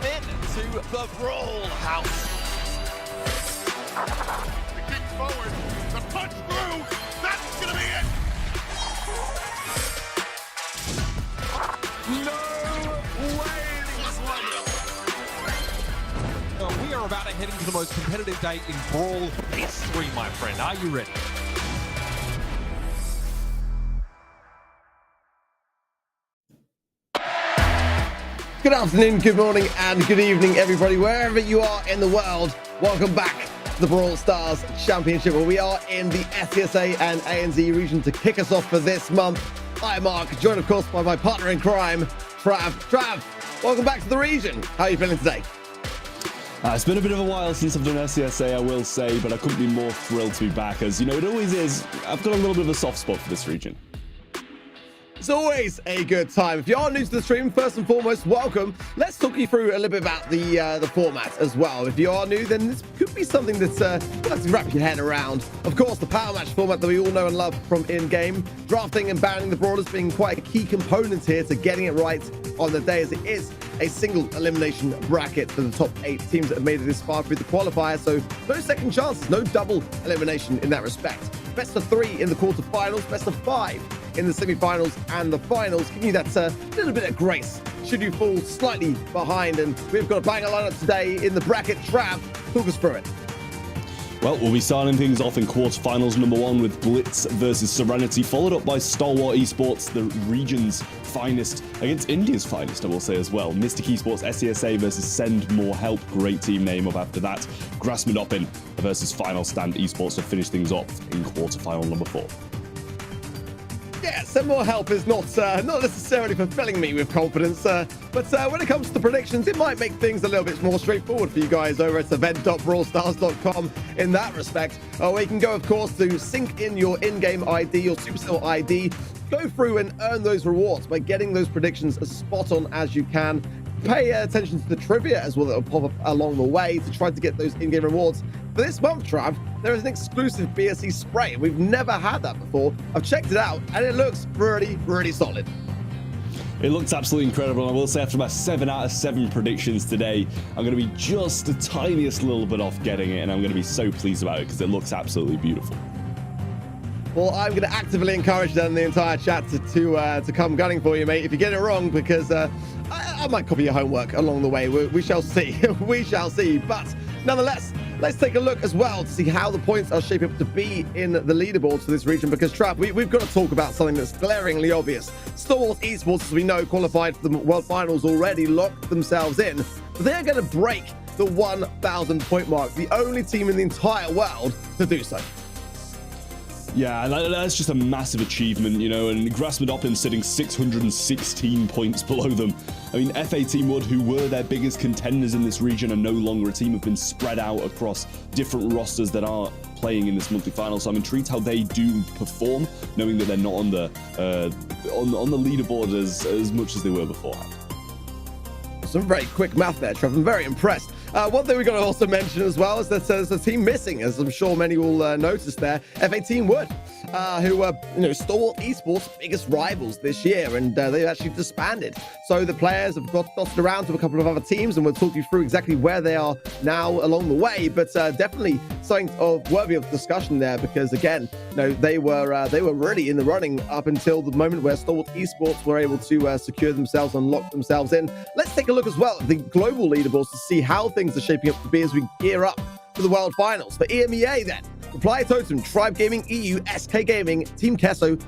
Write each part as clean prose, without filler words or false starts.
welcome in to the Brawl house. The kick forward, the punch through, that's gonna be it! No way! We are about to head into the most competitive day in Brawl history, my friend. Are you ready? Good afternoon, good morning, and good evening, everybody, wherever you are in the world. Welcome back to the Brawl Stars Championship, where we are in the SESA and ANZ region to kick us off for this month. I'm Mark, joined, of course, by my partner in crime, Trav. Trav, welcome back to the region. How are you feeling today? It's been a bit of a while since I've done SESA, I will say, but I couldn't be more thrilled to be back, as, you know, it always is. I've got a little bit of a soft spot for this region. It's always a good time. If you are new to the stream, first and foremost, welcome. Let's talk you through a little bit about the format as well. If you are new, then this could be something that's you'll have to wrap your head around. Of course, the power match format that we all know and love from in-game. Drafting and banning the brawlers being quite a key component here to getting it right on the day, as it is a single elimination bracket for the top 8 teams that have made it this far through the qualifier. So no second chances, no double elimination in that respect. Best of 3 in the quarterfinals, best of 5 in the semifinals and the finals, giving you that little bit of grace should you fall slightly behind. And we've got a banger lineup today in the bracket. Trav, talk us through it. Well, we'll be starting things off in quarterfinals number 1 with Blitz versus Serinity, followed up by Stalwart Esports, the region's finest, against India's finest, I will say as well. Mystic Esports SESA versus Send More Help, great team name up after that. Grassmuddoppin versus Final Stand Esports to finish things off in quarterfinal number 4. Yeah, Send More Help is not necessarily fulfilling me with confidence, but when it comes to predictions, it might make things a little bit more straightforward for you guys over at event.brawlstars.com in that respect. Where you can go, of course, to sync in your in-game ID, your Supercell ID, go through and earn those rewards by getting those predictions as spot on as you can. Pay attention to the trivia as well that will pop up along the way to try to get those in-game rewards. For this month, Trav, there is an exclusive BSC spray. We've never had that before. I've checked it out, and it looks really, really solid. It looks absolutely incredible. I will say, after about 7 out of 7 predictions today, I'm going to be just the tiniest little bit off getting it, and I'm going to be so pleased about it because it looks absolutely beautiful. Well, I'm going to actively encourage them, the entire chat, to come gunning for you, mate, if you get it wrong, because I might copy your homework along the way. We shall see. We shall see. But nonetheless, let's take a look as well to see how the points are shaping up to be in the leaderboards for this region, because, Trav, we've got to talk about something that's glaringly obvious. Stalwart Esports, as we know, qualified for the World Finals already, locked themselves in. But they're going to break the 1,000 point mark, the only team in the entire world to do so. Yeah, that's just a massive achievement, you know, and grassmuddoppin sitting 616 points below them. I mean, FA Team Wood, who were their biggest contenders in this region, are no longer a team, have been spread out across different rosters that are playing in this monthly final. So I'm intrigued how they do perform, knowing that they're not on the leaderboard as much as they were beforehand. Some very quick math there, Trev. I'm very impressed. One thing we've got to also mention as well is that there's a team missing, as I'm sure many will notice there. FA Team Wood, who were, Stalwart Esports' biggest rivals this year, and they've actually disbanded. So the players have got dotted around to a couple of other teams, and we'll talk you through exactly where they are now along the way. But definitely something worthy of discussion there, because again, they were really in the running up until the moment where Stalwart Esports were able to secure themselves and lock themselves in. Let's take a look as well at the global leaderboards to see how things are shaping up to be as we gear up for the World Finals. For EMEA then, Reply Totem, Tribe Gaming EU, SK Gaming, Team Kesso,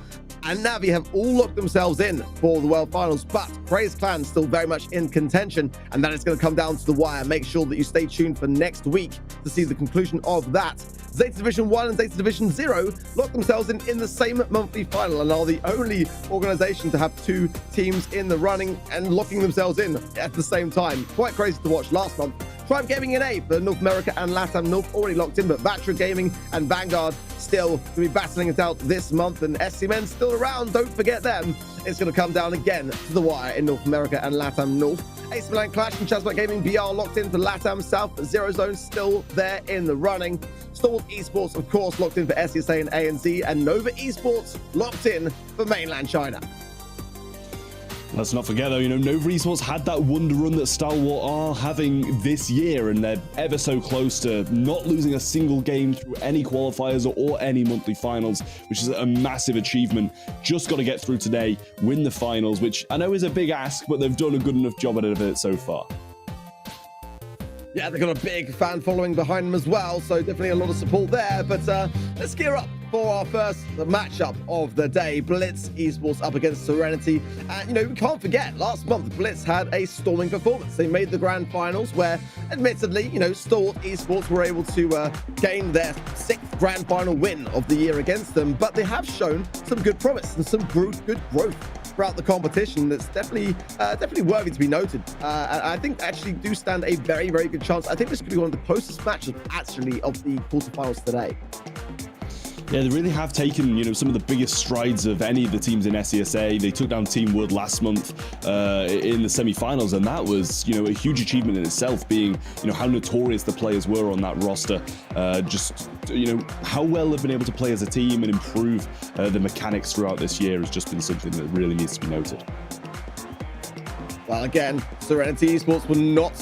and Navi have all locked themselves in for the World Finals, but Praise Clan still very much in contention, and that is going to come down to the wire. Make sure that you stay tuned for next week to see the conclusion of that. Zeta Division 1 and Zeta Division 0 locked themselves in the same monthly final and are the only organization to have 2 teams in the running and locking themselves in at the same time. Quite crazy to watch. Last month, Tribe Gaming NA for North America and LATAM North already locked in, but Vatra Gaming and Vanguard still going to be battling it out this month, and SC Men still around. Don't forget them. It's going to come down again to the wire in North America and LATAM North. AC Milan Clash and Chazbot Gaming BR locked in for LATAM South. Zero Zone still there in the running. Stalwart Esports, of course, locked in for SESA and ANZ, and Nova Esports locked in for mainland China. Let's not forget though, Nova Esports had that wonder run that Stalwart are having this year, and they're ever so close to not losing a single game through any qualifiers or any monthly finals, which is a massive achievement. Just got to get through today, win the finals, which I know is a big ask, but they've done a good enough job at it so far. Yeah, they've got a big fan following behind them as well, so definitely a lot of support there. But let's gear up for our first matchup of the day. Blitz Esports up against Serinity. And, we can't forget, last month, Blitz had a storming performance. They made the grand finals where, admittedly, Stalwart Esports were able to gain their 6th grand final win of the year against them. But they have shown some good promise and some good growth throughout the competition that's definitely worthy to be noted. I think actually do stand a very, very good chance. I think this could be one of the closest matches actually of the quarterfinals today. Yeah, they really have taken, some of the biggest strides of any of the teams in SESA. They took down Team Wood last month in the semifinals, and that was, a huge achievement in itself, being, how notorious the players were on that roster. Just, how well they've been able to play as a team and improve the mechanics throughout this year has just been something that really needs to be noted. Well, again, Serinity Esports will not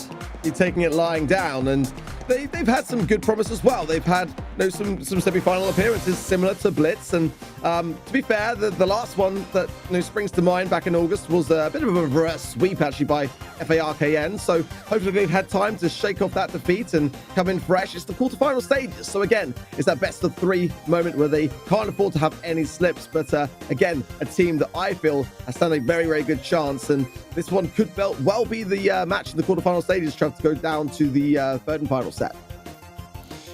be taking it lying down, and they've had some good promise as well. They've had some semi-final appearances similar to Blitz, and to be fair, the last one that springs to mind back in August was a bit of a reverse sweep actually by FARKN. So hopefully they've had time to shake off that defeat and come in fresh. It's the quarterfinal stages, so again, it's that best of 3 moment where they can't afford to have any slips. But again, a team that I feel has stand a very, very good chance, and this one could well be the match in the quarterfinal stages, trying to go down to the 3rd and final set.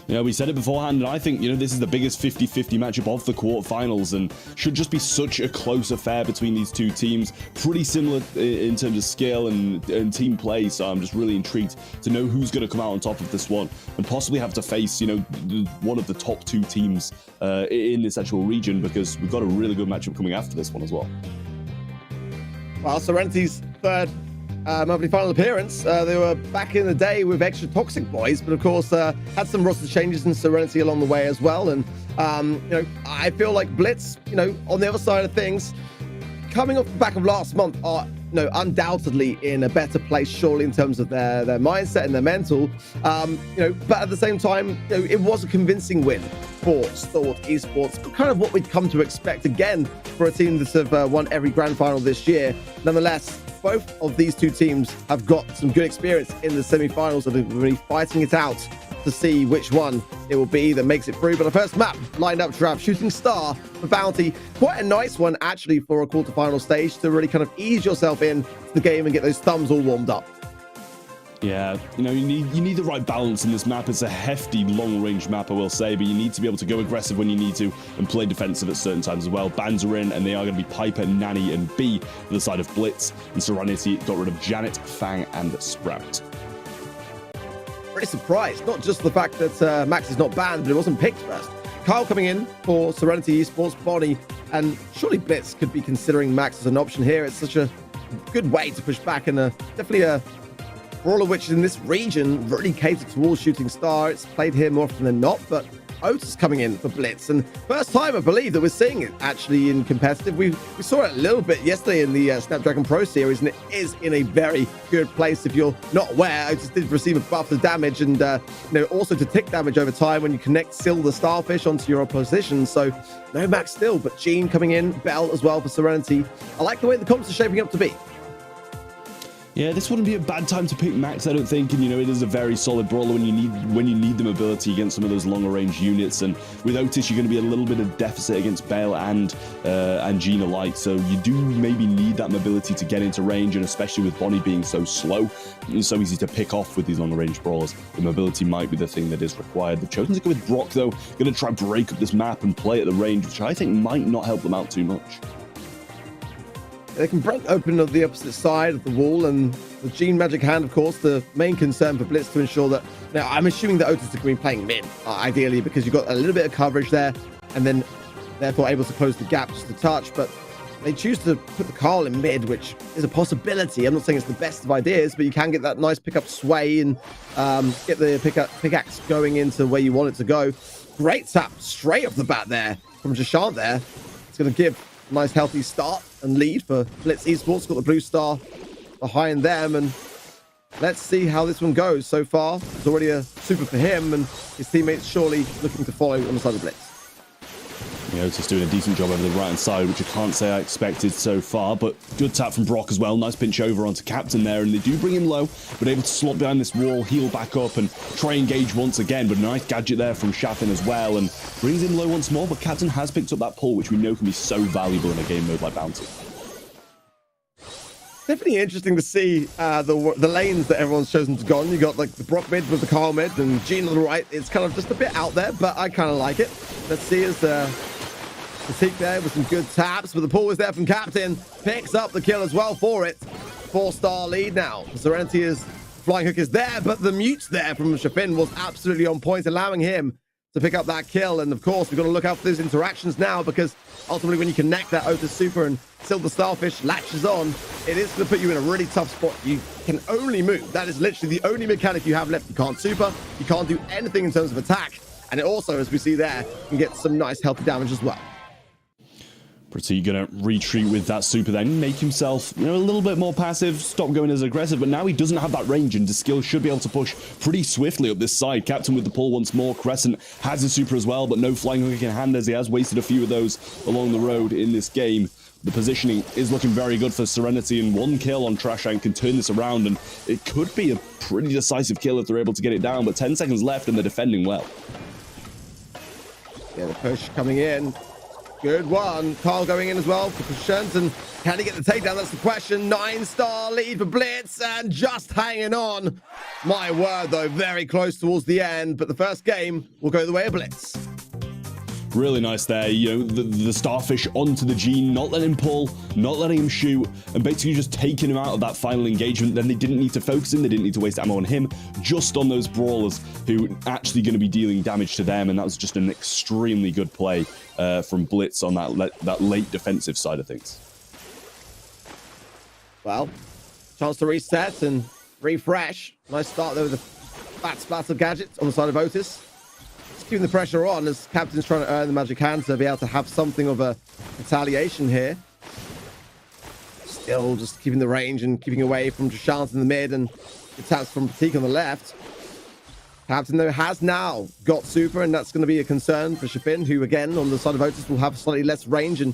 We said it beforehand, and I think, this is the biggest 50-50 matchup of the quarterfinals, and should just be such a close affair between these two teams. Pretty similar in terms of skill and team play, so I'm just really intrigued to know who's going to come out on top of this one, and possibly have to face, one of the top 2 teams in this actual region, because we've got a really good matchup coming after this one as well. Well, Serenity's 3rd monthly final appearance. They were back in the day with Extra Toxic Boys, but of course had some roster changes in Serinity along the way as well. And I feel like Blitz, on the other side of things, coming off the back of last month, are undoubtedly in a better place, surely, in terms of their mindset and their mental. But at the same time, it was a convincing win for Stalwart Esports, kind of what we'd come to expect again for a team that have won every grand final this year. Nonetheless, both of these two teams have got some good experience in the semi-finals, and they're really fighting it out to see which one it will be that makes it through. But the first map lined up to have Shooting Star for Bounty. Quite a nice one, actually, for a quarterfinal stage to really kind of ease yourself in to the game and get those thumbs all warmed up. Yeah, you need the right balance in this map. It's a hefty, long-range map, I will say, but you need to be able to go aggressive when you need to and play defensive at certain times as well. Bans are in, and they are going to be Piper, Nanny, and B for the side of Blitz. And Serinity got rid of Janet, Fang, and Sprout. Pretty surprised, not just the fact that Max is not banned, but it wasn't picked first. Kyle coming in for Serinity Esports, Bonnie, and surely Blitz could be considering Max as an option here. It's such a good way to push back, and definitely a brawler which in this region really catered towards Shooting Star. It's played here more often than not, but Otis coming in for Blitz, and first time I believe that we're seeing it actually in competitive. We saw it a little bit yesterday in the Snapdragon Pro series, and it is in a very good place. If you're not aware, Otis did receive a buff to damage, and also to tick damage over time when you connect Sil the Starfish onto your opposition. So no Max still, but Jean coming in, Bell as well for Serinity. I like the way the comps are shaping up to be. Yeah, this wouldn't be a bad time to pick Max, I don't think, and it is a very solid brawler when you need the mobility against some of those longer range units. And with Otis, you're going to be a little bit of deficit against Bale and Jean alike, so you do maybe need that mobility to get into range, and especially with Bonnie being so slow and so easy to pick off with these longer range brawlers, the mobility might be the thing that is required. They've chosen to go with Brock though, going to try and break up this map and play at the range, which I think might not help them out too much. They can break open of the opposite side of the wall, and the Gene Magic Hand, of course, the main concern for Blitz to ensure that... Now, I'm assuming that Otis is going to be playing mid, ideally, because you've got a little bit of coverage there, and then therefore able to close the gap just a touch. But they choose to put the Carl in mid, which is a possibility. I'm not saying it's the best of ideas, but you can get that nice pickup sway and get the pickaxe going into where you want it to go. Great tap straight off the bat there from Jashant there. It's going to give Nice healthy start and lead for Blitz Esports. Got the blue star behind them, and let's see how this one goes. So far, it's already a super for him, and his teammates surely looking to follow on the side of Blitz. Yeah, Otis doing a decent job over the right-hand side, which I can't say I expected so far, but good tap from Brock as well. Nice pinch over onto Captain there, and they do bring him low, but able to slot behind this wall, heal back up, and try and engage once again. But a nice gadget there from Shafin as well, and brings him low once more, but Captain has picked up that pull, which we know can be so valuable in a game mode like Bounty. Definitely interesting to see the lanes that everyone's chosen to go on. You got like the Brock mid with the Carl mid and Gene on the right. It's kind of just a bit out there, but I kind of like it. Let's see as Pratik there with some good taps, but the pull was there from Captain. Picks up the kill as well for it. 4-star lead now. Serinity is flying hook is there, but the mute there from Shafin was absolutely on point, allowing him to pick up that kill. And of course, we've got to look out for those interactions now, because ultimately when you connect that Otis Super and Silver Starfish latches on, it is going to put you in a really tough spot. You can only move. That is literally the only mechanic you have left. You can't super, you can't do anything in terms of attack. And it also, as we see there, can get some nice healthy damage as well. Pratik gonna retreat with that super then, make himself, a little bit more passive, stop going as aggressive, but now he doesn't have that range, and Skill should be able to push pretty swiftly up this side. Captain with the pull once more. Crescent has a super as well, but no flying hook in hand, as he has wasted a few of those along the road in this game. The positioning is looking very good for Serinity, and one kill on Trashank can turn this around, and it could be a pretty decisive kill if they're able to get it down, but 10 seconds left and they're defending well. Yeah, the push coming in. Good one. Carl going in as well for Prashant, and can he get the takedown? That's the question. 9-star lead for Blitz, and just hanging on. My word, though, very close towards the end, but the first game will go the way of Blitz. Really nice there, the Starfish onto the Gene, not letting him pull, not letting him shoot, and basically just taking him out of that final engagement. Then they didn't need to focus him, they didn't need to waste ammo on him, just on those brawlers who actually going to be dealing damage to them, and that was just an extremely good play from Blitz on that late defensive side of things. Well, chance to reset and refresh. Nice start there with the fat splatter gadget on the side of Otis. Keeping the pressure on as Captain's trying to earn the magic hand to be able to have something of a retaliation here. Still just keeping the range and keeping away from Trashant in the mid, and the taps from Pratik on the left. Captain, though, has now got super, and that's going to be a concern for Shafin, who, again, on the side of Otis, will have slightly less range, and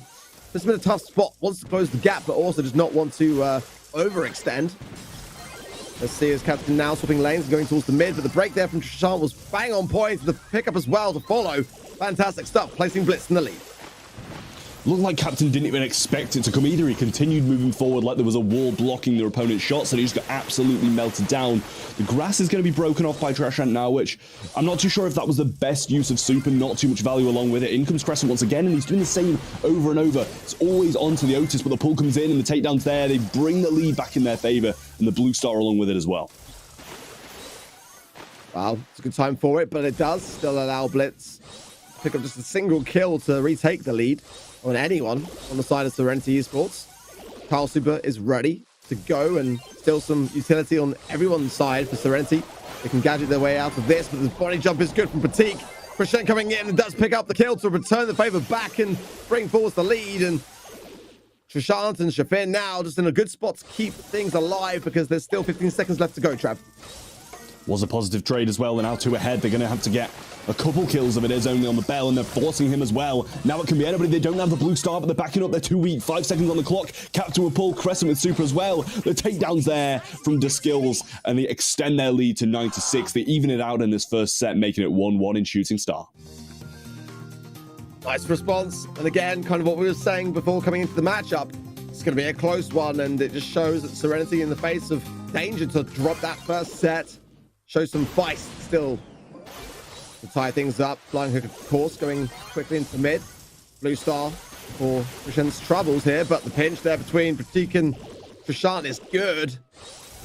this has been a tough spot. Wants to close the gap, but also does not want to overextend. Let's see as Captain now swapping lanes and going towards the mid, but the break there from Trashant was bang on point. The pickup as well to follow. Fantastic stuff, placing Blitz in the lead. Looked like Captain didn't even expect it to come either. He continued moving forward like there was a wall blocking their opponent's shots, and he just got absolutely melted down. The grass is going to be broken off by Trashant now, which I'm not too sure if that was the best use of super, not too much value along with it. In comes Crescent once again, and he's doing the same over and over. It's always onto the Otis, but the pull comes in and the takedown's there. They bring the lead back in their favor, and the blue star along with it as well. Wow, it's a good time for it, but it does still allow Blitz to pick up just a single kill to retake the lead on anyone on the side of Serinity Esports. Carl Super is ready to go, and still some utility on everyone's side for Serinity. They can gadget their way out of this, but the body jump is good from Pratik. Prashant coming in and does pick up the kill to return the favor back and bring forward the lead. And Trashant and Shafin now just in a good spot to keep things alive, because there's still 15 seconds left to go, Trav. Was a positive trade as well, and now 2 ahead. They're going to have to get a couple kills if it is only on the Bell, and they're forcing him as well. Now it can be anybody. They don't have the blue star, but they're backing up. They're too weak. 5 seconds on the clock. Captain will pull. Crescent with super as well. The takedowns there from Skills, and they extend their lead to 9-6. They even it out in this first set, making it 1-1 in Shooting Star. Nice response, and again, kind of what we were saying before coming into the matchup. It's going to be a close one, and it just shows that Serinity, in the face of danger to drop that first set, shows some fight still to tie things up. Flying hook, of course, going quickly into mid. Blue star for Prashant's troubles here, but the pinch there between Pratik and Trashant is good.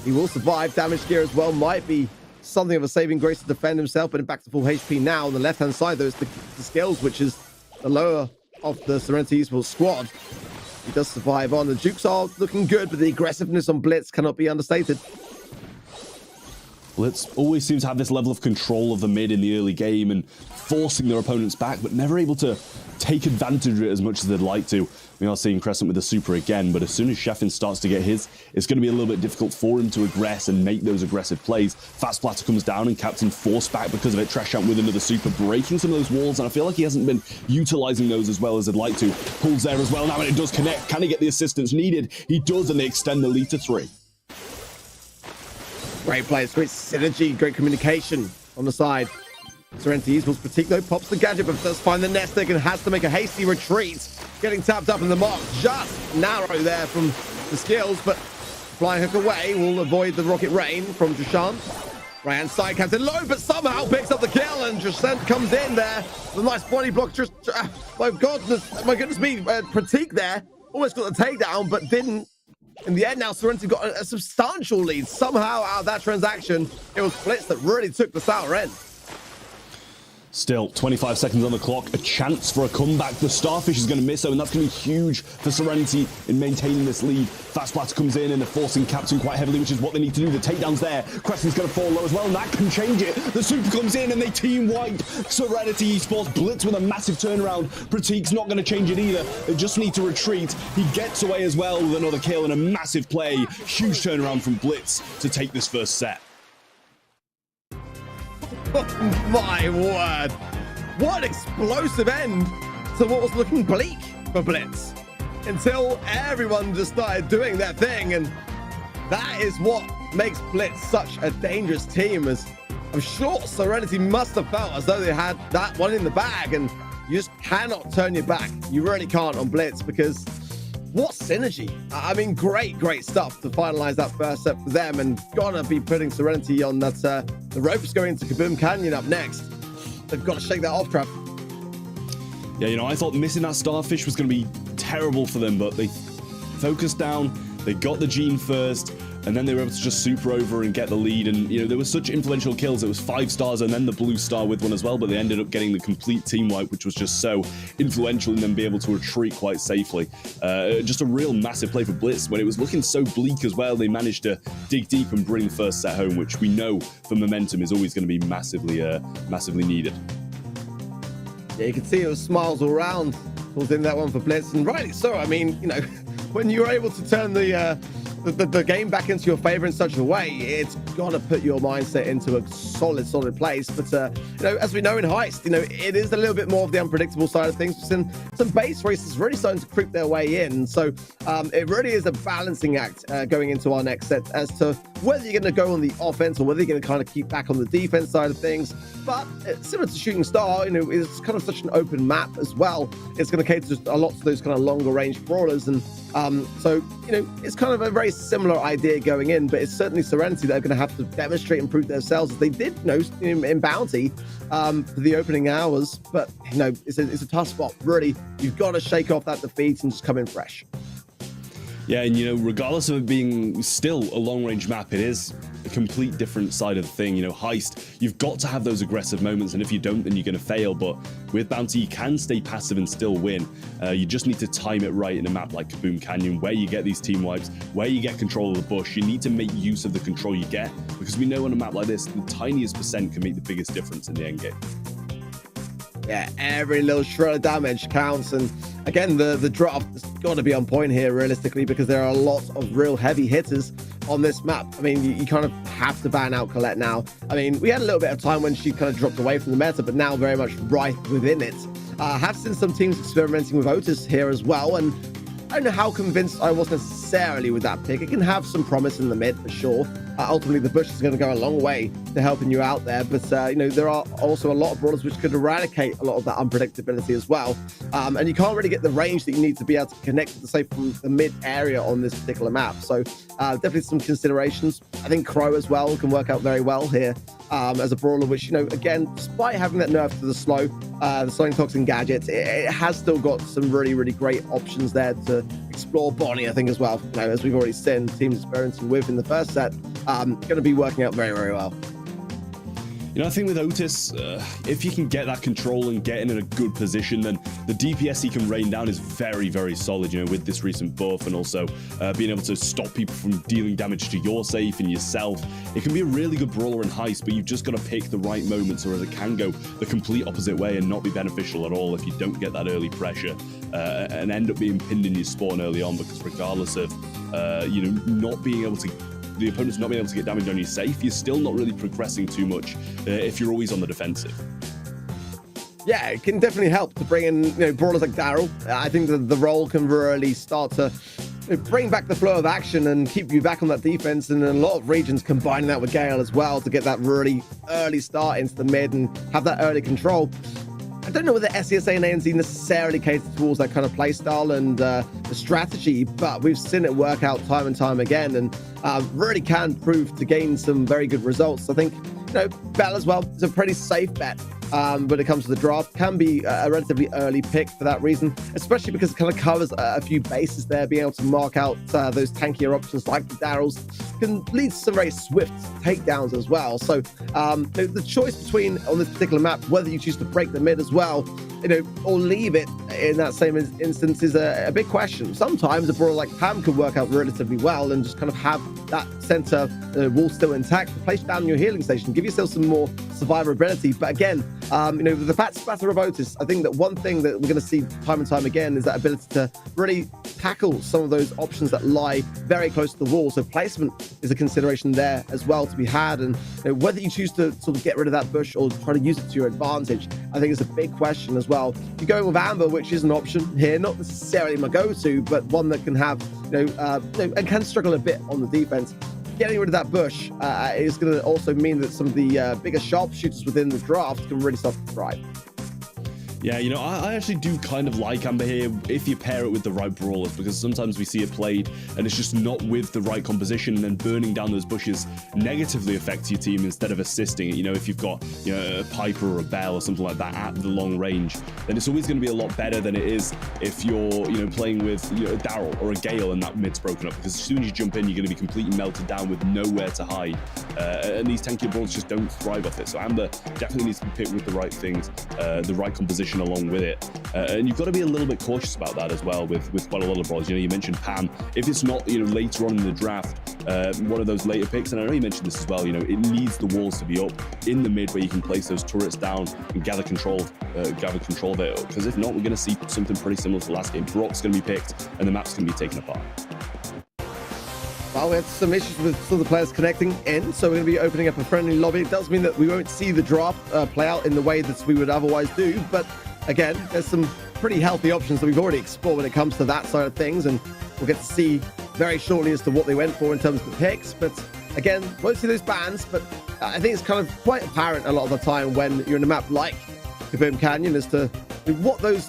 He will survive. Damage gear as well might be something of a saving grace to defend himself, but back to full HP now. On the left-hand side, though, it's the skills, which is the lower of the Serinity Esports squad. He does survive on. The Jukes are looking good, but the aggressiveness on Blitz cannot be understated. Blitz always seems to have this level of control of the mid in the early game and forcing their opponents back, but never able to take advantage of it as much as they'd like to. We are seeing Crescent with the super again, but as soon as Sheffin starts to get his, it's going to be a little bit difficult for him to aggress and make those aggressive plays. Fat Splatter comes down and Captain forced back because of it. Trash out with another super, breaking some of those walls, and I feel like he hasn't been utilizing those as well as he'd like to. Pulls there as well now, and it does connect. Can he get the assistance needed? He does, and they extend the lead to 3. Great players, great synergy, great communication on the side. Serinity Esports Pratik though pops the gadget, but does find the nest egg and has to make a hasty retreat. Getting tapped up in the mark, just narrow there from the skills, but flying hook away will avoid the rocket rain from Dethroned. Right hand side, Captain low, but somehow picks up the kill, and Dethroned comes in there. The nice body block. Just my goodness me, Pratik there almost got the takedown, but didn't. In the end, now Serinity got a substantial lead. Somehow out of that transaction, it was Blitz that really took the sour end. Still, 25 seconds on the clock, a chance for a comeback. The Starfish is going to miss, though, and that's going to be huge for Serinity in maintaining this lead. Fast Splatter comes in, and they're forcing Captain quite heavily, which is what they need to do. The takedown's there. Crescent's going to fall low as well, and that can change it. The super comes in, and they team-wipe Serinity Esports. Blitz with a massive turnaround. Pratik's not going to change it either. They just need to retreat. He gets away as well with another kill and a massive play. Huge turnaround from Blitz to take this first set. Oh my word. What explosive end to what was looking bleak for Blitz. Until everyone just started doing their thing, and that is what makes Blitz such a dangerous team. As I'm sure Serinity must have felt as though they had that one in the bag, and you just cannot turn your back. You really can't on Blitz, because what synergy. I mean, great stuff to finalize that first set for them, and gotta be putting Serinity on that. The ropes going to Kaboom Canyon up next. They've got to shake that off, Trav. Yeah, you know, I thought missing that Starfish was going to be terrible for them, but they focused down, they got the Gene first, and then they were able to just super over and get the lead. And, you know, there were such influential kills. It was 5 stars and then the blue star with one as well, but they ended up getting the complete team wipe, which was just so influential in them being able to retreat quite safely. Just a real massive play for Blitz. When it was looking so bleak as well, they managed to dig deep and bring the first set home, which we know for momentum is always going to be massively needed. Yeah, you can see it was smiles all around within that one for Blitz, and rightly so. I mean, you know, when you're able to turn the game back into your favor in such a way, it's got to put your mindset into a solid place. But you know, as we know in Heist, you know, it is a little bit more of the unpredictable side of things. Some base races really starting to creep their way in, so it really is a balancing act going into our next set as to whether you're going to go on the offense or whether you're going to kind of keep back on the defense side of things. But similar to Shooting Star, you know, it's kind of such an open map as well. It's going to cater a lot to those kind of longer range brawlers, and so, you know, it's kind of a very similar idea going in, but it's certainly Serinity that are going to have to demonstrate and prove themselves, as they did, you know, in Bounty for the opening hours. But, you know, it's a tough spot. Really, you've got to shake off that defeat and just come in fresh. Yeah, and, you know, regardless of it being still a long-range map, it is a complete different side of the thing. You know, Heist, you've got to have those aggressive moments, and if you don't, then you're going to fail. But with Bounty, you can stay passive and still win. You just need to time it right in a map like Kaboom Canyon, where you get these team wipes, where you get control of the bush. You need to make use of the control you get, because we know on a map like this, the tiniest percent can make the biggest difference in the end game. Yeah, every little shred of damage counts, and again, the drop has got to be on point here realistically, because there are a lot of real heavy hitters on this map. I mean, you kind of have to ban out Colette now. I mean, we had a little bit of time when she kind of dropped away from the meta, but now very much right within it. I have seen some teams experimenting with Otis here as well, and I don't know how convinced I was necessarily with that pick. It can have some promise in the mid for sure. Ultimately, the bush is going to go a long way to helping you out there. But, you know, there are also a lot of brawlers which could eradicate a lot of that unpredictability as well. And you can't really get the range that you need to be able to connect, say, from the mid area on this particular map. So definitely some considerations. I think Crow as well can work out very well here as a brawler, which, you know, again, despite having that nerf to the slowing toxin gadget, it has still got some really great options there to explore. Bonnie, I think, as well, you know, as we've already seen teams experimenting with in the first set, going to be working out very well. You know, I think with Otis, if you can get that control and get in a good position, then the DPS he can rain down is very, very solid, you know, with this recent buff, and also being able to stop people from dealing damage to your safe and yourself. It can be a really good brawler in heist, but you've just got to pick the right moments, or it can go the complete opposite way and not be beneficial at all if you don't get that early pressure and end up being pinned in your spawn early on, because regardless of, you know, not being able to, the opponent's not being able to get damage on you safe, you're still not really progressing too much if you're always on the defensive. Yeah, it can definitely help to bring in, you know, brawlers like Daryl. I think that the role can really start to bring back the flow of action and keep you back on that defense, and in a lot of regions combining that with Gale as well to get that really early start into the mid and have that early control. I don't know whether SESA and ANZ necessarily cater towards that kind of play style and the strategy, but we've seen it work out time and time again, and really can prove to gain some very good results. I think, you know, Bell as well is a pretty safe bet when it comes to the draft. Can be a relatively early pick for that reason, especially because it kind of covers a few bases there. Being able to mark out those tankier options like the Daryls can lead to some very swift takedowns as well. So the choice between, on this particular map, whether you choose to break the mid as well, you know, or leave it in that same instance is a big question. Sometimes a brawler like Pam could work out relatively well and just kind of have that center wall still intact, place down your healing station, give yourself some more survivability. But again, you know, with the fat spatter of Otis, I think that one thing that we're going to see time and time again is that ability to really tackle some of those options that lie very close to the wall. So placement is a consideration there as well to be had, and you know, whether you choose to sort of get rid of that bush or try to use it to your advantage, I think it's a big question as well. You're going with Amber, which is an option here, not necessarily my go-to, but one that can have, you know, and can struggle a bit on the defense. Getting rid of that bush is going to also mean that some of the bigger sharpshooters within the draft can really start to thrive. Yeah, you know, I actually do kind of like Amber here if you pair it with the right brawlers, because sometimes we see it played and it's just not with the right composition, and then burning down those bushes negatively affects your team instead of assisting it. You know, if you've got, you know, a Piper or a Bell or something like that at the long range, then it's always going to be a lot better than it is if you're, you know, playing with, you know, a Daryl or a Gale and that mid's broken up, because as soon as you jump in, you're going to be completely melted down with nowhere to hide. And these tanky brawlers just don't thrive off it. So Amber definitely needs to be picked with the right things, the right composition along with it, and you've got to be a little bit cautious about that as well with quite a lot of brawlers. You know, you mentioned Pam. If it's not, you know, later on in the draft, one of those later picks, and I know you mentioned this as well, you know, it needs the walls to be up in the mid where you can place those turrets down and gather control of it, because if not, we're going to see something pretty similar to last game. Brock's going to be picked and the map's going to be taken apart. Well, we had some issues with some of the players connecting in, so we're going to be opening up a friendly lobby. It does mean that we won't see the draft play out in the way that we would otherwise do, but again, there's some pretty healthy options that we've already explored when it comes to that side of things, and we'll get to see very shortly as to what they went for in terms of the picks. But again, won't see those bans, but I think it's kind of quite apparent a lot of the time when you're in a map like Kaboom Canyon as to what those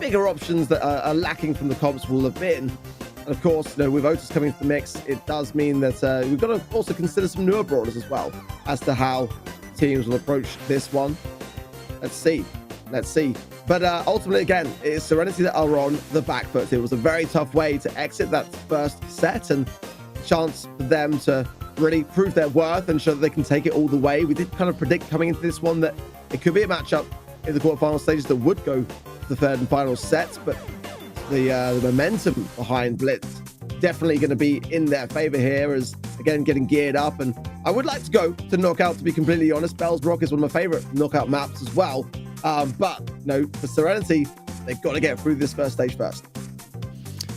bigger options that are lacking from the comps will have been. And of course, you know, with Otis coming into the mix, it does mean that we've got to also consider some newer brawlers as well as to how teams will approach this one. Let's see. But ultimately, again, it's Serinity that are on the back foot. It was a very tough way to exit that first set, and chance for them to really prove their worth and show that they can take it all the way. We did kind of predict coming into this one that it could be a matchup in the quarterfinal stages that would go to the third and final set, but the momentum behind Blitz definitely going to be in their favor here, as again getting geared up. And I would like to go to knockout, to be completely honest. Bell's Rock is one of my favorite knockout maps as well, but no, for Serinity, they've got to get through this first stage first.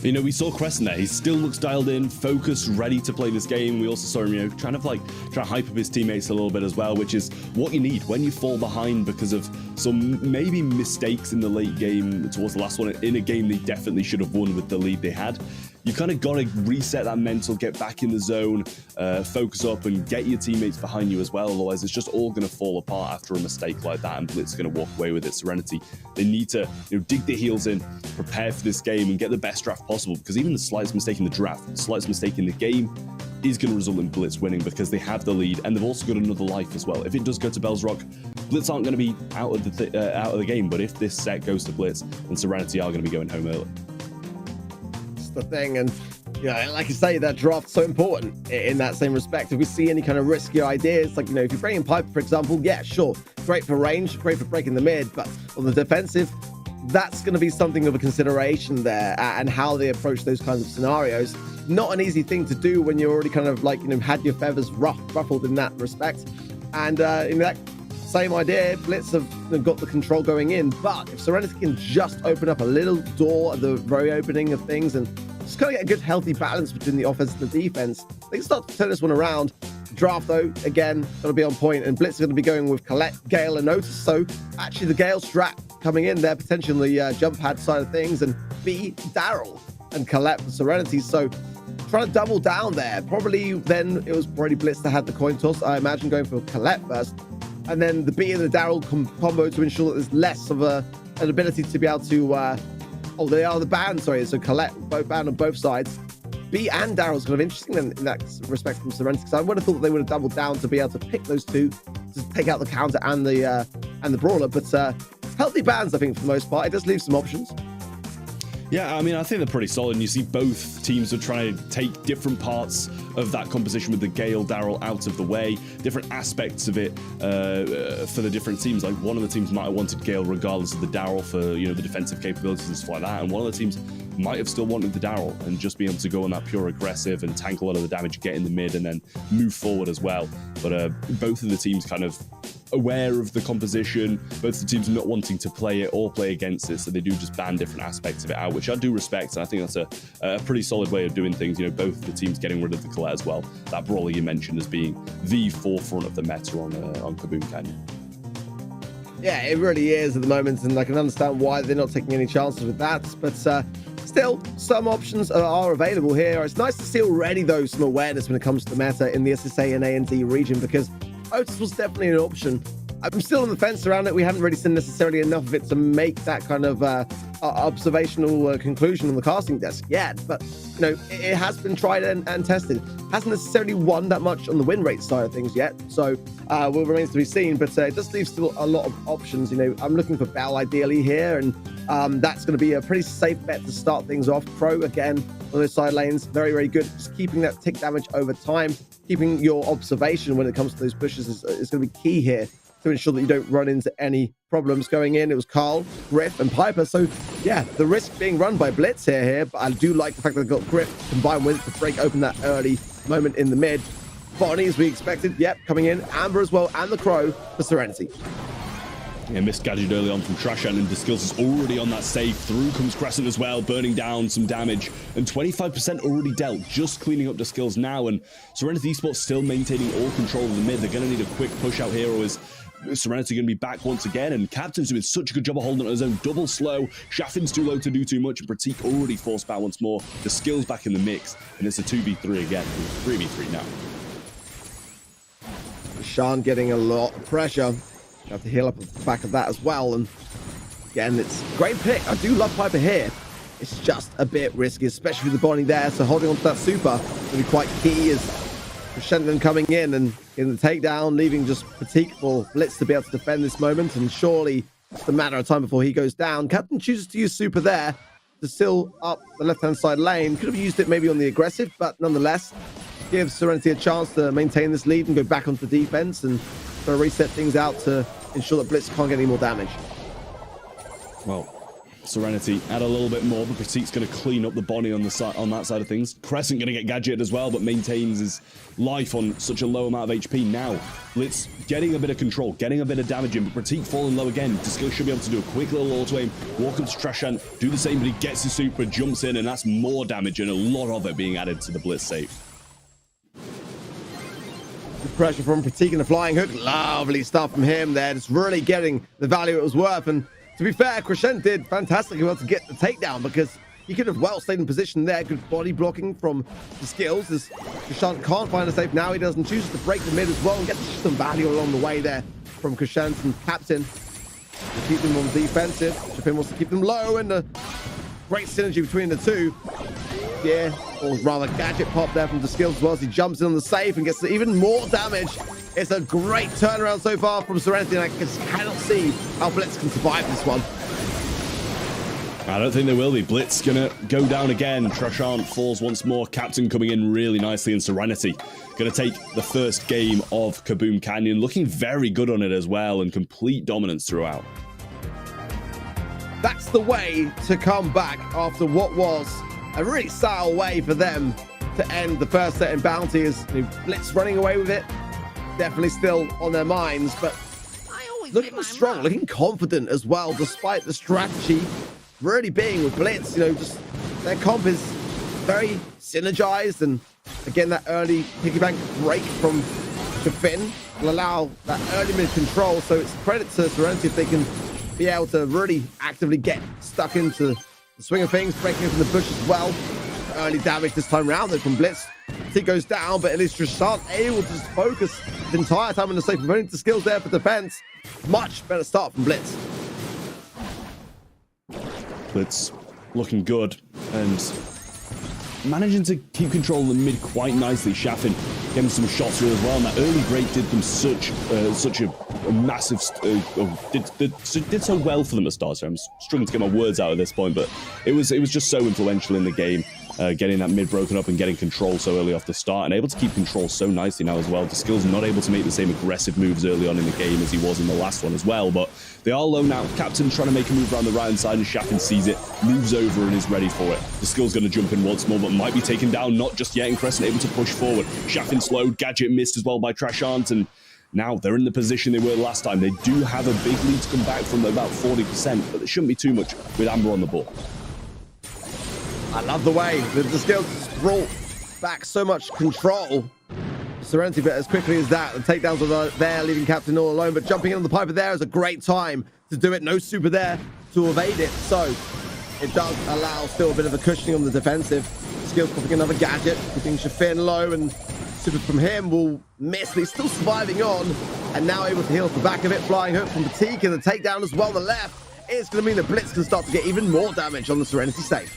You know, we saw Crescent there. He still looks dialed in, focused, ready to play this game. We also saw him, you know, trying to hype up his teammates a little bit as well, which is what you need when you fall behind because of some maybe mistakes in the late game towards the last one, in a game they definitely should have won with the lead they had. You kind of got to reset that mental, get back in the zone, focus up and get your teammates behind you as well. Otherwise, it's just all going to fall apart after a mistake like that, and Blitz is going to walk away with it. Serinity, they need to, you know, dig their heels in, prepare for this game and get the best draft possible, because even the slightest mistake in the draft, the slightest mistake in the game is going to result in Blitz winning, because they have the lead and they've also got another life as well. If it does go to Bell's Rock, Blitz aren't going to be out of the game, but if this set goes to Blitz, then Serinity are going to be going home early. The thing, and Yeah, like you say, that draft's so important in that same respect. If we see any kind of risky ideas, like, if you bring in Piper, for example, yeah, sure, great for range, great for breaking the mid, but on the defensive, that's going to be something of a consideration there, and how they approach those kinds of scenarios. Not an easy thing to do when you're already kind of like, had your feathers ruffled in that respect. And in that same idea, Blitz have got the control going in, but if Serinity can just open up a little door at the very opening of things and just kind of get a good healthy balance between the offense and the defense, they can start to turn this one around. Draft, though, again, going to be on point, and Blitz is going to be going with Colette, Gale, and Otis. So actually the Gale strat coming in there, potentially jump pad side of things, and B, Daryl and Colette for Serinity. So trying to double down there. Probably then it was already Blitz that had the coin toss, I imagine, going for Colette first, and then the B and the Daryl combo to ensure that there's less of an ability to be able to they are the ban, sorry, so Colette both banned on both sides. B and Daryl's kind of interesting in that respect from Serinity, because I would have thought that they would have doubled down to be able to pick those two to take out the counter and the brawler, but healthy bans, I think, for the most part. It does leave some options. Yeah, I mean, I think they're pretty solid, and you see both teams are trying to take different parts of that composition with the Gale Daryl out of the way, different aspects of it for the different teams. Like, one of the teams might have wanted Gale regardless of the Daryl for, the defensive capabilities and stuff like that, and one of the teams might have still wanted the Daryl and just be able to go on that pure aggressive and tank a lot of the damage, get in the mid, and then move forward as well. But both of the teams kind of aware of the composition, both the teams not wanting to play it or play against it, so they do just ban different aspects of it out, which I do respect, and I think that's a pretty solid way of doing things. Both the teams getting rid of the Colette as well. That Brawler you mentioned as being the forefront of the meta on Kaboom Canyon. Yeah, it really is at the moment, and I can understand why they're not taking any chances with that, but still, some options are available here. It's nice to see already, though, some awareness when it comes to the meta in the SESA and ANZ region, because Otis was definitely an option. I'm still on the fence around it. We haven't really seen necessarily enough of it to make that kind of observational conclusion on the casting desk yet. But, it has been tried and tested. Hasn't necessarily won that much on the win rate side of things yet. So, will remains to be seen. But it does leave still a lot of options. I'm looking for Bell ideally here. And that's going to be a pretty safe bet to start things off. Pro, again, on those side lanes. Very, very good. Just keeping that tick damage over time. Keeping your observation when it comes to those pushes is going to be key here to ensure that you don't run into any problems going in. It was Carl, Griff, and Piper. So, yeah, the risk being run by Blitz here, but I do like the fact that they've got Griff combined with it to break open that early moment in the mid. Bonnie, as we expected, yep, coming in. Amber as well, and the Crow for Serinity. Yeah, missed gadget early on from Trashan, and Deskills is already on that save. Through comes Crescent as well, burning down some damage, and 25% already dealt, just cleaning up Deskills now, and Serinity Esports still maintaining all control of the mid. They're going to need a quick push out here, or is Serinity going to be back once again? And Captain's doing such a good job of holding on his own. Double slow, Shaffin's too low to do too much, and Pratik already forced back once more. Deskills back in the mix, and it's a 2v3 again, 3v3 now. Sean getting a lot of pressure. Have to heal up the back of that as well. And again, it's a great pick. I do love Piper here. It's just a bit risky, especially with the Bonnie there. So holding on to that super will be quite key, as Crescendo coming in and getting the takedown, leaving just Pratik for Blitz to be able to defend this moment. And surely it's a matter of time before he goes down. Captain chooses to use super there to still up the left-hand side lane. Could have used it maybe on the aggressive, but nonetheless, gives Serinity a chance to maintain this lead and go back onto the defense and try to reset things out to ensure that Blitz can't get any more damage. Well, Serinity add a little bit more, but Pratik's going to clean up the Bonnie on that side of things. Crescent going to get gadgeted as well, but maintains his life on such a low amount of HP now. Blitz getting a bit of control, getting a bit of damage in, but Pratik falling low again. Deskills should be able to do a quick little auto aim, walk up to Trashan, do the same, but he gets his super, jumps in, and that's more damage and a lot of it being added to the Blitz save. The pressure from Pratik and the flying hook. Lovely stuff from him there. Just really getting the value it was worth. And to be fair, Crescent did fantastically well to get the takedown, because he could have well stayed in position there. Good body blocking from the skills, as Crescent can't find a safe now. He doesn't choose to break the mid as well and get some value along the way there from Crescent and Captain to keep them on the defensive. Chapin wants to keep them low, and a great synergy between the two. Yeah, or rather gadget pop there from the skills as well, as he jumps in on the safe and gets even more damage. It's a great turnaround so far from Serinity, and I just cannot see how Blitz can survive this one. I don't think they will be. Blitz gonna go down again. Trashant falls once more. Captain coming in really nicely, and Serinity gonna take the first game of Kaboom Canyon, looking very good on it as well, and complete dominance throughout. That's the way to come back after what was a really sour way for them to end the first set in Bounty. As Blitz running away with it, definitely still on their minds, but looking strong, looking confident as well, despite the strategy really being with Blitz. Just their comp is very synergized, and again, that early piggy bank break from Shafin will allow that early mid control. So it's credit to Serinity if they can be able to really actively get stuck into the swing of things, breaking open the bush as well. Early damage this time around though from Blitz. He goes down, but at least Trashant able to just focus the entire time in the safe. Running the skills there for defense. Much better start from Blitz. Blitz looking good and managing to keep control of the mid quite nicely. Shafin getting some shots through as well, and that early break did them such a massive did so well for them at start. So I'm struggling to get my words out at this point, but it was just so influential in the game, getting that mid broken up and getting control so early off the start, and able to keep control so nicely now as well. The skills not able to make the same aggressive moves early on in the game as he was in the last one as well, but they are low now. Captain trying to make a move around the right hand side, and Shafin sees it, moves over and is ready for it. The skill's going to jump in once more, but might be taken down, not just yet, and Crescent able to push forward. Shafin slowed, Gadget missed as well by Trashant, and now they're in the position they were last time. They do have a big lead to come back from about 40%, but it shouldn't be too much with Amber on the ball. I love the way that the skills brought back so much control. Serinity, but as quickly as that, the takedowns are there, leaving Captain all alone, but jumping in on the Piper there is a great time to do it. No super there to evade it, so it does allow still a bit of a cushioning on the defensive. Skills popping another gadget, keeping Shafin low, and super from him will miss, but he's still surviving on, and now able to heal off the back of it. Flying hook from Batik, and the takedown as well on the left. It's going to mean that Blitz can start to get even more damage on the Serinity safe.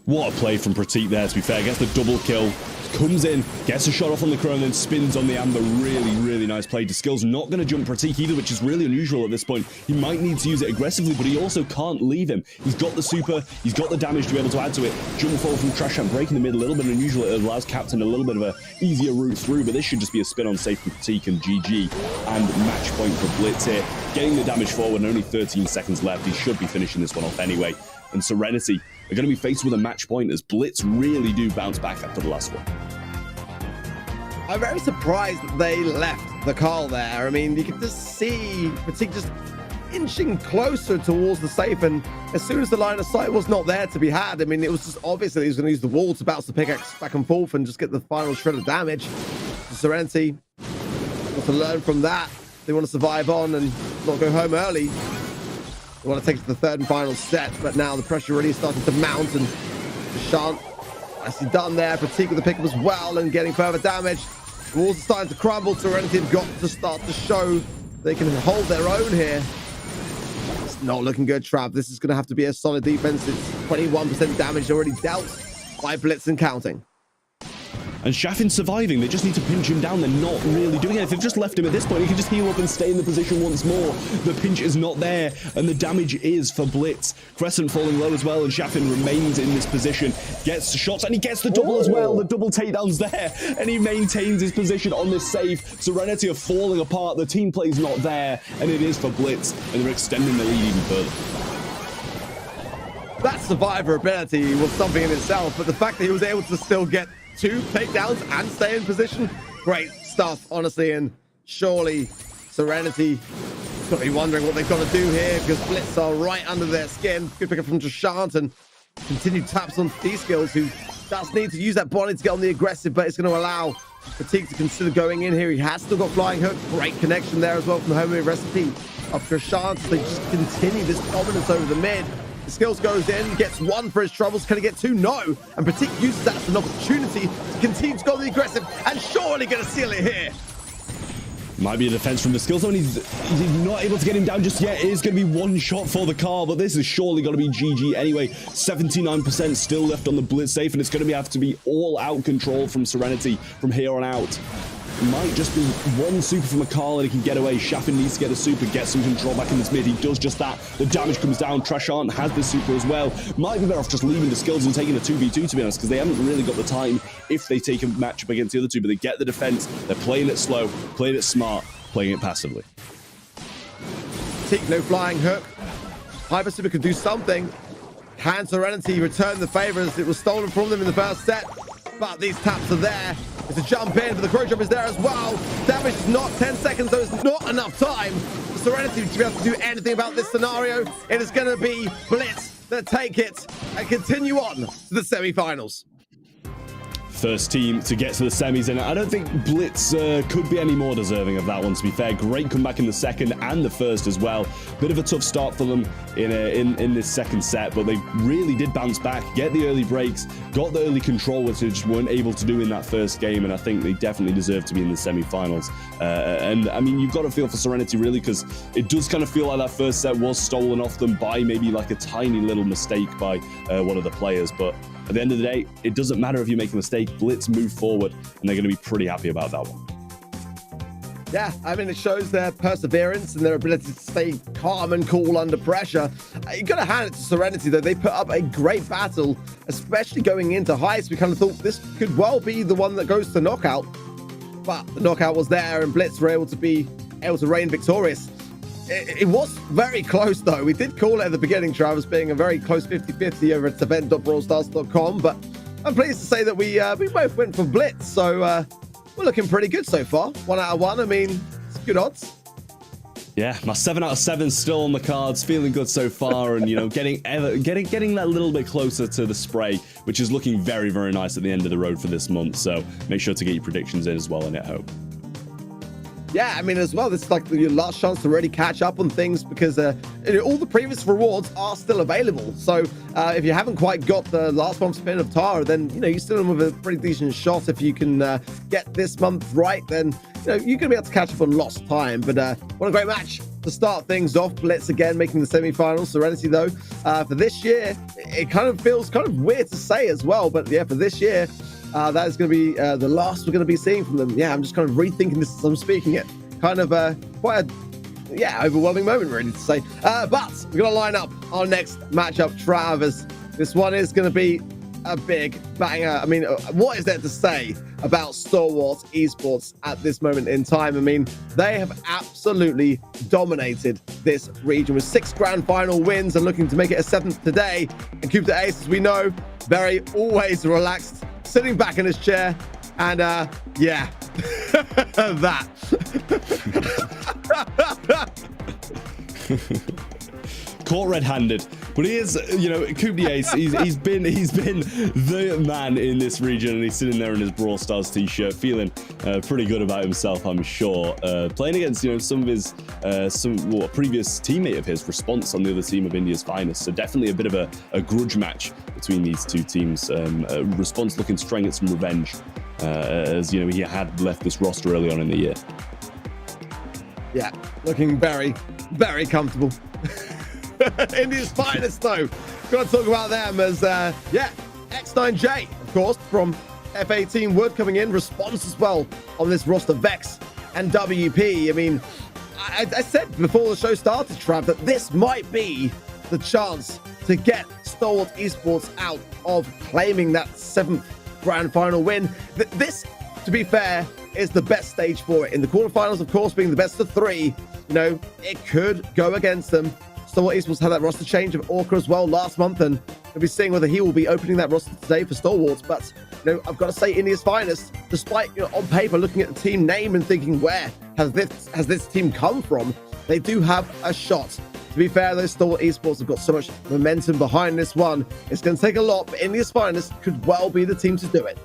What a play from Pratik there, to be fair. Gets the double kill, comes in, gets a shot off on the Crow, and then spins on the Amber. Really, really nice play. Skill's not going to jump Pratik either, which is really unusual at this point. He might need to use it aggressively, but he also can't leave him. He's got the super, he's got the damage to be able to add to it. Jump forward from Trashant, breaking the mid a little bit unusual. It allows Captain a little bit of a easier route through, but this should just be a spin on safe from Pratik and GG. And match point for Blitz here. Getting the damage forward, and only 13 seconds left. He should be finishing this one off anyway. And Serinity are going to be faced with a match point as Blitz really do bounce back after the last one. I'm very surprised that they left the call there. I mean, you can just see Pratik just inching closer towards the safe, and as soon as the line of sight was not there to be had, I mean, it was just obvious that he was going to use the wall to bounce the pickaxe back and forth and just get the final shred of damage. Serinity want to learn from that. They want to survive on and not go home early. They want to take it to the third and final set, but now the pressure really is starting to mount, and Trashant, nicely done there. Pratik with the pickup as well and getting further damage. The walls are starting to crumble. Serinity have got to start to show they can hold their own here. It's not looking good, Trav. This is going to have to be a solid defense. It's 21% damage already dealt by Blitz and counting. And Shafin surviving. They just need to pinch him down. They're not really doing it. If they've just left him at this point, he can just heal up and stay in the position once more. The pinch is not there, and the damage is for Blitz. Crescent falling low as well, and Shafin remains in this position. Gets shots, and he gets the double as well. The double takedown's there, and he maintains his position on this save. Serinity are falling apart. The team play's not there, and it is for Blitz, and they're extending the lead even further. That survivor ability was something in itself, but the fact that he was able to still get 2 takedowns and stay in position, great stuff, honestly. And surely Serinity got to be wondering what they've got to do here, because Blitz are right under their skin. Good pick up from Trashant, and continued taps on D-Skills, who does need to use that body to get on the aggressive, but it's going to allow Pratik to consider going in here. He has still got flying hook. Great connection there as well from the homemade recipe of Trashant. They just continue this dominance over the mid. The skills goes in, gets 1 for his troubles. Can he get 2? No. And Pratik uses that as an opportunity to continue to go on the aggressive, and surely going to seal it here. Might be a defense from the skills zone. He's not able to get him down just yet. It is going to be 1 shot for the car, but this is surely going to be GG anyway. 79% still left on the Blitz safe, and it's going to have to be all-out control from Serinity from here on out. might just be one super from Akal and he can get away. Shaffin needs to get a super, get some control back in this mid. He does just that. The damage comes down. Trashant has the super as well. Might be better off just leaving the skills and taking a 2v2, to be honest, because they haven't really got the time if they take a matchup against the other two, but they get the defense. They're playing it slow, playing it smart, playing it passively. No flying hook. Hyper Super can do something. Can Serinity return the favor as it was stolen from them in the first set? But these taps are there. It's a jump in, but the crow jump is there as well. Damage is not 10 seconds, so it's not enough time for Serinity to be able to do anything about this scenario. It is going to be Blitz that take it and continue on to the semifinals. First team to get to the semis, and I don't think Blitz could be any more deserving of that one, to be fair. Great comeback in the second and the first as well. Bit of a tough start for them in this second set, but they really did bounce back, get the early breaks, got the early control, which they just weren't able to do in that first game, and I think they definitely deserve to be in the semifinals. And I mean, you've got to feel for Serinity, really, because it does kind of feel like that first set was stolen off them by maybe like a tiny little mistake by one of the players, but at the end of the day, it doesn't matter if you make a mistake. Blitz move forward, and they're going to be pretty happy about that one. Yeah, I mean, it shows their perseverance and their ability to stay calm and cool under pressure. You got to hand it to Serinity, though. They put up a great battle, especially going into heights. We kind of thought this could well be the one that goes to knockout, but the knockout was there, and Blitz were able to reign victorious. It was very close, though. We did call it at the beginning, Travis, being a very close 50-50 over at event.brawlstars.com, but I'm pleased to say that we both went for Blitz, so we're looking pretty good so far. 1 out of 1. I mean, it's good odds. Yeah, my 7 out of 7 still on the cards, feeling good so far, and you know, getting that little bit closer to the spray, which is looking very, very nice at the end of the road for this month. So make sure to get your predictions in as well, and at home. Yeah, I mean, as well, this is like your last chance to really catch up on things, because all the previous rewards are still available. So if you haven't quite got the last month's spin of Tara, then, you know, you're still in with a pretty decent shot. If you can get this month right, then, you know, you're going to be able to catch up on lost time. But what a great match to start things off. Blitz again making the semifinals. Serinity, though, for this year, it kind of feels kind of weird to say as well. But yeah, for this year, that is going to be the last we're going to be seeing from them. Yeah, I'm just kind of rethinking this as I'm speaking it. Kind of quite a, overwhelming moment, really, to say. But we're going to line up our next matchup, Travis. This one is going to be a big banger. I mean, what is there to say about Stalwart Esports at this moment in time? I mean, they have absolutely dominated this region with 6 grand final wins and looking to make it a 7th today. And Coop the Ace, as we know, very always relaxed, sitting back in his chair, and yeah, that. Caught red-handed, but he is, you know, Coop the Ace. He's been the man in this region, and he's sitting there in his Brawl Stars t-shirt, feeling pretty good about himself, I'm sure. Playing against, you know, some of his a previous teammate of his, Response, on the other team of India's finest. So definitely a bit of a grudge match between these two teams. Response looking to try and get some revenge, as you know, he had left this roster early on in the year. Yeah, looking very, very comfortable. India's finest, though. Got to talk about them as, yeah, X9J, of course, from F18 Wood coming in. Response as well on this roster, Vex and WP. I mean, I said before the show started, Trav, that this might be the chance to get Stalwart Esports out of claiming that 7th grand final win. This, to be fair, is the best stage for it. In the quarterfinals, of course, being the best of 3, you know, it could go against them. Stalwart Esports had that roster change of Orca as well last month, and we'll be seeing whether he will be opening that roster today for Stalwarts. But, you know, I've got to say, India's finest, despite, you know, on paper looking at the team name and thinking, where has this team come from? They do have a shot. To be fair, though, Stalwart Esports have got so much momentum behind this one. It's going to take a lot, but India's finest could well be the team to do it.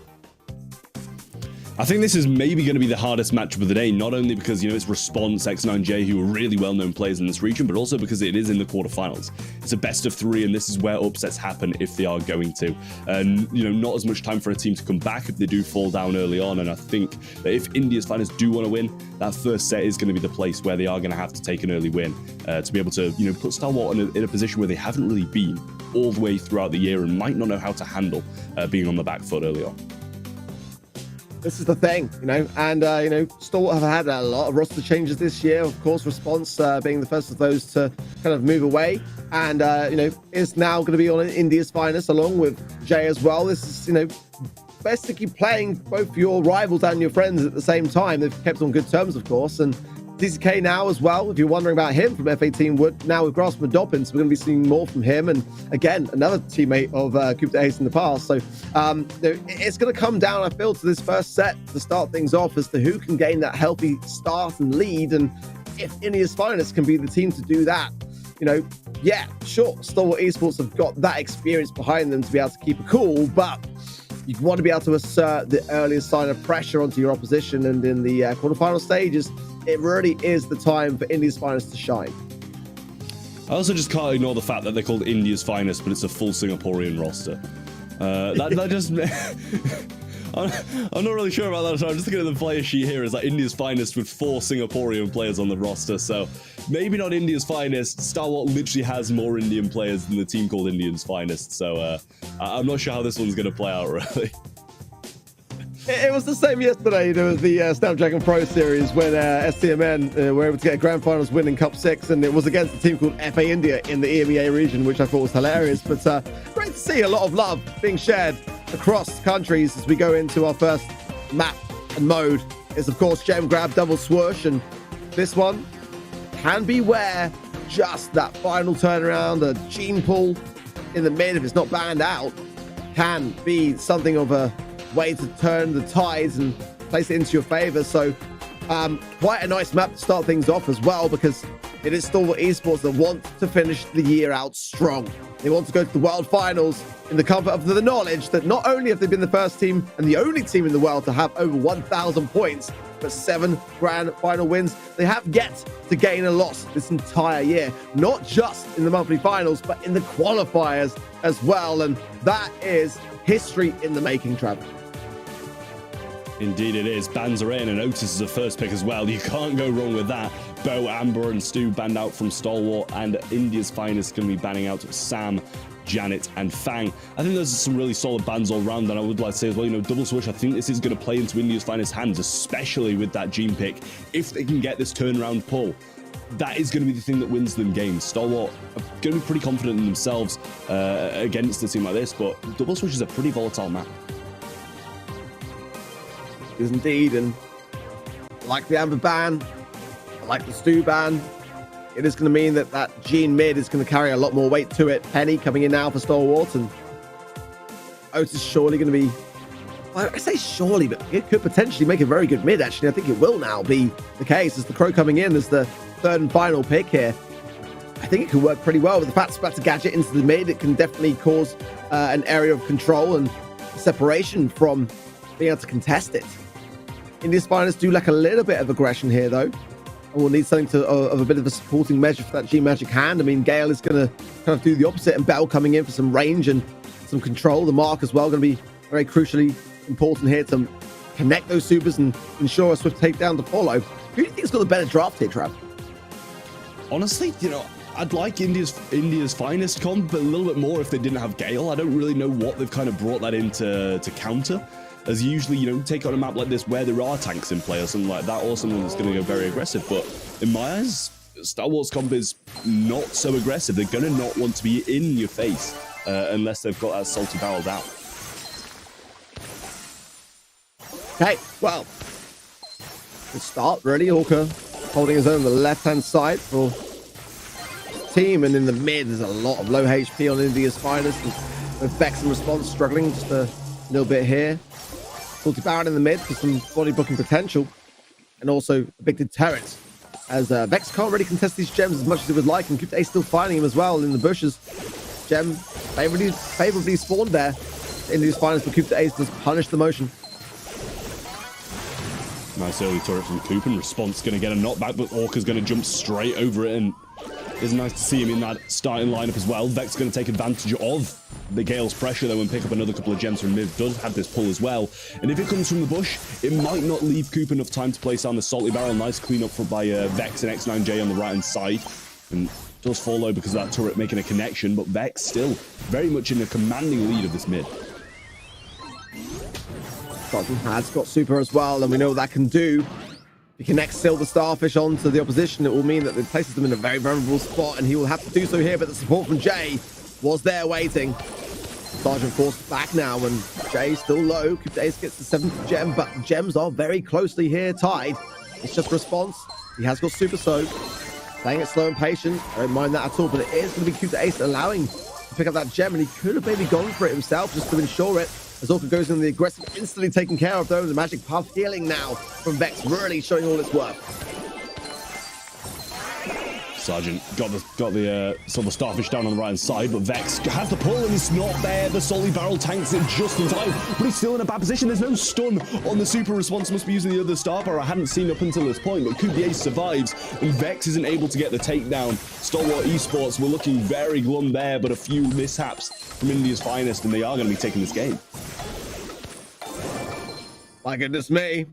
I think this is maybe going to be the hardest matchup of the day, not only because, you know, it's Response, X9J, who are really well-known players in this region, but also because it is in the quarterfinals. It's a best of 3, and this is where upsets happen if they are going to. And, you know, not as much time for a team to come back if they do fall down early on, and I think that if India's finest do want to win, that first set is going to be the place where they are going to have to take an early win to be able to, you know, put Stalwart in a position where they haven't really been all the way throughout the year and might not know how to handle being on the back foot early on. this is the thing, you know, and, you know, Stalwart have had a lot of roster changes this year. Of course, Response being the first of those to kind of move away, and, you know, is now going to be on India's finest along with Jay as well. This is, you know, best to keep playing both your rivals and your friends at the same time. They've kept on good terms, of course, and DCK now as well, if you're wondering about him from F18 Wood, now with grassmuddoppin, so we're going to be seeing more from him, and again, another teammate of Cooper Ace in the past. So it's going to come down, I feel, to this first set to start things off as to who can gain that healthy start and lead, and if India's finest can be the team to do that. You know, yeah, sure, Stalwart Esports have got that experience behind them to be able to keep it cool, but you want to be able to assert the earliest sign of pressure onto your opposition, and in the quarterfinal stages, it really is the time for India's finest to shine. I also just can't ignore the fact that they're called India's finest, but it's a full Singaporean roster. That just... I'm not really sure about that. So I'm just looking at the player sheet here. It's like India's finest with 4 Singaporean players on the roster. So maybe not India's finest. Stalwart literally has more Indian players than the team called India's finest. So I'm not sure how this one's going to play out, really. It was the same yesterday. There was the Snapdragon Pro Series when STMN were able to get a Grand Finals win in Cup 6, and it was against a team called FA India in the EMEA region, which I thought was hilarious. But great to see a lot of love being shared across countries as we go into our first map and mode. Is of course Gem Grab Double Swoosh, and this one can be where just that final turnaround, a gene pull in the mid, if it's not banned out, can be something of a way to turn the tides and place it into your favor. So quite a nice map to start things off as well, because it is Stalwart Esports that want to finish the year out strong. They want to go to the World Finals in the comfort of the knowledge that not only have they been the first team and the only team in the world to have over 1,000 points, but 7 grand final wins, they have yet to gain a loss this entire year, not just in the monthly finals, but in the qualifiers as well. And that is history in the making, Travis. Indeed it is. Bans are in, and Otis is a first pick as well. You can't go wrong with that. Bo, Amber, and Stu banned out from Stalwart, and India's finest going to be banning out Sam, Janet, and Fang. I think there's some really solid bans all around, and I would like to say as well, you know, Double Swoosh, I think this is going to play into India's finest hands, especially with that gene pick. If they can get this turnaround pull, that is going to be the thing that wins them games. Stalwart are going to be pretty confident in themselves against a team like this, but Double Swoosh is a pretty volatile map. Is indeed, and like the Amber ban, like the Stu ban, it is going to mean that that Gene mid is going to carry a lot more weight to it. Penny coming in now for Stalwart, and Otis is surely going to be, well, I say surely, but it could potentially make a very good mid, actually. I think it will now be the case as the Crow coming in as the third and final pick here. I think it could work pretty well with the Fat Splatter gadget into the mid. It can definitely cause an area of control and separation from being able to contest it. India's finest do lack a little bit of aggression here, though. And we'll need something of a bit of a supporting measure for that G-Magic hand. I mean, Gale is going to kind of do the opposite, and Bell coming in for some range and some control. The Mark as well going to be very crucially important here to connect those supers and ensure a swift takedown to follow. Who do you think's got the better draft here, Trav? Honestly, you know, I'd like India's finest comp, but a little bit more if they didn't have Gale. I don't really know what they've kind of brought that in to counter. As usually, you know, take on a map like this where there are tanks in play or something like that, or something that's going to go very aggressive. But in my eyes, Stalwart's comp is not so aggressive. They're going to not want to be in your face unless they've got that salty barrel down. Okay, well, good start, really. Hawker holding his own on the left-hand side for the team, and in the mid, there's a lot of low HP on India's finest. With Vex and Response struggling just a little bit here. Salty Baron in the mid for some body blocking potential, and also a big deterrent, as Vex can't really contest these gems as much as he would like, and Crypto Ace still finding him as well in the bushes. Gem favorably spawned there. India's finest, but Crypto Ace does punish the motion. Nice early turret from Coop, and Response going to get a knockback, but Orca's going to jump straight over it, and it's nice to see him in that starting lineup as well. Vex going to take advantage of the Gale's pressure, though, and pick up another couple of gems from mid. Does have this pull as well, and if it comes from the bush, it might not leave Coop enough time to place down the salty barrel. Nice clean up by Vex and X9J on the right-hand side, and does fall low because of that turret making a connection, but Vex still very much in a commanding lead of this mid. Sergeant has got super as well, and we know what that can do. If he connects Silver Starfish onto the opposition, it will mean that it places them in a very vulnerable spot, and he will have to do so here, but the support from Jay was there waiting. Sergeant forced back now, and Jay still low. Ace gets the 7th gem, but the gems are very closely here tied. It's just response. He has got super soak. Playing it slow and patient. I don't mind that at all, but it is going to be Ace allowing to pick up that gem, and he could have maybe gone for it himself just to ensure it. As Orca goes in the aggressive, instantly taken care of though. The magic puff healing now from Vex, really showing all its worth. Sergeant got the Silver Starfish down on the right-hand side, but Vex has the pull and it's not there. The Solly Barrel tanks it just in time, but he's still in a bad position. There's no stun on the super response. Must be using the other star power I hadn't seen up until this point, but Coup Ace survives and Vex isn't able to get the takedown. Stalwart Esports were looking very glum there, but a few mishaps from India's finest, and they are going to be taking this game. My goodness me.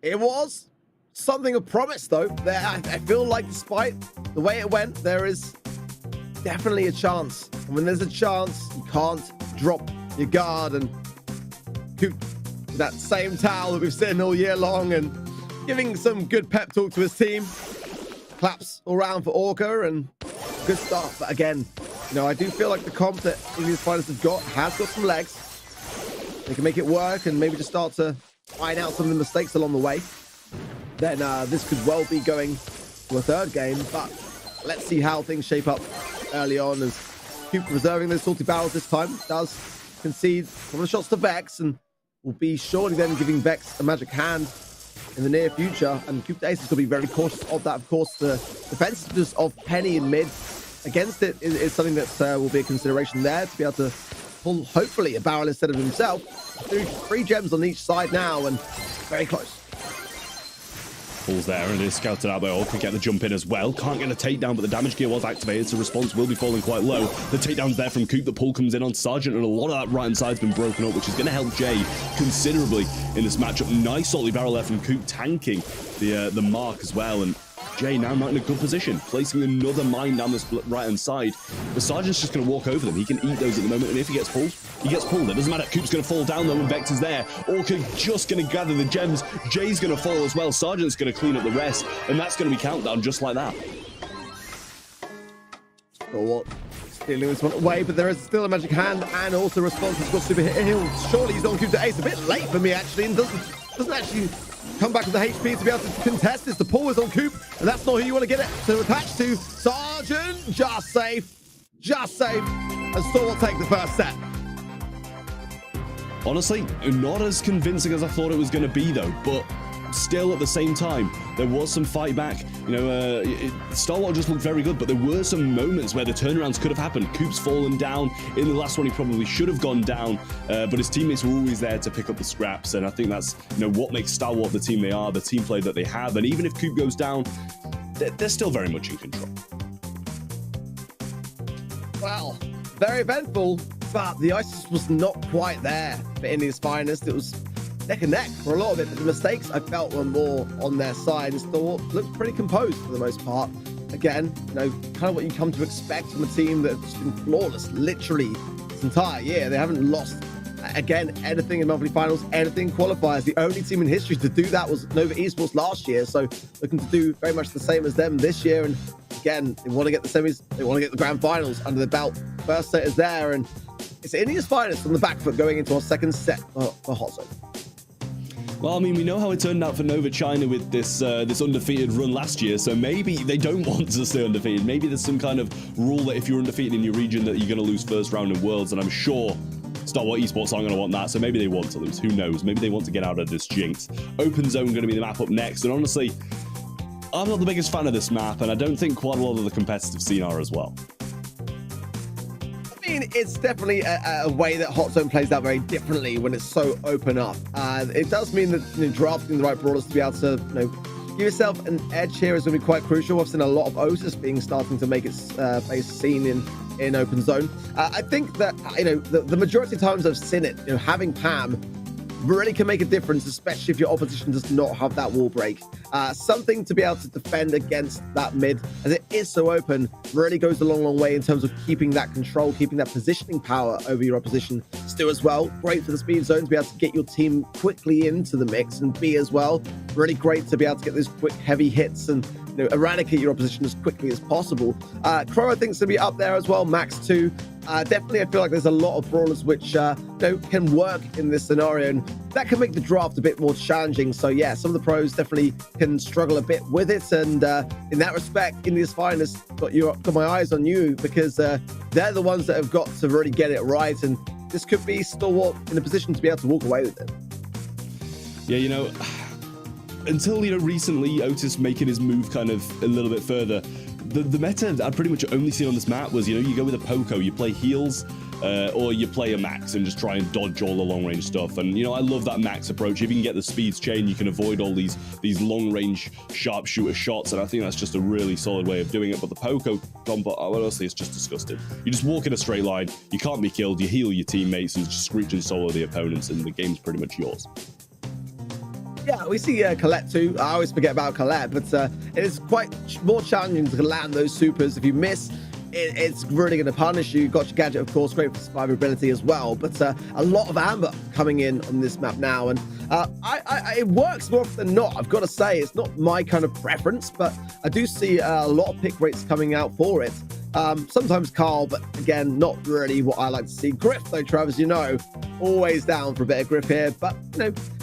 It was something of promise, though. I feel like despite the way it went, there is definitely a chance. And when there's a chance, you can't drop your guard. And Coop, that same towel that we've seen all year long and giving some good pep talk to his team. Claps all around for Orca and good stuff. But again, you know, I do feel like the comp that India's fighters have got has got some legs. They can make it work and maybe just start to find out some of the mistakes along the way. Then this could well be going to a third game, but let's see how things shape up early on as Coop reserving those salty barrels this time. Does concede some of the shots to Vex and will be surely then giving Vex a magic hand in the near future. And Coop Ace is going to be very cautious of that. Of course, the defensiveness of Penny in mid against it is something that will be a consideration there to be able to pull hopefully a barrel instead of himself. 3 gems on each side now and very close. Pulls there and is scouted out by all. Could get the jump in as well. Can't get a takedown, but the damage gear was activated, so response will be falling quite low. The takedown's there from Coop. The pull comes in on Sergeant, and a lot of that right-hand side's been broken up, which is going to help Jay considerably in this matchup. Nice salty barrel there from Coop, tanking the mark as well, and Jay now not in a good position, placing another mine down this right-hand side. The Sergeant's just going to walk over them. He can eat those at the moment, and if he gets pulled, he gets pulled. It doesn't matter. Coop's going to fall down, though, and Vex is there. Orca just going to gather the gems. Jay's going to fall as well. Sergeant's going to clean up the rest, and that's going to be countdown just like that. Stalwart stealing this one away, but there is still a magic hand, and also response has got super hit. He'll surely he's on Coop to Ace. A bit late for me, actually, and doesn't actually come back with the HP to be able to contest this. The pull is on Coop, and that's not who you want to get it to attach to. Sergeant, just safe, and Stalwart take the first set. Honestly, not as convincing as I thought it was going to be, though, but still at the same time, there was some fight back. You know, Stalwart just looked very good, but there were some moments where the turnarounds could have happened. Coop's fallen down. In the last one, he probably should have gone down, but his teammates were always there to pick up the scraps, and I think that's, you know, what makes Stalwart the team they are, the team play that they have, and even if Coop goes down, they're still very much in control. Well, very eventful, but the ISIS was not quite there for India's finest. It was neck and neck for a lot of it, but the mistakes I felt were more on their side, and Stalwart looked pretty composed for the most part. Again, you know, kind of what you come to expect from a team that's been flawless literally this entire year. They haven't lost, again, anything in monthly finals, anything in qualifiers. The only team in history to do that was Nova Esports last year, so looking to do very much the same as them this year. And again, they want to get the semis, they want to get the grand finals under the belt. First set is there, and it's India's finest on the back foot going into our second set for Hot Zone. Well, I mean, we know how it turned out for Nova China with this this undefeated run last year, so maybe they don't want to stay undefeated. Maybe there's some kind of rule that if you're undefeated in your region that you're going to lose first round in Worlds, and I'm sure Stalwart Esports aren't going to want that, so maybe they want to lose. Who knows? Maybe they want to get out of this jinx. Open Zone going to be the map up next, and honestly, I'm not the biggest fan of this map, and I don't think quite a lot of the competitive scene are as well. I mean, it's definitely a way that Hot Zone plays out very differently when it's so open up. It does mean that, you know, drafting the right brawlers to be able to, you know, give yourself an edge here is going to be quite crucial. I've seen a lot of Otis starting to make its face seen in Open Zone. I think that, you know, the majority of times I've seen it, you know, having Pam really can make a difference, especially if your opposition does not have that wall break. Something to be able to defend against that mid, as it is so open, really goes a long way in terms of keeping that control, keeping that positioning power over your opposition. Still as well, great for the speed zone to be able to get your team quickly into the mix, and B as well, really great to be able to get those quick heavy hits and eradicate your opposition as quickly as possible. Crow, I think, is going to be up there as well, max 2. Definitely, I feel like there's a lot of brawlers which can work in this scenario, and that can make the draft a bit more challenging. So yeah, some of the pros definitely can struggle a bit with it, and in that respect, India's finest got my eyes on you, because they're the ones that have got to really get it right, and this could be Stalwart in a position to be able to walk away with it. Yeah, until recently Otis making his move kind of a little bit further, the meta I've pretty much only seen on this map was you go with a Poco, you play heals, or you play a Max and just try and dodge all the long range stuff. And I love that Max approach. If you can get the speeds chain, you can avoid all these long range sharpshooter shots, and I think that's just a really solid way of doing it. But the Poco combo, honestly, it's just disgusting. You just walk in a straight line, you can't be killed, you heal your teammates and just screech and solo the opponents, and the game's pretty much yours. Yeah, we see Colette too. I always forget about Colette, but it is quite more challenging to land those supers. If you miss, it's really going to punish you. Got your gadget, of course, great for survivability as well. But a lot of amber coming in on this map now, and it works more often than not. I've got to say, it's not my kind of preference, but I do see a lot of pick rates coming out for it. Sometimes Carl, but again, not really what I like to see. Griff, though, Travis, always down for a bit of Griff here, but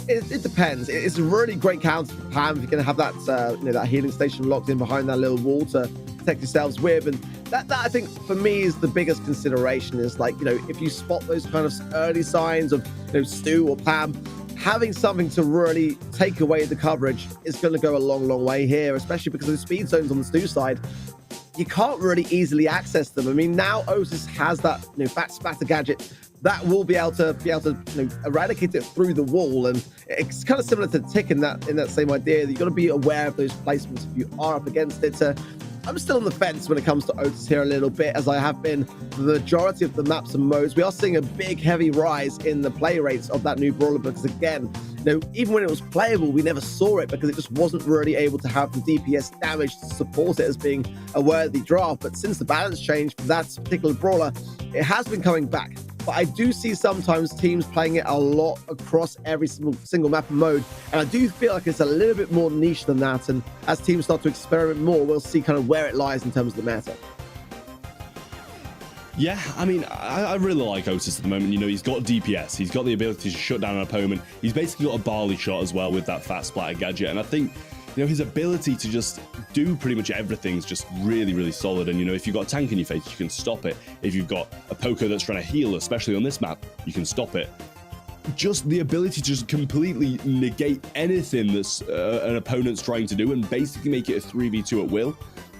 it depends. It's a really great counter for Pam if you're going to have that that healing station locked in behind that little wall to protect yourselves with, and that I think for me is the biggest consideration. Is if you spot those kind of early signs of Stu or Pam, having something to really take away the coverage is going to go a long way here, especially because of the speed zones on the Stu side. You can't really easily access them. I mean, now Otis has that fat spatter gadget that will be able to eradicate it through the wall, and it's kind of similar to Tick in that same idea that you've got to be aware of those placements if you are up against it. I'm still on the fence when it comes to Otis here a little bit, as I have been for the majority of the maps and modes. We are seeing a big heavy rise in the play rates of that new brawler, because again, even when it was playable, we never saw it because it just wasn't really able to have the DPS damage to support it as being a worthy draft. But since the balance changed for that particular brawler, it has been coming back. But I do see sometimes teams playing it a lot across every single map and mode, and I do feel like it's a little bit more niche than that. And as teams start to experiment more, we'll see kind of where it lies in terms of the meta. Yeah, I mean, I really like Otis at the moment. He's got DPS, he's got the ability to shut down an opponent, he's basically got a barley shot as well with that fat splatter gadget, and I think his ability to just do pretty much everything is just really solid. And if you've got a tank in your face, you can stop it. If you've got a Poco that's trying to heal, especially on this map, you can stop it. Just the ability to just completely negate anything that's an opponent's trying to do and basically make it a 3v2 at will.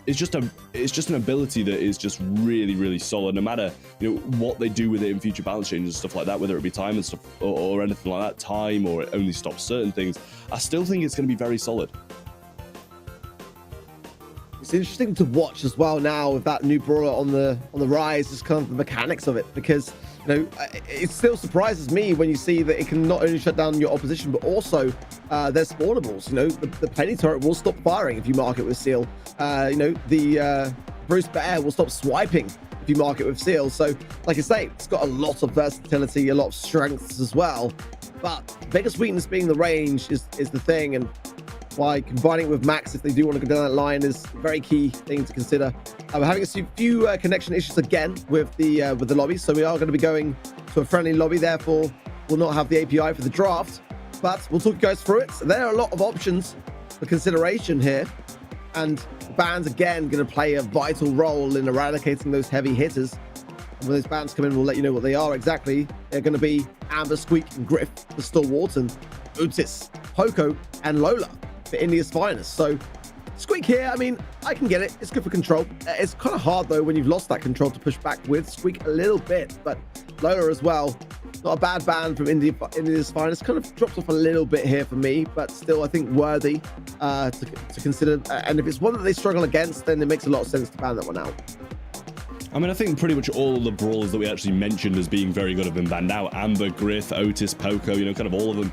It's just an ability that is just really solid, no matter what they do with it in future balance changes and stuff like that, whether it be time and stuff or anything like that, time, or it only stops certain things. I still think it's going to be very solid. It's interesting to watch as well now with that new brawler on the rise, just kind of the mechanics of it, because it still surprises me when you see that it can not only shut down your opposition, but also there's spawnables. The penny turret will stop firing if you mark it with seal. The Bruce Bear will stop swiping if you mark it with seal. So like I say, it's got a lot of versatility, a lot of strengths as well, but the biggest weakness being the range is the thing, and why combining it with Max if they do want to go down that line is a very key thing to consider. We're having a few connection issues again with the lobby, so we are going to be going to a friendly lobby, therefore we'll not have the API for the draft, but we'll talk you guys through it. So there are a lot of options for consideration here, and bans again going to play a vital role in eradicating those heavy hitters. And when those bans come in, we'll let you know what they are exactly. They're going to be Amber, Squeak, and Griff for Stalwart, and Otis, Poco, and Lola for India's finest. So Squeak here, I mean, I can get it. It's good for control. It's kind of hard though when you've lost that control to push back with Squeak a little bit, but Lola as well. Not a bad ban from India's finest. Kind of drops off a little bit here for me, but still I think worthy to consider. And if it's one that they struggle against, then it makes a lot of sense to ban that one out. I mean, I think pretty much all of the brawlers that we actually mentioned as being very good have been banned out. Amber, Griff, Otis, Poco, you know, kind of all of them.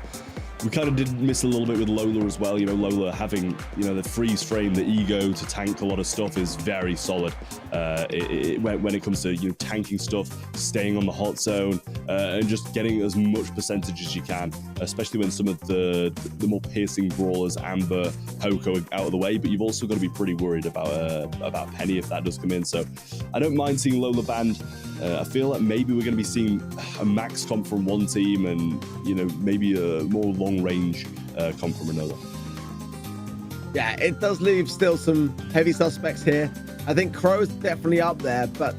We kind of did miss a little bit with Lola as well. You know, Lola having, you know, the freeze frame, the ego to tank a lot of stuff is very solid when it comes to, you know, tanking stuff, staying on the hot zone, and just getting as much percentage as you can, especially when some of the more piercing brawlers, Amber, Poco, are out of the way. But you've also got to be pretty worried about Penny if that does come in. So I don't mind seeing Lola banned. I feel like maybe we're going to be seeing a max comp from one team and, you know, maybe a more long-range comp from another. Yeah, it does leave still some heavy suspects here. I think Crow's definitely up there, but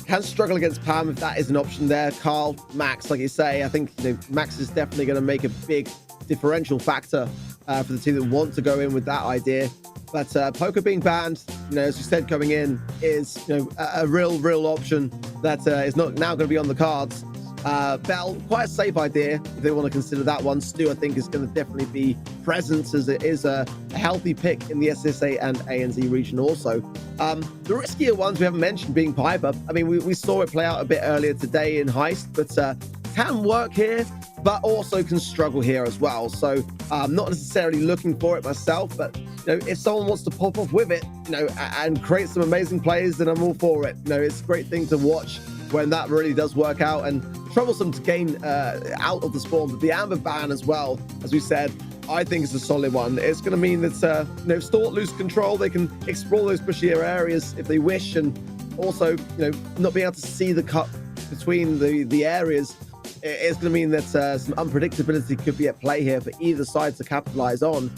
can struggle against Pam if that is an option there. Carl, Max, like you say, I think, you know, Max is definitely going to make a big differential factor for the team that want to go in with that idea. But Poker being banned, you know, as you said, coming in is, you know, a real option that is not now going to be on the cards. Bell, quite a safe idea if they want to consider that one. Stu, I think, is going to definitely be present as it is a healthy pick in the SSA and ANZ region also. The riskier ones we haven't mentioned being Piper. I mean, we saw it play out a bit earlier today in Heist, but can work here, but also can struggle here as well. So I'm not necessarily looking for it myself, but you know, if someone wants to pop off with it, you know, and create some amazing plays, then I'm all for it. You know, it's a great thing to watch when that really does work out, and troublesome to gain out of the spawn. But the Amber ban as well, as we said, I think is a solid one. It's going to mean that you know, Stalwart lose control. They can explore those bushier areas if they wish, and also, you know, not being able to see the cut between the areas. It's going to mean that some unpredictability could be at play here for either side to capitalize on.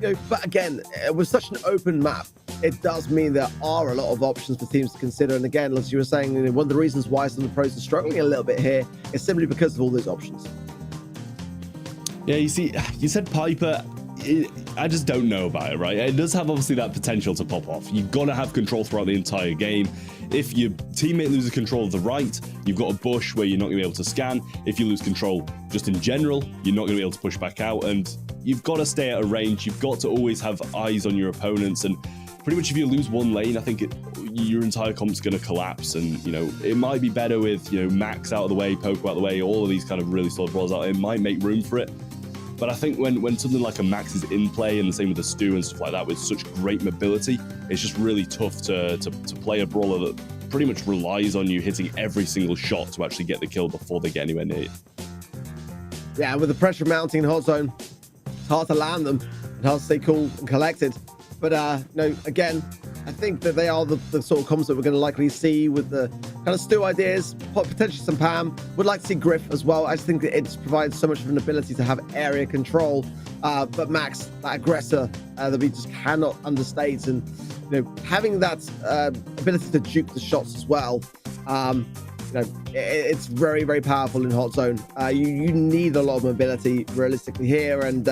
You know, but again, with such an open map, it does mean there are a lot of options for teams to consider. And again, as you were saying, you know, one of the reasons why some of the pros are struggling a little bit here is simply because of all those options. Yeah, you see, you said Piper. I just don't know about it, right? It does have obviously that potential to pop off. You've got to have control throughout the entire game. If your teammate loses control of the right, you've got a bush where you're not going to be able to scan. If you lose control just in general, you're not going to be able to push back out. And you've got to stay at a range. You've got to always have eyes on your opponents. And pretty much if you lose one lane, I think your entire comp's going to collapse. And, you know, it might be better with, you know, Max out of the way, Poco out of the way, all of these kind of really solid brawls out. It might make room for it. But I think when something like a Max is in play, and the same with the Stu and stuff like that, with such great mobility, it's just really tough to play a brawler that pretty much relies on you hitting every single shot to actually get the kill before they get anywhere near you. Yeah, with the pressure mounting in hot zone, it's hard to land them and hard to stay cool and collected. But no, again, I think that they are the sort of comms that we're going to likely see with the kind of Stu ideas, potentially some Pam. Would like to see Griff as well. I just think that it provides so much of an ability to have area control. But Max, that aggressor that we just cannot understate, and you know, having that ability to juke the shots as well. You know, it's very powerful in hot zone. You need a lot of mobility realistically here, and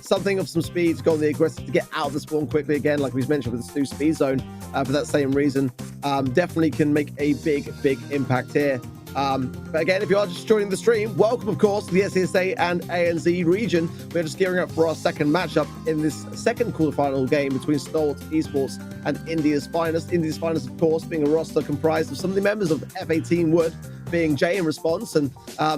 something of some speed to go on the aggressive to get out of the spawn quickly again, like we mentioned with the Stu speed zone for that same reason. Definitely can make a big impact here. But again, if you are just joining the stream, welcome, of course, to the SESA and ANZ region. We're just gearing up for our second matchup in this second quarterfinal game between Stalwart Esports and India's Finest. India's Finest, of course, being a roster comprised of some of the members of F18 Wood, being Jay in response, and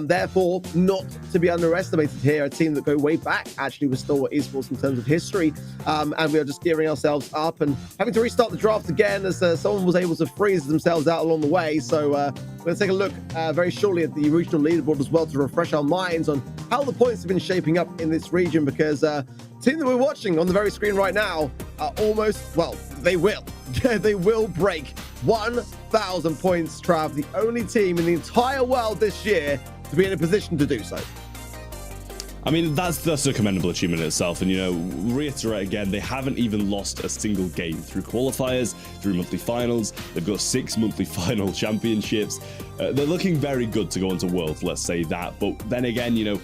therefore not to be underestimated here, a team that go way back actually with Stalwart Esports in terms of history. And we are just gearing ourselves up and having to restart the draft again as someone was able to freeze themselves out along the way. So we're going to take a look very shortly at the regional leaderboard as well to refresh our minds on how the points have been shaping up in this region, because the team that we're watching on the very screen right now are almost, well, they will break 1,000 points, Trav, the only team in the entire world this year to be in a position to do so. I mean, that's a commendable achievement in itself. And, you know, reiterate again, they haven't even lost a single game through qualifiers, through monthly finals. They've got 6 monthly final championships. They're looking very good to go into Worlds, let's say that. But then again, you know,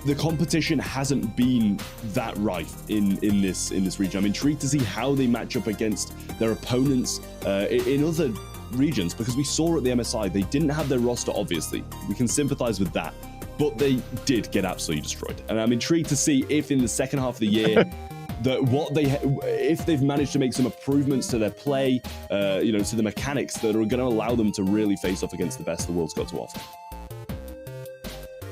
the competition hasn't been that rife in this region. I'm intrigued to see how they match up against their opponents in other regions, because we saw at the MSI they didn't have their roster, obviously. We can sympathize with that, but they did get absolutely destroyed. And I'm intrigued to see if in the second half of the year if they've managed to make some improvements to their play, to the mechanics that are going to allow them to really face off against the best the world's got to offer.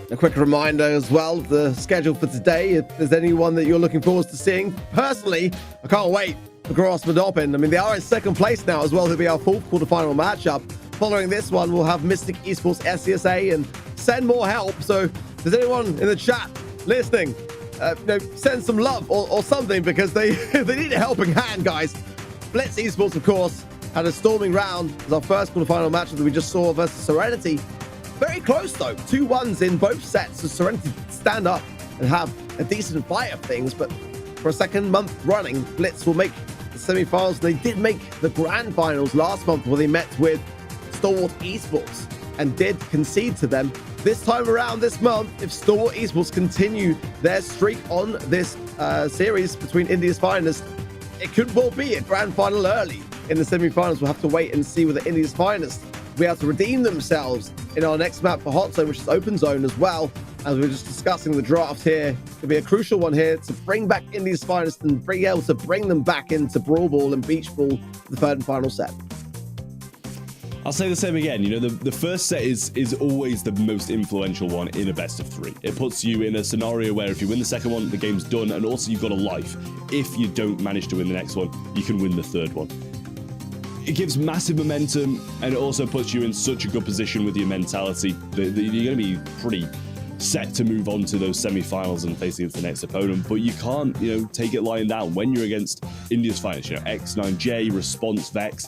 A quick reminder as well, the schedule for today, if there's anyone that you're looking forward to seeing. Personally, I can't wait for grassmuddoppin. I mean, they are in second place now as well. They'll be our fourth quarterfinal matchup. Following this one, we'll have Mystic Esports SESA and send more help. So if there's anyone in the chat listening, send some love or something, because they need a helping hand, guys. Blitz Esports, of course, had a storming round as our first quarterfinal matchup that we just saw versus Serinity. Very close, though. 2-1s in both sets. So Serinity stand up and have a decent fight of things. But for a second month running, Blitz will make the semifinals. They did make the grand finals last month, where they met with Stalwart Esports and did concede to them. This time around, this month, if Stalwart Esports continue their streak on this series between India's finest, it could well be a grand final early in the semifinals. We'll have to wait and see whether India's finest will be able to redeem themselves in our next map for Hot Zone, which is Open Zone as well. As we're just discussing the draft here, could be a crucial one here to bring back India's finest and be able to bring them back into Brawl Ball and Beach Ball for the third and final set. I'll say the same again. The first set is always the most influential one in a best of 3. It puts you in a scenario where if you win the second one, the game's done, and also you've got a life. If you don't manage to win the next one, you can win the third one. It gives massive momentum, and it also puts you in such a good position with your mentality that you're going to be pretty set to move on to those semi-finals and face against the next opponent. But you can't, take it lying down when you're against India's finest. X9J, Response, Vex.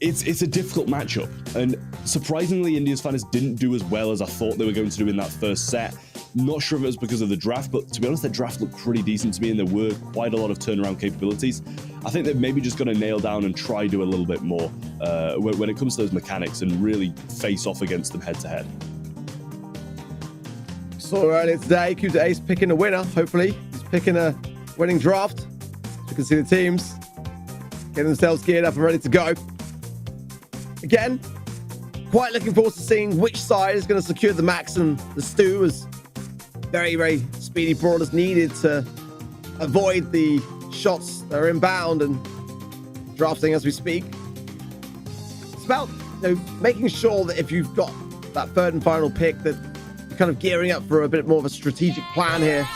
It's a difficult matchup, and surprisingly, India's finest didn't do as well as I thought they were going to do in that first set. Not sure if it was because of the draft, but to be honest, their draft looked pretty decent to me, and there were quite a lot of turnaround capabilities. I think they've maybe just got to nail down and try do a little bit more when it comes to those mechanics and really face off against them head-to-head. Saw earlier today, Q to Ace picking a winner, hopefully. He's picking a winning draft. So you can see the teams getting themselves geared up and ready to go. Again, quite looking forward to seeing which side is going to secure the max, and the stew is very, very speedy brawlers needed to avoid the shots that are inbound and drafting as we speak. It's about making sure that if you've got that third and final pick, that you're kind of gearing up for a bit more of a strategic plan here.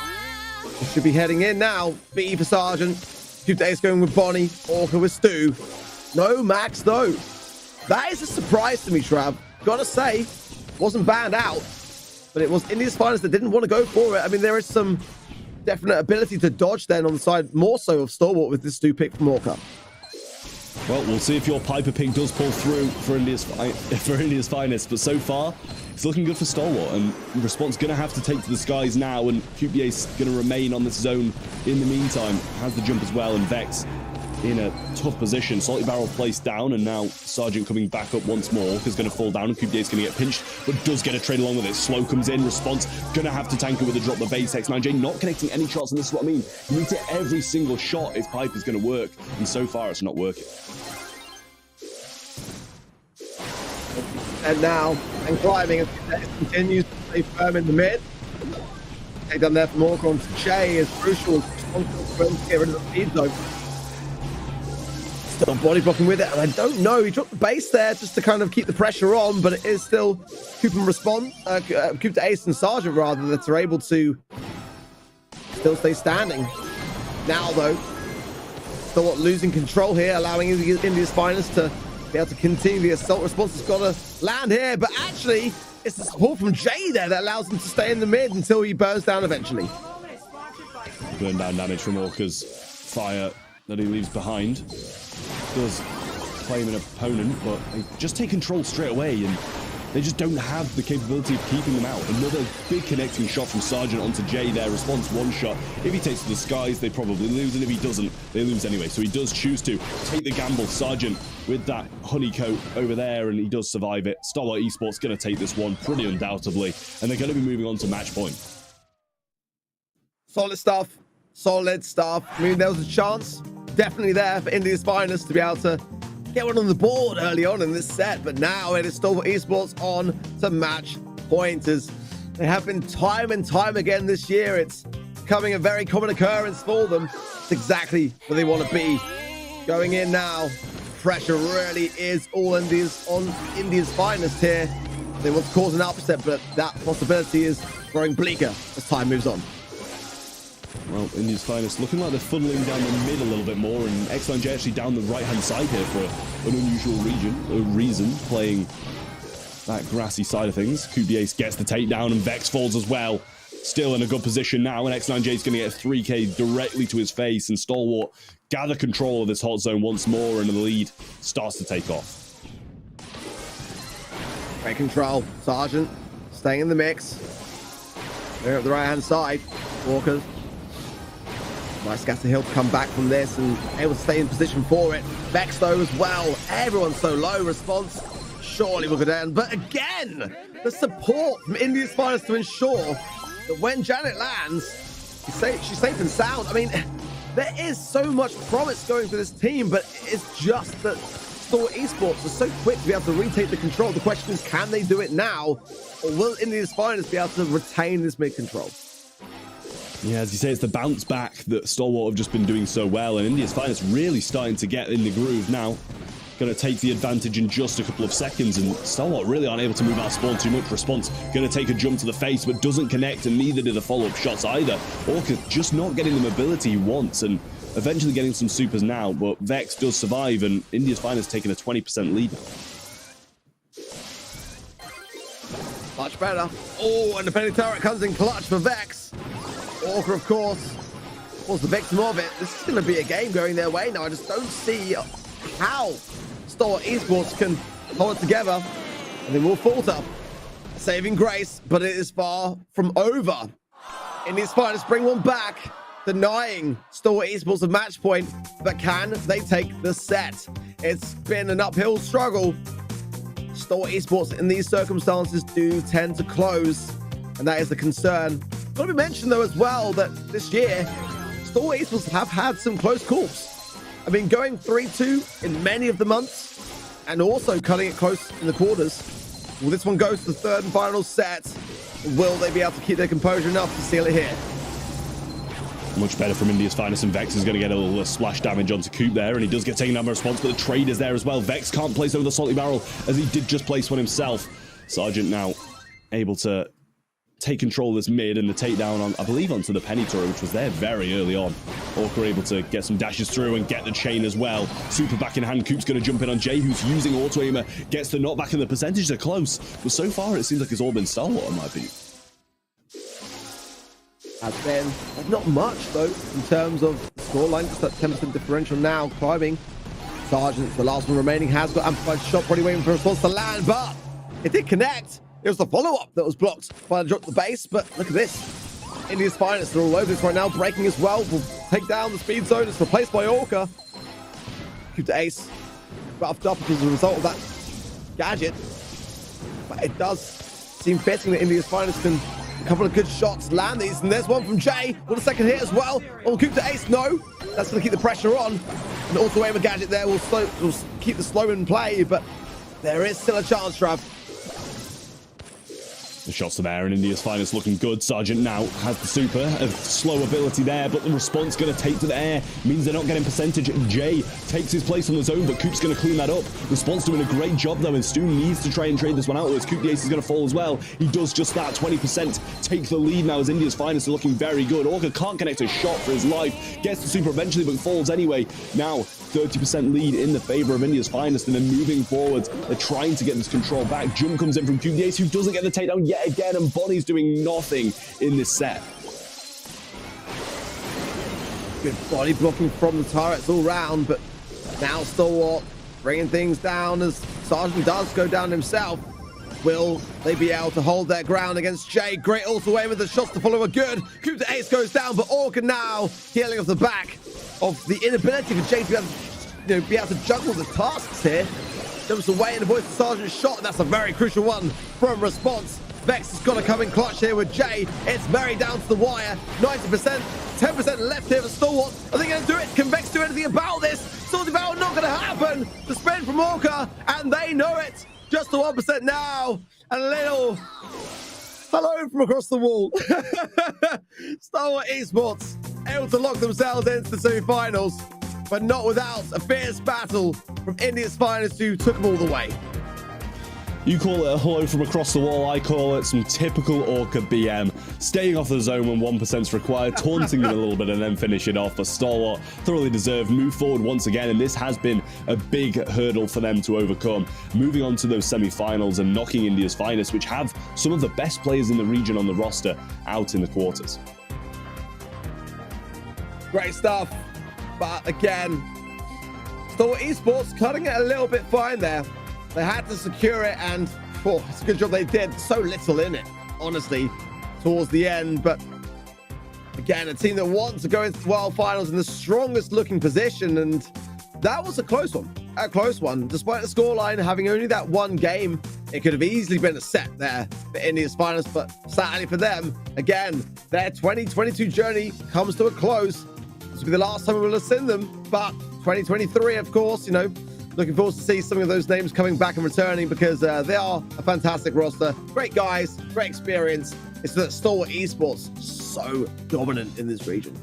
We should be heading in now. B for Sergeant. Q Ace going with Bonnie. Orca with Stu. No Max though. That is a surprise to me, Trav. Gotta say, wasn't banned out, but it was India's finest that didn't want to go for it. I mean, there is some definite ability to dodge then on the side, more so of Stalwart with this Stu pick from Orca. Well, we'll see if your Piper pick does pull through for India's finest, but so far, it's looking good for Stalwart, and Response going to have to take to the skies now, and QBA's going to remain on this zone in the meantime. Has the jump as well, and Vex in a tough position. Salty Barrel placed down, and now Sergeant coming back up once more. Orca's going to fall down, and QBA's going to get pinched, but does get a trade along with it. Slow comes in, Response going to have to tank it with a drop the base. X9J not connecting any shots, and this is what I mean. You need to hit every single shot if Piper's going to work, and so far it's not working. And now, and climbing as it continues to stay firm in the mid. Take down there from Orca onto Che is crucial. Responsible to get rid of the feed zone. Still body blocking with it, and I don't know. He dropped the base there just to kind of keep the pressure on, but it is still Coop and Response, Coop to Ace and Sergeant rather, that are able to still stay standing. Now though, still losing control here, allowing India's finest to be able to continue the assault. Response has got to land here, but actually it's the support from Jay there that allows him to stay in the mid until he burns down eventually. Burn down damage from Orca's fire that he leaves behind. Does claim an opponent, but they just take control straight away, and they just don't have the capability of keeping them out. Another big connecting shot from Sergeant onto Jay there. Response one shot. If he takes to the skies, they probably lose, and if he doesn't, they lose anyway. So he does choose to take the gamble. Sergeant with that honeycoat over there, and he does survive it. Stalwart Esports going to take this one pretty undoubtedly, and they're going to be moving on to match point. Solid stuff. Solid stuff. I mean, there was a chance definitely there for India's finest to be able to get one on the board early on in this set, but now it is Stalwart Esports on to match point, as they have been time and time again this year. It's becoming a very common occurrence for them It's exactly where they want to be. Going in now. Pressure really is all on India's finest here. They want to cause an upset, but that possibility is growing bleaker as time moves on. Well, India's finest looking like they're funneling down the mid a little bit more, and X9J actually down the right-hand side here for an unusual reason, playing that grassy side of things. Coup Ace gets the takedown, and Vex falls as well. Still in a good position now, and X9J is going to get a 3K directly to his face, and Stalwart gather control of this hot zone once more, and the lead starts to take off. Great control. Sergeant staying in the mix. They're at the right-hand side. Walker. Nice scatter hill to come back from this and able to stay in position for it. Vex though as well. Everyone's so low. Response surely will go down. But again, the support from India's finest to ensure that when Janet lands, she's safe and sound. I mean, there is so much promise going for this team, but it's just that Stalwart Esports are so quick to be able to retake the control. The question is, can they do it now? Or will India's finest be able to retain this mid-control? Yeah, as you say, it's the bounce back that Stalwart have just been doing so well, and India's finest really starting to get in the groove now. Going to take the advantage in just a couple of seconds, and Stalwart really aren't able to move out spawn too much. Response going to take a jump to the face, but doesn't connect, and neither did the follow-up shots either. Orca just not getting the mobility he wants, and eventually getting some supers now, but Vex does survive, and India's finest taking a 20% lead. Much better. Oh, and the penny turret comes in clutch for Vex. Orca, of course, was the victim of it. This is going to be a game going their way now. I just don't see how Stalwart Esports can hold it together, and they will falter. Saving grace, but it is far from over. India's finest bring one back, denying Stalwart Esports a match point, but can they take the set? It's been an uphill struggle. Stalwart Esports in these circumstances do tend to close, and that is the concern. Got to be mentioned though as well that this year Stalwart Esports have had some close calls. I mean, going 3-2 in many of the months, and also cutting it close in the quarters. Well, this one goes to the third and final set. Will they be able to keep their composure enough to seal it here? Much better from India's finest, and Vex is going to get a little splash damage onto Coop there, and he does get taken down by response, but the trade is there as well. Vex can't place over the salty barrel, as he did just place one himself. Sergeant now able to take control of this mid, and the takedown on, I believe, onto the penny turret, which was there very early on. Orca able to get some dashes through and get the chain as well. Super back in hand. Coop's going to jump in on Jay, who's using auto aimer, gets the knockback, and the percentages are close. But so far, it seems like it's all been Stalwart, in my opinion. Has been not much though in terms of scoreline. Just that 10% differential now climbing. Sergeant's the last one remaining, has got amplified shot, probably waiting for a response to land, but it did connect. It was the follow-up that was blocked by the drop to the base, but look at this. India's finest are all over this right now, breaking as well. Will take down the speed zone. It's replaced by Orca. Coup to Ace. Buffed up as a result of that gadget. But it does seem fitting that India's finest can a couple of good shots land these, and there's one from Jay. Will a second hit as well. Oh, coup to Ace, no. That's going to keep the pressure on. And auto aimer gadget there will keep the slow in play, but there is still a chance, Trav. The shots to there, and India's finest looking good. Sergeant now has the super of slow ability there, but the response going to take to the air means they're not getting percentage. Jay takes his place on the zone, but Coop's going to clean that up. Response doing a great job though, and Stu needs to try and trade this one out, as Coop the Ace is going to fall as well. He does just that. 20% take the lead now, as India's finest are looking very good. Orca can't connect a shot for his life, gets the super eventually, but falls anyway. Now 30% lead in the favor of India's finest, and then moving forwards, they're trying to get this control back. Jump comes in from Coop the Ace, who doesn't get the takedown yet again, and Bonnie's doing nothing in this set. Good body blocking from the turrets all round, but now Stalwart bringing things down as Sergeant does go down himself. Will they be able to hold their ground against Jay? Great also aim with the shots to follow are good. Coup to Ace goes down, but Orca now healing off the back of the inability for Jay to be able to juggle the tasks here. Jumps away and avoids the Sergeant's shot, and that's a very crucial one from response. Vex has got to come in clutch here with Jay. It's very down to the wire. 90%, 10% left here for Stalwart. Are they going to do it? Can Vex do anything about this? Salty battle not going to happen. The spin from Orca, and they know it. Just to 1% now. And a little hello from across the wall. Stalwart Esports able to lock themselves into the semi-finals, but not without a fierce battle from India's finest who took them all the way. You call it a hello from across the wall, I call it some typical Orca BM. Staying off the zone when 1% is required, taunting them a little bit and then finish it off. But Stalwart thoroughly deserved, move forward once again, and this has been a big hurdle for them to overcome. Moving on to those semi-finals and knocking India's finest, which have some of the best players in the region on the roster, out in the quarters. Great stuff, but again, Stalwart Esports cutting it a little bit fine there. They had to secure it, and it's a good job they did. So little in it, honestly, towards the end. But again, a team that wants to go into the World Finals in the strongest looking position, and that was a close one. A close one. Despite the scoreline having only that one game, it could have easily been a set there for India's finals. But sadly for them, again, their 2022 journey comes to a close. This will be the last time we will have seen them. But 2023, of course, you know, looking forward to see some of those names coming back and returning, because they are a fantastic roster. Great guys, great experience. It's that Stalwart Esports so dominant in this region.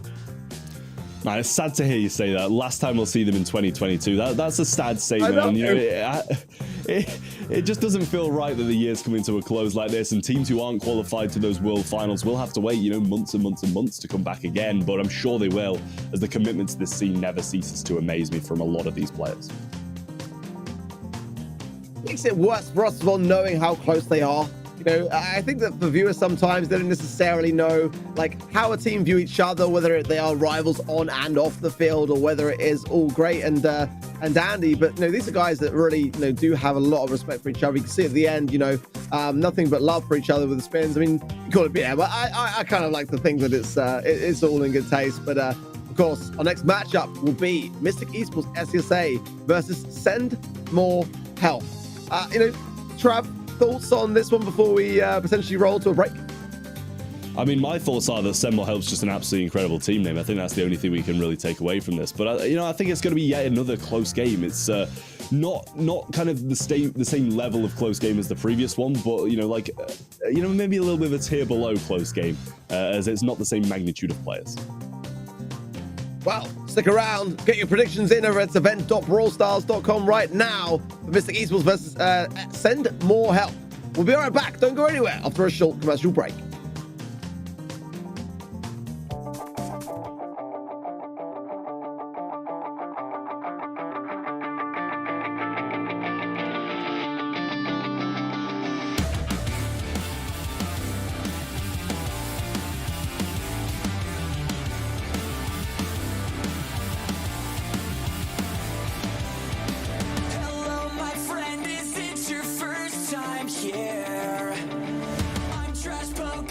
Man, it's sad to hear you say that. Last time we'll see them in 2022. That's a sad statement. You know, it just doesn't feel right that the year's coming to a close like this, and teams who aren't qualified to those World Finals will have to wait, you know, months and months and months to come back again. But I'm sure they will, as the commitment to this scene never ceases to amaze me from a lot of these players. Makes it worse for us as well, knowing how close they are. You know, I think that for viewers sometimes they don't necessarily know like how a team view each other, whether they are rivals on and off the field, or whether it is all great and dandy. But you know, these are guys that really, you know, do have a lot of respect for each other. You can see at the end, you know, nothing but love for each other with the spins. I mean, you call it BM, but I kind of like to think that it's all in good taste. But of course, our next matchup will be Mystic Esports SESA versus Send More Help. You know, Trav, thoughts on this one before we potentially roll to a break? I mean, my thoughts are that Send More Help's just an absolutely incredible team name. I think that's the only thing we can really take away from this. But, you know, I think it's going to be yet another close game. It's not kind of the same level of close game as the previous one, but, you know, like, you know, maybe a little bit of a tier below close game, as it's not the same magnitude of players. Well, stick around. Get your predictions in over at event.brawlstars.com right now for Mystic Esports versus Send More Help. We'll be right back. Don't go anywhere after a short commercial break. Here, I'm trash, but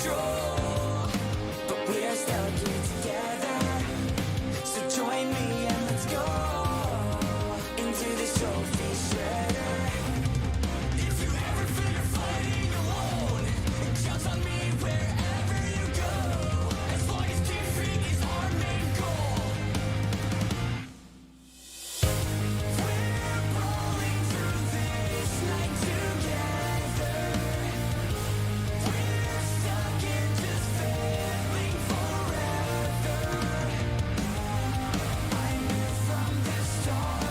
control, but we're stuck here together. So join me and let's go into this trophy shredder. If you ever feel fighting alone, count on me wherever you go. As long as defeat is our main goal. We're brawling through this night together. We're stuck in just failing forever. I knew from the start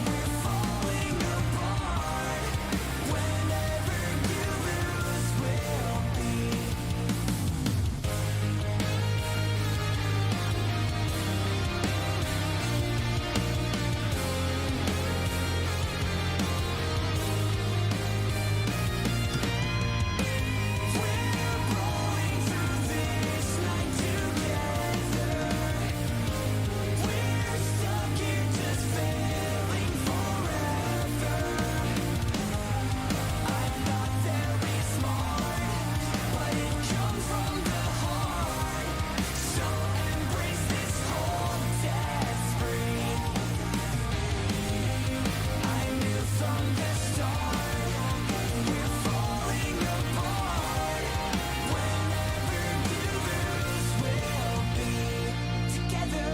we're falling apart. Whenever you lose, we'll be. We're brawling through this night together. We're stuck here just failing forever. I'm not very smart, but it comes from the heart. So embrace this whole death spree. I knew from the start we're falling apart. Whenever you lose, we'll be together.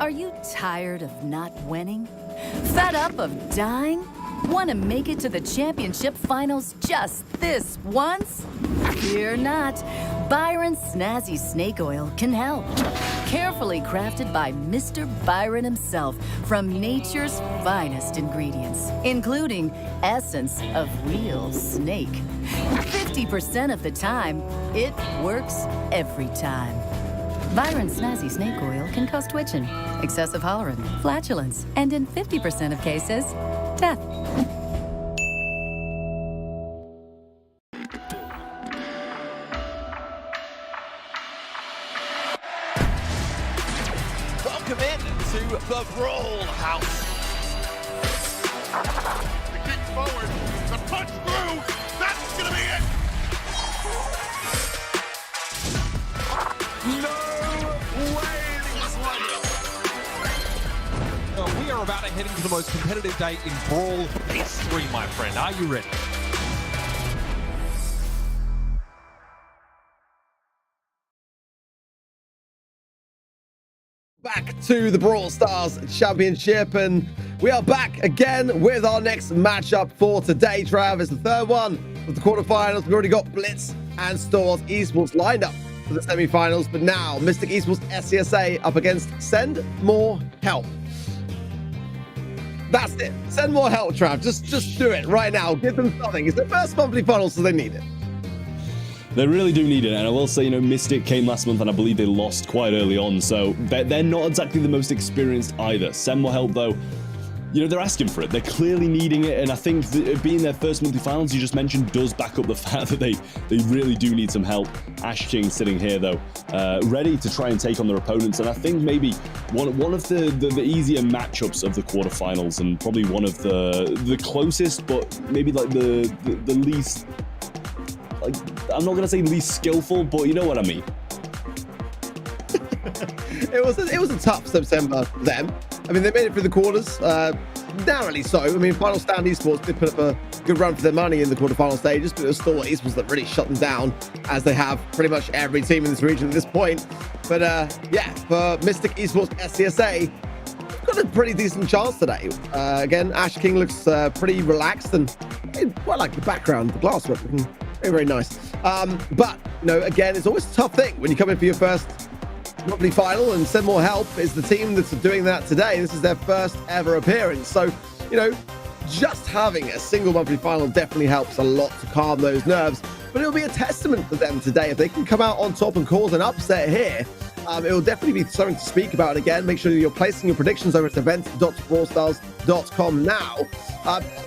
Are you tired of not winning? Fed up of dying? Want to make it to the championship finals just this once? Fear not. Byron's Snazzy Snake Oil can help. Carefully crafted by Mr. Byron himself from nature's finest ingredients, including essence of real snake. 50% of the time, it works every time. Byron Snazzy Snake Oil can cause twitching, excessive hollering, flatulence, and in 50% of cases, death. Welcome in to the Brawl house. The kick forward, the punch through. That's gonna be it. We are about to head into the most competitive day in Brawl history, my friend. Are you ready? Back to the Brawl Stars Championship, and we are back again with our next matchup for today. Trav, is the third one of the quarterfinals. We've already got Blitz and Stalwart Esports lined up for the semifinals, but now Mystic Esports SESA up against Send More Help. That's it. Send more help, Trav. Just do it right now. Give them something. It's their first monthly funnel, so they need it. They really do need it, and I will say, Mystic came last month, and I believe they lost quite early on, so they're not exactly the most experienced either. Send more help, though. They're asking for it. They're clearly needing it, and I think being their first monthly finals, you just mentioned, does back up the fact that they really do need some help. Ash King sitting here, though, ready to try and take on their opponents, and I think maybe one of the easier matchups of the quarterfinals, and probably one of the closest, but maybe like the least, like, I'm not gonna say least skillful, but you know what I mean. It was a tough September for them. I mean, they made it through the quarters, narrowly so. I mean, Final Stand Esports did put up a good run for their money in the quarterfinal stages, but it was Stalwart Esports that really shut them down, as they have pretty much every team in this region at this point. But yeah, for Mystic Esports SCSA, got a pretty decent chance today. Again, Ash King looks pretty relaxed, and I quite like the background, the glasswork looking very, very nice. But again, it's always a tough thing when you come in for your first monthly final, and Send More Help is the team that's doing that today. This is their first ever appearance. So, you know, just having a single monthly final definitely helps a lot to calm those nerves. But it'll be a testament for them today. If they can come out on top and cause an upset here, it will definitely be something to speak about. Again, make sure that you're placing your predictions over at event.brawlstars.com now.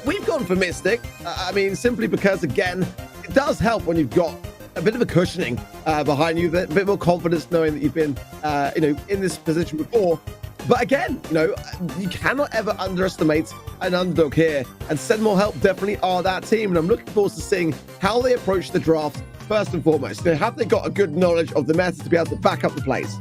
We've gone for Mystic. I mean, simply because, again, it does help when you've got a bit of a cushioning behind you, a bit more confidence knowing that you've been, you know, in this position before. But again, you know, you cannot ever underestimate an underdog here. And Send More Help definitely are that team. And I'm looking forward to seeing how they approach the draft first and foremost. You know, have they got a good knowledge of the meta to be able to back up the plays?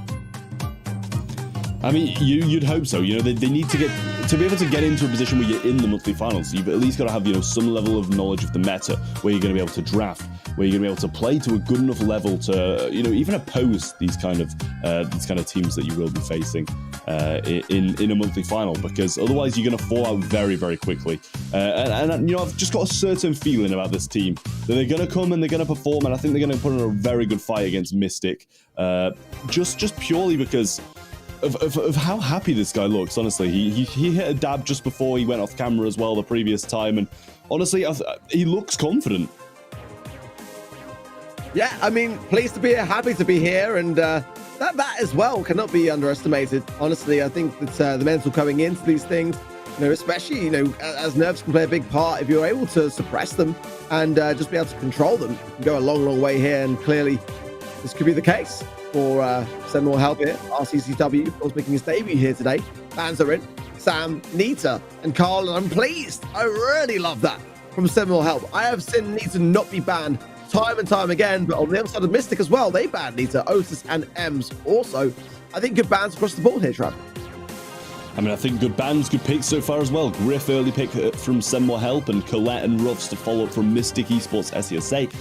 I mean, you'd hope so. You know, they need to get to be able to get into a position where you're in the monthly finals. You've at least got to have, you know, some level of knowledge of the meta, where you're going to be able to draft, where you're going to be able to play to a good enough level to, you know, even oppose these kind of teams that you will be facing in a monthly final. Because otherwise, you're going to fall out very, very quickly. And you know, I've just got a certain feeling about this team that they're going to come and they're going to perform, and I think they're going to put in a very good fight against Mystic. Just purely because of how happy this guy looks. Honestly, he hit a dab just before he went off camera as well the previous time, and honestly, he looks confident. Yeah, I mean, pleased to be here, happy to be here, and that as well cannot be underestimated. Honestly, I think that the mental coming into these things, you know, especially, you know, as nerves can play a big part, if you're able to suppress them and just be able to control them, you can go a long, long way here, and clearly this could be the case for Send More Help here. RCCW, of course, making his debut here today. Fans are in. Sam, Nita, and Carl, and I'm pleased. I really love that from Send More Help. I have seen Nita not be banned time and time again, but on the other side of Mystic as well, they banned Nita, Otis, and Ems also. I think good bans across the board here, Trav. I mean, I think good bans, good picks so far as well. Griff early pick from Send More Help, and Colette and Ruffs to follow up from Mystic Esports SESA.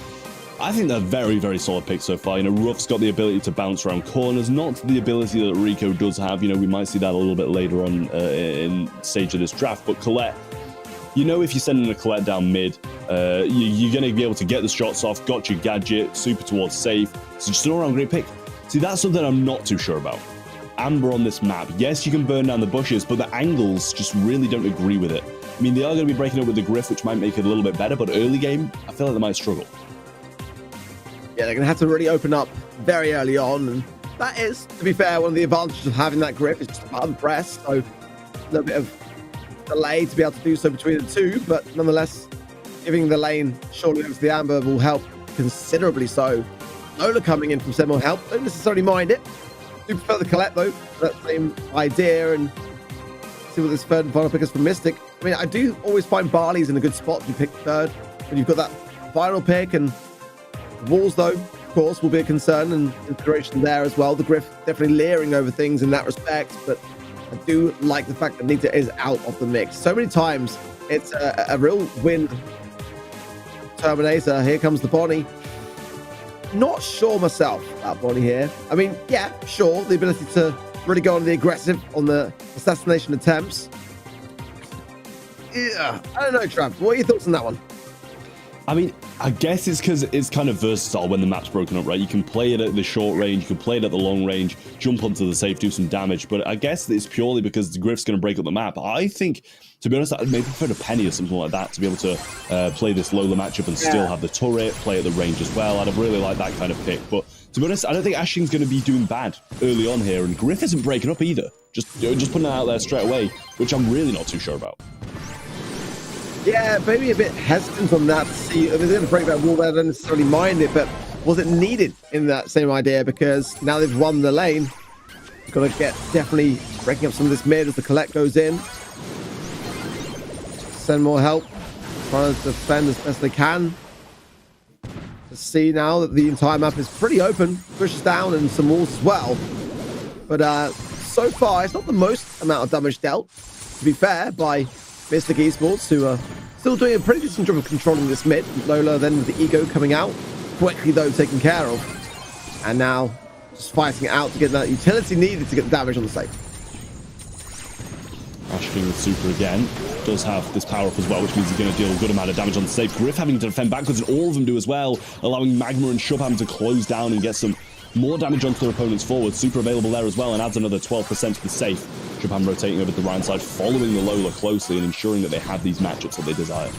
I think they're very, very solid picks so far. You know, Ruff's got the ability to bounce around corners, not the ability that Rico does have. You know, we might see that a little bit later on in stage of this draft. But Colette, you know, if you're sending a Colette down mid, you're going to be able to get the shots off, got your gadget, super towards safe. So just an all-around great pick. See, that's something I'm not too sure about. Amber on this map. Yes, you can burn down the bushes, but the angles just really don't agree with it. I mean, they are going to be breaking up with the Griff, which might make it a little bit better, but early game, I feel like they might struggle. Yeah, they're going to have to really open up very early on, and that is, to be fair, one of the advantages of having that Griff is just a button press, so a little bit of delay to be able to do so between the two, but nonetheless, giving the lane shortly over to the Amber will help considerably so. Lola coming in from Send More Help, don't necessarily mind it. Do prefer the Colette though, that same idea, and see what this third and final pick is from Mystic. I mean, I do always find Barley's in a good spot to pick third, when you've got that final pick, and Walls, though, of course, will be a concern and consideration there as well. The Griff definitely leering over things in that respect, but I do like the fact that Nita is out of the mix. So many times, it's a real win. Terminator, here comes the Bonnie. Not sure myself about Bonnie here. I mean, yeah, sure, the ability to really go on the aggressive on the assassination attempts. Yeah, I don't know, Trav. What are your thoughts on that one? I mean, I guess it's because it's kind of versatile when the map's broken up, right? You can play it at the short range, you can play it at the long range, jump onto the safe, do some damage, but I guess it's purely because the Griff's going to break up the map. I think, to be honest, I'd maybe prefer a Penny or something like that to be able to play this Lola matchup and still have the turret, play at the range as well. I'd have really liked that kind of pick, but to be honest, I don't think Ashling's going to be doing bad early on here, and Griff isn't breaking up either. Just putting it out there straight away, which I'm really not too sure about. Yeah, maybe a bit hesitant on that. See, if they're going to break that wall, they don't necessarily mind it, but was it needed in that same idea? Because now they've won the lane, got to get definitely breaking up some of this mid as the Collect goes in. Send More Help, trying to defend as best they can. To see now that the entire map is pretty open, pushes down and some walls as well. But so far, it's not the most amount of damage dealt, to be fair, by Mystic Esports, who are still doing a pretty decent job of controlling this mid. Lola then with the ego coming out, quickly though taken care of. And now just fighting it out to get that utility needed to get the damage on the safe. Ashking with super again. Does have this power up as well, which means he's going to deal a good amount of damage on the safe. Griff having to defend backwards, and all of them do as well, allowing Magma and Shub having to close down and get some more damage onto their opponent's forward. Super available there as well and adds another 12% to the safe. Shubham rotating over to the right side, following the Lola closely and ensuring that they have these matchups that they desire.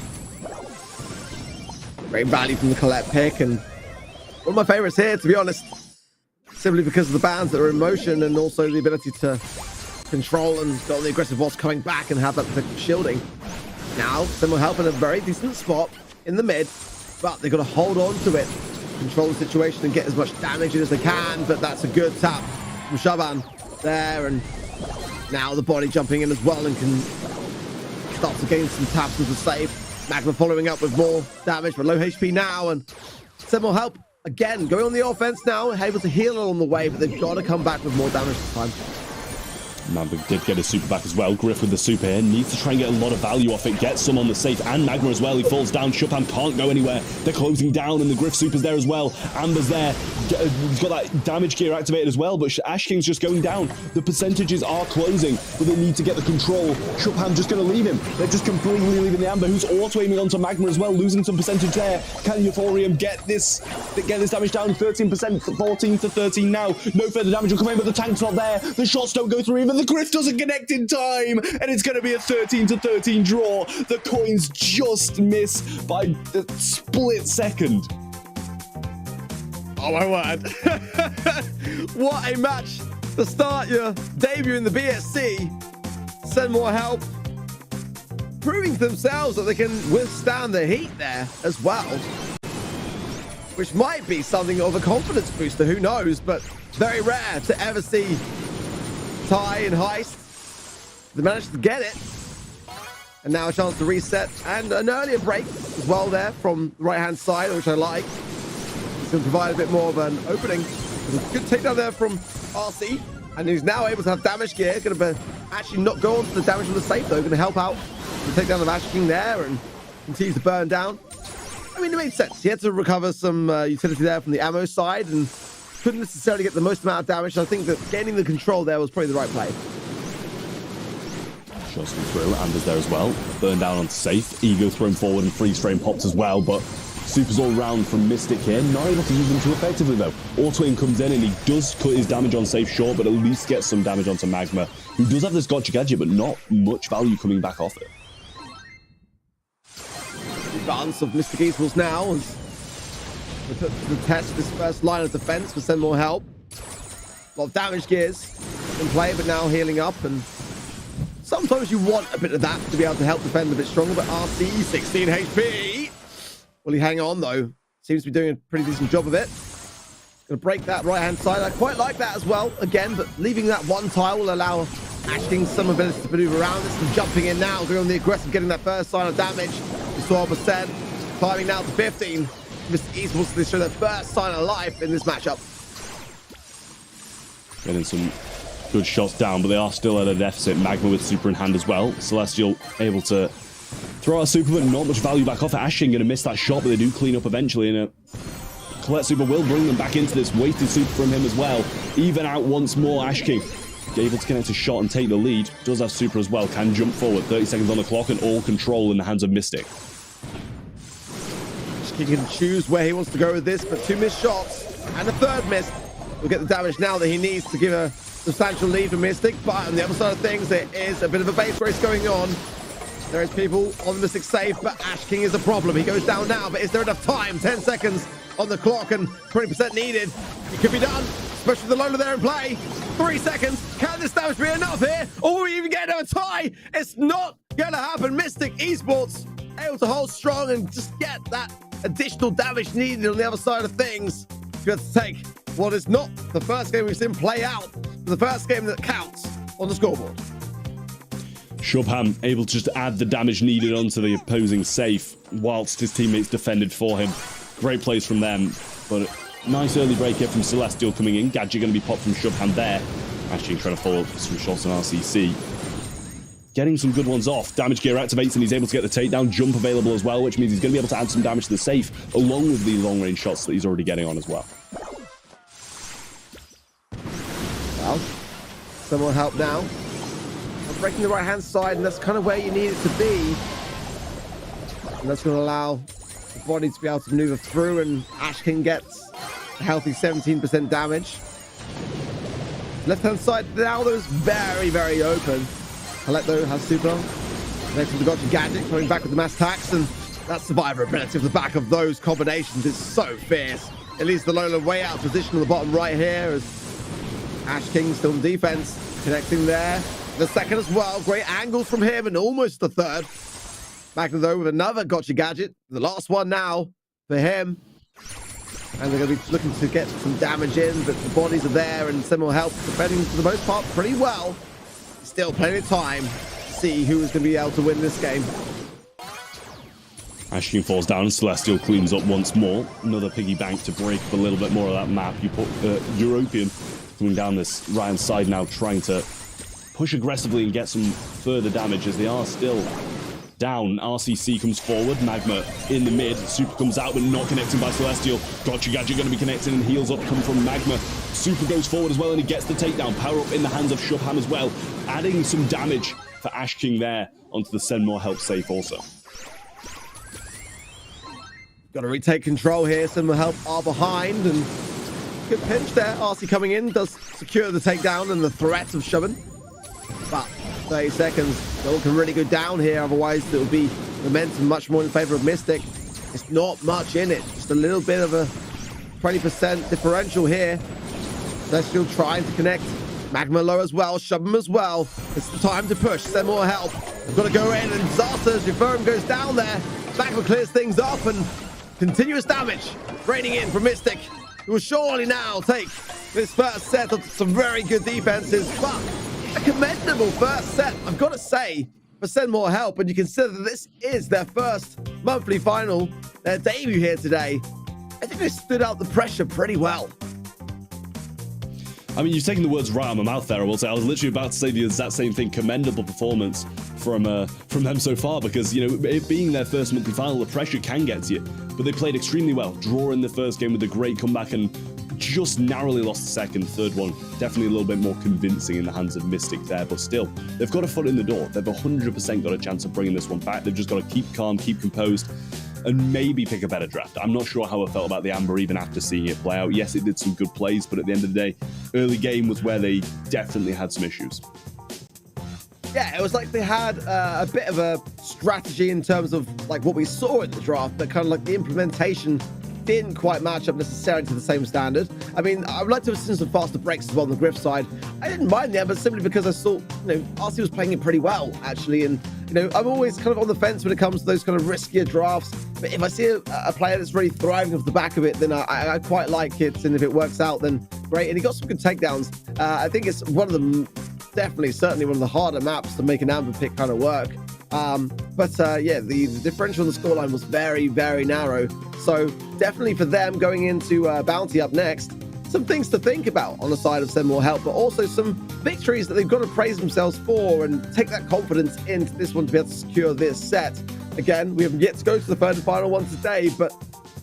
Great value from the Colette pick, and one of my favorites here, to be honest, simply because of the bands that are in motion and also the ability to control and got the aggressive boss coming back and have that protective shielding. Now, Sim will help in a very decent spot in the mid, but they've got to hold on to it, control the situation and get as much damage in as they can, but that's a good tap from Shaban there, and now the body jumping in as well and can start to gain some taps with the save. Magma following up with more damage, but low HP now, and Sim will help again, going on the offense now, able to heal along the way, but they've got to come back with more damage this time. Mamba did get his super back as well. Griff with the super here. Needs to try and get a lot of value off it. Get some on the safe. And Magma as well. He falls down. Shubham can't go anywhere. They're closing down and the Griff super's there as well. Amber's there. He's got that damage gear activated as well, but Ash King's just going down. The percentages are closing, but they need to get the control. Shubham just going to leave him. They're just completely leaving the Amber, who's auto-aiming onto Magma as well, losing some percentage there. Can Euphorium get this damage down? 13%, 14 to 13 now. No further damage will come in, but the tank's not there. The shots don't go through even. The Griff doesn't connect in time, and it's going to be a 13 to 13 draw. The coins just miss by the split second. Oh my word. What a match to start your debut in the BSC. Send more help. Proving to themselves that they can withstand the heat there as well. Which might be something of a confidence booster, who knows, but very rare to ever see Ty and Heist. They managed to get it. And now a chance to reset and an earlier break as well there from the right-hand side, which I like. It's going to provide a bit more of an opening. There's a good takedown there from RC. And he's now able to have damage gear. Going to actually not go on to the damage on the safe, though. Going to help out the takedown of Ash King there and continues to burn down. I mean, it made sense. He had to recover some utility there from the ammo side and couldn't necessarily get the most amount of damage. I think that gaining the control there was probably the right play. Shots come through. Amber's there as well. Burn down on safe. Ego thrown forward and freeze frame pops as well, but supers all round from Mystic here. Not able to use them too effectively, though. Auto-aim comes in and he does cut his damage on safe short, but at least gets some damage onto Magma, who does have this gotcha gadget, but not much value coming back off it. Advance of Mystic Esports now as we put to the test this first line of defense for Send More Help. A lot of damage gears in play, but now healing up, and sometimes you want a bit of that to be able to help defend a bit stronger, but RC, 16 HP. Will he hang on, though? Seems to be doing a pretty decent job of it. Going to break that right-hand side. I quite like that as well, again, but leaving that one tile will allow Ash King some ability to maneuver around this and jumping in now, going on the aggressive, getting that first sign of damage. 12%, climbing now to 15. Mr. Esports, they show their first sign of life in this matchup. Getting some good shots down, but they are still at a deficit. Magma with super in hand as well. Celestial able to throw out a super, but not much value back off. Ash King going to miss that shot, but they do clean up eventually, and a Colette super will bring them back into this. Wasted super from him as well. Even out once more. Ash King able to connect a shot and take the lead. Does have super as well. Can jump forward. 30 seconds on the clock and all control in the hands of Mystic. He can choose where he wants to go with this, but 2 missed shots and a third miss will get the damage now that he needs to give a substantial lead for Mystic. But on the other side of things, there is a bit of a base race going on. There is people on the Mystic safe, but Ash King is a problem. He goes down now, but is there enough time? 10 seconds on the clock and 20% needed. It could be done, especially with the Lola there in play. 3 seconds. Can this damage be enough here? Or will we even get another tie? It's not going to happen. Mystic Esports able to hold strong and just get that additional damage needed on the other side of things. Good to take what is not the first game we've seen play out, but the first game that counts on the scoreboard. Shubham able to just add the damage needed onto the opposing safe whilst his teammates defended for him. Great plays from them, but nice early break here from Celestial coming in. Gadget going to be popped from Shubham there. Actually trying to follow up some shots on RCC. Getting some good ones off. Damage gear activates and he's able to get the takedown. Jump available as well, which means he's going to be able to add some damage to the safe along with the long-range shots that he's already getting on as well. Well, some more help now. I'm breaking the right-hand side, and that's kind of where you need it to be. And that's going to allow the body to be able to maneuver through, and Ash King gets a healthy 17% damage. Left-hand side now, though, is very, very open. Alecto has super. Next to the Gotcha Gadget, coming back with the mass attacks, and that survivor ability off the back of those combinations is so fierce. It leaves the Lola way out of position on the bottom right here as Ash King still in defense, connecting there. The second as well, great angles from him, and almost the third. Magna, though, with another Gotcha Gadget. The last one now for him. And they're going to be looking to get some damage in, but the bodies are there, and Sem will help defending for the most part pretty well. Still plenty of time to see who is going to be able to win this game. Ash King falls down, Celestial cleans up once more. Another piggy bank to break up a little bit more of that map. You put European coming down this right-hand side now, trying to push aggressively and get some further damage as they are still down. RCC comes forward, Magma in the mid, Super comes out but not connecting by Celestial. Gotcha Gadget going to be connected and heals up come from Magma. Super goes forward as well and he gets the takedown. Power up in the hands of Shubham as well, adding some damage for Ash King there onto the Send More Help safe also. Got to retake control here. Send More Help are behind, and good pinch there. RC coming in does secure the takedown and the threat of Shubham. But 30 seconds still can really go down here, otherwise it will be momentum much more in favor of Mystic. It's not much in it, just a little bit of a 20% differential here. Celestial trying to connect. Magma low as well, Shubham as well. It's the time to push, Send More Help. We've got to go in, and Zarta's Referum goes down there. Magma clears things up, and continuous damage raining in from Mystic, who will surely now take this first set of some very good defenses, but a commendable first set, I've got to say, for Send More Help. And you consider that this is their first monthly final, their debut here today. I think they stood out the pressure pretty well. I mean, you've taken the words right out of my mouth there, I will say. I was literally about to say the exact same thing. Commendable performance from them so far, because, you know, it being their first monthly final, the pressure can get to you. But they played extremely well, drawing the first game with a great comeback and just narrowly lost the second. Third one, definitely a little bit more convincing in the hands of Mystic there, but still, they've got a foot in the door. They've 100% got a chance of bringing this one back. They've just got to keep calm, keep composed, and maybe pick a better draft. I'm not sure how I felt about the Amber even after seeing it play out. Yes, it did some good plays, but at the end of the day, early game was where they definitely had some issues. Yeah, it was like they had a bit of a strategy in terms of like what we saw in the draft, but kind of like the implementation didn't quite match up necessarily to the same standard. I mean, I would like to have seen some faster breaks as well on the Griff side. I didn't mind them, but simply because I saw, RC was playing it pretty well, actually. And, I'm always kind of on the fence when it comes to those kind of riskier drafts. But if I see a player that's really thriving off the back of it, then I quite like it. And if it works out, then great. And he got some good takedowns. I think it's one of the, certainly one of the harder maps to make an Amber pick kind of work. Yeah, the differential on the scoreline was very, very narrow. So definitely for them going into Bounty up next, some things to think about on the side of Send More Help, but also some victories that they've got to praise themselves for and take that confidence into this one to be able to secure this set. Again, we haven't yet to go to the third and final one today, but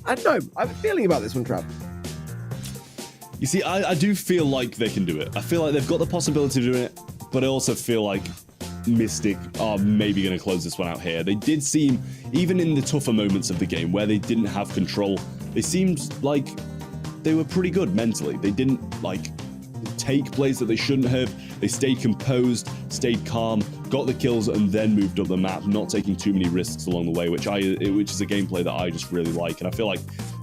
I don't know. I have a feeling about this one, Trav. You see, I do feel like they can do it. I feel like they've got the possibility of doing it, but I also feel like Mystic are maybe going to close this one out here. They did seem, even in the tougher moments of the game where they didn't have control, they seemed like they were pretty good mentally. They didn't take plays that they shouldn't have. They stayed composed, stayed calm, got the kills, and then moved up the map, not taking too many risks along the way, which is a gameplay that I just really like. And I feel like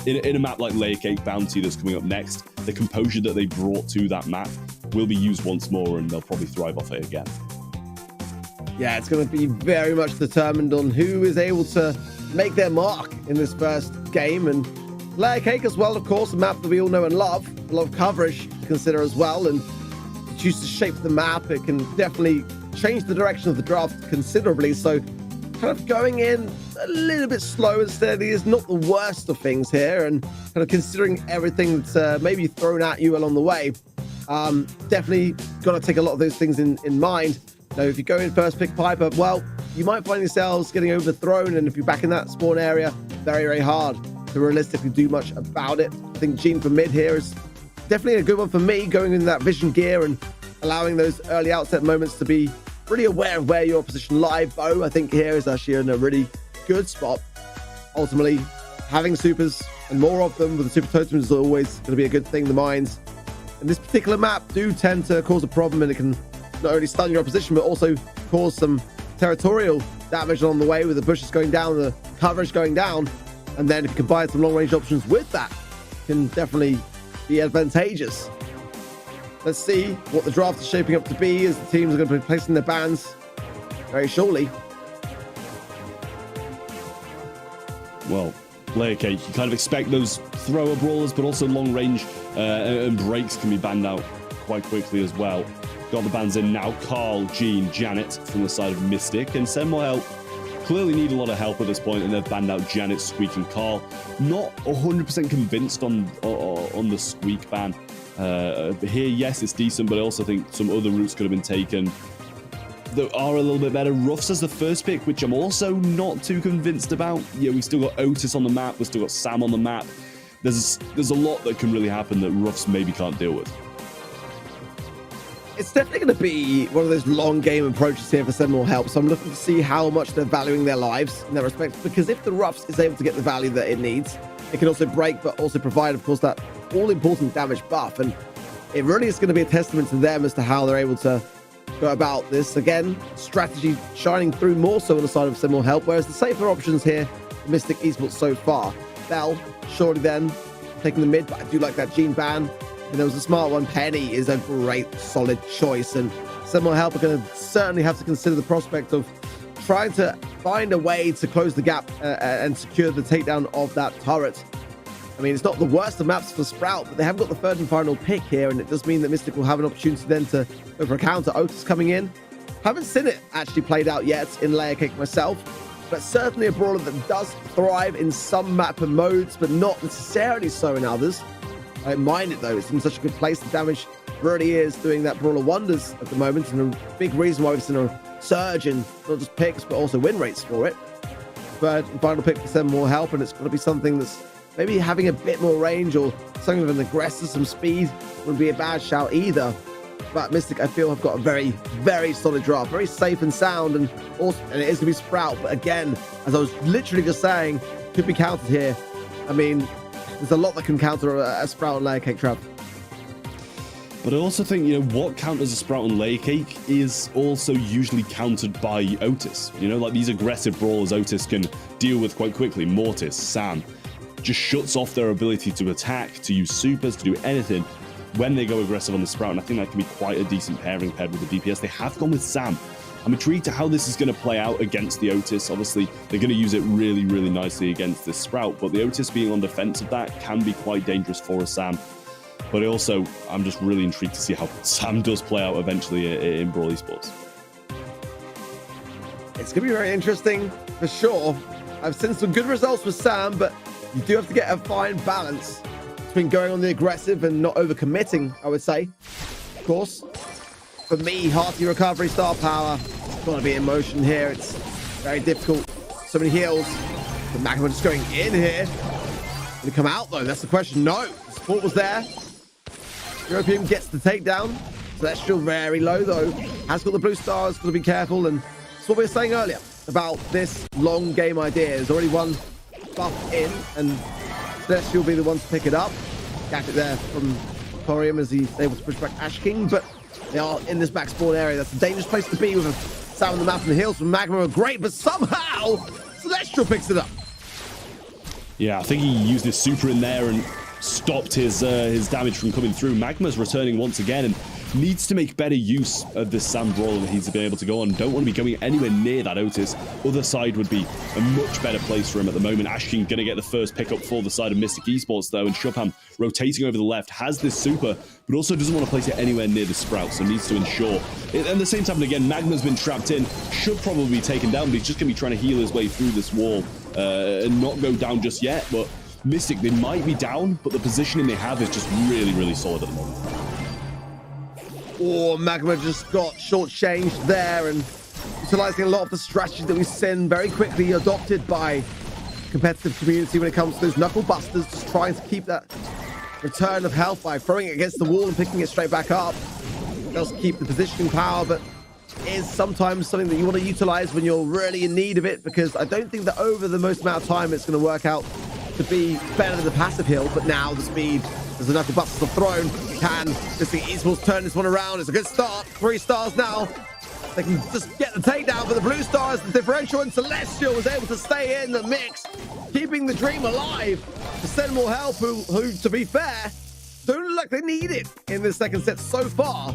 in a map like Layer Cake Bounty that's coming up next, the composure that they brought to that map will be used once more, and they'll probably thrive off it again. Yeah, it's going to be very much determined on who is able to make their mark in this first game. And Layer Cake as well, of course, a map that we all know and love. A lot of coverage to consider as well. And choose to shape the map, it can definitely change the direction of the draft considerably. So kind of going in a little bit slow and steady is not the worst of things here. And kind of considering everything that's maybe thrown at you along the way, definitely got to take a lot of those things in mind. Now, if you go in first pick Piper, well, you might find yourselves getting overthrown, and if you're back in that spawn area, very, very hard to realistically do much about it. I think Gene for mid here is definitely a good one for me, going in that vision gear and allowing those early outset moments to be really aware of where your position live. Bo, I think here is actually in a really good spot. Ultimately, having supers and more of them with the super totems is always going to be a good thing. The mines in this particular map do tend to cause a problem, and it can not only stun your opposition but also cause some territorial damage along the way with the bushes going down, the coverage going down, and then if you combine some long range options with that, can definitely be advantageous. Let's see what the draft is shaping up to be as the teams are going to be placing their bans very shortly. Well, layer cake, you kind of expect those thrower brawlers, but also long range and breaks can be banned out quite quickly as well. Got the bans in now. Carl, Jean, Janet from the side of Mystic, and send more help. Clearly need a lot of help at this point, and they've banned out Janet, Squeak, and Carl. Not 100% convinced on the Squeak ban. Here, yes, it's decent, but I also think some other routes could have been taken that are a little bit better. Ruffs as the first pick, which I'm also not too convinced about. Yeah, we still got Otis on the map. We've still got Sam on the map. There's a lot that can really happen that Ruffs maybe can't deal with. It's definitely going to be one of those long game approaches here for Send More Help. So I'm looking to see how much they're valuing their lives in that respect. Because if the Ruffs is able to get the value that it needs, it can also break, but also provide, of course, that all-important damage buff. And it really is going to be a testament to them as to how they're able to go about this. Again, strategy shining through more so on the side of Send More Help, whereas the safer options here, Mystic Esports so far. Bell, surely then, taking the mid, but I do like that Jean ban. And there was a smart one. Penny is a great, solid choice. And Send More Help are going to certainly have to consider the prospect of trying to find a way to close the gap and secure the takedown of that turret. I mean, it's not the worst of maps for Sprout, but they have got the third and final pick here, and it does mean that Mystic will have an opportunity then to go for a counter. Otis coming in. Haven't seen it actually played out yet in Layer Cake myself, but certainly a brawler that does thrive in some map and modes, but not necessarily so in others. I don't mind it though, it's in such a good place. The damage really is doing that brawler wonders at the moment, and a big reason why we've seen a surge in not just picks but also win rates for it. Third and final pick for Send More Help, and it's got to be something that's maybe having a bit more range or something with an aggressor, some speed wouldn't be a bad shout either. But Mystic, I feel, have got a very, very solid draft, very safe and sound, and also, and it is going to be Sprout. But again, as I was literally just saying, could be countered here. I mean, there's a lot that can counter a Sprout and Layer Cake trap. But I also think, you know, what counters a Sprout and Layer Cake is also usually countered by Otis. You know, like these aggressive brawlers Otis can deal with quite quickly. Mortis, Sam, just shuts off their ability to attack, to use supers, to do anything when they go aggressive on the Sprout, and I think that can be quite a decent pairing paired with the DPS. They have gone with Sam. I'm intrigued to how this is going to play out against the Otis. Obviously, they're going to use it really, really nicely against this Sprout, but the Otis being on defense of that can be quite dangerous for a Sam. But also, I'm just really intrigued to see how Sam does play out eventually in Brawl Esports. It's going to be very interesting, for sure. I've seen some good results with Sam, but you do have to get a fine balance between going on the aggressive and not overcommitting, I would say. Of course, for me, hearty recovery, star power, it's got to be in motion here. It's very difficult. So many heals. The Magma just going in here. Going to come out, though? That's the question. No. The support was there. European gets the takedown. Celestial very low, though. Has got the blue stars. Got to be careful. And that's what we were saying earlier about this long game idea. There's already one buff in, and Celestial will be the one to pick it up. Catch it there from Corium as he's able to push back Ash King, but they are in this back spawn area. That's a dangerous place to be with a Sam on the map, and the heals from Magma are great, but somehow Celestial picks it up. Yeah, I think he used his super in there and stopped his damage from coming through. Magma's returning once again and needs to make better use of this Sam Brawler that he's been able to go on. Don't want to be going anywhere near that Otis. Other side would be a much better place for him at the moment. Ashkin going to get the first pickup for the side of Mystic Esports, though, and Shubham rotating over the left, has this super, but also doesn't want to place it anywhere near the Sprout, so needs to ensure. At the same time, again, Magma's been trapped in, should probably be taken down, but he's just going to be trying to heal his way through this wall and not go down just yet. But Mystic, they might be down, but the positioning they have is just really, really solid at the moment. Oh, Magma just got shortchanged there and utilizing a lot of the strategies that we've seen very quickly adopted by competitive community when it comes to those knuckle busters, just trying to keep that return of health by throwing it against the wall and picking it straight back up. It does keep the positioning power, but is sometimes something that you want to utilize when you're really in need of it, because I don't think that over the most amount of time it's going to work out to be better than the passive heal, but now the speed as the knuckle busters are thrown. Can Mystic Esports turn this one around? It's a good start. 3 stars now. They can just get the takedown, but the blue stars, the differential, and Celestial was able to stay in the mix, keeping the dream alive to send more help, who to be fair, don't look like they need it in this second set so far.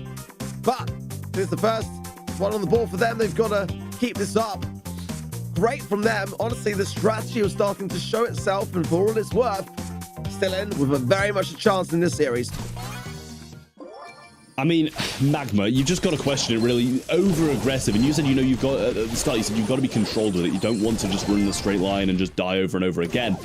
But here's the first one on the board for them. They've got to keep this up. Great from them. Honestly, the strategy was starting to show itself, and for all it's worth, still in with a very much a chance in this series. I mean, Magma, you've just got to question it, really. Over-aggressive. And you said, you've got, at the start, you said you've got to be controlled with it. You don't want to just run in a straight line and just die over and over again.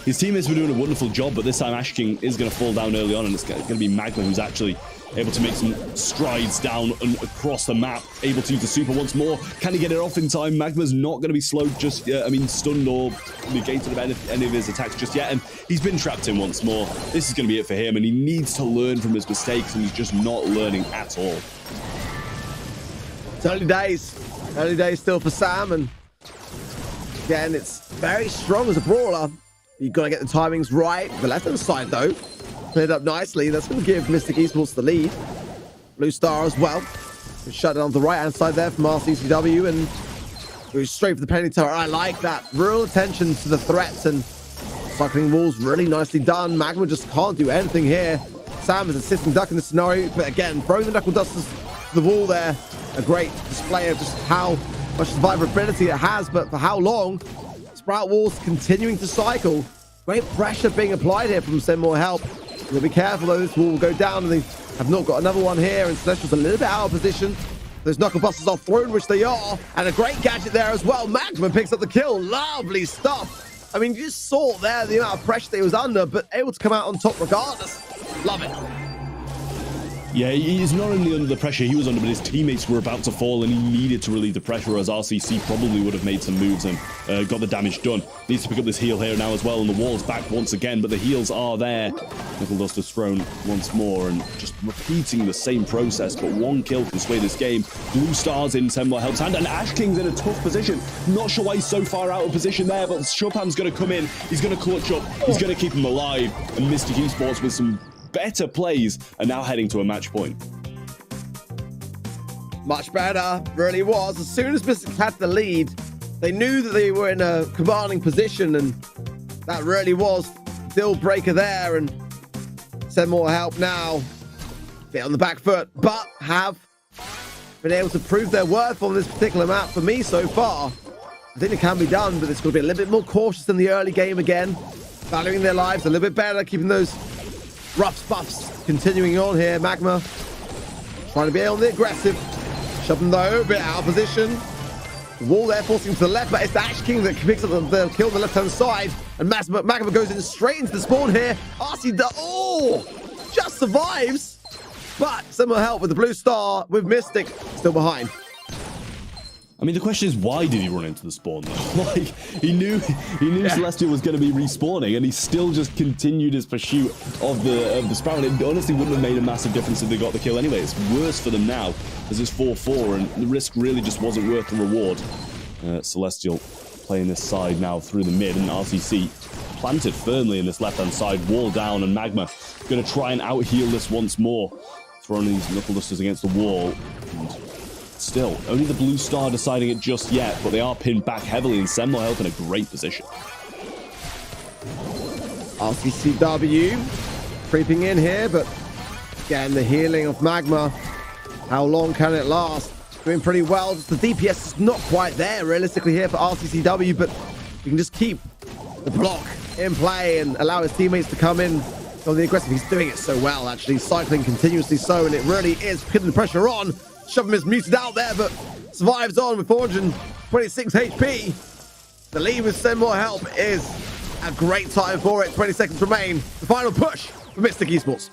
His teammates were doing a wonderful job, but this time Ash King is going to fall down early on, and it's going to be Magma who's actually able to make some strides down and across the map, able to use the super once more. Can he get it off in time? Magma's not going to be slowed just yet. I mean, stunned or negated by any of his attacks just yet, and he's been trapped in once more. This is going to be it for him, and he needs to learn from his mistakes, and he's just not learning at all. It's early days still for Sam, and again, it's very strong as a brawler. You've got to get the timings right. The left-hand side, though, cleared up nicely. That's going to give Mystic Esports the lead. Blue Star as well. Shut down the right-hand side there from RCCW and goes straight for the penalty tower. I like that. Real attention to the threats and cycling walls. Really nicely done. Magma just can't do anything here. Sam is a sitting duck in the scenario, but again, throwing the knuckle dusters to the wall there. A great display of just how much survivability it has, but for how long. Sprout walls continuing to cycle. Great pressure being applied here from Send More Help. You'll be careful though, this wall will go down, and they have not got another one here, and Celestial's a little bit out of position. Those knuckle busters are thrown, which they are, and a great gadget there as well. Magma picks up the kill. Lovely stuff. I mean, you just saw there the amount of pressure that he was under, but able to come out on top regardless. Love it. Yeah, he's not only under the pressure he was under, but his teammates were about to fall, and he needed to relieve the pressure, as RCC probably would have made some moves and got the damage done. Needs to pick up this heal here now as well, and the wall's back once again, but the heals are there. Knuckle Duster's thrown once more, and just repeating the same process, but one kill can sway this game. Blue Stars in Semwa helps hand, and Ash King's in a tough position. Not sure why he's so far out of position there, but Chopin's going to come in. He's going to clutch up. He's going to keep him alive, and Mystic Esports with some better plays are now heading to a match point. Much better, really was. As soon as Mystic had the lead, they knew that they were in a commanding position, and that really was deal breaker there. And Send More Help now, bit on the back foot, but have been able to prove their worth on this particular map for me so far. I think it can be done, but it's going to be a little bit more cautious in the early game again, valuing their lives a little bit better, keeping those rough buffs continuing on here. Magma trying to be on the aggressive, shoving though a bit out of position. The wall there forcing to the left, but it's the Ash King that picks up the kill on the left hand side, and Magma goes in straight into the spawn here. RC just survives, but some more help with the Blue Star with Mystic still behind. I mean, the question is, why did he run into the spawn though? Like, he knew Celestial was going to be respawning, and he still just continued his pursuit of the Sprout. It honestly wouldn't have made a massive difference if they got the kill anyway. It's worse for them now, as it's 4-4, and the risk really just wasn't worth the reward. Celestial playing this side now through the mid, and RCC planted firmly in this left-hand side, wall down, and Magma going to try and out-heal this once more, throwing these Knuckle Dusters against the wall. And still, only the Blue Star deciding it just yet, but they are pinned back heavily, and Semlo Help in a great position. RCCW creeping in here, but again, the healing of Magma. How long can it last? Doing pretty well. Just the DPS is not quite there realistically here for RCCW, but you can just keep the block in play and allow his teammates to come in on the aggressive. He's doing it so well, actually, cycling continuously so, and it really is putting the pressure on. Shoving is muted out there, but survives on with 426 HP. The lead with Send More Help is a great time for it. 20 seconds remain. The final push for Mystic Esports.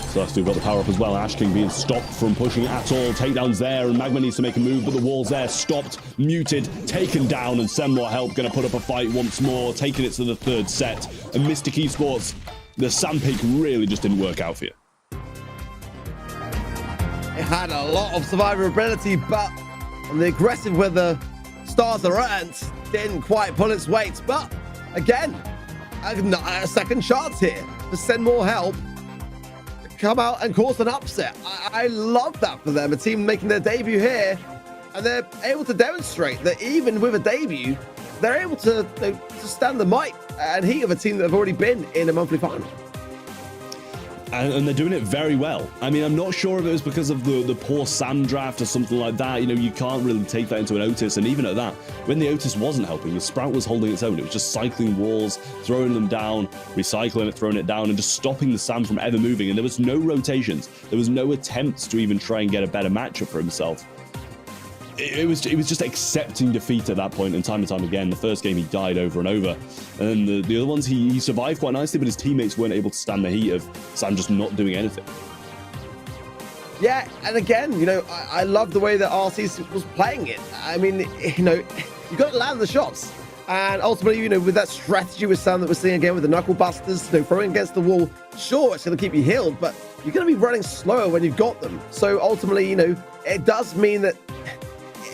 Celestial got the power up as well. Ash King being stopped from pushing at all. Takedowns there, and Magma needs to make a move, but the wall's there. Stopped, muted, taken down, and Send More Help going to put up a fight once more, taking it to the third set. And Mystic Esports, the sandpig really just didn't work out for you. It had a lot of survivability, but on the aggressive where the stars are earned, didn't quite pull its weight. But again, a second chance here to send more help, come out and cause an upset. I love that for them. A team making their debut here, and they're able to demonstrate that even with a debut, they're able to stand the might and heat of a team that have already been in a monthly final. And they're doing it very well. I mean, I'm not sure if it was because of the poor Sam draft or something like that. You know, you can't really take that into an Otis. And even at that, when the Otis wasn't helping, the Sprout was holding its own. It was just cycling walls, throwing them down, recycling it, throwing it down, and just stopping the Sam from ever moving. And there was no rotations. There was no attempts to even try and get a better matchup for himself. It was just accepting defeat at that point, and time again. The first game he died over and over, and the other ones he survived quite nicely, but his teammates weren't able to stand the heat of Sam just not doing anything. Yeah, and again, you know, I love the way that RC was playing it. I mean, you know, you got to land the shots, and ultimately, you know, with that strategy with Sam that we're seeing again with the knuckle busters, you know, throwing against the wall, sure, it's going to keep you healed, but you're going to be running slower when you've got them. So ultimately, you know, it does mean that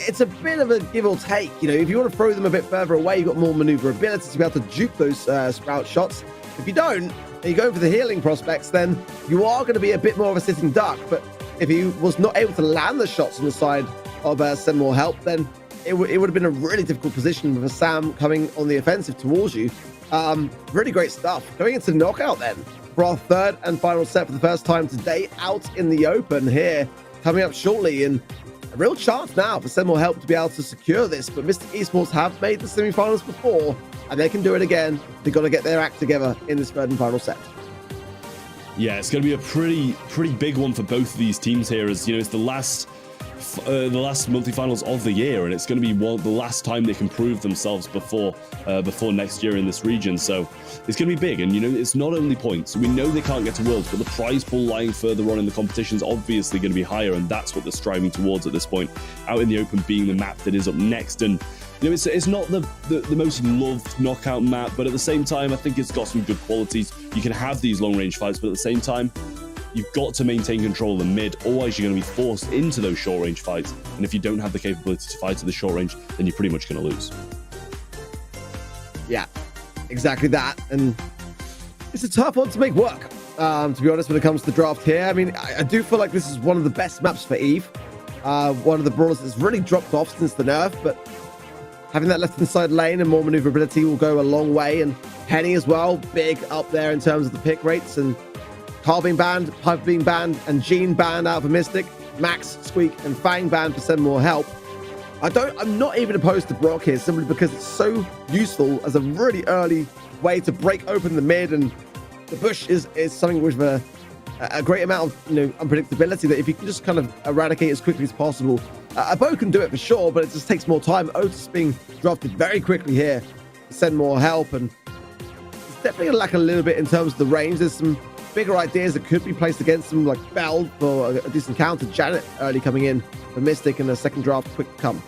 it's a bit of a give or take. You know, if you want to throw them a bit further away, you've got more maneuverability to be able to dupe those Sprout shots. If you don't, and you go for the healing prospects, then you are going to be a bit more of a sitting duck. But if he was not able to land the shots on the side of send more help, then it would have been a really difficult position with a Sam coming on the offensive towards you. Really great stuff. Going into the knockout then for our third and final set for the first time today out in the open here, coming up shortly, and a real chance now for Send More Help to be able to secure this. But Mr. Esports have made the semifinals before, and they can do it again. They've got to get their act together in this third and final set. Yeah, it's going to be a pretty big one for both of these teams here, as you know, it's the last monthly finals of the year, and it's going to be the last time they can prove themselves before next year in this region. So it's going to be big, and you know, it's not only points. We know they can't get to Worlds, but the prize pool lying further on in the competition is obviously going to be higher, and that's what they're striving towards at this point. Out in the open being the map that is up next, and you know, it's not the most loved knockout map, but at the same time, I think it's got some good qualities. You can have these long range fights, but at the same time, you've got to maintain control of the mid, otherwise you're going to be forced into those short range fights. And if you don't have the capability to fight at the short range, then you're pretty much going to lose. Yeah, exactly that. And it's a tough one to make work, to be honest, when it comes to the draft here. I mean, I do feel like this is one of the best maps for Eve. One of the brawlers that's really dropped off since the nerf, but having that left-hand side lane and more maneuverability will go a long way. And Penny as well, big up there in terms of the pick rates. And Carl being banned, Piper being banned, and Jean banned out for Mystic, Max, Squeak, and Fang banned for Send More Help. I'm not even opposed to Brock here, simply because it's so useful as a really early way to break open the mid, and the bush is something with a great amount of, you know, unpredictability that if you can just kind of eradicate as quickly as possible, a bow can do it for sure, but it just takes more time. Otis being drafted very quickly here to Send More Help, and it's definitely going to lack a little bit in terms of the range. There's some bigger ideas that could be placed against them, like Bell for a decent counter, Janet early coming in for Mystic, and a second draft quick to come.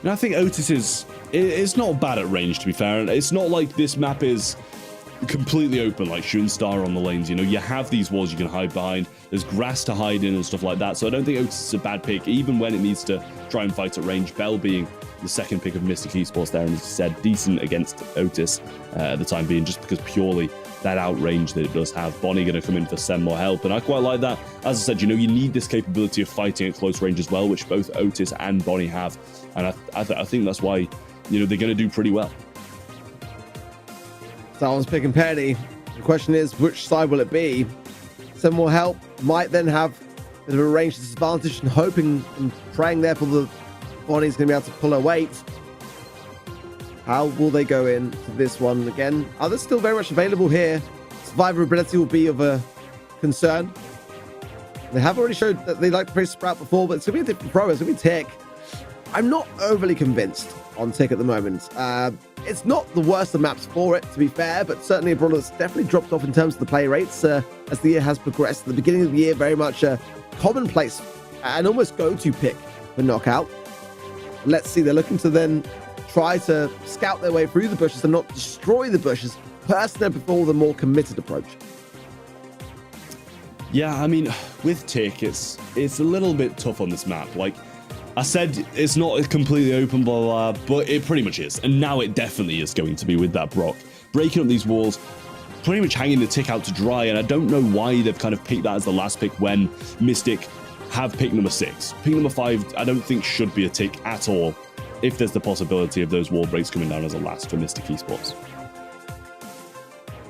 And I think Otis it's not bad at range, to be fair. And it's not like this map is completely open like Shooting Star on the lanes. You know, you have these walls you can hide behind. There's grass to hide in and stuff like that. So I don't think Otis is a bad pick, even when it needs to try and fight at range. Bell being the second pick of Mystic Esports there, and as you said, decent against Otis at the time being, just because purely that outrange that it does have. Bonnie going to come in for Send More Help, and I quite like that. As I said, you know, you need this capability of fighting at close range as well, which both Otis and Bonnie have, and I think that's why, you know, they're going to do pretty well. So I was picking Penny. The question is, which side will it be? Send More Help might then have a bit of a range disadvantage, and hoping and praying therefore the Bonnie's going to be able to pull her weight. How will they go into this one again? Others still very much available here. Survivability will be of a concern. They have already showed that they like to play Sprout before, but it's going to be a different pro. It's going to be Tick. I'm not overly convinced on Tick at the moment. It's not the worst of maps for it, to be fair, but certainly a brawler that's definitely dropped off in terms of the play rates as the year has progressed. At the beginning of the year, very much a commonplace and almost go-to pick for Knockout. Let's see, they're looking to then try to scout their way through the bushes and not destroy the bushes. Personally, I prefer the more committed approach. Yeah, I mean, with Tick, it's a little bit tough on this map. Like I said, it's not completely open, blah, blah, blah, but it pretty much is. And now it definitely is going to be with that Brock. breaking up these walls, pretty much hanging the tick out to dry, and I don't know why they've kind of picked that as the last pick when Mystic have pick number 6. Pick number 5, I don't think should be a tick at all if there's the possibility of those wall breaks coming down as a last for Mystic Esports.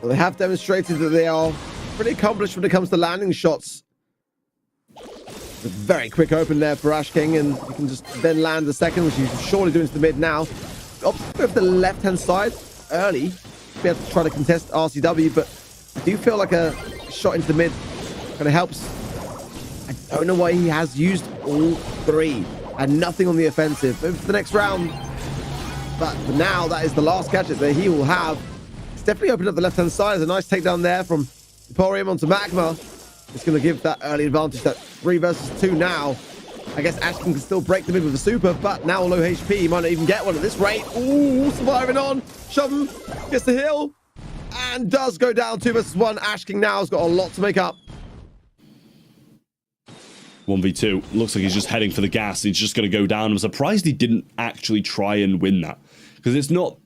Well, they have demonstrated that they are pretty accomplished when it comes to landing shots. A very quick open there for Ash King, and you can just then land the second, which you should surely do into the mid now. Opposite with the left-hand side early, be able to try to contest RCW, but I do feel like a shot into the mid kind of helps. I don't know why he has used all 3 and nothing on the offensive. Maybe for the next round, but for now, that is the last gadget that he will have. It's definitely opened up the left-hand side. There's a nice takedown there from Emporium onto Magma. It's going to give that early advantage, that 3 versus 2 now. I guess Ashkin can still break the mid with a super, but now low HP. He might not even get one at this rate. Ooh, surviving on. Shove him. Gets the hill. And does go down 2 versus 1. Ashkin now has got a lot to make up. 1v2. Looks like he's just heading for the gas. He's just going to go down. I'm surprised he didn't actually try and win that, because it's not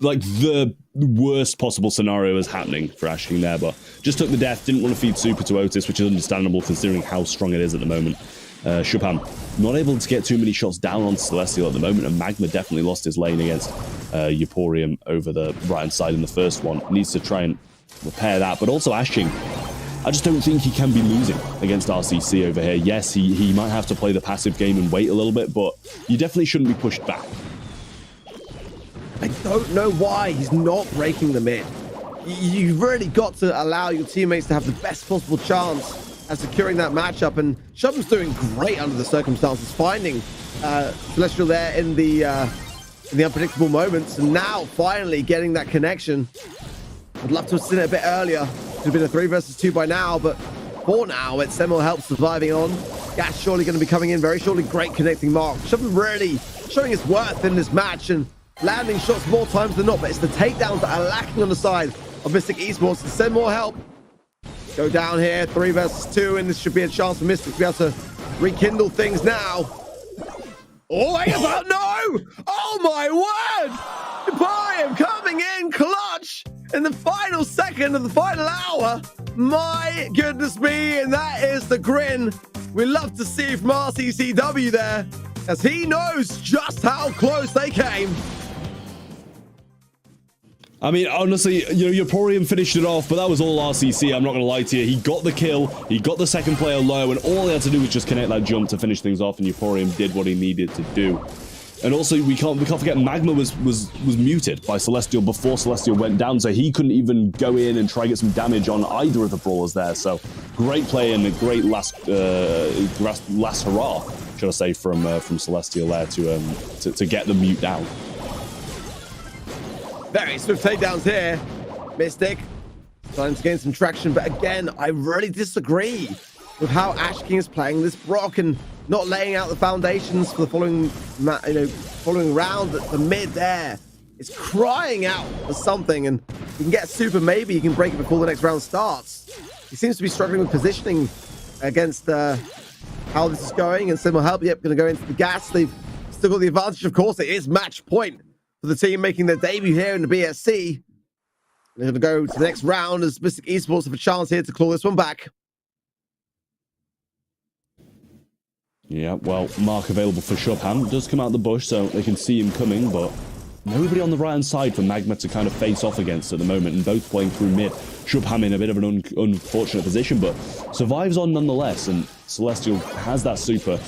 like the worst possible scenario is happening for Ash King there, but just took the death, didn't want to feed super to Otis, which is understandable considering how strong it is at the moment. Shubham not able to get too many shots down on Celestial at the moment, and Magma definitely lost his lane against Emporium over the right hand side in the first one. Needs to try and repair that, but also Ash King, I just don't think he can be losing against RCC over here. Yes, he might have to play the passive game and wait a little bit, but you definitely shouldn't be pushed back. I don't know why he's not breaking the mid. You've really got to allow your teammates to have the best possible chance at securing that matchup, and Shubham's doing great under the circumstances, finding Celestial there in the unpredictable moments, and now finally getting that connection. I'd love to have seen it a bit earlier. Could have been a 3 versus 2 by now, but for now, it's Semel help surviving on. Gas surely going to be coming in very shortly. Great connecting mark. Shubham really showing his worth in this match and landing shots more times than not, but it's the takedowns that are lacking on the side of Mystic Esports. To send more help. Go down here, 3 versus 2, and this should be a chance for Mystic to be able to rekindle things now. Oh, hang about, no! Oh my word! Emporium coming in clutch in the final second of the final hour. My goodness me, and that is the grin we love to see from RCCW there, as he knows just how close they came. I mean, honestly, you know, Emporium finished it off, but that was all RCC, I'm not going to lie to you. He got the kill, he got the second player low, and all he had to do was just connect that jump to finish things off, and Emporium did what he needed to do. And also, we can't forget Magma was muted by Celestial before Celestial went down, so he couldn't even go in and try and get some damage on either of the brawlers there. So, great play and a great last hurrah, should I say, from Celestial there to get the mute down. Very swift takedowns here. Mystic starting to gain some traction, but again, I really disagree with how Ash King is playing this Brock and not laying out the foundations for the following round. The mid there is crying out for something, and you can get super, maybe you can break it before the next round starts. He seems to be struggling with positioning against how this is going, and Sim will help. Yep, going to go into the gas. They've still got the advantage, of course. It is match point for the team making their debut here in the BSC. They're going to go to the next round as Mystic Esports have a chance here to claw this one back. Yeah, well, mark available for Shubham. Does come out the bush, so they can see him coming, but nobody on the right-hand side for Magma to kind of face off against at the moment, and both playing through mid. Shubham in a bit of an unfortunate position, but survives on nonetheless, and Celestial has that super.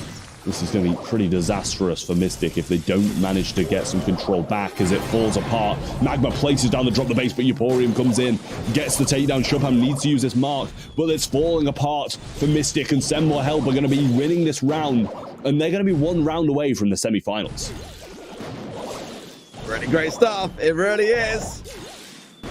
This is going to be pretty disastrous for Mystic if they don't manage to get some control back as it falls apart. Magma places down the drop the base, but Emporium comes in, gets the takedown. Shubham needs to use this mark, but it's falling apart for Mystic, and Send More Help are going to be winning this round, and they're going to be 1 round away from the semi-finals. Really great stuff. It really is.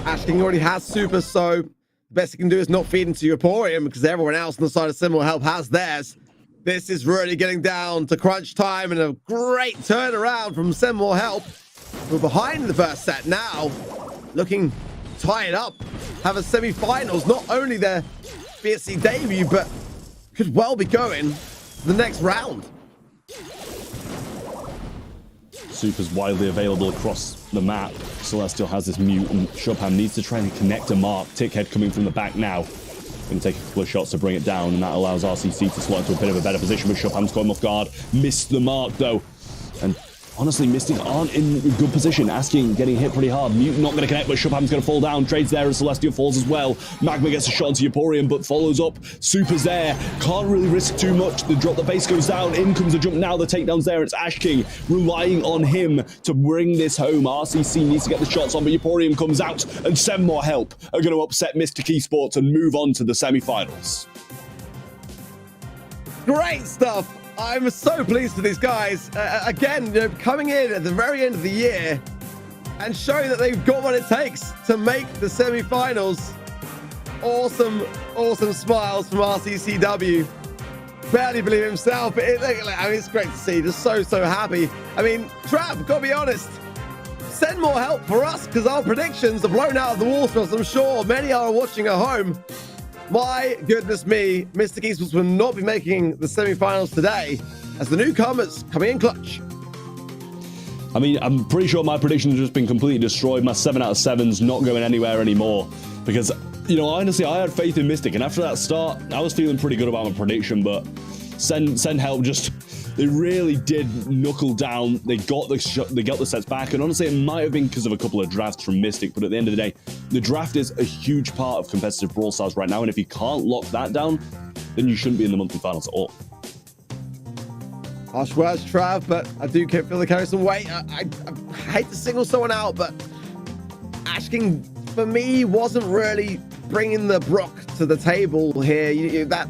Ash King already has super, so the best he can do is not feed into Emporium because everyone else on the side of Send More Help has theirs. This is really getting down to crunch time, and a great turnaround from Send More Help. We're behind the first set now, looking to tie it up, have a semi-finals, not only their BSC debut, but could well be going to the next round. Super's widely available across the map. Celestial has this mute, and Shubham needs to try and connect a mark. Tickhead coming from the back now. Going to take a couple of shots to bring it down, and that allows RCC to slot into a bit of a better position, but Shubham's caught him off guard. Missed the mark, though. And honestly, Mystic aren't in good position. Asking getting hit pretty hard. Mute not going to connect, but Shubham's going to fall down. Trades there as Celestial falls as well. Magma gets a shot onto Euporium, but follows up. Super's there. Can't really risk too much. The drop, the base goes down. In comes the jump now. The takedown's there. It's Ash King relying on him to bring this home. RCC needs to get the shots on, but Euporium comes out, and 7 more help are going to upset Mystic Esports and move on to the semi-finals. Great stuff. I'm so pleased with these guys. Again, you know, coming in at the very end of the year and showing that they've got what it takes to make the semi-finals. Awesome, awesome smiles from RCCW. Barely believe himself, but I mean, it's great to see. Just so happy. I mean, Trav, gotta be honest, send more help for us because our predictions are blown out of the water, as I'm sure many are watching at home. My goodness me, Mystic Esports will not be making the semi-finals today as the newcomers coming in clutch. I mean, I'm pretty sure my prediction has just been completely destroyed. My 7 out of 7's not going anywhere anymore because, you know, honestly, I had faith in Mystic, and after that start, I was feeling pretty good about my prediction, but send help just... They really did knuckle down. They got the sets back, and honestly, it might have been because of a couple of drafts from Mystic, but at the end of the day, the draft is a huge part of competitive Brawl Stars right now, and if you can't lock that down, then you shouldn't be in the monthly finals at all. Harsh words, Trav, but I do feel they carry some weight. I hate to single someone out, but Ash King, for me, wasn't really bringing the Brook to the table here. That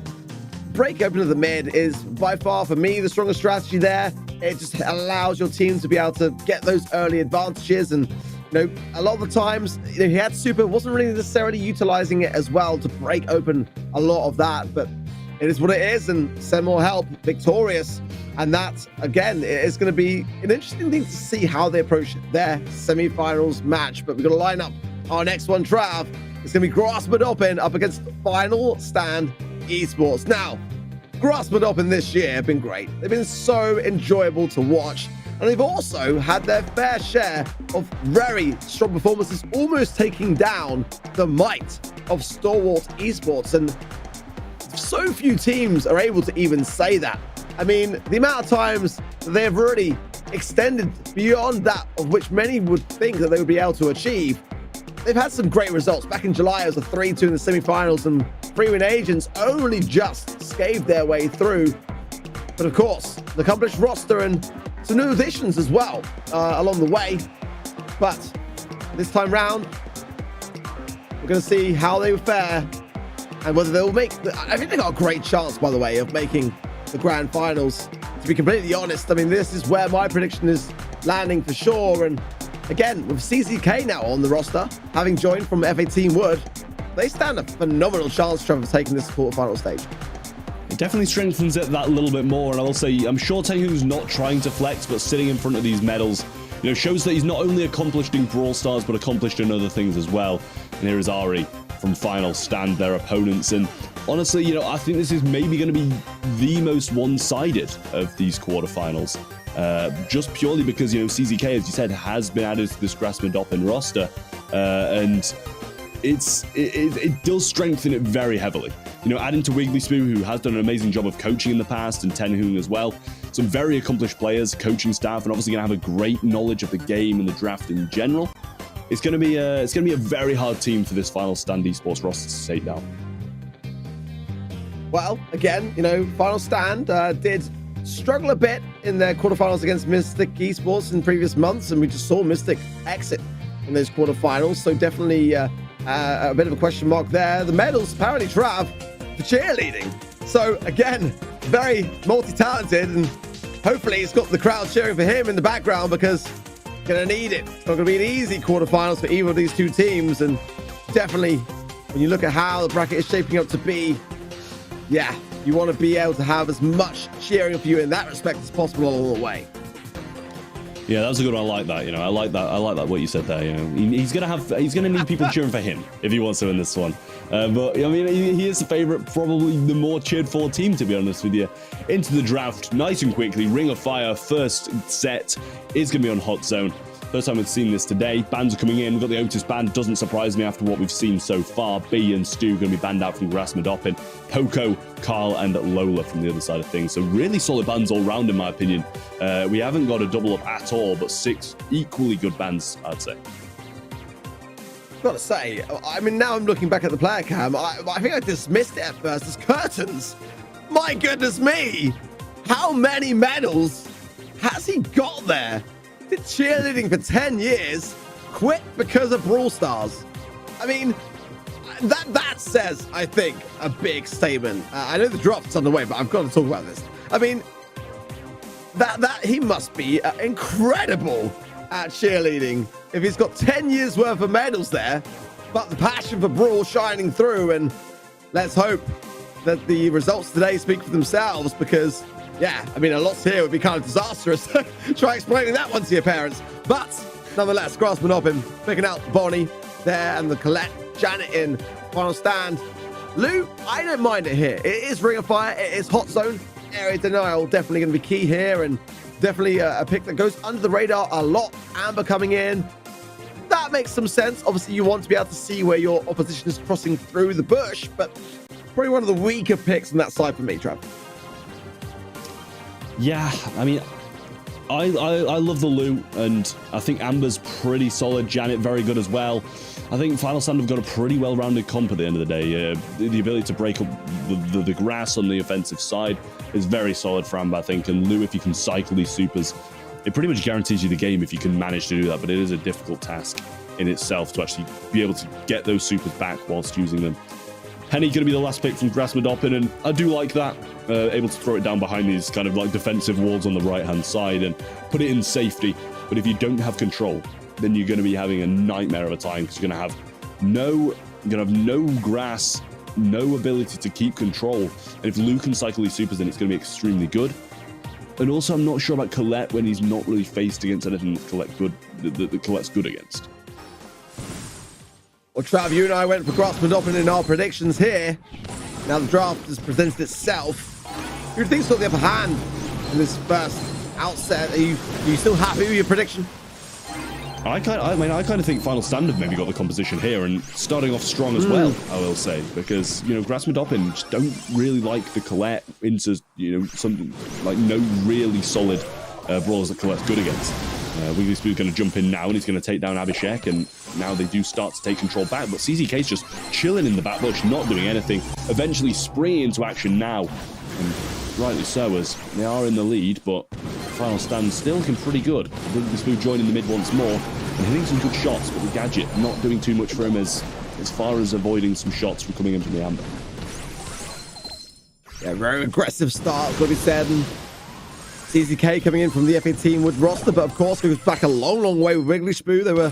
break open of the mid is by far, for me, the strongest strategy there. It just allows your team to be able to get those early advantages, and you know, a lot of the times, you know, he had Super, wasn't really necessarily utilizing it as well to break open a lot of that, but it is what it is, and send more help, victorious. And that, again, is going to be an interesting thing to see how they approach their semi-finals match. But we're going to line up our next one, Trav. It's going to be grassmuddoppin up against Final Stand Esports. Now, grassmuddoppin this year have been great. They've been so enjoyable to watch. And they've also had their fair share of very strong performances, almost taking down the might of Stalwart Esports. And so few teams are able to even say that. I mean, the amount of times that they have really extended beyond that of which many would think that they would be able to achieve. They've had some great results. Back in July, it was a 3-2 in the semi-finals, and 3-win agents only just scathed their way through. But of course, the accomplished roster and some new additions as well along the way. But this time round, we're going to see how they fare and whether they'll make... I think they got a great chance, by the way, of making the grand finals. To be completely honest, I mean, this is where my prediction is landing for sure. And again, with CZK now on the roster, having joined from FA Team Wood, they stand a phenomenal chance, Trevor, of taking this quarterfinal stage. It definitely strengthens it that little bit more, and I will say, I'm sure Taehoon's not trying to flex, but sitting in front of these medals, you know, shows that he's not only accomplished in Brawl Stars, but accomplished in other things as well. And here is Ari from Final Stand, their opponents, and honestly, you know, I think this is maybe going to be the most one-sided of these quarterfinals. Just purely because, you know, CZK, as you said, has been added to this grassmuddoppin roster, and it does strengthen it very heavily. You know, adding to Wiggly Spoo, who has done an amazing job of coaching in the past, and Taehoon as well. Some very accomplished players, coaching staff, and obviously going to have a great knowledge of the game and the draft in general. It's going to be a very hard team for this Final Stand Esports roster to take down. Well, again, you know, Final Stand did struggle a bit in their quarterfinals against Mystic Esports in previous months, and we just saw Mystic exit in those quarterfinals, so definitely a bit of a question mark there. The medals, apparently, Trav, for cheerleading. So, again, very multi-talented, and hopefully he's got the crowd cheering for him in the background, because going to need it. It's not going to be an easy quarterfinals for either of these two teams, and definitely, when you look at how the bracket is shaping up to be, yeah, you want to be able to have as much cheering for you in that respect as possible all the way. Yeah, that was a good one. I like that. You know, I like that what you said there. You know, he's gonna need people cheering for him if he wants to win this one. But I mean, he is the favorite, probably the more cheered for team, to be honest with you. Into the draft, nice and quickly. Ring of Fire first set is gonna be on Hot Zone. First time we've seen this today. Bans are coming in. We've got the Otis ban. Doesn't surprise me after what we've seen so far. B and Stu going to be banned out from grassmuddoppin. Poco, Carl, and Lola from the other side of things. So really solid bans all round, in my opinion. We haven't got a double up at all, but 6 equally good bans, I'd say. Gotta say, I mean, now I'm looking back at the player cam. I think I dismissed it at first as curtains. My goodness me! How many medals has he got there? Did cheerleading for 10 years, quit because of Brawl Stars. I mean, that says, I think, a big statement. I know the draft's on the way, but I've got to talk about this. I mean, that he must be incredible at cheerleading if he's got 10 years worth of medals there, but the passion for Brawl shining through. And let's hope that the results today speak for themselves, because yeah, I mean, a loss here would be kind of disastrous. Try explaining that one to your parents. But nonetheless, grassmuddoppin picking out Bonnie there, and the Colette, Janet in Final Stand. Lou, I don't mind it here. It is Ring of Fire, it is Hot Zone. Area denial definitely going to be key here, and definitely a pick that goes under the radar a lot. Amber coming in. That makes some sense. Obviously, you want to be able to see where your opposition is crossing through the bush, but probably one of the weaker picks on that side for me, Trav. Yeah, I mean, I love the loot, and I think Amber's pretty solid. Janet, very good as well. I think Final Stand have got a pretty well-rounded comp at the end of the day. The ability to break up the grass on the offensive side is very solid for Amber, I think. And Lou, if you can cycle these supers, it pretty much guarantees you the game if you can manage to do that. But it is a difficult task in itself to actually be able to get those supers back whilst using them. Penny going to be the last pick from grassmuddoppin, and I do like that. Able to throw it down behind these kind of like defensive walls on the right-hand side and put it in safety. But if you don't have control, then you're going to be having a nightmare of a time, because you're going to have no grass, no ability to keep control. And if Lou can cycle these supers, then it's going to be extremely good. And also, I'm not sure about Colette when he's not really faced against anything that Colette's good against. Well, Trav, you and I went for grassmuddoppin in our predictions here. Now the draft has presented itself. Who do you think's got the upper hand in this first outset? Are you still happy with your prediction? I kind of think Final Stand have maybe got the composition here, and starting off strong as well, I will say, because, you know, grassmuddoppin just don't really like the Colette into, you know, something like no really solid brawlers that Colette's good against. Wiggly Spoo's going to jump in now, and he's going to take down Abhishek, and now they do start to take control back, but CZK's just chilling in the back bush, not doing anything, eventually springing into action now, and rightly so, as they are in the lead, but Final Stand still looking pretty good. Wiggly Spoo joining the mid once more, and hitting some good shots, but the Gadget not doing too much for him as far as avoiding some shots from coming in from the Amber. Yeah, very aggressive start, got to be said. And CZK coming in from the FA Team Wood roster, but of course goes back a long way with Wiggly Spoo. They were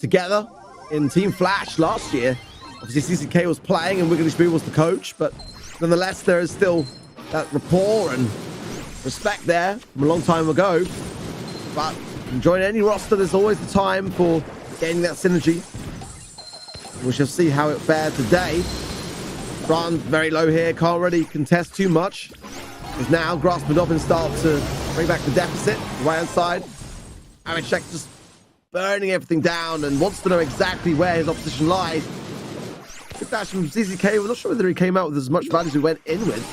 together in Team Flash last year. Obviously, CZK was playing and Wiggly Spoo was the coach, but nonetheless, there is still that rapport and respect there from a long time ago. But join any roster, there's always the time for gaining that synergy. We shall see how it fared today. Bran very low here, can't really contest too much. As now grassmuddoppin start to bring back the deficit, right hand side. Abhishek just burning everything down and wants to know exactly where his opposition lies. Good dash from CZK. We're not sure whether he came out with as much value as we went in with.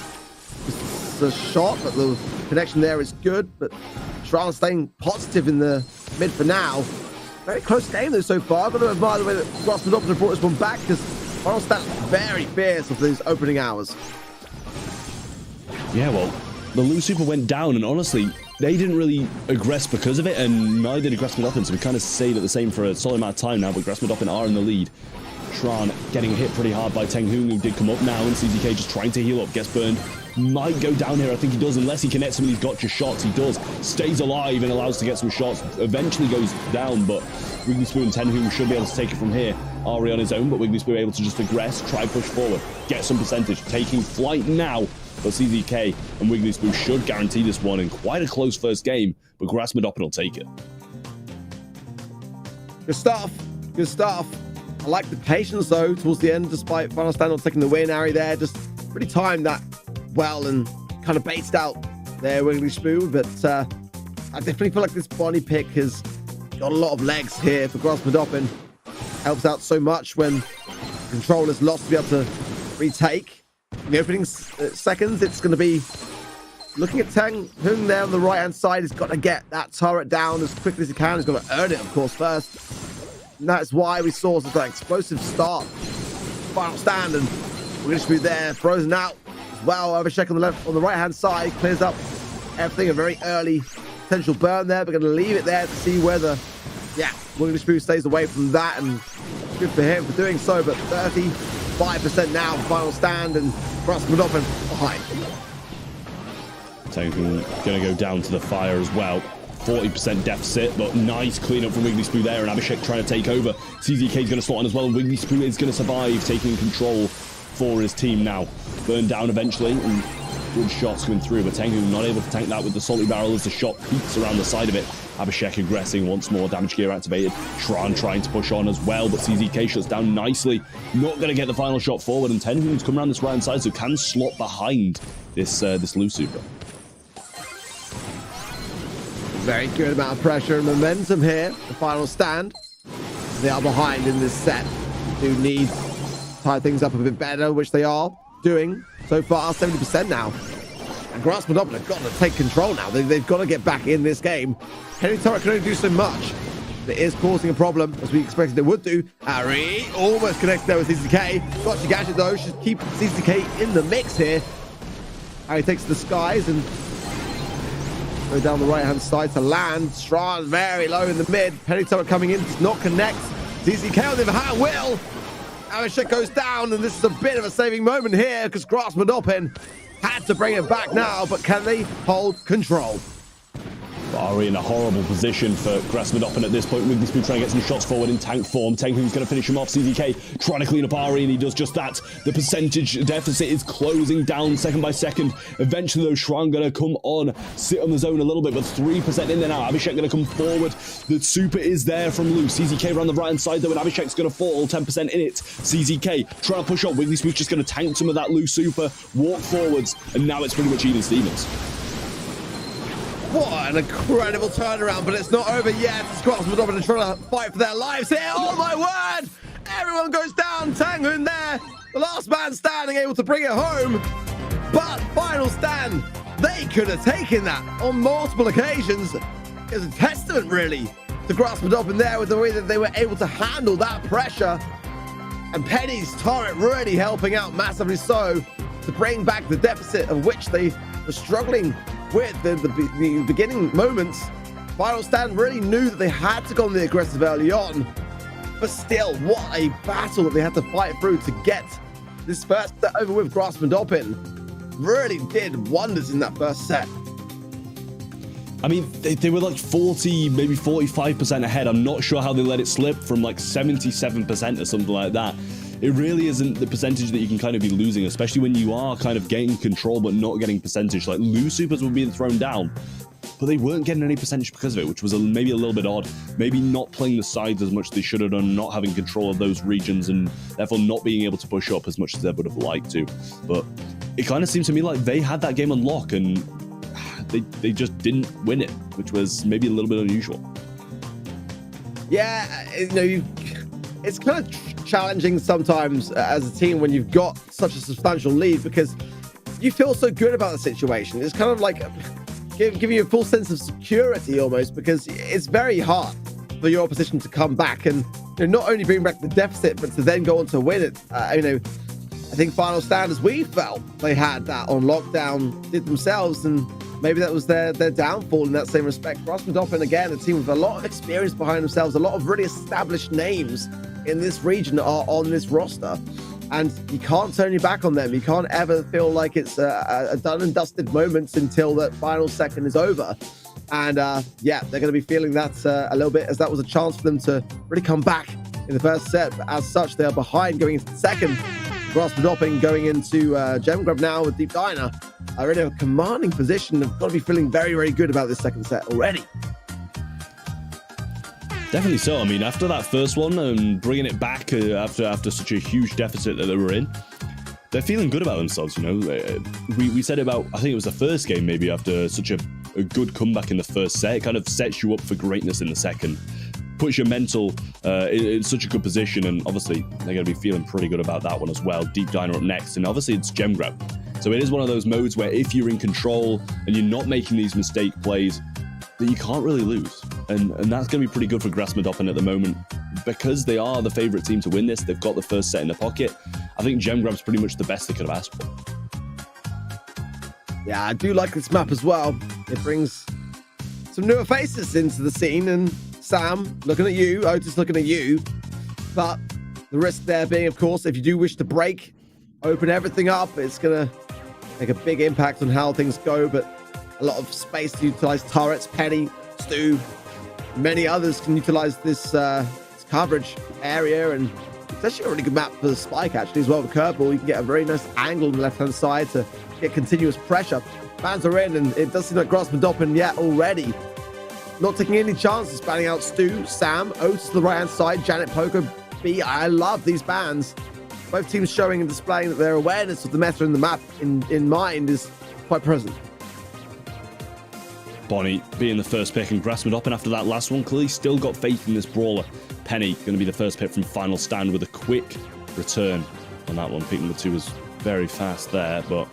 It's a shot, but the connection there is good. But Shran staying positive in the mid for now. Very close game though so far. I've got to admire the way that grassmuddoppin have brought this one back, because Final Stand very fierce of these opening hours. Yeah, well, the Lou Super went down, and honestly, they didn't really aggress because of it, and neither did grassmuddoppin, so we kind of stayed at the same for a solid amount of time now, but grassmuddoppin are in the lead. Shran getting hit pretty hard by Tenghung, who did come up now, and CZK just trying to heal up, gets burned might go down here. I think he does, unless he connects some of these gotcha shots. He does. Stays alive and allows to get some shots. Eventually goes down, but Wiggly Spoon and Tenhoon should be able to take it from here. Ari on his own, but Wiggly Spoon able to just aggress, try push forward, get some percentage, taking flight now. But CZK and Wiggly Spoon should guarantee this one in quite a close first game, but grassmuddoppin will take it. Good stuff. Good stuff. I like the patience, though, towards the end, despite Final Stand not taking the win. Ari there just really timed that well and kind of baited out there, Wiggly Spoon. But I definitely feel like this Bonnie pick has got a lot of legs here for grassmuddoppin. Helps out so much when control is lost to be able to retake. In the opening seconds, it's going to be looking at Tang Hung there on the right-hand side. He's got to get that turret down as quickly as he can. He's got to earn it, of course, first. And that's why we saw such an explosive start. Final Stand, and we're going to be there, frozen out as well. Overcheck on the left, on the right-hand side, clears up everything. A very early potential burn there. We're going to leave it there to see whether, Wiggly Spoon stays away from that, and good for him for doing so. But 35% now, Final Stand, and grassmuddoppin behind. Tenhoon going to go down to the fire as well. 40% deficit, but nice cleanup from Wiggly Spoon there, and Abhishek trying to take over. CZK is going to slot on as well, and Wiggly Spoon is going to survive, taking control for his team now. Burned down eventually, and good shots coming through, but Tenhoon not able to tank that with the salty barrel as the shot peaks around the side of it. Abhishek aggressing once more, damage gear activated. Tron trying to push on as well, but CZK shuts down nicely. Not going to get the final shot forward, and Tenhoon's come around this right-hand side, so can slot behind this Lu Super. Very good amount of pressure and momentum here. The Final Stand. They are behind in this set. Do need to tie things up a bit better, which they are doing so far. 70% now. And grassmuddoppin have got to take control now. They've got to get back in this game. Henry Turret can only do so much. It is causing a problem, as we expected it would do. Ari almost connects there with CZK. Gotcha gadget, though, should keep CZK in the mix here. Ari takes the skies and go down the right-hand side to land. Strand very low in the mid. Penny Turret coming in, does not connect. CZK on the other hand will. Abhishek goes down, and this is a bit of a saving moment here because grassmuddoppin had to bring it back now, but can they hold control? Ari in a horrible position for grassmuddoppin at this point. Wiggly Spoon trying to get some shots forward in tank form. Tenhoon's going to finish him off. CZK trying to clean up Ari, and he does just that. The percentage deficit is closing down second by second. Eventually, though, Shran going to come on, sit on the zone a little bit, but 3% in there now. Abhishek going to come forward. The super is there from Lu. CZK around the right-hand side, though, and Abhishek's going to fall. 10% in it. CZK trying to push on. Wiggly Spoon's just going to tank some of that Lu super, walk forwards, and now it's pretty much even Stevens. What an incredible turnaround, but it's not over yet. grassmuddoppin are trying to fight for their lives here. Oh my word! Everyone goes down. Tenhoon there, the last man standing, able to bring it home. But Final Stand, they could have taken that on multiple occasions. It's a testament, really, to grassmuddoppin there with the way that they were able to handle that pressure. And Penny's turret really helping out massively so to bring back the deficit of which they were struggling with the beginning moments. Final Stand really knew that they had to go on the aggressive early on, but still, what a battle that they had to fight through to get this first set over with. grassmuddoppin really did wonders in that first set. I mean, they were like 40, maybe 45% ahead. I'm not sure how they let it slip from like 77% or something like that. It really isn't the percentage that you can kind of be losing, especially when you are kind of getting control but not getting percentage. Like, Lu supers were being thrown down, but they weren't getting any percentage because of it, which was maybe a little bit odd. Maybe not playing the sides as much as they should have done, not having control of those regions, and therefore not being able to push up as much as they would have liked to. But it kind of seems to me like they had that game on lock, and they just didn't win it, which was maybe a little bit unusual. Yeah, it's kind of challenging sometimes as a team when you've got such a substantial lead, because you feel so good about the situation. It's kind of like giving you a full sense of security almost, because it's very hard for your opposition to come back and not only bring back the deficit, but to then go on to win it. I think Final Stand, as we felt, they had that on lockdown, did themselves, and maybe that was their downfall in that same respect. grassmuddoppin, again, a team with a lot of experience behind themselves, a lot of really established names in this region are on this roster. And you can't turn your back on them. You can't ever feel like it's a done and dusted moment until that final second is over. And yeah, they're going to be feeling that a little bit, as that was a chance for them to really come back in the first set. But as such, they are behind going into the second. grassmuddoppin going into Gem Grab now with Deep Diner. Already a commanding position. They've got to be feeling very, very good about this second set already. Definitely so. I mean, after that first one and bringing it back after such a huge deficit that they were in, they're feeling good about themselves, you know. We said about, I think it was the first game maybe, after such a good comeback in the first set, it kind of sets you up for greatness in the second. Puts your mental in such a good position, and obviously they're going to be feeling pretty good about that one as well. Deep Diner up next, and obviously it's Gem Grab. So it is one of those modes where if you're in control and you're not making these mistake plays, that you can't really lose. And that's going to be pretty good for grassmuddoppin at the moment. Because they are the favourite team to win this, they've got the first set in their pocket. I think Gem Grab's pretty much the best they could have asked for. Yeah, I do like this map as well. It brings some newer faces into the scene, and Sam, looking at you, Otis looking at you. But the risk there being, of course, if you do wish to break, open everything up, it's going to make a big impact on how things go. But a lot of space to utilize turrets. Penny, Stu, many others can utilize this coverage area, and it's actually a really good map for the Spike actually as well. With Curveball, you can get a very nice angle on the left hand side to get continuous pressure. Fans are in, and it does seem like grassmuddoppin already not taking any chances, banning out Stu, Sam, Otis to the right hand side, Janet, Poker, B. I love these bans. Both teams showing and displaying that their awareness of the meta and the map in mind is quite present. Bonnie being the first pick, and grassmuddoppin after that last one clearly still got faith in this brawler. Penny going to be the first pick from Final Stand with a quick return on that one. Picking the two was very fast there, but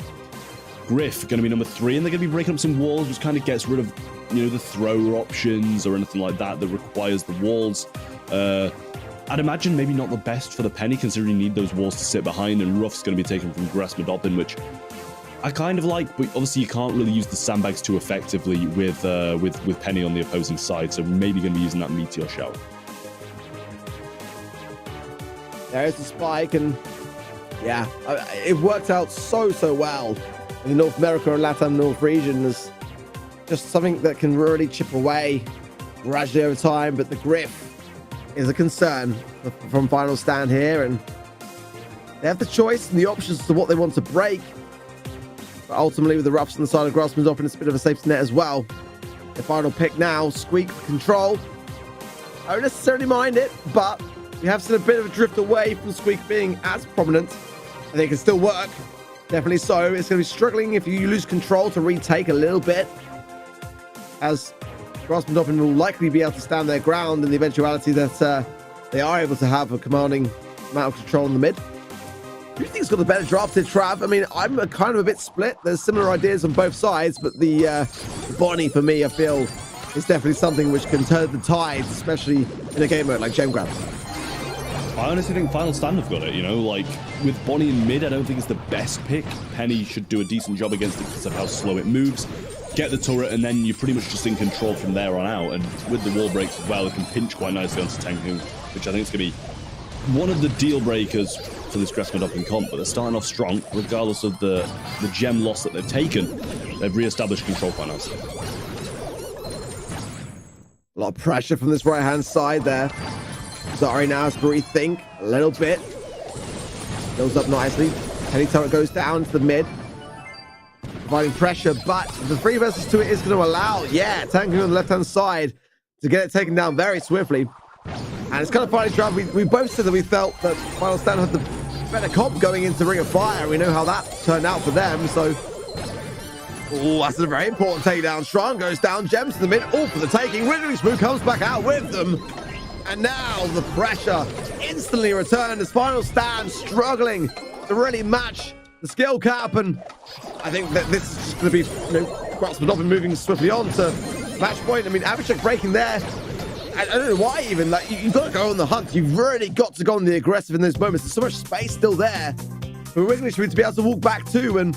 Griff going to be number 3, and they're going to be breaking up some walls, which kind of gets rid of, you know, the thrower options or anything like that that requires the walls. I'd imagine maybe not the best for the Penny, considering you need those walls to sit behind, and Ruff's going to be taken from grassmuddoppin, which I kind of like, but obviously you can't really use the sandbags too effectively with Penny on the opposing side, so maybe going to be using that meteor shower. There's the spike, and yeah, it worked out so well in the North America and Latam North region. Is just something that can really chip away gradually over time, but the Griff is a concern from Final Stand here, and they have the choice and the options as to what they want to break. But ultimately, with the Ruffs on the side of grassmuddoppin, it's a bit of a safety net as well. The final pick now, Squeak for control. I don't necessarily mind it, but we have seen a bit of a drift away from Squeak being as prominent. I think it can still work. Definitely so. It's going to be struggling if you lose control to retake a little bit, as grassmuddoppin will likely be able to stand their ground in the eventuality that they are able to have a commanding amount of control in the mid. Who do you think's got the better draft here, Trav? I mean, I'm kind of a bit split. There's similar ideas on both sides, but the Bonnie, for me, I feel, is definitely something which can turn the tides, especially in a game mode like Gem Grab. I honestly think Final Stand have got it, you know, like, with Bonnie in mid, I don't think it's the best pick. Penny should do a decent job against it because of how slow it moves. Get the turret, and then you're pretty much just in control from there on out, and with the wall breaks as well, it can pinch quite nicely onto Tengu, which I think is going to be one of the deal breakers for this grassmuddoppin comp. But they're starting off strong, regardless of the gem loss that they've taken. They've re-established control quite nicely. A lot of pressure from this right-hand side there. Sorry, now has to rethink a little bit. Goes up nicely. Penny turret goes down to the mid, providing pressure, but the 3 versus 2 is going to allow, Tengu on the left-hand side to get it taken down very swiftly. And it's kind of funny, Trav, we both said that we felt that Final Stand had the better comp going into Ring of Fire. We know how that turned out for them, so... Oh, that's a very important takedown. Strong goes down, Gems to the mid, all for the taking. Withering Smooth comes back out with them. And now the pressure instantly returned as Final Stand struggling to really match the skill cap. And I think that this is just going to be, grassmuddoppin moving swiftly on to match point. I mean, Avicek breaking there. I don't know why even, like, you've got to go on the hunt. You've really got to go on the aggressive in those moments. There's so much space still there for Wiggly to be able to walk back to. And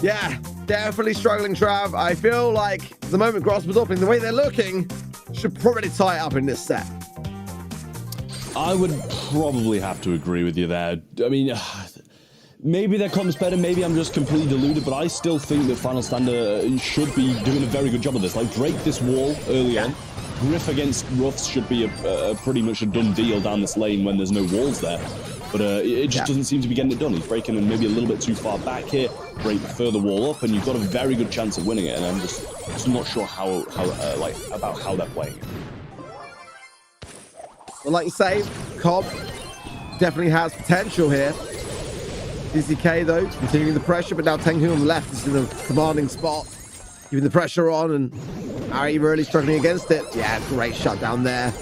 yeah, definitely struggling, Trav. I feel like at the moment grassmuddoppin, the way they're looking, should probably tie it up in this set. I would probably have to agree with you there. I mean, maybe their comp's better, maybe I'm just completely deluded, but I still think that Final Stand should be doing a very good job of this. Like, break this wall early on. Griff against Ruffs should be a pretty much a done deal down this lane when there's no walls there. But it just doesn't seem to be getting it done. He's breaking in maybe a little bit too far back here, break the further wall up, and you've got a very good chance of winning it. And I'm just not sure about how they're playing it. Well, like you say, Cobb definitely has potential here. CCK, though, continuing the pressure, but now Tengu on the left is in a commanding spot, keeping the pressure on, and Ari really struggling against it. Yeah, great shutdown there.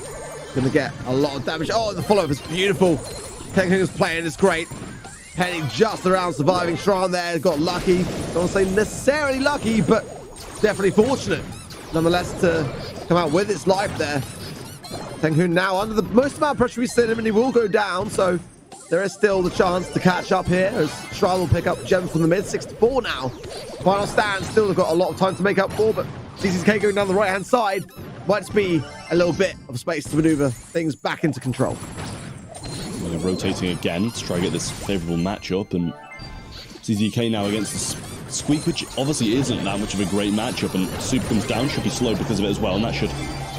Gonna get a lot of damage. Oh, the follow-up is beautiful. Tengu's playing is great. Penny just around surviving. Shran there got lucky. Don't want to say necessarily lucky, but definitely fortunate, nonetheless, to come out with its life there. Tengu now under the most amount of pressure we've seen him, and he will go down, so there is still the chance to catch up here as Shran will pick up gems from the mid. 6-4 now. Final Stand still got a lot of time to make up for, but CCK going down the right-hand side might just be a little bit of space to maneuver things back into control. They're rotating again to try to get this favorable matchup, and CZK now against the Squeak, which obviously isn't that much of a great matchup, and Super comes down, should be slowed because of it as well, and that should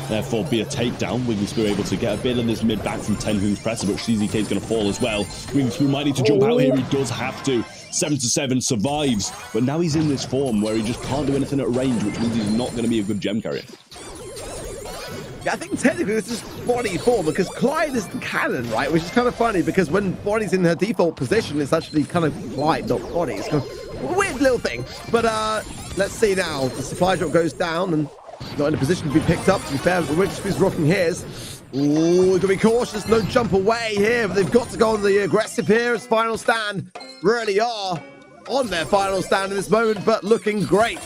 therefore be a takedown. Wigglyspoo able to get a bit of this mid back from Tenhu's pressure, but CZK is going to fall as well. Wigglyspoo might need to jump out here. He does have to. 7-7 survives, but now he's in this form where he just can't do anything at range, which means he's not going to be a good gem carrier. Yeah, I think technically this is body form because Clyde is the cannon, right? Which is kind of funny because when body's in her default position, it's actually kind of Clyde, not body. It's kind of a weird little thing. But let's see now. The supply drop goes down and not in a position to be picked up. To be fair, Wigglyspoo's rocking his. Ooh, gotta be cautious. No jump away here, but they've got to go on the aggressive here as Final Stand really are on their final stand in this moment, but looking great.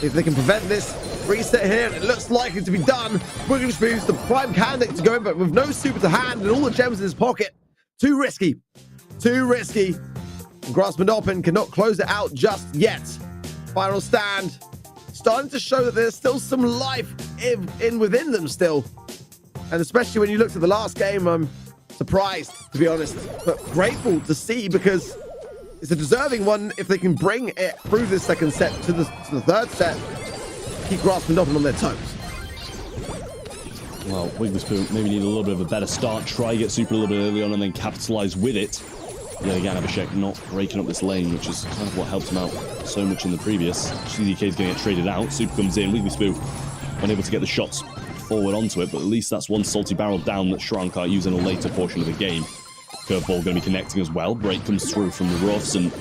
If they can prevent this reset here, it looks likely to be done. Wigglyspoo's the prime candidate to go in, but with no super to hand and all the gems in his pocket. Too risky. Too risky. And grassmuddoppin cannot close it out just yet. Final Stand starting to show that there's still some life within them still. And especially when you looked at the last game, I'm surprised, to be honest, but grateful to see because it's a deserving one if they can bring it through this second set to the third set. Keep grassmuddoppin on their toes. Well, Wigglyspoo maybe need a little bit of a better start. Try to get super a little bit early on and then capitalize with it. Yet again, Abhishek not breaking up this lane, which is kind of what helped him out so much in the previous. CZK is going to get traded out. Super comes in. Wigglyspoo unable to get the shots forward onto it, but at least that's one salty barrel down that Shran can't use in a later portion of the game. Curveball going to be connecting as well. Break comes through from the roughs, and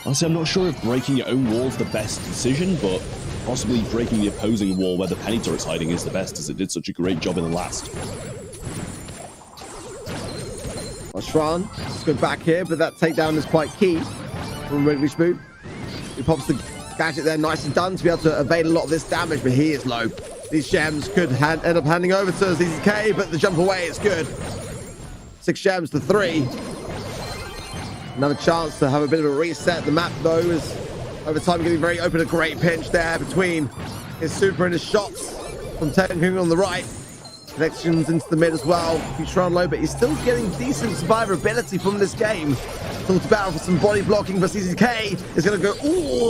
honestly, I'm not sure if breaking your own wall is the best decision, but possibly breaking the opposing wall where the penny turret's hiding is the best, as it did such a great job in the last. Well, Shran, let's go back here, but that takedown is quite key from Wigglyspoo. He pops the gadget there, nice and done to be able to evade a lot of this damage, but he is low. These gems could end up handing over to ZZK, but the jump away is good. 6 gems to 3. Another chance to have a bit of a reset. The map, though, is over time getting very open. A great pinch there between his super and his shots from Tengu on the right. Connections into the mid as well. He's Shran low, but he's still getting decent survivability from this game. Thought about for some body blocking, but CZK is going to go,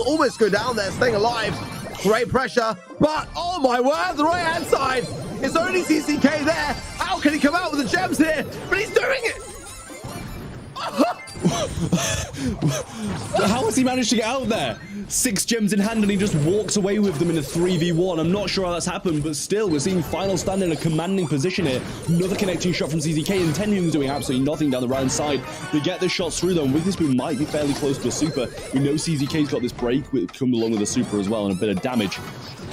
almost go down there, staying alive. Great pressure, but oh my word, the right-hand side. It's only CCK there. How can he come out with the gems here? But he's doing it. How has he managed to get out there? 6 gems in hand and he just walks away with them in a 3v1. I'm not sure how that's happened, but still, we're seeing Final Stand in a commanding position here. Another connecting shot from CZK, and Tenhu's doing absolutely nothing down the right-hand side. They get the shots through them. Wigglyspoo might be fairly close to a super. We know CZK's got this break, which come along with a super as well, and a bit of damage.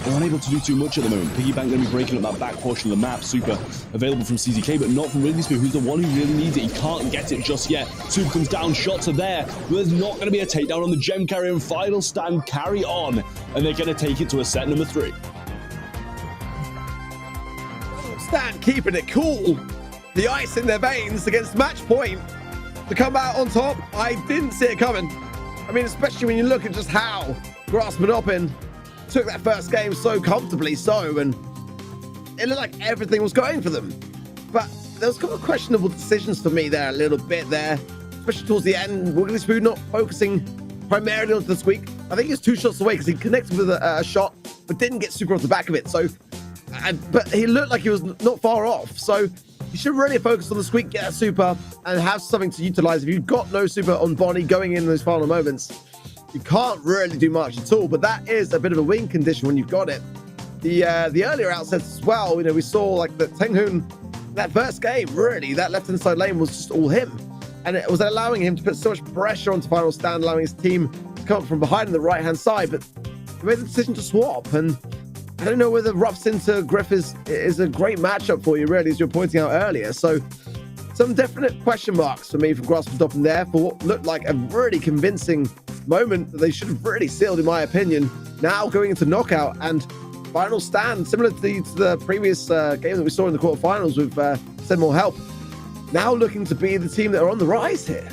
They're unable to do too much at the moment. Piggybank going to be breaking up that back portion of the map. Super available from CZK, but not from Wigglyspoo, who's the one who really needs it. He can't get it just yet. Super comes down, shots are there. But there's not going to be a takedown on the gem carrier, and Final Stand carry on. And they're going to take it to a set number 3. Stand keeping it cool. The ice in their veins against match point. To come out on top, I didn't see it coming. I mean, especially when you look at just how grassmuddoppin took that first game so comfortably and it looked like everything was going for them. But there was a couple of questionable decisions for me there a little bit there, especially towards the end. Wiggly Spoon not focusing primarily onto the squeak. I think he was 2 shots away because he connected with a shot, but didn't get super off the back of it. So, but he looked like he was not far off. So you should really focus on the squeak, get a super, and have something to utilize. If you've got no super on Bonnie going in those final moments, you can't really do much at all. But that is a bit of a win condition when you've got it. The earlier outsets as well, you know, we saw like the Tenghun, that first game, really, that left-hand side lane was just all him. And it was allowing him to put so much pressure onto Final Stand, allowing his team to come up from behind on the right-hand side. But he made the decision to swap. And I don't know whether Ruffs into Griff is a great matchup for you, really, as you were pointing out earlier. So some definite question marks for me for grassmuddoppin there for what looked like a really convincing moment that they should have really sealed, in my opinion. Now going into knockout and Final Stand, similar to the previous game that we saw in the quarterfinals with Send More Help. Now looking to be the team that are on the rise here.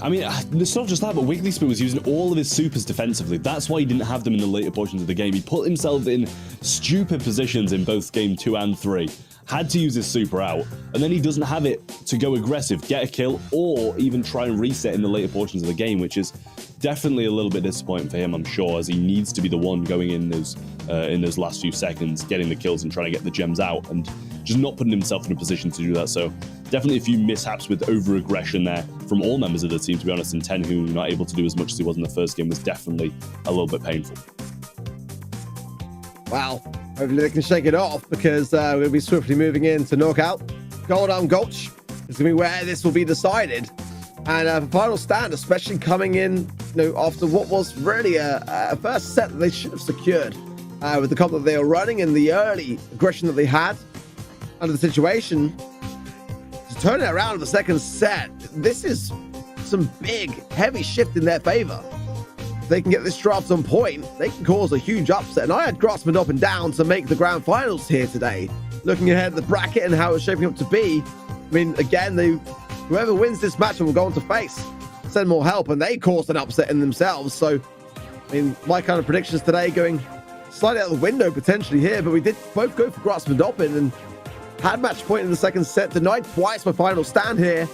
I mean, it's not just that, but Wiggly Spoon was using all of his supers defensively. That's why he didn't have them in the later portions of the game. He put himself in stupid positions in both game 2 and 3. Had to use his super out, and then he doesn't have it to go aggressive, get a kill, or even try and reset in the later portions of the game, which is definitely a little bit disappointing for him, I'm sure, as he needs to be the one going in those last few seconds, getting the kills and trying to get the gems out, and just not putting himself in a position to do that. So definitely a few mishaps with over-aggression there from all members of the team, to be honest, and Tenghun not able to do as much as he was in the first game was definitely a little bit painful. Wow. Hopefully they can shake it off, because we're going to be swiftly moving into knockout. Goldarm Gulch is going to be where this will be decided. And for Final Stand, especially coming in, you know, after what was really a first set that they should have secured with the comp that they were running and the early aggression that they had under the situation, to turn it around in the second set, this is some big, heavy shift in their favor. If they can get this draft on point, they can cause a huge upset. And I had grassmuddoppin down to make the grand finals here today. Looking ahead at the bracket and how it's shaping up to be, I mean, again, whoever wins this match will go on to face Send More Help, and they caused an upset in themselves. So, I mean, my kind of predictions today going slightly out the window potentially here, but we did both go for grassmuddoppin and had match point in the second set, denied twice by Final Stand here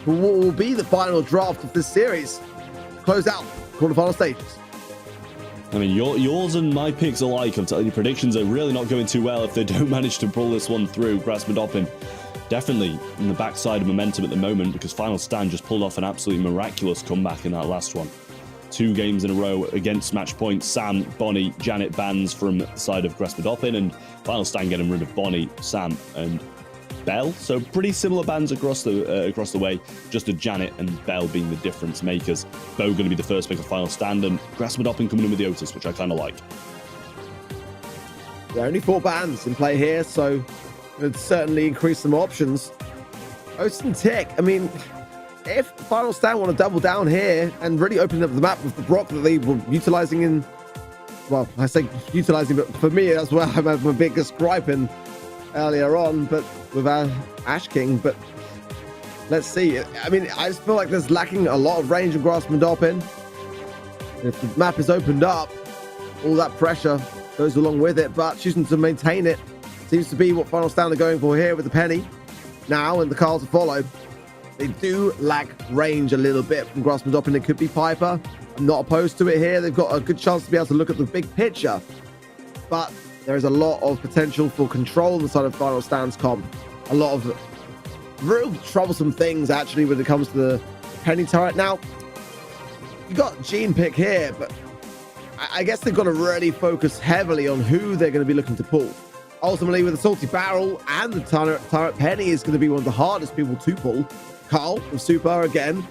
for what will be the final draft of this series. Close out quarterfinal stages. I mean, yours and my picks alike, I'm telling you, predictions are really not going too well if they don't manage to pull this one through. grassmuddoppin definitely in the backside of momentum at the moment, because Final Stand just pulled off an absolutely miraculous comeback in that last one. 2 games in a row against match point. Sam, Bonnie, Janet bans from the side of grassmuddoppin, and Final Stand getting rid of Bonnie, Sam, and Bell. So pretty similar bans across the way, just a Janet and Bell being the difference makers. Bo going to be the first pick of Final Stand, and grassmuddoppin coming in with the Otis, which I kind of like. There are only 4 bans in play here, so it'd certainly increase some options. Otis and Tick, I mean, if Final Stand want to double down here and really open up the map with the Brock that they were utilizing in, well, I say utilizing, but for me, that's where I had my biggest gripe in earlier on, but with our Ash King. But let's see. I mean, I just feel like there's lacking a lot of range of grassmuddoppin. If the map is opened up, all that pressure goes along with it, but choosing to maintain it seems to be what Final Stand are going for here with the Penny now and the Carl to follow. They do lack range a little bit from grassmuddoppin. It could be Piper. I'm not opposed to it here. They've got a good chance to be able to look at the big picture, but there is a lot of potential for control on the side of Final Stand's comp. A lot of real troublesome things, actually, when it comes to the Penny turret. Now, you got Gene pick here, but I guess they've got to really focus heavily on who they're going to be looking to pull. Ultimately, with the Salty Barrel and the turret, Penny is going to be one of the hardest people to pull. Carl with Super again.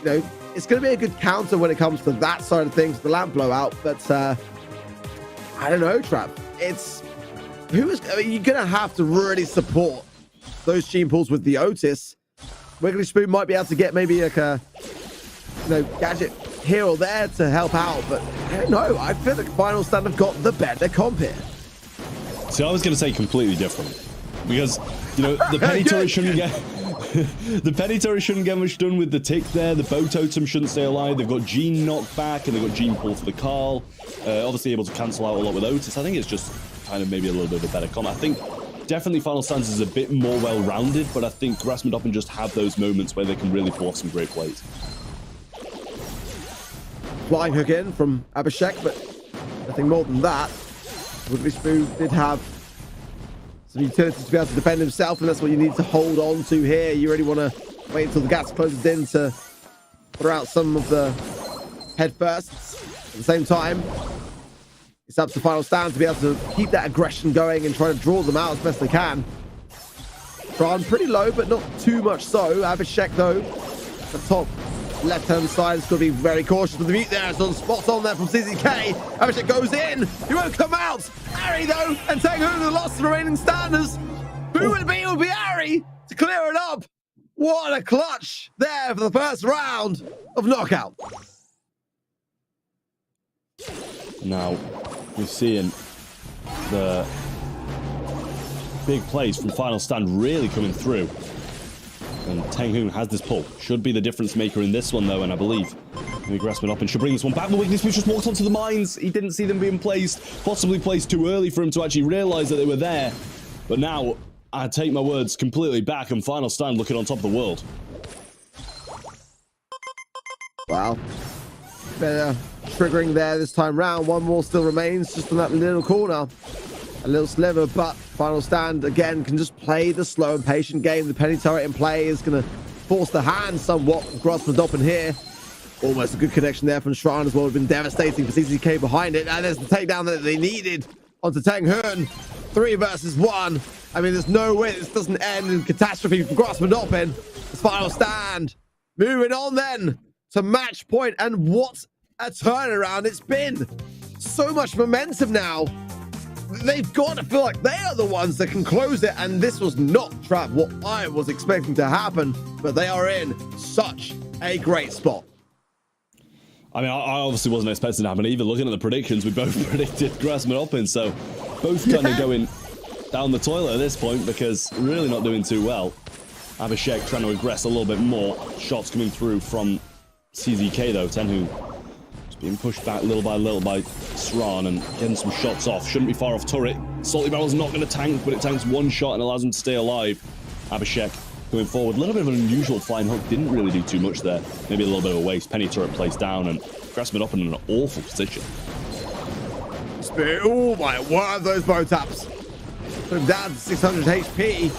You know, it's going to be a good counter when it comes to that side of things, the lamp blowout. But I don't know, Trav. I mean, you're going to have to really support those Gene pulls with the Otis. Wiggly Spoon might be able to get maybe like a, you know, gadget here or there to help out, but I don't know. I feel like Final Stand have got the better comp here. So I was going to say completely different, because, you know, the Penny turret shouldn't get the Penny turret shouldn't get much done with the Tick there. The Bow Totem shouldn't stay alive. They've got Gene knocked back, and they've got Gene pull for the Carl. Obviously able to cancel out a lot with Otis. I think it's just kind of maybe a little bit of a better comp. I think Definitely Final Stands is a bit more well-rounded, but I think grassmuddoppin just have those moments where they can really pull off some great plays. Flying hook in from Abhishek, but nothing more than that. Wigglyspoo did have some utility to be able to defend himself, and that's what you need to hold on to here. You really want to wait until the gas closes in to throw out some of the head firsts. At the same time, it's up to Final Stand to be able to keep that aggression going and try to draw them out as best they can. Tron pretty low, but not too much so. Abhishek, though, the top left-hand side has got to be very cautious with the mute there. It's on spot on there from CZK. Abhishek goes in. He won't come out. Ari, though, and Tengu, the lost the remaining standers. Who would it be? It would be Ari to clear it up. What a clutch there for the first round of knockout. Now, we're seeing the big plays from Final Stand really coming through. And Tengu has this pull. Should be the difference maker in this one, though, and I believe maybe grassmuddoppin should bring this one back. The Wigglyspoo just walked onto the mines. He didn't see them being placed, possibly placed too early for him to actually realize that they were there. But now, I take my words completely back, and Final Stand looking on top of the world. Wow. Better triggering there this time round. One more still remains just in that little corner. A little sliver, but Final Stand again can just play the slow and patient game. The penny turret in play is going to force the hand somewhat of grassmuddoppin here. Almost a good connection there from Shrine as well. Would have been devastating for CCK behind it. And there's the takedown that they needed onto Tenghun. 3 versus 1. I mean, there's no way this doesn't end in catastrophe for grassmuddoppin. It's Final Stand. Moving on then to match point, and what a turnaround it's been. So much momentum now. They've got to feel like they are the ones that can close it, and this was not, Trav, what I was expecting to happen, but they are in such a great spot. I mean, I obviously wasn't expecting to happen either. Looking at the predictions, we both predicted grassmuddoppin, so both kind of going down the toilet at this point because really not doing too well. Abhishek trying to aggress a little bit more. Shots coming through from CZK, though. Tenhu being pushed back little by Sran and getting some shots off. Shouldn't be far off turret. Salty Barrel's not going to tank, but it tanks one shot and allows him to stay alive. Abhishek going forward. A little bit of an unusual flying hook. Didn't really do too much there. Maybe a little bit of a waste. Penny turret placed down, and grassmuddoppin in an awful position. Oh my word, those bow taps. Put him down to 600 HP.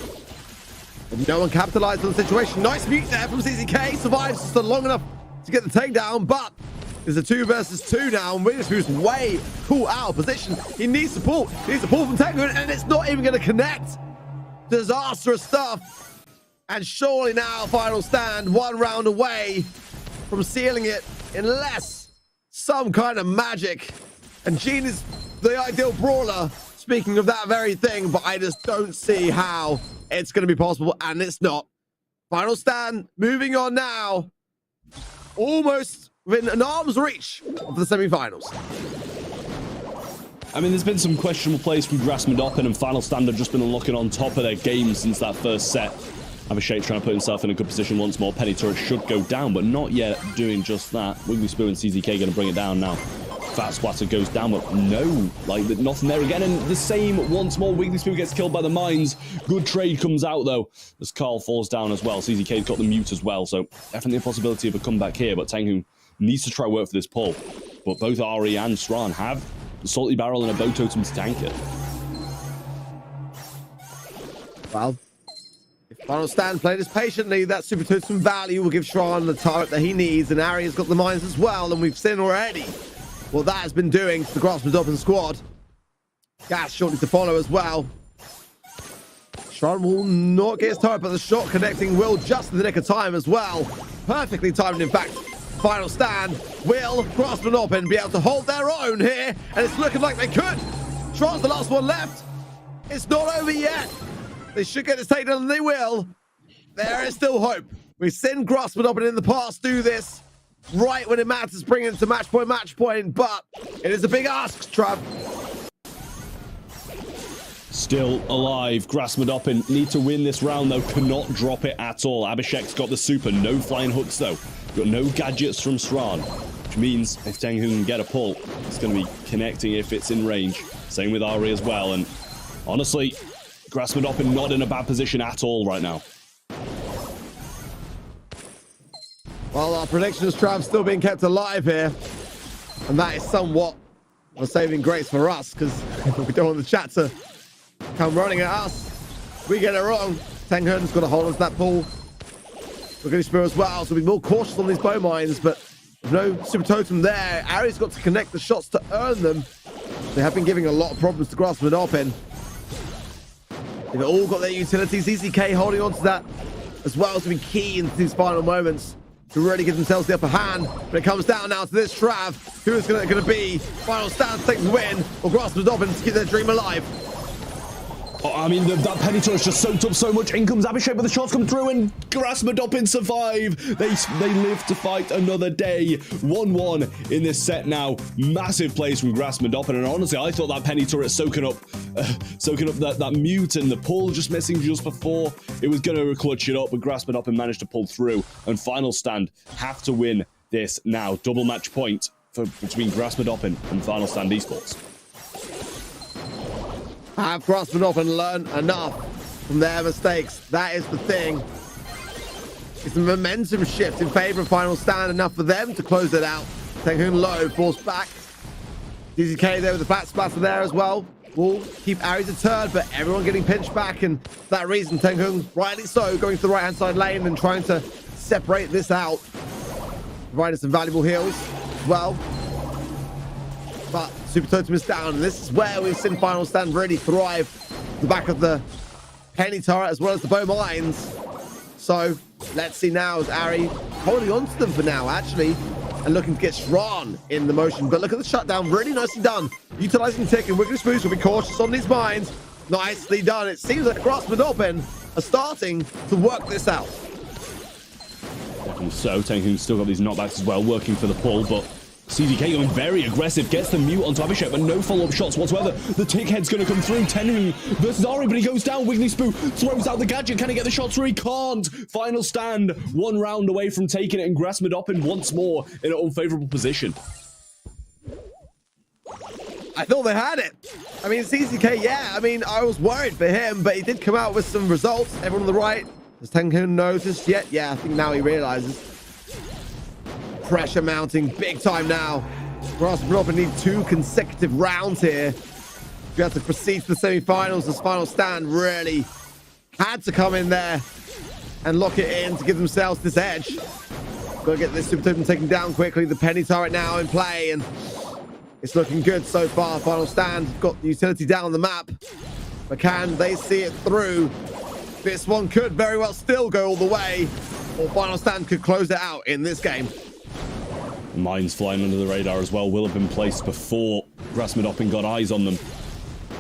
And no one capitalized on the situation. Nice mute there from CZK. Survives just long enough to get the takedown, but there's a 2 versus 2 now, and Wigglyspoo's way cool out of position. He needs support. He needs support from Tengu, and it's not even going to connect. Disastrous stuff. And surely now, Final Stand, 1 round away from sealing it unless some kind of magic. And Gene is the ideal brawler, speaking of that very thing, but I just don't see how it's going to be possible, and it's not. Final Stand moving on now. Almost within an arm's reach of the semi-finals. I mean, there's been some questionable plays from grassmuddoppin, and Final Stand have just been looking on top of their game since that first set. Abhishek trying to put himself in a good position once more. Penny turret should go down, but not yet doing just that. Wigglyspoo and CZK going to bring it down now. Fat Splatter goes down, but no, like nothing there again. And the same once more. Wigglyspoo gets killed by the mines. Good trade comes out, though, as Carl falls down as well. CZK's got the mute as well, so definitely a possibility of a comeback here, but Tengu needs to try work for this pull. But both Ari and Sran have the Salty Barrel and a bow totem to tank it. Well, if Final Stand played as patiently, that super totem value will give Sran the turret that he needs, and Ari has got the mines as well, and we've seen already what that has been doing to the grassmuddoppin squad. Gas shortly to follow as well. Sran will not get his turret, but the shot connecting will just in the nick of time as well. Perfectly timed, in fact. Final Stand. Will grassmuddoppin be able to hold their own here? And it's looking like they could. Sran's the last one left. It's not over yet. They should get this takedown, and they will. There is still hope. We've seen grassmuddoppin in the past do this right when it matters, bring it to match point, but it is a big ask, Trav. Still alive. grassmuddoppin need to win this round, though. Cannot drop it at all. Abhishek's got the super. No flying hooks, though. Got no gadgets from Sran, which means if Tengu can get a pull, it's going to be connecting if it's in range. Same with Ari as well. And honestly, grassmuddoppin not in a bad position at all right now. Well, our predictions, Trav, still being kept alive here. And that is somewhat of a saving grace for us, because we don't want the chat to come running at us. We get it wrong. Tenghun's got to hold on to that ball. We're going to spear as well, so we'll be more cautious on these bow mines, but with no super totem there, Ari's got to connect the shots to earn them. They have been giving a lot of problems to grassmuddoppin. They've all got their utilities. EZK holding on to that as well to be key in these final moments to really give themselves the upper hand. But it comes down now to this Trav. Who is going to be Final Stand to take the win, or grassmuddoppin to keep their dream alive? Oh, I mean, that penny turret's just soaked up so much. In comes Abhishek, but the shots come through, and grassmuddoppin survive. They live to fight another day. 1-1 in this set now. Massive plays from grassmuddoppin, and honestly, I thought that penny turret soaking up that mute and the pull just missing just before it was going to clutch it up, but grassmuddoppin managed to pull through, and Final Stand have to win this now. Double match point between grassmuddoppin and Final Stand Esports. Have grassmuddoppin learned enough from their mistakes? That is the thing. It's the momentum shift in favor of Final Stand enough for them to close it out. Tenghun low, forced back. DZK there with the back splatter there as well. Will keep Ari deterred, but everyone getting pinched back, and for that reason, Tenghun, rightly so, going to the right-hand side lane and trying to separate this out. Providing some valuable heals as well. But super totem is down, and this is where we've seen Final Stand really thrive. The back of the penny turret as well as the bow mines. So let's see now as Ari holding on to them for now, actually, and looking to get Shran in the motion. But look at the shutdown, really nicely done. Utilizing Tick and Wiggly Spooks will be cautious on these mines. Nicely done. It seems like grassmuddoppin are starting to work this out. Definitely so. Tenghun's still got these knockbacks as well, working for the pull, but CDK going very aggressive, gets the mute onto Abhishek, but no follow-up shots whatsoever. The tick head's going to come through. Tenghun versus Ari, but he goes down. Wiggly Spoo throws out the gadget. Can he get the shot through? He can't. Final Stand, one round away from taking it, and grassmuddoppin once more in an unfavorable position. I thought they had it. I mean, CZK, yeah. I mean, I was worried for him, but he did come out with some results. Everyone on the right. Has Tenghun noticed yet? Yeah, I think now he realizes. Pressure mounting big time now. grassmuddoppin need 2 consecutive rounds here. You have to proceed to the semi-finals. This Final Stand really had to come in there and lock it in to give themselves this edge. Gotta get this super totem taken down quickly. The penny turret now in play, and it's looking good so far. Final Stand got the utility down on the map, but can they see it through? This one could very well still go all the way, or Final Stand could close it out in this game. Mines flying under the radar as well will have been placed before grassmuddoppin got eyes on them.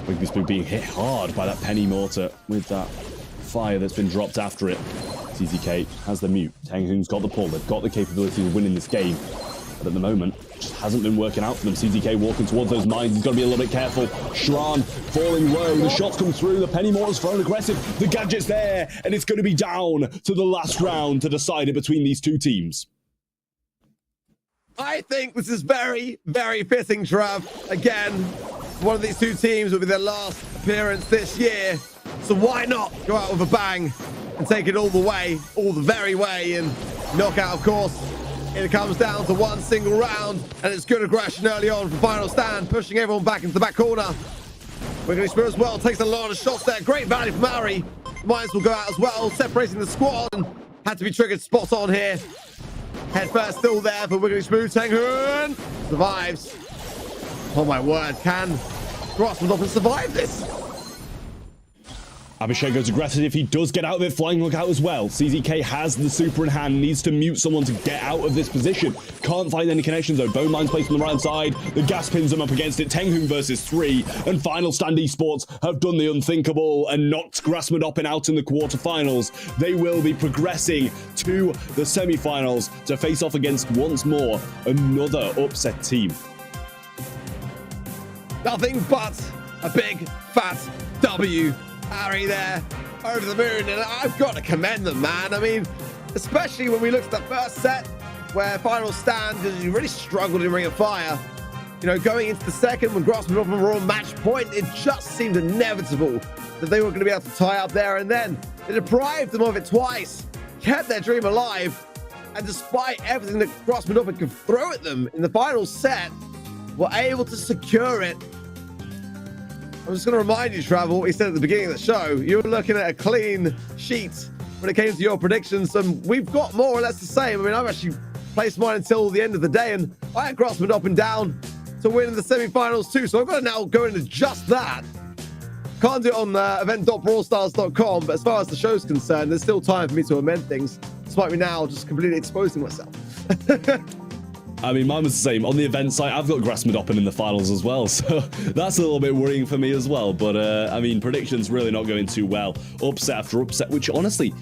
Wiggly Spoo being hit hard by that penny mortar with that fire that's been dropped after it. CZK has the mute. Tenghun's got the pull. They've got the capability of winning this game. But at the moment, it just hasn't been working out for them. CZK walking towards those mines. He's got to be a little bit careful. Shran falling low. The shots come through. The penny mortar's thrown aggressive. The gadget's there. And it's going to be down to the last round to decide it between these two teams. I think this is very, very fitting, Trav. Again, one of these two teams will be their last appearance this year. So why not go out with a bang and take it all the way, all the very way, and knock out, of course. It comes down to one single round, and it's good aggression early on for Final Stand, pushing everyone back into the back corner. Wiggly Spoo as well takes a lot of shots there. Great value from Ari. Mines will go out as well, separating the squad, and had to be triggered spot on here. Head first still there for Wiggly Spoo. Tenghun survives. Oh my word, can grassmuddoppin survive this? Abhishek goes aggressive. He does get out of it. Flying Hook out as well. CZK has the super in hand. Needs to mute someone to get out of this position. Can't find any connections though. Bone Mine's placed on the right side. The gas pins him up against it. Tenghun versus 3. And Final Stand Esports have done the unthinkable and knocked grassmuddoppin out in the quarterfinals. They will be progressing to the semifinals to face off against once more another upset team. Nothing but a big fat W. Ari there, over the moon, and I've got to commend them, man. I mean, especially when we looked at the first set, where Final Stand really struggled in Ring of Fire. You know, going into the second, when grassmuddoppin were on match point, it just seemed inevitable that they were going to be able to tie up there and then. They deprived them of it twice, kept their dream alive, and despite everything that grassmuddoppin could throw at them in the final set, were able to secure it. I'm just going to remind you, Trav, what we said at the beginning of the show. You were looking at a clean sheet when it came to your predictions, and we've got more or less the same. I mean, I've actually placed mine until the end of the day, and I had grassmuddoppin down to win in the semi-finals too, so I've got to now go into just that. Can't do it on event.brawlstars.com, but as far as the show's concerned, there's still time for me to amend things, despite me now just completely exposing myself. I mean, mine was the same. On the event site, I've got grassmuddoppin in the finals as well, so that's a little bit worrying for me as well. But, I mean, predictions really not going too well. Upset after upset, which honestly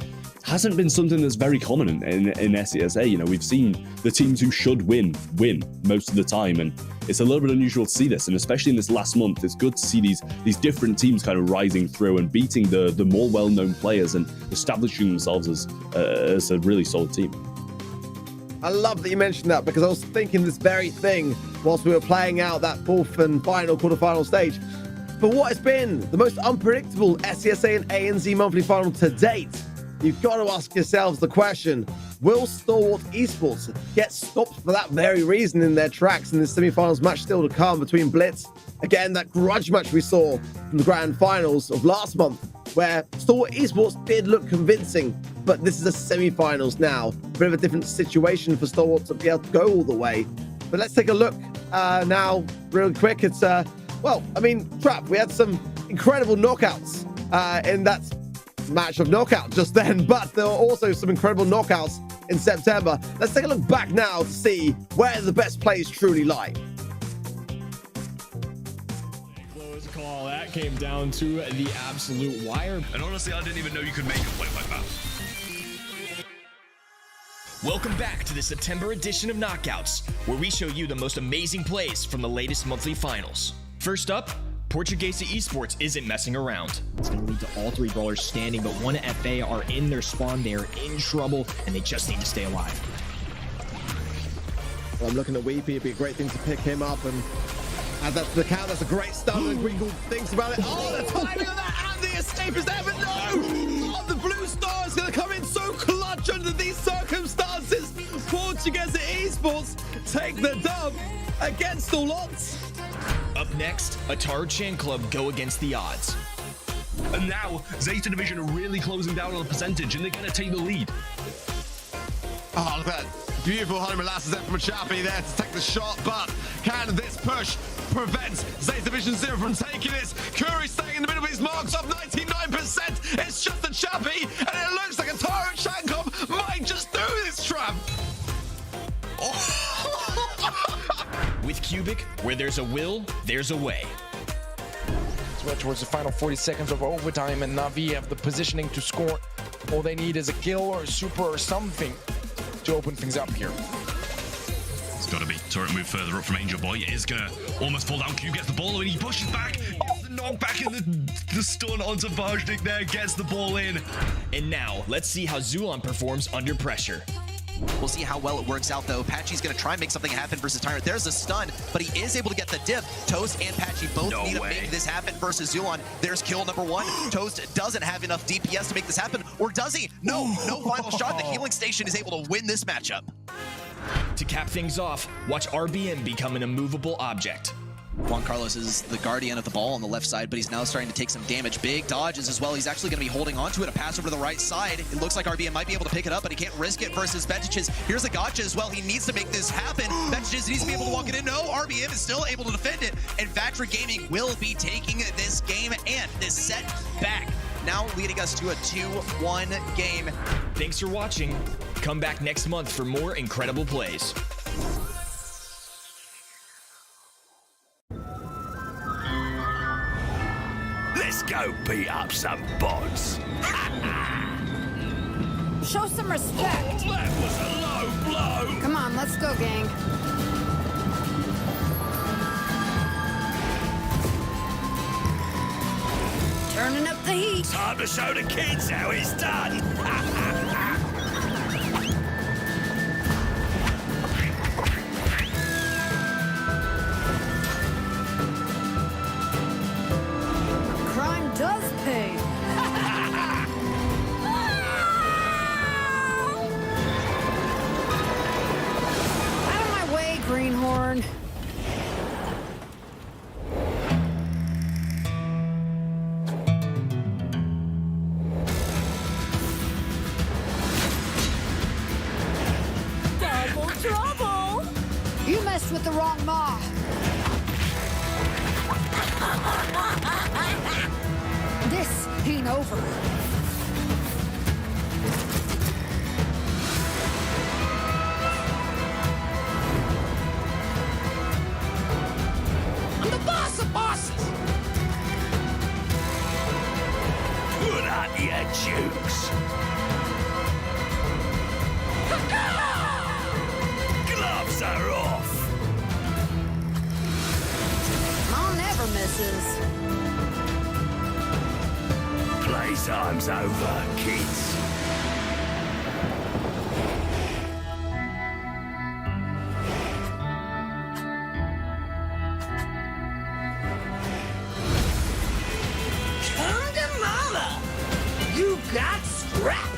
hasn't been something that's very common in SESA. You know, we've seen the teams who should win most of the time, and it's a little bit unusual to see this, and especially in this last month, it's good to see these different teams kind of rising through and beating the more well-known players and establishing themselves as a really solid team. I love that you mentioned that, because I was thinking this very thing whilst we were playing out that fourth and final quarterfinal stage. For what has been the most unpredictable SESA and ANZ monthly final to date, you've got to ask yourselves the question, will Stalwart Esports get stopped for that very reason in their tracks in the semi-finals match still to come between Blitz? Again, that grudge match we saw from the grand finals of last month, where Stalwart Esports did look convincing, but this is a semi-finals now. A bit of a different situation for Stalwart to be able to go all the way. But let's take a look now real quick. It's, well, I mean, Trap, we had some incredible knockouts in that match of knockout just then, but there were also some incredible knockouts in September. Let's take a look back now to see where the best plays truly lie. Close call. That came down to the absolute wire. And honestly, I didn't even know you could make a play like that. Welcome back to the September edition of Knockouts, where we show you the most amazing plays from the latest monthly finals. First up, Portuguesa Esports isn't messing around. It's going to lead to all three brawlers standing, but one FA are in their spawn. They're in trouble, and they just need to stay alive. Well, I'm looking at Weepy. It'd be a great thing to pick him up and add that to the count. That's a great stun. And Green thinks about it. Oh, the timing of that, and the escape is there, but no! Oh, the blue star is going to come in so clutch under these circumstances. Portuguesa Esports take the dub against all odds. Up next, Atari Chan Club go against the odds. And now, Zeta Division are really closing down on the percentage, and they're going to take the lead. Oh, look at that. Beautiful honey molasses there from Chappie there to take the shot, but can this push prevent Zeta Division 0 from taking it? Curry staying in the middle of his marks up 99%. It's just a Chappie, and it looks like a Tyrant Shankov might just do this, Trav. With Cubic, where there's a will, there's a way. We're towards the final 40 seconds of overtime, and Na'Vi have the positioning to score. All they need is a kill or a super or something to open things up here. It's got to be turret move further up from Angel Boy. It is going to almost fall down. Q gets the ball and he pushes back. Gets the knock back in the stun onto Vajnik there. Gets the ball in. And now, let's see how Zulon performs under pressure. We'll see how well it works out, though. Patchy's going to try and make something happen versus Tyrant. There's a stun, but he is able to get the dip. Toast and Patchy both need to make this happen versus Zulon. There's kill number one. Toast doesn't have enough DPS to make this happen, or does he? No final shot. The healing station is able to win this matchup. To cap things off, watch RBM become an immovable object. Juan Carlos is the guardian of the ball on the left side, but he's now starting to take some damage. Big dodges as well. He's actually going to be holding on to it. A pass over to the right side. It looks like RBM might be able to pick it up, but he can't risk it versus Vetiches. Here's a gotcha as well. He needs to make this happen. Vetiches needs to be able to walk it in. No, RBM is still able to defend it, and Vatra Gaming will be taking this game and this set back, now leading us to a 2-1 game. Thanks for watching. Come back next month for more incredible plays. Let's go beat up some bots. Show some respect. Oh, that was a low blow. Come on, let's go, gang. Turning up the heat. Time to show the kids how it's done. Crime does pay. greenhorn. Double trouble! You messed with the wrong maw. This ain't over. I'm the boss of bosses. Put on your jukes. Gloves are off. Mom never misses. Playtime's over, kids. Come to mama! You got scrapped!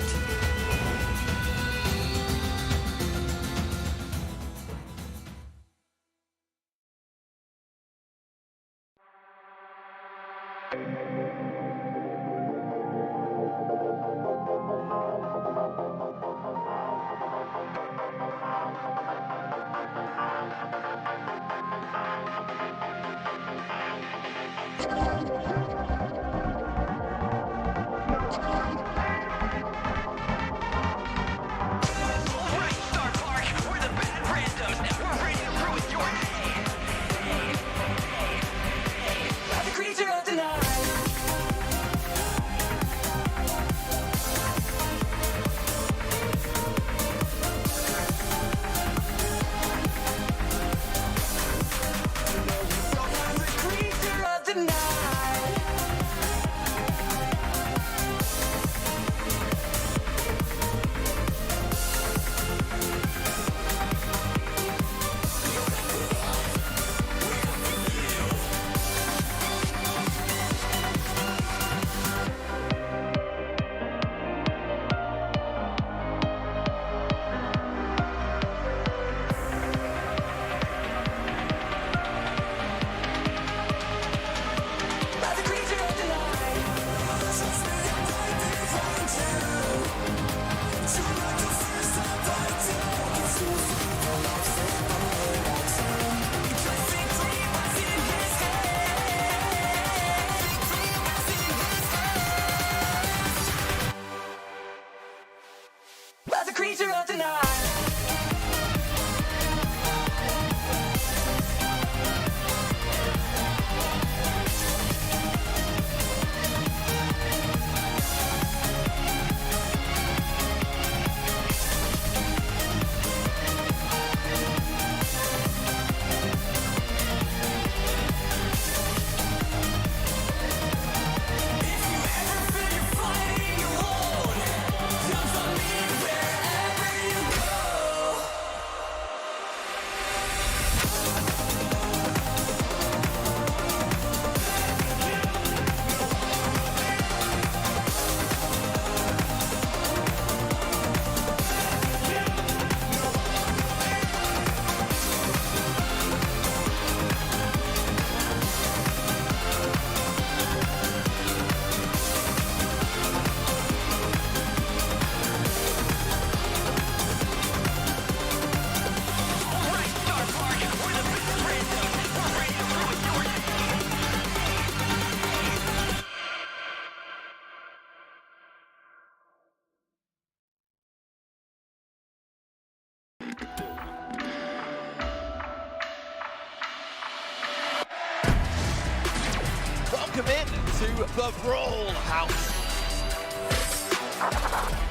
Welcome in to the Brawl house.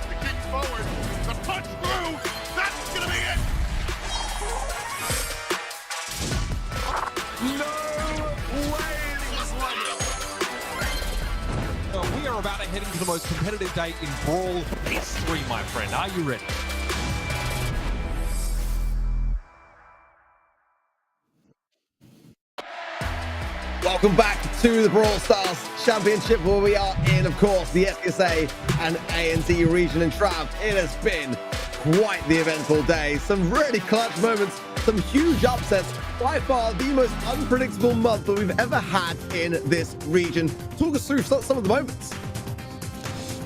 The kick forward, the punch through, that's gonna be it! No way this one! We are about to head into the most competitive day in Brawl history, my friend. Are you ready? Welcome back to the Brawl Stars Championship, where we are in, of course, the SESA and ANZ region in Trav. It has been quite the eventful day. Some really clutch moments some huge upsets. By far the most unpredictable month that we've ever had in this region. Talk us through some of the moments.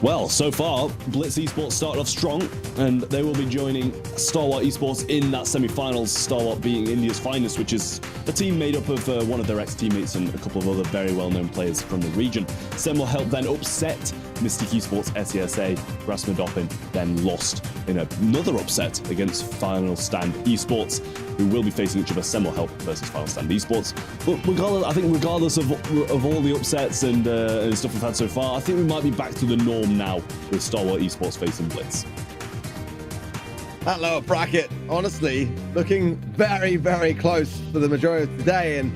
Well, so far, Blitz Esports started off strong, and they will be joining Stalwart Esports in that semi-finals, Stalwart being India's finest, which is a team made up of one of their ex-teammates and a couple of other very well-known players from the region. Sem will help then upset Mystic Esports SESA. Grassmuddoppin then lost in another upset against Final Stand Esports, who will be facing each other. Sem will help versus Final Stand Esports. But regardless of all the upsets and stuff we've had so far, I think we might be back to the norm now with Stalwart Esports facing Blitz. That lower bracket, honestly, looking very, very close for the majority of the day, and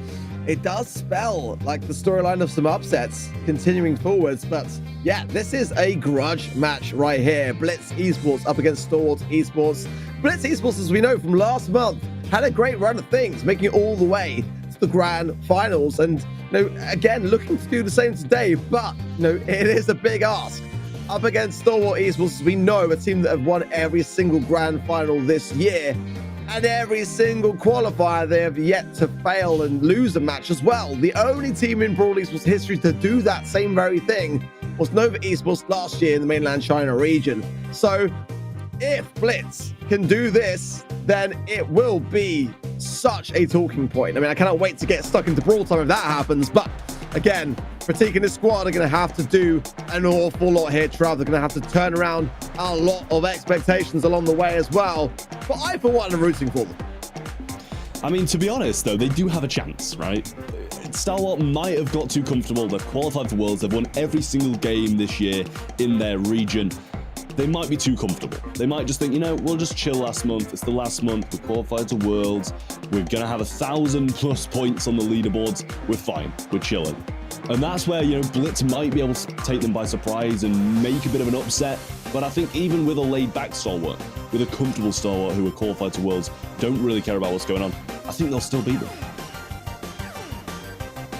it does spell like the storyline of some upsets continuing forwards. But yeah, this is a grudge match right here. Blitz Esports up against Stalwart Esports. Blitz Esports, as we know from last month, had a great run of things, making it all the way to the grand finals. And again, looking to do the same today, but it is a big ask. Up against Stalwart Esports, as we know, a team that have won every single grand final this year, and every single qualifier they have yet to fail and lose a match as well. The only team in Brawl Esports history to do that same very thing was Nova Esports last year in the mainland China region. So if Blitz can do this, then it will be such a talking point. I mean, I cannot wait to get stuck into Brawl time if that happens. But again, Pratik and his squad are going to have to do an awful lot here, Trav. They're going to have to turn around a lot of expectations along the way as well. But I, for one, am rooting for them. I mean, to be honest, though, they do have a chance, right? Stalwart might have got too comfortable. They've qualified for Worlds. They've won every single game this year in their region. They might be too comfortable. They might just think, we'll just chill last month. It's the last month. We're qualified to Worlds. We're going to have 1,000+ points on the leaderboards. We're fine. We're chilling. And that's where, Blitz might be able to take them by surprise and make a bit of an upset. But I think even with a laid-back Stalwart, with a comfortable Stalwart who are qualified to Worlds, don't really care about what's going on, I think they'll still beat them.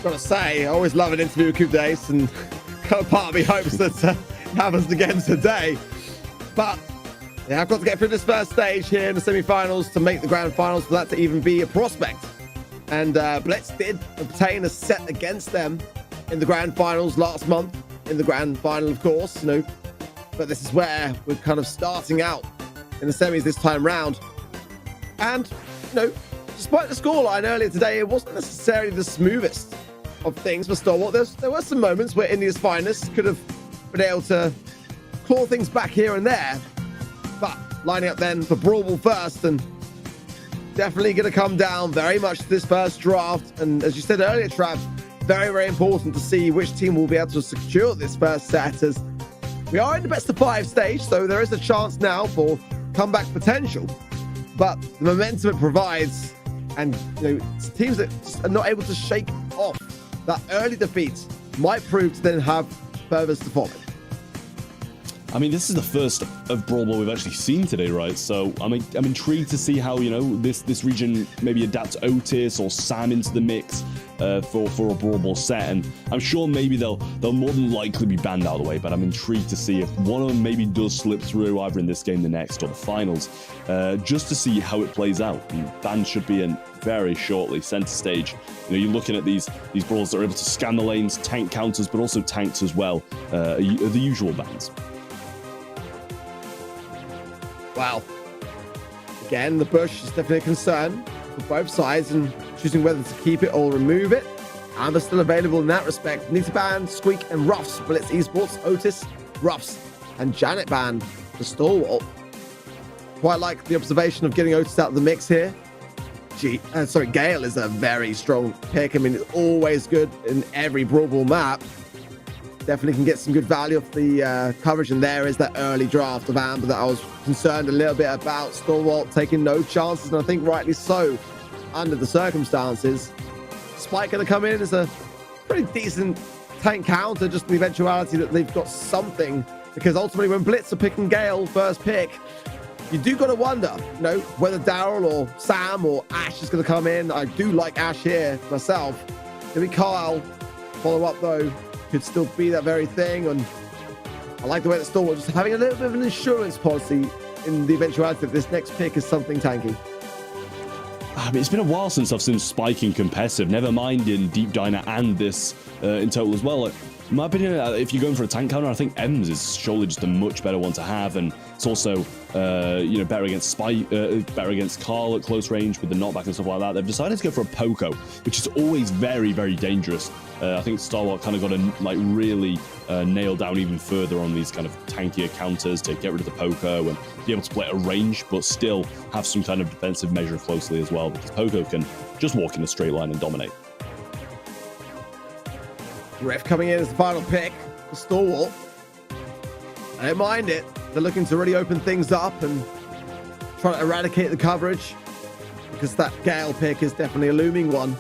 Gotta say, I always love an interview with Coupe d'Ace, and kind of part of me hopes that happens again today. But yeah, I've got to get through this first stage here in the semi-finals to make the grand finals for that to even be a prospect. And Blitz did obtain a set against them in the grand finals last month, in the grand final, of course, but this is where we're kind of starting out in the semis this time round. And, despite the scoreline earlier today, it wasn't necessarily the smoothest of things for Stalwart. There were some moments where India's finest could have been able to claw things back here and there, but lining up then for Brawl first, and definitely going to come down very much to this first draft. And as you said earlier, Trav, very, very important to see which team will be able to secure this first set, as we are in the best of 5 stage, so there is a chance now for comeback potential. But the momentum it provides, and teams that are not able to shake off that early defeat might prove to then have furthers to follow. I mean, this is the first of Brawl Ball we've actually seen today, right? So I'm intrigued to see how, this region maybe adapts Otis or Sam into the mix for a Brawl Ball set. And I'm sure maybe they'll more than likely be banned out of the way, but I'm intrigued to see if one of them maybe does slip through either in this game, the next, or the finals, just to see how it plays out. The ban should be in very shortly, center stage. You're looking at these brawls that are able to scan the lanes, tank counters, but also tanks as well, are the usual bans. Wow. Again, the bush is definitely a concern for both sides, and choosing whether to keep it or remove it. Amber still available in that respect. Need to ban Squeak and Ruffs. Blitz Esports, Otis, Ruffs, and Janet banned for Stalwart. Quite like the observation of getting Otis out of the mix here. Gale is a very strong pick. I mean, it's always good in every Brawl Ball map. Definitely can get some good value off the coverage, and there is that early draft of Amber that I was concerned a little bit about. Stalwart taking no chances, and I think rightly so under the circumstances. Spike going to come in as a pretty decent tank counter, just the eventuality that they've got something, because ultimately when Blitz are picking Gale first pick, you do got to wonder, whether Daryl or Sam or Ash is going to come in. I do like Ash here myself. Maybe Kyle follow up though. Could still be that very thing, and I like the way that Stalwart just having a little bit of an insurance policy in the eventuality that this next pick is something tanky. I mean, it's been a while since I've seen Spike in competitive, never mind in Deep Diner and this in total as well. Like, in my opinion, if you're going for a tank counter, I think Ems is surely just a much better one to have, and it's also, you know, better against Spike, better against Carl at close range with the knockback and stuff like that. They've decided to go for a Poco, which is always very, very dangerous. I think Stalwart kind of got to like really nail down even further on these kind of tankier counters to get rid of the Poco and be able to play at a range, but still have some kind of defensive measure closely as well, because Poco can just walk in a straight line and dominate. Griff coming in as the final pick for Stalwart. I don't mind it. They're looking to really open things up and try to eradicate the coverage, because that Gale pick is definitely a looming one.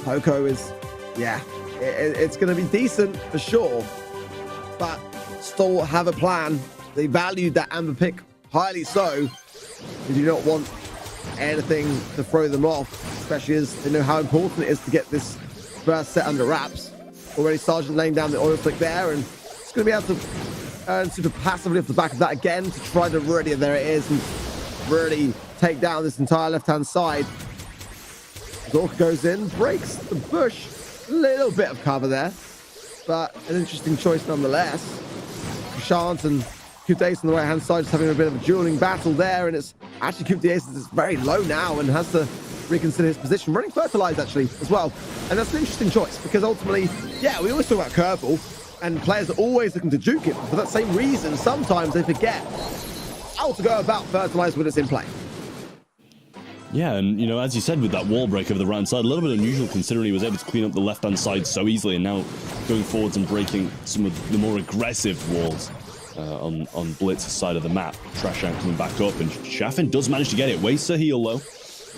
Poco is, yeah, it's going to be decent for sure, but Stalwart have a plan. They valued that Amber pick highly so. They do not want anything to throw them off, especially as they know how important it is to get this first set under wraps. Already Sergeant laying down the oil flick there, and it's going to be able to earn super passively off the back of that again to try to really, there it is, and really take down this entire left-hand side. Zorka goes in, breaks the bush, a little bit of cover there, but an interesting choice nonetheless. Prashant and Kudace on the right-hand side just having a bit of a dueling battle there, and it's actually Kudace is very low now and has to reconsider his position, running Fertilize actually as well, and that's an interesting choice, because ultimately, yeah, we always talk about curveball and players are always looking to juke it, but for that same reason sometimes they forget how to go about Fertilize when it's in play. Yeah, and you know, as you said, with that wall break over the right side, a little bit unusual considering he was able to clean up the left-hand side so easily, and now going forwards and breaking some of the more aggressive walls on Blitz's side of the map. Trashan coming back up, and Shaffin does manage to get it. Wastes a heal though,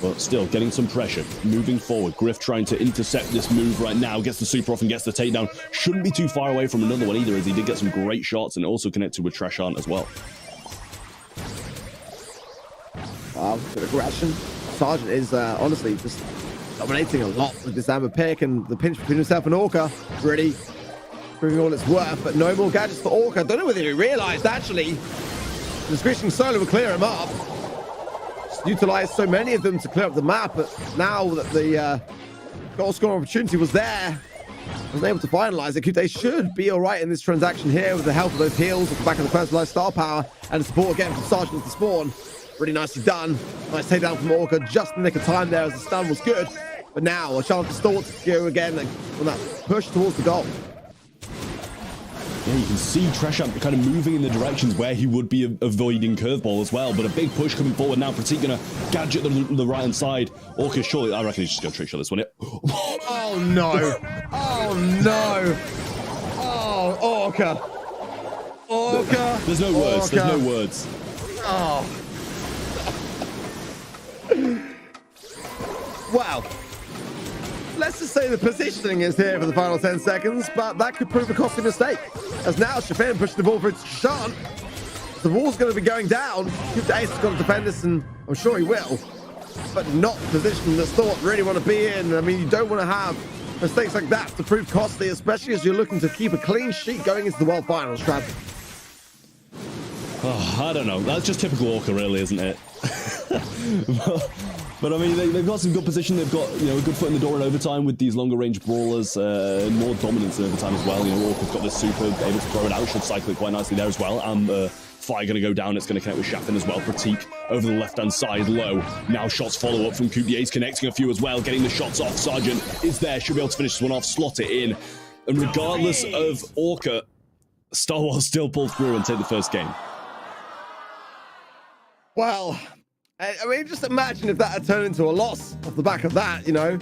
but still getting some pressure. Moving forward, Griff trying to intercept this move right now, gets the super off and gets the takedown. Shouldn't be too far away from another one either, as he did get some great shots and also connected with Trashan as well. Wow, good aggression. Sergeant is honestly just dominating a lot with this Amber pick, and the pinch between himself and Orca really proving all it's worth, but no more gadgets for Orca. I don't know whether he realized actually the screeching solo will clear him up. Just utilized so many of them to clear up the map, but now that the goal scoring opportunity was there, wasn't able to finalize it. Kute should be all right in this transaction here with the help of those heals at the back of the personalized star power and the support again from Sergeant with the spawn. Really nicely done. Nice takedown from Orca, just in the nick of time there as the stun was good. But now a chance for Stalwart to go again on that push towards the goal. Yeah, you can see Trashan kind of moving in the directions where he would be avoiding curveball as well, but a big push coming forward now. Pratik gonna gadget the right hand side. Orca surely, I reckon he's just gonna trick shot this one. Oh no! Oh no! Oh, Orca! Orca! There's no words. Orca. There's no words. Oh. Wow. Let's just say the positioning is here for the final 10 seconds, but that could prove a costly mistake. As now Shafin pushed the ball for its Shan. The wall's going to be going down. Ace has got to defend this, and I'm sure he will, but not the position that Stalwart really want to be in. I mean, you don't want to have mistakes like that to prove costly, especially as you're looking to keep a clean sheet going into the World Finals, Trav. Oh, I don't know. That's just typical Orca, really, isn't it? But I mean, they've got some good position. They've got, you know, a good foot in the door in overtime with these longer range brawlers, more dominance in overtime as well. You know, Orca's got this super, able to throw it out, should cycle it quite nicely there as well. And Fire going to go down. It's going to connect with Shaffin as well. Pratik over the left-hand side, low. Now shots follow up from Kubier, connecting a few as well, getting the shots off. Sergeant is there, should be able to finish this one off, slot it in. And regardless of Orca, Stalwart still pull through and take the first game. Well, I mean, just imagine if that had turned into a loss off the back of that, you know.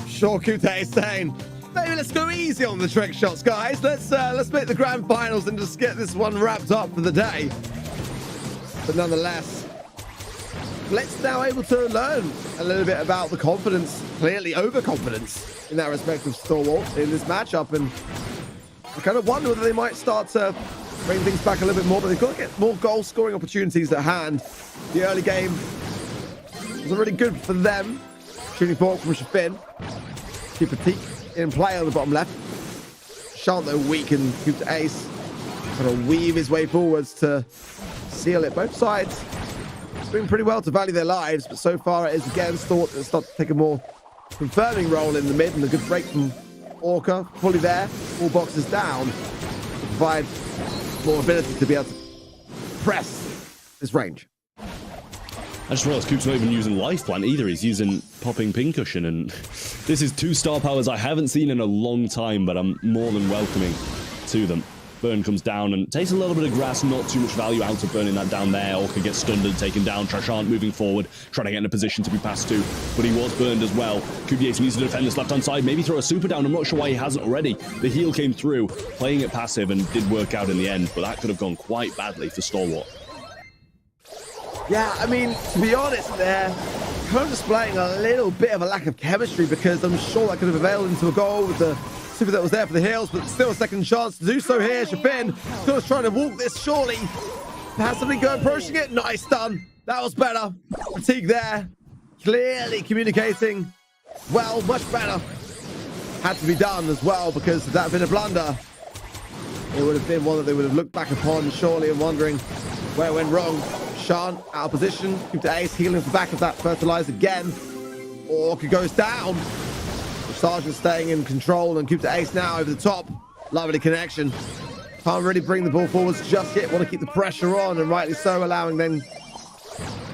Sure, Kute is saying, maybe let's go easy on the trick shots, guys. Let's make the grand finals and just get this one wrapped up for the day. But nonetheless, Blitz now able to learn a little bit about the confidence, clearly overconfidence in that respect of Stalwart in this matchup, and I kind of wonder whether they might start to bring things back a little bit more, but they've got to get more goal scoring opportunities at hand. The early game wasn't really good for them. Shooting forward from Shafin. Keep Pratik in play on the bottom left. Shan't though weak and Coops Ace trying to weave his way forwards to seal it. Both sides doing pretty well to value their lives, but so far it is again Stalwart to start to take a more confirming role in the mid, and a good break from Orca, fully there, all boxes down, to provide more ability to be able to press this range. I just realized Coop's not even using Life Plant either. He's using Popping Pincushion, and this is 2 star powers I haven't seen in a long time, but I'm more than welcoming to them. Burn comes down and takes a little bit of grass, not too much value out of burning that down there. Orca gets stunned and taken down. Trashant moving forward, trying to get in a position to be passed to, but he was burned as well. Kubiace needs to defend this left-hand side, maybe throw a super down. I'm not sure why he hasn't already. The heal came through, playing it passive, and did work out in the end, but that could have gone quite badly for Stalwart. Yeah, I mean, to be honest, they're kind of displaying a little bit of a lack of chemistry, because I'm sure that could have availed into a goal with the super that was there for the heals, but still a second chance to do so here. Shafin still trying to walk this, surely. Passively go approaching it. Nice done. That was better. Fatigue there. Clearly communicating. Well, much better. Had to be done as well, because if that had been a blunder, it would have been one that they would have looked back upon, surely, and wondering where it went wrong. Shan out of position. Keep the ace healing off the back of that fertilized again. Orca goes down. Sergeant staying in control, and keep the ace now over the top. Lovely connection. Can't really bring the ball forwards just yet. Want to keep the pressure on, and rightly so, allowing then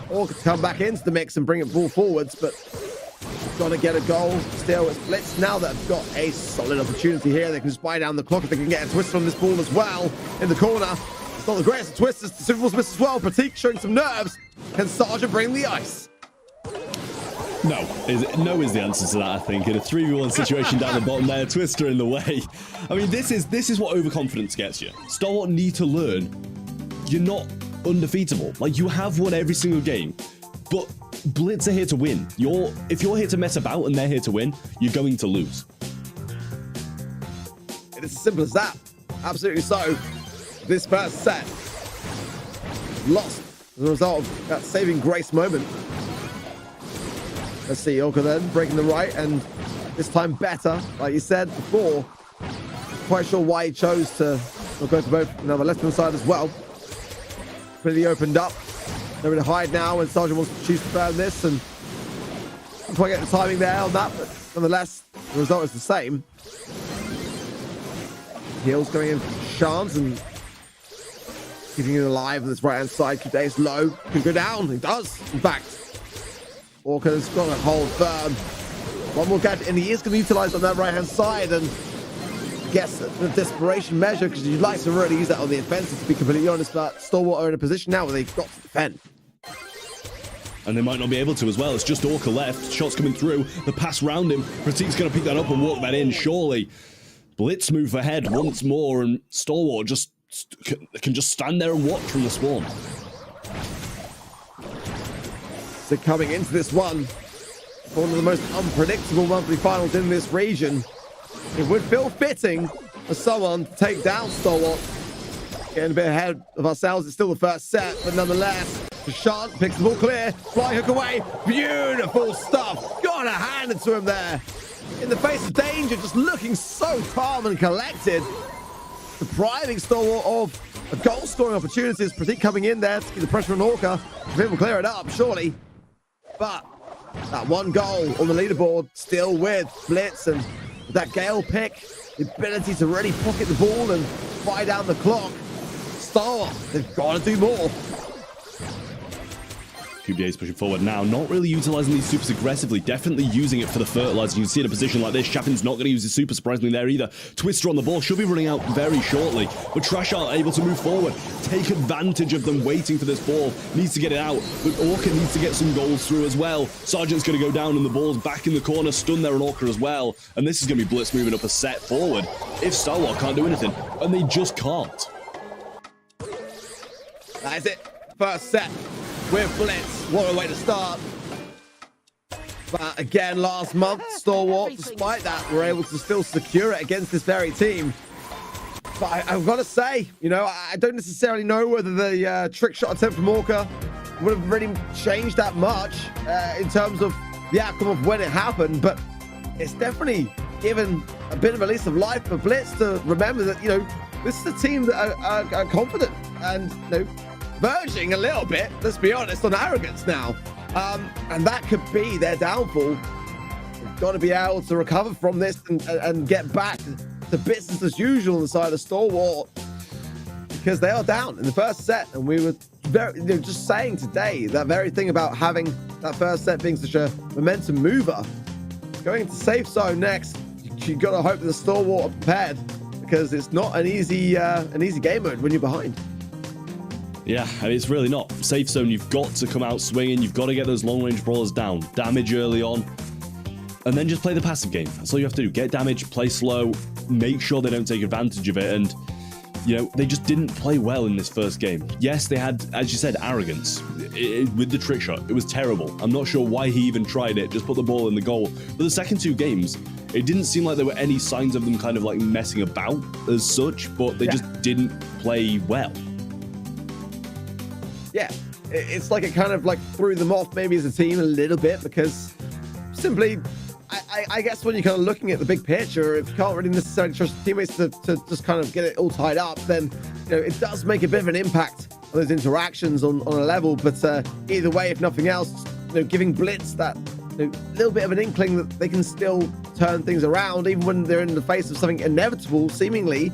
Orca to come back into the mix and bring it ball forwards, but got to get a goal. Still, it's Blitz now that have got a solid opportunity here. They can just buy down the clock if they can get a twist on this ball as well. In the corner, it's not the greatest of twisters. The Super Bowl's missed as well. Pratik showing some nerves. Can Sergeant bring the ice? No is the answer to that, I think. In a 3v1 situation down the bottom there, Twister in the way. I mean, this is what overconfidence gets you. Stalwart need to learn you're not undefeatable. Like, you have won every single game, but Blitz are here to win. If you're here to mess about and they're here to win, you're going to lose. It is as simple as that. Absolutely so. This first set lost as a result of that saving grace moment. Let's see, Orca then breaking the right, and this time better, like you said before. Quite sure why he chose to go to both the left-hand side as well. Pretty opened up. They're going to hide now, and Sergeant wants to choose to burn this, and not quite get the timing there on that, but nonetheless, the result is the same. Heals going in for Shans, and keeping it alive on this right-hand side. Keep the ace low. Can go down. He does, in fact. Orca's got to hold firm. One more gadget, and he is going to utilize on that right-hand side, and I guess the desperation measure, because you'd like to really use that on the offensive, to be completely honest, but Stalwart are in a position now where they've got to defend. And they might not be able to as well. It's just Orca left. Shots coming through. The pass round him. Pratik's going to pick that up and walk that in, surely. Blitz move ahead once more, and Stalwart can just stand there and watch from the spawn. So coming into this one of the most unpredictable monthly finals in this region, it would feel fitting for someone to take down Stalwart. Getting a bit ahead of ourselves. It's still the first set, but nonetheless, Shant picks the ball clear, fly hook away. Beautiful stuff. Got a hand into him there. In the face of danger, just looking so calm and collected. Depriving Stalwart of goal-scoring opportunities. Pratik coming in there to keep the pressure on Orca. Shafin will clear it up, surely. But that one goal on the leaderboard, still with Blitz, and with that Gale pick, the ability to really pocket the ball and buy down the clock. Stalwart, they've got to do more. QBA is pushing forward now, not really utilizing these supers aggressively, definitely using it for the fertilizer. You can see in a position like this, Shafin's not going to use his super surprisingly there either. Twister on the ball, should be running out very shortly, but Trash aren't able to move forward, take advantage of them waiting for this ball, needs to get it out, but Orca needs to get some goals through as well. Sergeant's going to go down and the ball's back in the corner, stun there on Orca as well, and this is going to be Blitz moving up a set forward if Stalwart can't do anything, and they just can't. That is it, first set with Blitz. What a way to start. But again, last month, Stalwart, despite that, were able to still secure it against this very team. But I've got to say, you know, I don't necessarily know whether the trick shot attempt from Orca would have really changed that much in terms of the outcome of when it happened, but it's definitely given a bit of a lease of life for Blitz to remember that, you know, this is a team that are confident and, you know, verging a little bit, let's be honest, on arrogance now. And that could be their downfall. They've got to be able to recover from this and get back to business as usual on the side of Stalwart, because they are down in the first set. And we were just saying today that very thing about having that first set being such a momentum mover. Going into safe zone next, you've got to hope that the Stalwart are prepared, because it's not an easy game mode when you're behind. Yeah, I mean, it's really not. Safe zone, you've got to come out swinging. You've got to get those long-range brawlers down. Damage early on. And then just play the passive game. That's all you have to do. Get damage, play slow, make sure they don't take advantage of it. And, you know, they just didn't play well in this first game. Yes, they had, as you said, arrogance with the trick shot. It was terrible. I'm not sure why he even tried it. Just put the ball in the goal. But the second two games, it didn't seem like there were any signs of them kind of like messing about as such, but they just didn't play well. Yeah, it's like it kind of like threw them off maybe as a team a little bit, because simply, I guess when you're kind of looking at the big picture, if you can't really necessarily trust your teammates to just kind of get it all tied up, then, you know, it does make a bit of an impact on those interactions on a level. But either way, if nothing else, you know, giving Blitz that little bit of an inkling that they can still turn things around, even when they're in the face of something inevitable, seemingly.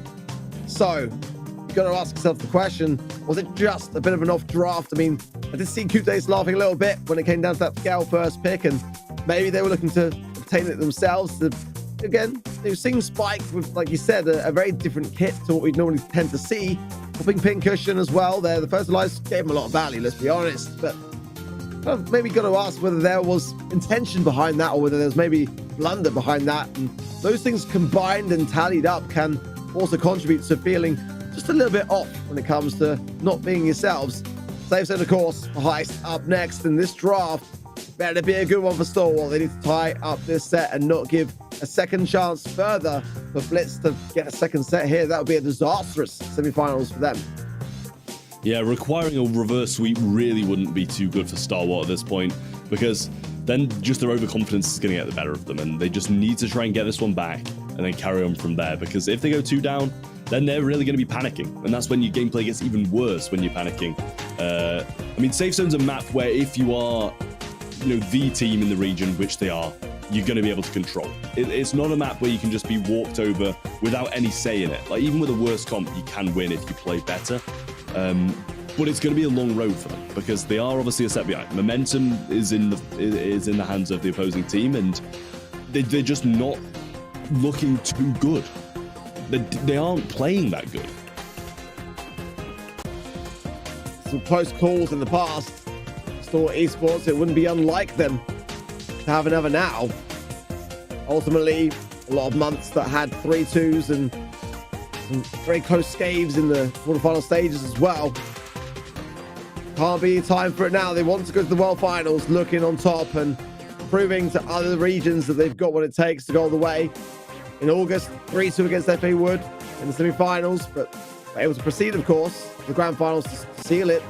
So you've got to ask yourself the question, was it just a bit of an off draft? I mean, I did see Q-Days laughing a little bit when it came down to that Gale first pick, and maybe they were looking to obtain it themselves. Again, it seems Spike with, like you said, a very different kit to what we normally tend to see. Hopping pincushion as well there. The fertilizers gave him a lot of value, let's be honest. But maybe got to ask whether there was intention behind that, or whether there's maybe blunder behind that. And those things combined and tallied up can also contribute to feeling just a little bit off when it comes to not being yourselves. Safe zone, of course, heist up next in this draft. Better be a good one for Stalwart. They need to tie up this set and not give a second chance further for Blitz to get a second set here. That would be a disastrous semifinals for them. Yeah, requiring a reverse sweep really wouldn't be too good for Stalwart at this point, because then just their overconfidence is going to get the better of them, and they just need to try and get this one back and then carry on from there, because if they go 2 down, then they're really going to be panicking, and that's when your gameplay gets even worse when you're panicking. I mean, Safe Zone's a map where if you are, you know, the team in the region, which they are, you're going to be able to control. It's not a map where you can just be walked over without any say in it. Like, even with a worse comp, you can win if you play better. But it's going to be a long road for them, because they are obviously a set behind. Momentum is in the hands of the opposing team, and they're just not looking too good. They aren't playing that good. Some close calls in the past. Stalwart Esports, it wouldn't be unlike them to have another now. Ultimately, a lot of months that had 3-2s and some very close scaves in the quarterfinal stages as well. Can't be time for it now. They want to go to the World Finals, looking on top and proving to other regions that they've got what it takes to go all the way. In August, 3-2 against FA Wood in the semi-finals, but able to proceed, of course, to the grand finals to seal it.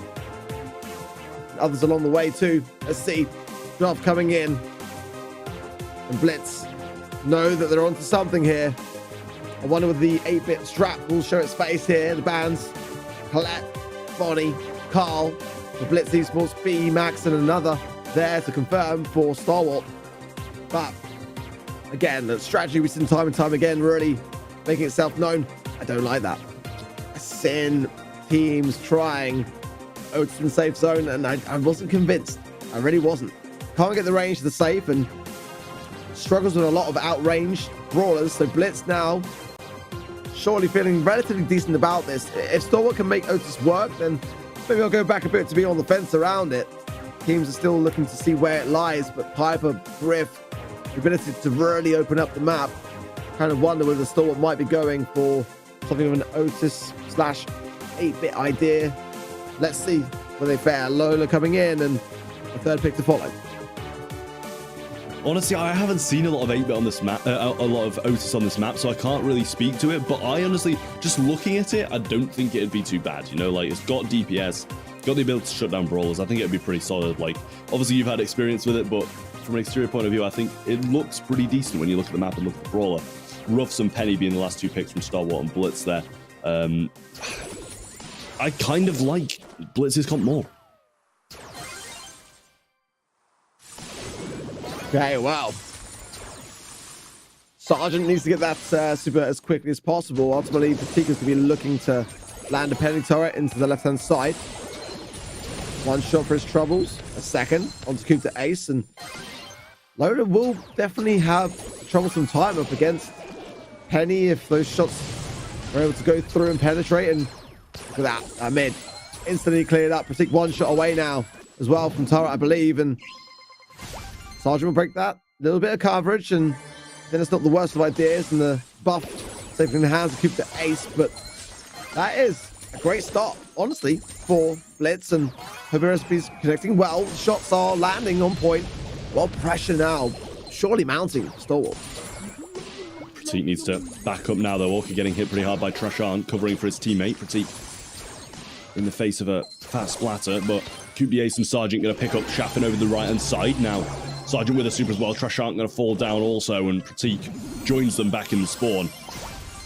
And others along the way too. Let's see. Draft coming in. And Blitz know that they're onto something here. I wonder whether the 8-bit strap will show its face here. The bands, Colette, Bonnie, Carl, the Blitz Esports, B, Max, and another there to confirm for Stalwart. But again, the strategy we've seen time and time again, really making itself known. I don't like that. I've seen teams trying Otis in safe zone, and I wasn't convinced. I really wasn't. Can't get the range to the safe, and struggles with a lot of outranged brawlers. So Blitz now surely feeling relatively decent about this. If Stalwart can make Otis work, then maybe I'll go back a bit to be on the fence around it. Teams are still looking to see where it lies, but Piper, Griff, the ability to really open up the map, kind of wonder whether Stalwart might be going for something of an Otis / 8-bit idea. Let's see where they fare. Lola coming in and a third pick to follow. Honestly, I haven't seen a lot of 8-bit on this map, a lot of Otis on this map, so I can't really speak to it. But I honestly, just looking at it, I don't think it'd be too bad. You know, like, it's got DPS, got the ability to shut down brawlers. I think it'd be pretty solid. Like, obviously you've had experience with it, but from an exterior point of view, I think it looks pretty decent when you look at the map and look at the brawler. Ruffs and Penny being the last 2 picks from Stalwart and Blitz there. I kind of like Blitz is comp more. Okay, well. Sergeant needs to get that super as quickly as possible. Ultimately, Pratik is going to be looking to land a penny turret into the left-hand side. One shot for his troubles. A second onto Coop to ace. And Loda will definitely have troublesome time up against Penny if those shots are able to go through and penetrate. And look at that, mid instantly cleared up. Pratik one shot away now as well from turret, I believe. And Sergeant will break that. A little bit of coverage, and then it's not the worst of ideas. And the buff safely in the hands of Coop to ace. But that is a great start, honestly, for Blitz. And Hobby Recipes connecting well. Shots are landing on point. Well, pressure now surely mounting Stalwart. Pratik needs to back up now, though. Orca getting hit pretty hard by Trashan, covering for his teammate. Pratik in the face of a fat splatter, but Coop the ace and Sergeant going to pick up Shaffin over the right-hand side. Now, Sergeant with a super as well. Trashan going to fall down also, and Pratik joins them back in the spawn.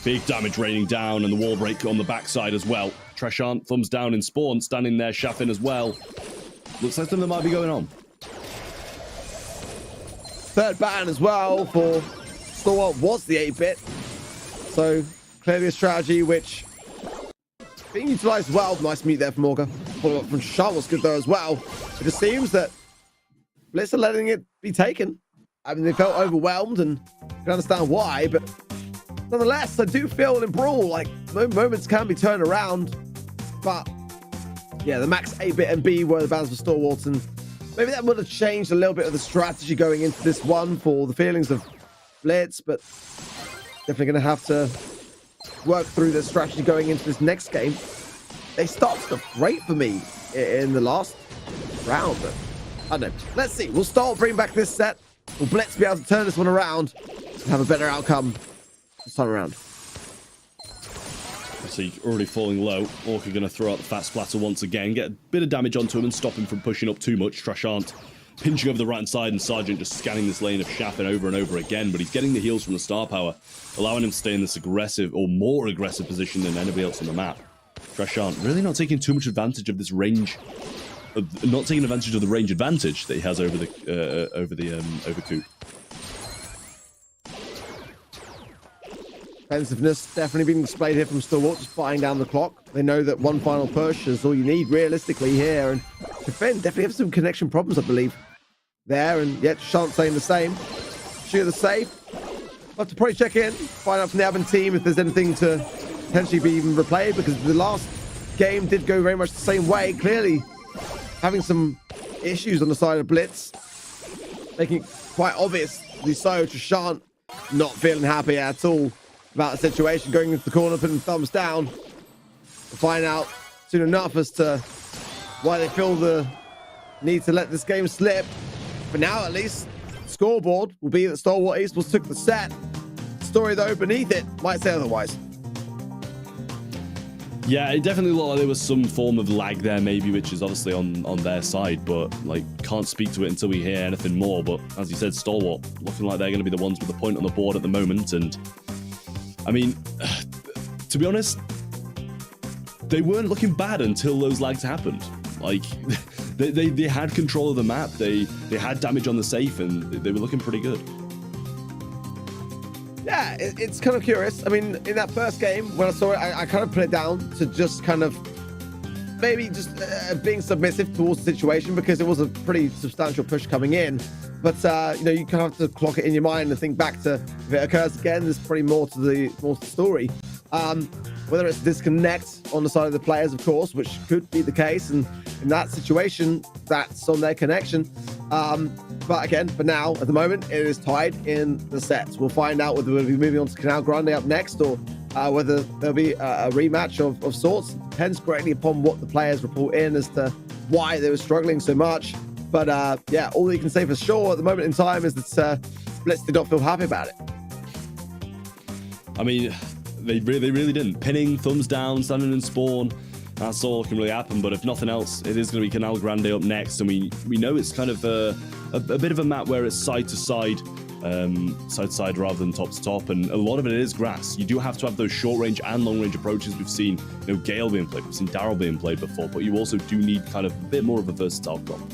Big damage raining down, and the wall break on the backside as well. Trashan thumbs down in spawn, standing there, Shaffin as well. Looks like something might be going on. Third ban as well for Stalwart was the 8-bit. So clearly a strategy which being utilized well. Nice meet there from Orca. Follow up from Trashan was good though as well. It just seems that Blitz are letting it be taken. I mean, they felt overwhelmed, and I can understand why, but nonetheless, I do feel in Brawl like moments can be turned around. But yeah, the max 8-bit and B were the bans for Stalwart, and maybe that would have changed a little bit of the strategy going into this one for the feelings of Blitz, but definitely going to have to work through the strategy going into this next game. They started off great for me in the last round, but I don't know. Let's see. We'll start bringing back this set. Will Blitz be able to turn this one around and have a better outcome this time around? See, already falling low. Orca going to throw out the fat splatter once again, get a bit of damage onto him and stop him from pushing up too much. Trashan pinching over the right-hand side, and Sergeant just scanning this lane of Shaffin over and over again, but he's getting the heals from the star power, allowing him to stay in this aggressive, or more aggressive position than anybody else on the map. Trashan really not taking too much advantage of this range, not taking advantage of the range advantage that he has over Coop. Defensiveness definitely being displayed here from Stalwart, just buying down the clock. They know that one final push is all you need realistically here, and Defend definitely have some connection problems, I believe, there, and yet Shan't saying the same. Shoot the save. We'll have to probably check in, find out from the admin team if there's anything to potentially be even replayed, because the last game did go very much the same way. Clearly having some issues on the side of Blitz, making it quite obviously so. Trashan not feeling happy at all about the situation, going into the corner, putting thumbs down. We'll find out soon enough as to why they feel the need to let this game slip. For now, at least, scoreboard will be that Stalwart Esports took the set. Story, though, beneath it might say otherwise. Yeah, it definitely looked like there was some form of lag there, maybe, which is obviously on their side, but like can't speak to it until we hear anything more. But as you said, Stalwart looking like they're going to be the ones with the point on the board at the moment, and I mean, to be honest, they weren't looking bad until those lags happened. Like, they had control of the map, they had damage on the safe, and they were looking pretty good. Yeah, it's kind of curious. I mean, in that first game, when I saw it, I kind of put it down to just kind of maybe just being submissive towards the situation, because it was a pretty substantial push coming in. But you know, you kind of have to clock it in your mind and think back to if it occurs again, there's probably more to the story. Whether it's disconnect on the side of the players, of course, which could be the case, and in that situation, that's on their connection. But again, for now, at the moment, it is tied in the sets. We'll find out whether we'll be moving on to Canal Grande up next, or whether there'll be a rematch of sorts. Depends greatly upon what the players report in as to why they were struggling so much. But yeah, all that you can say for sure at the moment in time is that Blitz did not feel happy about it. I mean, they really didn't. Pinning, thumbs down, standing in spawn, that's all that can really happen. But if nothing else, it is going to be Canal Grande up next, and we know it's kind of a bit of a map where it's side to side. side to side rather than top to top, and a lot of it is grass. You do have to have those short range and long range approaches. We've seen, Gale being played, we've seen Daryl being played before, but you also do need kind of a bit more of a versatile comp.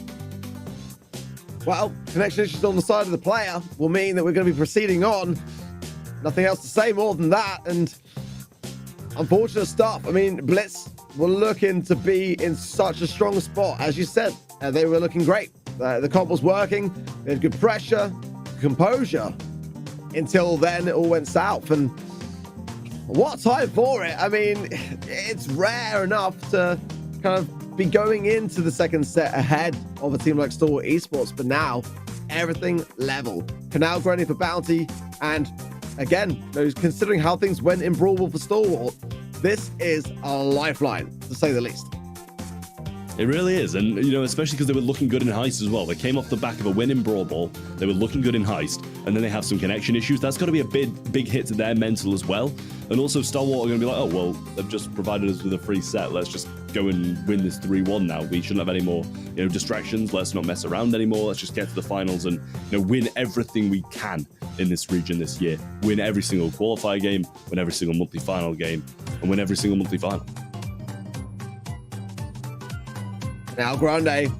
Well, connection issues on the side of the player will mean that we're going to be proceeding on. Nothing else to say more than that, and unfortunate stuff. I mean, Blitz were looking to be in such a strong spot. As you said, they were looking great. The comp was working. They had good pressure, composure, until then it all went south. And what a time for it. I mean, it's rare enough to kind of be going into the second set ahead of a team like Stalwart Esports, but now everything level. Canal grinding for bounty, and again, considering how things went in Brawl for Stalwart, this is a lifeline, to say the least. It really is, and especially because they were looking good in Heist as well. They came off the back of a win in Brawl Ball, they were looking good in Heist, and then they have some connection issues. That's got to be a big hit to their mental as well. And also Stalwart are going to be like, oh, well, they've just provided us with a free set. Let's just go and win this 3-1 now. We shouldn't have any more, distractions. Let's not mess around anymore. Let's just get to the finals and, win everything we can in this region this year. Win every single qualifier game, win every single monthly final game, and win every single monthly final. Now Grande,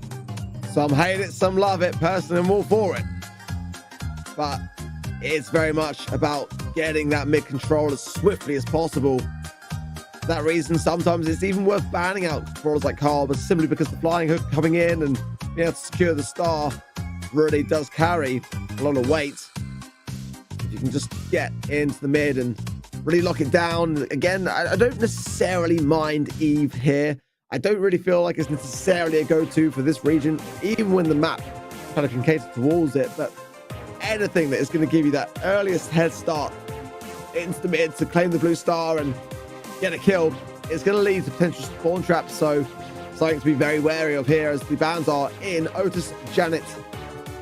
some hate it, some love it. Personally, I'm all for it, but it's very much about getting that mid control as swiftly as possible. For that reason, sometimes it's even worth banning out brawlers like Carl, but simply because the flying hook coming in and being able to secure the star really does carry a lot of weight. If you can just get into the mid and really lock it down. Again, I don't necessarily mind Eve here. I don't really feel like it's necessarily a go-to for this region, even when the map kind of can cater towards it. But anything that is going to give you that earliest head start into the mid to claim the blue star and get a kill is going to lead to potential spawn traps. So something to be very wary of here, as the bans are in Otis, Janet,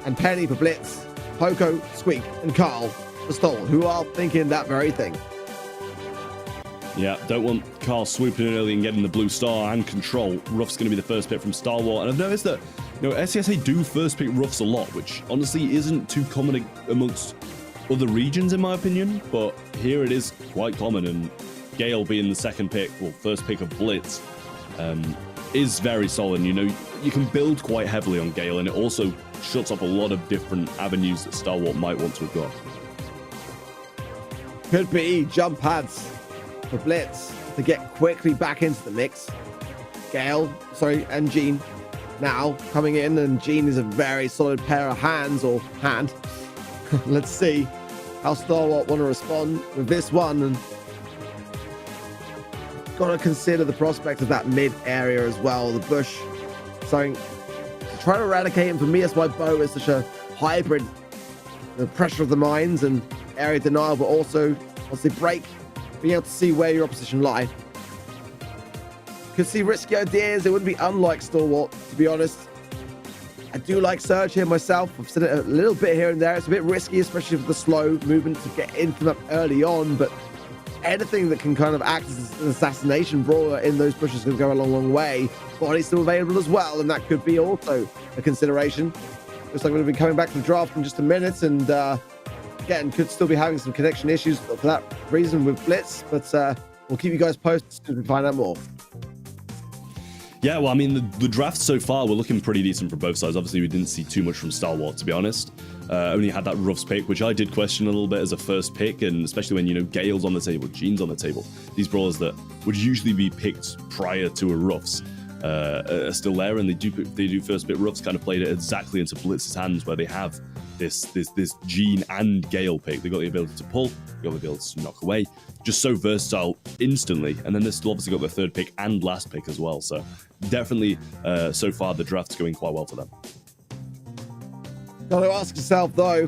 and Penny for Blitz, Poco, Squeak, and Carl for Stalwart, who are thinking that very thing. Yeah, don't want Carl swooping in early and getting the blue star and control. Ruff's going to be the first pick from Stalwart. And I've noticed that, SESA do first pick Ruffs a lot, which honestly isn't too common amongst other regions, in my opinion. But here it is quite common. And Gale being the second pick, well, first pick of Blitz, is very solid. You can build quite heavily on Gale, and it also shuts off a lot of different avenues that Stalwart might want to have got. Could be jump pads for Blitz to get quickly back into the mix. And Jean now coming in, and Jean is a very solid pair of hands, or hand. Let's see how Stalwart want to respond with this one, and got to consider the prospect of that mid area as well, the bush. So try to eradicate him. For me, that's why Bo is such a hybrid. The pressure of the mines and area denial, but also once they break, being able to see where your opposition lie. Could see risky ideas. It wouldn't be unlike Stalwart, to be honest. I do like Surge here myself. I've said it a little bit here and there. It's a bit risky, especially with the slow movement to get into them early on, but anything that can kind of act as an assassination brawler in those pushes can go a long, long way. Body's still available as well, and that could be also a consideration. Looks like we're going to be coming back to the draft in just a minute, and again, could still be having some connection issues for that reason with Blitz, but we'll keep you guys posted as soon as we find out more. Yeah, well, I mean, the drafts so far were looking pretty decent for both sides. Obviously, we didn't see too much from Stalwart, to be honest. Only had that Ruffs pick, which I did question a little bit as a first pick, and especially when, Gale's on the table, Jean's on the table. These brawlers that would usually be picked prior to a Ruffs are still there, and they do first pick Ruffs, kind of played it exactly into Blitz's hands, where they have this Jean and Gale pick. They got the ability to pull, they got the ability to knock away, just so versatile instantly. And then they've still obviously got their third pick and last pick as well. So definitely, so far the draft's going quite well for them. Got to ask yourself though,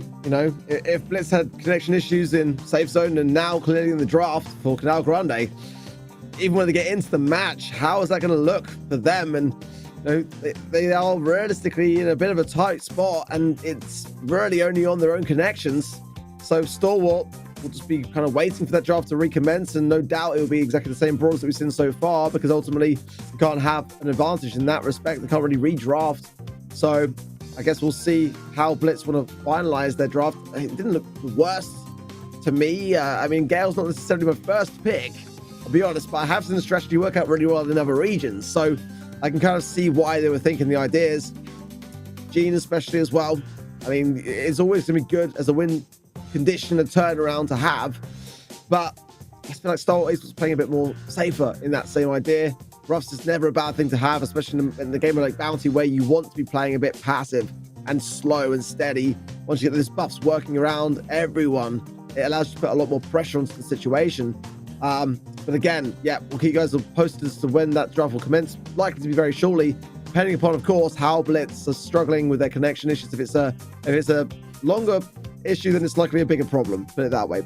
if Blitz had connection issues in safe zone and now clearly in the draft for Canal Grande, even when they get into the match, how is that going to look for them? And they are realistically in a bit of a tight spot, and it's really only on their own connections. So Stalwart will just be kind of waiting for that draft to recommence, and no doubt it will be exactly the same brawls that we've seen so far, because ultimately you can't have an advantage in that respect. They can't really redraft. So I guess we'll see how Blitz want to finalize their draft. It didn't look the worst to me. I mean, Gale's not necessarily my first pick, I'll be honest, but I have seen the strategy work out really well in other regions, so I can kind of see why they were thinking the ideas. Gene especially as well. I mean, it's always going to be good as a win condition and turnaround to have, but I feel like Stalwart was playing a bit more safer in that same idea. Ruffs is never a bad thing to have, especially in the game of like Bounty, where you want to be playing a bit passive and slow and steady. Once you get those buffs working around everyone, it allows you to put a lot more pressure onto the situation. But again, yeah, we'll keep you guys posted as to when that draft will commence. Likely to be very shortly, depending upon, of course, how Blitz are struggling with their connection issues. If it's a longer issue, then it's likely a bigger problem. Put it that way.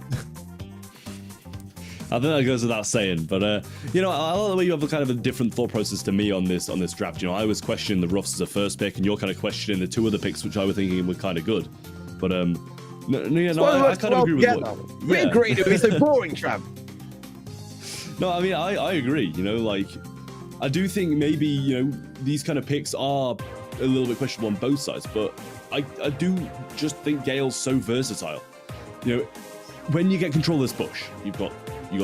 I think that goes without saying, but you know, I like the way you have a kind of a different thought process to me on this draft. You know, I was questioning the Ruffs as a first pick, and you're kind of questioning the two other picks, which I was thinking were kind of good. But I kind of agree with what. We agreed it would be so boring, Trav. No, I mean, I agree. You know, like, I do think maybe, you know, these kind of picks are a little bit questionable on both sides, but I do just think Gale's so versatile. You know, when you get control of this bush, you've got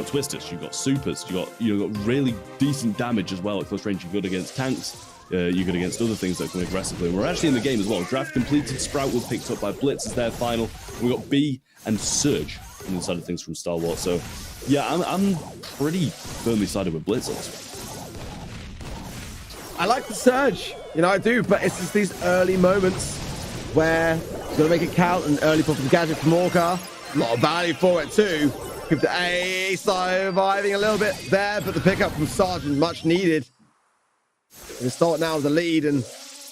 twisters, you've got supers, you've got really decent damage as well at close range. You're good against tanks, you're good against other things that come aggressively. We're actually in the game as well. Draft completed, Sprout was picked up by Blitz as their final. We got B and Surge on the side of things from Stalwart. So yeah, I'm pretty firmly sided with Blitz on this one. I like the Surge, you know, I do, but it's just these early moments where you've got to make it count. An early pop of the gadget from Orca. A lot of value for it too. Crypto A surviving a little bit there, but the pickup from Sergeant much needed. And Stalwart now with the lead, and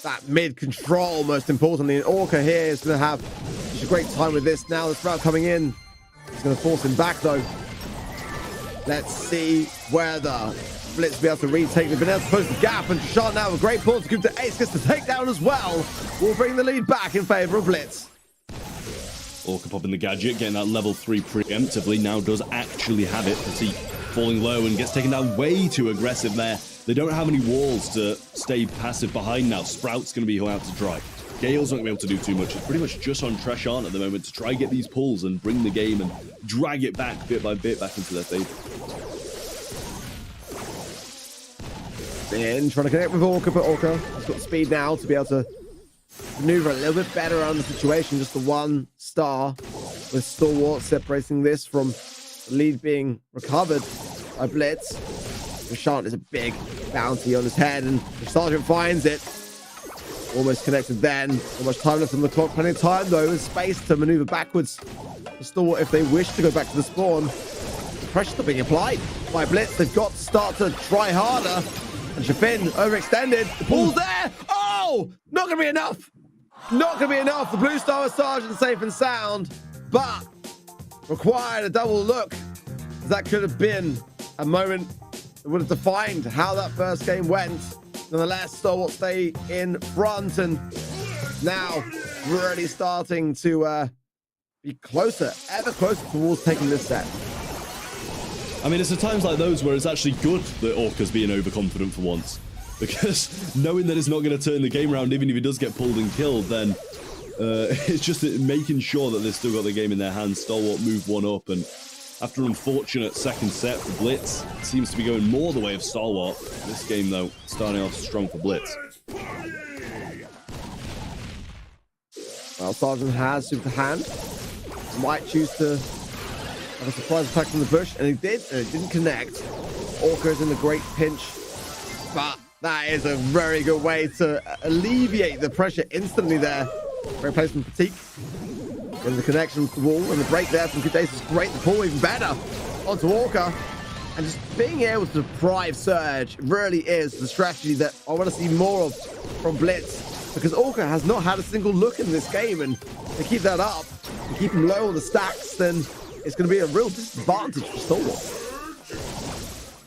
that mid control most importantly. And Orca here is going to have such a great time with this. Now the Sprout coming in, it's going to force him back though. Let's see where the Blitz will be able to retake. They've been able to close the gap, and Shot now with a great pull to Crypto Ace gets the takedown as well. Will bring the lead back in favor of Blitz. Orca popping the gadget, getting that level 3 preemptively, now does actually have it. Petit falling low and gets taken down way too aggressive there. They don't have any walls to stay passive behind now. Sprout's going to be hung out to dry. Gale's not going to be able to do too much. It's pretty much just on Treshant at the moment to try and get these pulls and bring the game and drag it back bit by bit back into their favor. In trying to connect with Orca, but Orca has got the speed now to be able to maneuver a little bit better around the situation. Just the one star with Stalwart separating this from the lead being recovered by Blitz. Rashant is a big bounty on his head, and the Sergeant finds it. Almost connected then. Not much time left on the clock. Plenty of time though, with space to maneuver backwards for Stalwart if they wish to go back to the spawn. The pressure's still being applied by Blitz. They've got to start to try harder. And Shafin overextended. The pull's there. Oh, not going to be enough. Not going to be enough. The Blue Star Sergeant safe and sound, but required a double look. That could have been a moment that would have defined how that first game went. Nonetheless, Stalwart stay in front, and now really starting to be closer, ever closer towards taking this set. I mean, it's at times like those where it's actually good that Orca's being overconfident for once. Because knowing that it's not going to turn the game around, even if he does get pulled and killed, then it's just making sure that they've still got the game in their hands. Stalwart moved one up, and after an unfortunate second set for Blitz, it seems to be going more the way of Stalwart. This game, though, starting off strong for Blitz. Well, Sergeant has super hand. Might choose to have a surprise attack from the bush, and he did, and it didn't connect. Orca's in a great pinch, but that is a very good way to alleviate the pressure instantly there. Great place from Petit. And the connection with the wall, and the break there from Kudace is great. The pull even better onto Orca. And just being able to deprive Surge really is the strategy that I want to see more of from Blitz, because Orca has not had a single look in this game, and to keep that up, to keep him low on the stacks, then it's going to be a real disadvantage for Stalwart.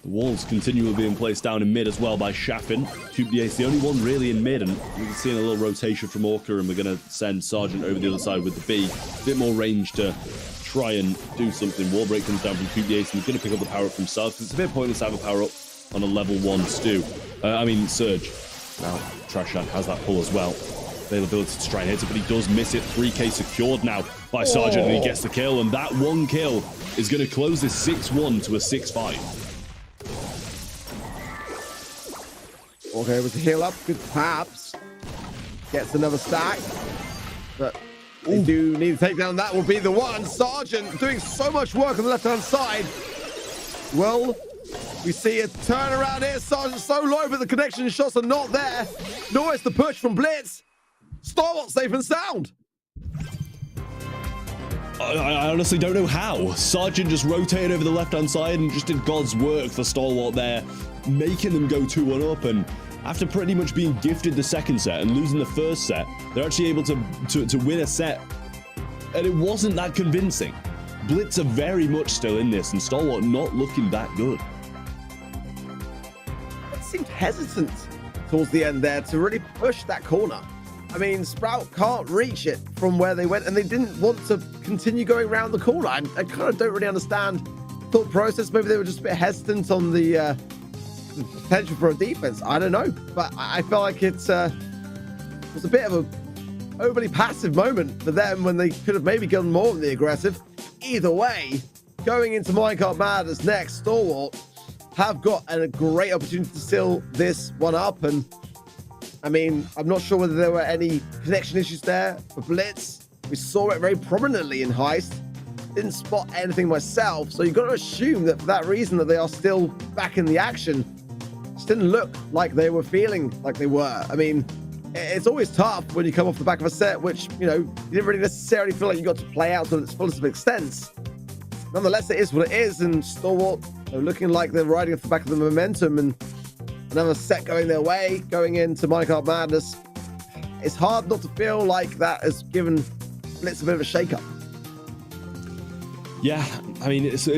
The walls continually being placed down in mid as well by Shafin. Coupe d'Ace, the only one really in mid, and we can see a little rotation from Orca, and we're going to send Sergeant over the other side with the B. A bit more range to try and do something. Wall break comes down from Coupe d'Ace, and he's going to pick up the power up from himself, because it's a bit pointless to have a power up on a level 1 Stu. Surge. Now, Trashant has that pull as well. availability to try and hit it, but he does miss it. 3K secured now by Sergeant, and he gets the kill, and that one kill is going to close this 6-1 to a 6-5. Okay, with the heal up, good perhaps. Gets another stack, but they do need to take down. That will be the one. Sergeant doing so much work on the left-hand side. Well, we see a turnaround here. Sergeant so low, but the connection shots are not there. Nor is the push from Blitz. Stalwart safe and sound. I honestly don't know how. Sergeant just rotated over the left-hand side and just did God's work for Stalwart there, making them go 2-1 up. And after pretty much being gifted the second set and losing the first set, they're actually able to win a set. And it wasn't that convincing. Blitz are very much still in this, and Stalwart not looking that good. It seemed hesitant towards the end there to really push that corner. I mean, Sprout can't reach it from where they went, and they didn't want to continue going around the corner. I kind of don't really understand thought process. Maybe they were just a bit hesitant on the potential for a defense. I don't know, but I felt like it was a bit of a overly passive moment for them when they could have maybe gone more on the aggressive. Either way, going into Minecart Madness next, Stalwart have got a great opportunity to seal this one up. And I mean, I'm not sure whether there were any connection issues there for Blitz. We saw it very prominently in Heist. Didn't spot anything myself, so you've got to assume that for that reason that they are still back in the action. Just didn't look like they were feeling like they were. I mean, it's always tough when you come off the back of a set, which, you know, you didn't really necessarily feel like you got to play out to its fullest of extent. Nonetheless, it is what it is, and Stalwart looking like they're riding off the back of the momentum, and another set going their way, going into Minecart Madness. It's hard not to feel like that has given Blitz a bit of a shake-up. Yeah, I mean, it's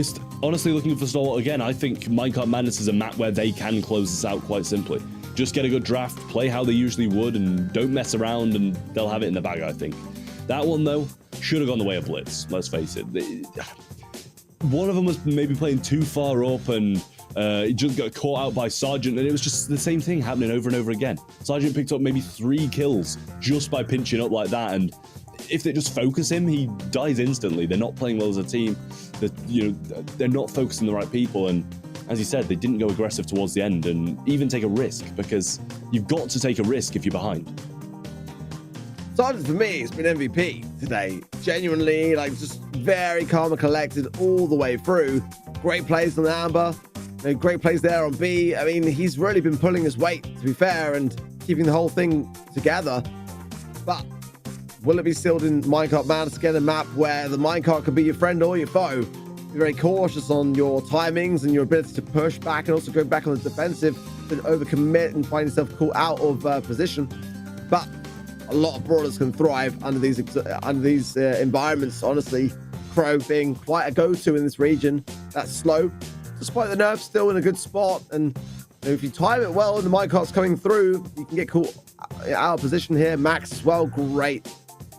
honestly looking for Stalwart again. I think Minecart Madness is a map where they can close this out quite simply. Just get a good draft, play how they usually would, and don't mess around, and they'll have it in the bag, I think. That one, though, should have gone the way of Blitz, let's face it. One of them was maybe playing too far up, and he just got caught out by Sergeant, and it was just the same thing happening over and over again. Sergeant picked up maybe 3 kills just by pinching up like that, and if they just focus him, he dies instantly. They're not playing well as a team. They're not focusing the right people, and as you said, they didn't go aggressive towards the end and even take a risk, because you've got to take a risk if you're behind. Sergeant, for me, has been MVP today. Genuinely, like, just very calm and collected all the way through. Great plays on Amber. Great plays there on B. I mean, he's really been pulling his weight, to be fair, and keeping the whole thing together. But will it be sealed in Minecart Madness again, a map where the minecart can be your friend or your foe? Be very cautious on your timings and your ability to push back, and also go back on the defensive, and overcommit and find yourself caught out of position. But a lot of brawlers can thrive under these environments. Honestly, Crow being quite a go-to in this region. That's slow, despite the nerfs, still in a good spot. And if you time it well and the minecart's coming through, you can get caught out of position here. Max as well, great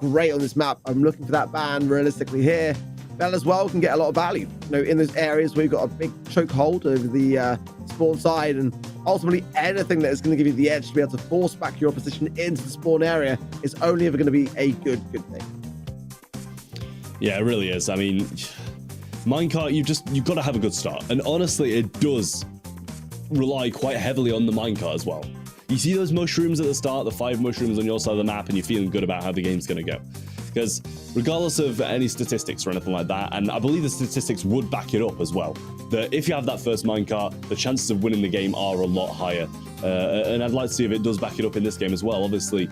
on this map. I'm looking for that ban realistically here. Bell as well can get a lot of value, in those areas where you've got a big choke hold over the spawn side, and ultimately anything that is going to give you the edge to be able to force back your opposition into the spawn area is only ever going to be a good thing. Yeah, it really is. I mean, minecart, you've got to have a good start, and honestly, it does rely quite heavily on the minecart as well. You see those mushrooms at the start, the 5 mushrooms on your side of the map, and you're feeling good about how the game's going to go. Because regardless of any statistics or anything like that, and I believe the statistics would back it up as well, that if you have that first minecart, the chances of winning the game are a lot higher. And I'd like to see if it does back it up in this game as well. Obviously,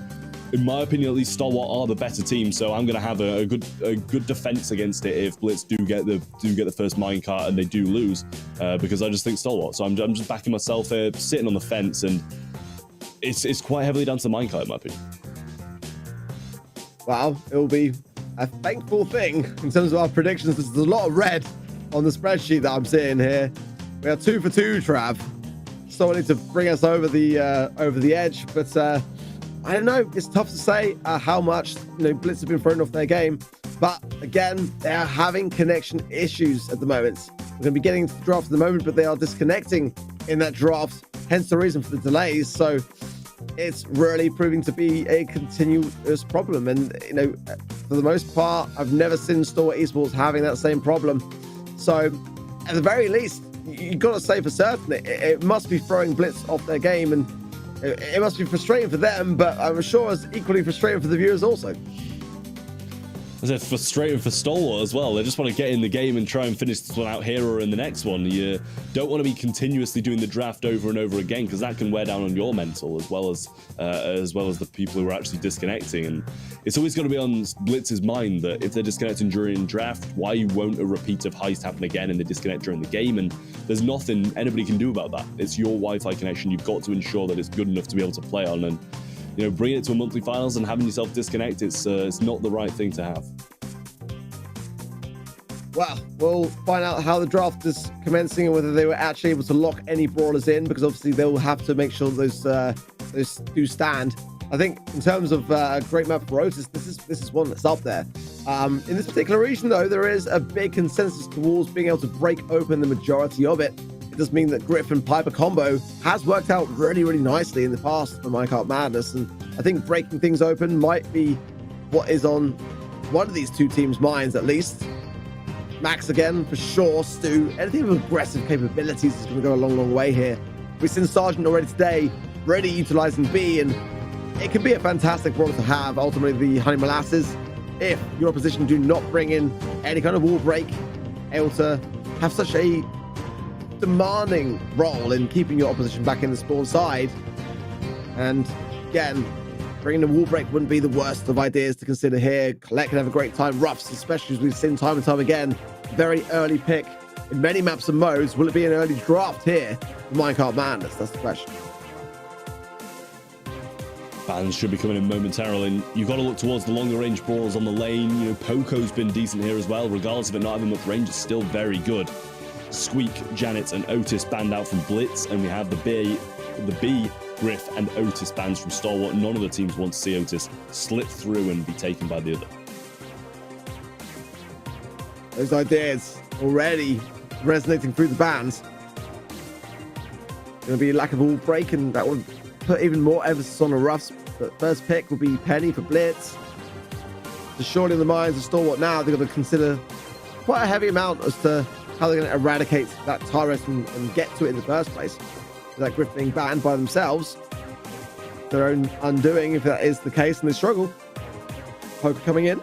in my opinion, at least Stalwart are the better team, so I'm going to have a good defense against it if Blitz do get the first minecart and they do lose, because I just think Stalwart. So I'm just backing myself here, sitting on the fence, and it's quite heavily down to the minecart in my opinion. Well, it will be a thankful thing in terms of our predictions. There's a lot of red on the spreadsheet that I'm seeing here. We are 2 for 2, Trav. Someone needs to bring us over the edge, but I don't know. It's tough to say how much Blitz have been thrown off their game. But again, they are having connection issues at the moment. We're going to be getting into the draft at the moment, but they are disconnecting in that draft. Hence the reason for the delays. So it's really proving to be a continuous problem. And, you know, for the most part, I've never seen Stalwart Esports having that same problem. So, at the very least, you've got to say for certain it must be throwing Blitz off their game, and it must be frustrating for them, but I'm sure it's equally frustrating for the viewers also. It's frustrating for Stalwart as well. They just want to get in the game and try and finish this one out here or in the next one. You don't want to be continuously doing the draft over and over again, because that can wear down on your mental as well as the people who are actually disconnecting. And it's always going to be on Blitz's mind that if they're disconnecting during draft, why won't a repeat of heist happen again and they disconnect during the game? And there's nothing anybody can do about that. It's your Wi-Fi connection. You've got to ensure that it's good enough to be able to play on. And you know, bringing it to a monthly finals and having yourself disconnect, it's not the right thing to have. Well, we'll find out how the draft is commencing and whether they were actually able to lock any brawlers in, because obviously they'll have to make sure those do stand. I think in terms of a great map for Otis, this is one that's up there. In this particular region, though, there is a big consensus towards being able to break open the majority of it. It does mean that Griff and Piper combo has worked out really, really nicely in the past for Minecraft Madness, and I think breaking things open might be what is on one of these two teams' minds at least. Max again, for sure. Stu, anything with aggressive capabilities is going to go a long, long way here. We've seen Sergeant already today, really utilizing B, and it can be a fantastic brawler to have. Ultimately, the Honey Molasses, if your opposition do not bring in any kind of wall break, able to have such a demanding role in keeping your opposition back in the spawn side. And again, bringing the wall break wouldn't be the worst of ideas to consider here. Colette can have a great time. Ruffs, especially as we've seen time and time again, very early pick in many maps and modes. Will it be an early draft here for Minecraft Madness? That's the question. Fans should be coming in momentarily, and you've got to look towards the longer range brawls on the lane. You know, Poco's been decent here as well, regardless of it not having much range, it's still very good. Squeak, Janet, and Otis banned out from Blitz, and we have the B, Griff, and Otis bans from Stalwart. None of the teams want to see Otis slip through and be taken by the other. Those ideas already resonating through the bans. Going to be a lack of all break, and that would put even more emphasis on the Ruffs. But first pick will be Penny for Blitz. So surely in the minds of Stalwart now, they're going to consider quite a heavy amount as to how they're going to eradicate that Tyrus and get to it in the first place. That Griff being banned by themselves, their own undoing if that is the case, and they struggle. Poker coming in,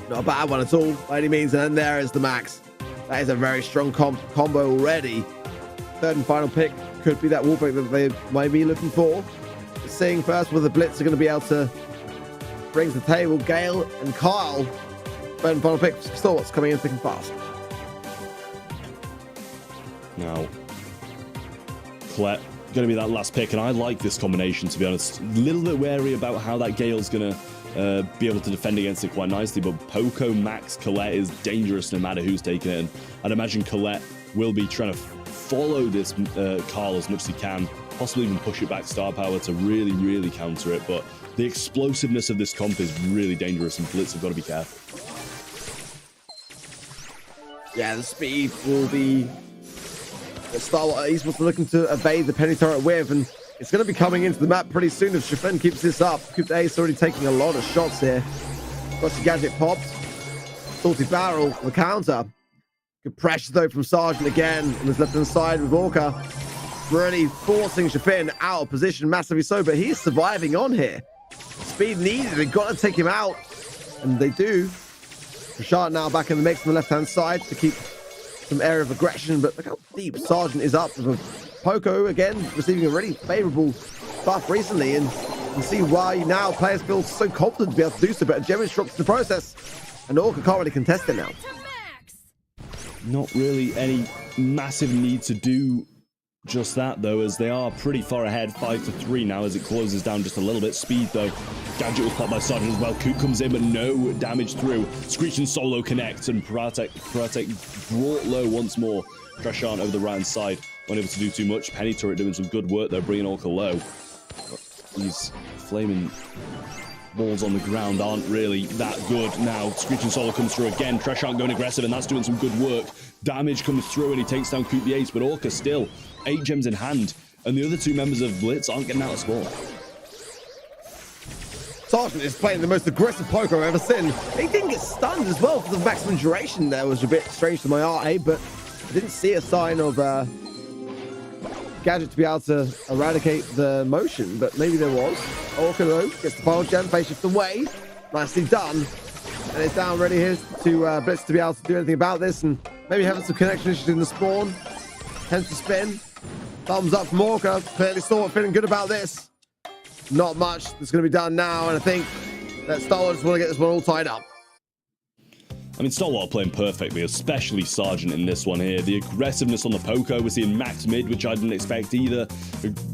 not a bad one at all by any means, and then there is the Max. That is a very strong combo already. Third and final pick could be that wall break that they might be looking for. Seeing first whether the Blitz are going to be able to bring to the table. Gale and Kyle, third and final pick. Stalwart's coming in thick and fast. Now, Colette going to be that last pick, and I like this combination, to be honest. A little bit wary about how that Gale's going to be able to defend against it quite nicely, but Poco, Max, Colette is dangerous no matter who's taking it, and I'd imagine Colette will be trying to follow this Carl as much as he can, possibly even push it back star power to really, really counter it, but the explosiveness of this comp is really dangerous, and Blitz have got to be careful. Yeah, the speed will be Stalwart Esports looking to evade the penny turret with, and it's going to be coming into the map pretty soon if Shifen keeps this up. Cooped Ace already taking a lot of shots here. Rusty Gadget popped. Salty Barrel on the counter. Good pressure though from Sergeant again on his left hand side with Orca. Really forcing Shifen out of position massively so, but he's surviving on here. Speed needed, they've got to take him out, and they do. Rashad now back in the mix on the left hand side to keep some area of aggression, but look how deep Sergeant is up with a Poco again receiving a really favorable buff recently, and you can see why now players feel so confident to be able to do so, but a gem drops in the process, and Orca can't really contest it now. Not really any massive need to do just that, though, as they are pretty far ahead, 5-3 now as it closes down just a little bit. Speed, though. Gadget was popped by Sergeant as well. Coop comes in, but no damage through. Screech and Solo connects, and Pratek brought low once more. Trashan over the right-hand side, unable to do too much. Penny Turret doing some good work there, bringing Orca low. But these flaming balls on the ground aren't really that good now. Screech and Solo comes through again. Trashan going aggressive, and that's doing some good work. Damage comes through, and he takes down Coop the Ace, but Orca still 8 gems in hand, and the other two members of Blitz aren't getting out of spawn. Sergeant is playing the most aggressive poker I've ever seen. He didn't get stunned as well for the maximum duration there, was a bit strange to my eye, but I didn't see a sign of Gadget to be able to eradicate the motion, but maybe there was. Orca though gets the final gem, phase shift away. Nicely done. And it's down ready here to Blitz to be able to do anything about this, and maybe having some connection issues in the spawn. Hence the spin. Thumbs up from Orca. Clearly Stalwart feeling good about this. Not much that's going to be done now, and I think that Stalwart just want to get this one all tied up. I mean, Stalwart playing perfectly, especially Sergeant in this one here. The aggressiveness on the Poco, we're seeing max mid, which I didn't expect either.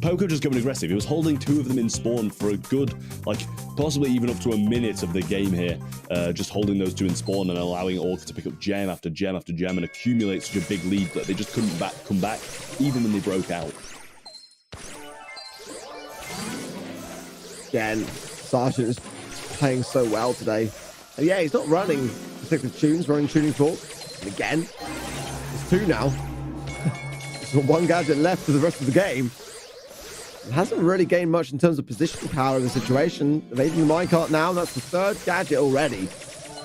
Poco just going aggressive. He was holding two of them in spawn for a good, like, possibly even up to a minute of the game here. Just holding those two in spawn and allowing Orca to pick up gem after gem after gem and accumulate such a big lead that they just couldn't come back, even when they broke out. Again, Sergeant is playing so well today. And yeah, he's not running particular tunes, running tuning fork. And again, it's two now. He's got one gadget left for the rest of the game. It hasn't really gained much in terms of position power in the situation. Evading the minecart now, and that's the third gadget already.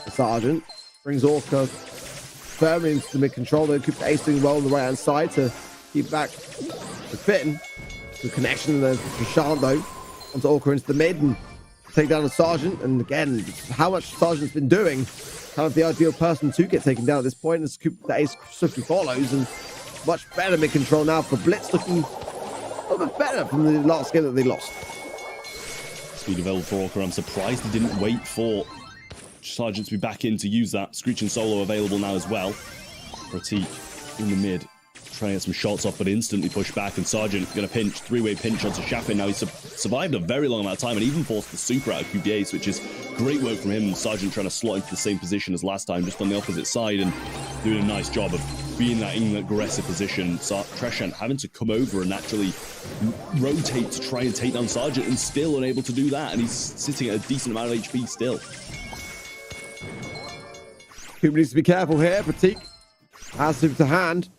The Sergeant brings Orca firmly into the mid control. They keep Ace doing well on the right hand side to keep back the Finn. The connection there for Shant though. Onto Orca into the mid and take down the Sergeant. And again, how much Sergeant's been doing, kind of the ideal person to get taken down at this point, as the Ace swiftly follows. And much better mid control now for Blitz, looking a little bit better from the last game that they lost. Speed available for Orca. I'm surprised he didn't wait for Sergeant to be back in to use that. Screeching Solo available now as well. Pratik in the mid, trying to get some shots off, but instantly pushed back, and Sergeant going to pinch, three-way pinch onto Shafin. Now he's survived a very long amount of time and even forced the super out of QBAs, which is great work from him. And Sergeant trying to slot into the same position as last time, just on the opposite side, and doing a nice job of being that in an aggressive position. Treshan having to come over and actually rotate to try and take down Sergeant, and still unable to do that, and he's sitting at a decent amount of HP still. Coop needs to be careful here. Pratik has super to hand.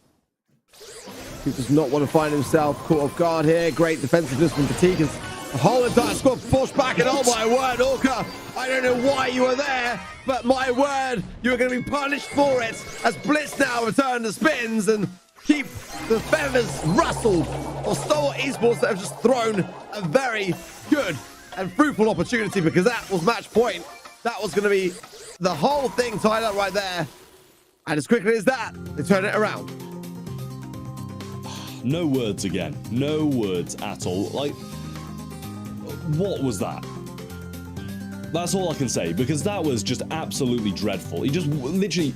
He does not want to find himself caught off guard here. Great defensiveness from Pratik as the whole entire squad pushed back, and oh my word, Orca, I don't know why you were there, but my word, you are going to be punished for it, as Blitz now return the spins and keep the feathers rustled for Stalwart Esports that have just thrown a very good and fruitful opportunity, because that was match point. That was going to be the whole thing tied up right there, and as quickly as that, they turn it around. No words again. No words at all. Like, what was that? That's all I can say, because that was just absolutely dreadful. He just literally,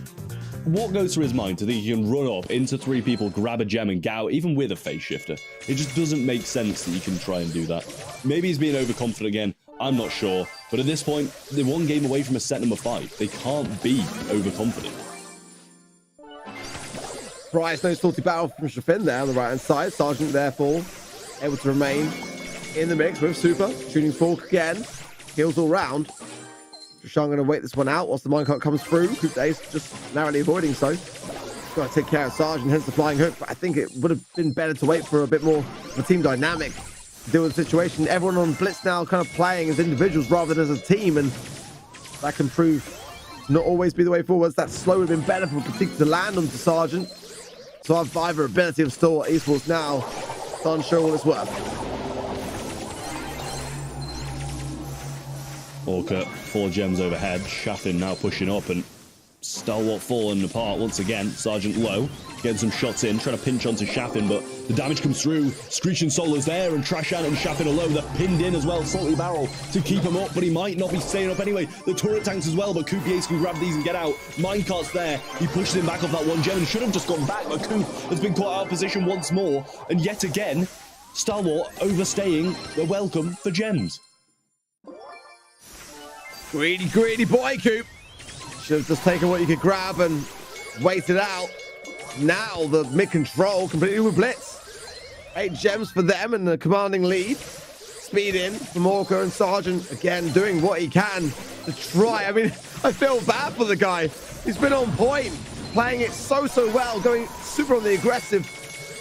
what goes through his mind to think he can run up into three people, grab a gem and get out, even with a phase shifter? It just doesn't make sense that you can try and do that. Maybe he's being overconfident again. I'm not sure. But at this point, they're one game away from a set number 5. They can't be overconfident. Bryce, no salty battle from Shafin there on the right hand side. Sergeant therefore able to remain in the mix with super. Shooting fork again. Kills all round. Shashan going to wait this one out whilst the minecart comes through. Coop Ace just narrowly avoiding so. Got to take care of Sergeant, hence the flying hook. But I think it would have been better to wait for a bit more of a team dynamic to deal with the situation. Everyone on Blitz now kind of playing as individuals rather than as a team, and that can prove to not always be the way forwards. That slow would have been better for Pratik to land onto Sergeant. So our survivability of Stalwart Esports now starting to show all its worth. Orca, 4 gems overhead. Shafin now pushing up, and Stalwart falling apart once again. Sergeant low, getting some shots in, trying to pinch onto Shafin, but the damage comes through. Screeching Solo's there, and Trashan and Shafin are low. They're pinned in as well. Salty Barrel to keep him up, but he might not be staying up anyway. The turret tanks as well, but Coop Yates can grab these and get out. Minecart's there. He pushes him back off that one gem and should have just gone back, but Coop has been caught out of position once more. And yet again, Stalwart overstaying the welcome for gems. Greedy, greedy boy, Coop. Should have just taken what you could grab and waited out. Now the mid-control completely with Blitz. 8 gems for them and the commanding lead. Speed in from Orca, and Sergeant again doing what he can to try. I mean, I feel bad for the guy. He's been on point, playing it so well, going super on the aggressive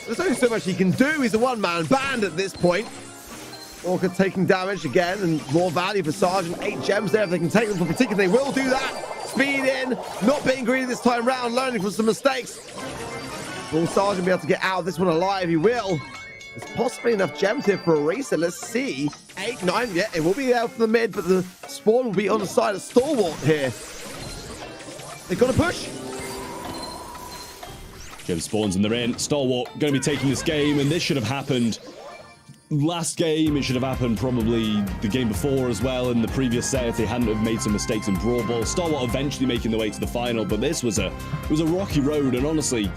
There's only so much he can do. He's a one-man band at this point. Orca taking damage again, and more value for Sergeant. 8 gems there. If they can take them for particular, they will do that. Speed in, not being greedy this time round, learning from some mistakes. Will Sergeant be able to get out of this one alive? He will. There's possibly enough gems here for a reset. Let's see. 8, 9, yeah, it will be there for the mid, but the spawn will be on the side of Stalwart here. They're gonna push. Gem spawns and they're in. Stalwart going to be taking this game, and this should have happened last game. It should have happened probably the game before as well in the previous set if they hadn't have made some mistakes in Brawl. Stalwart eventually making the way to the final, but this was a rocky road, and honestly,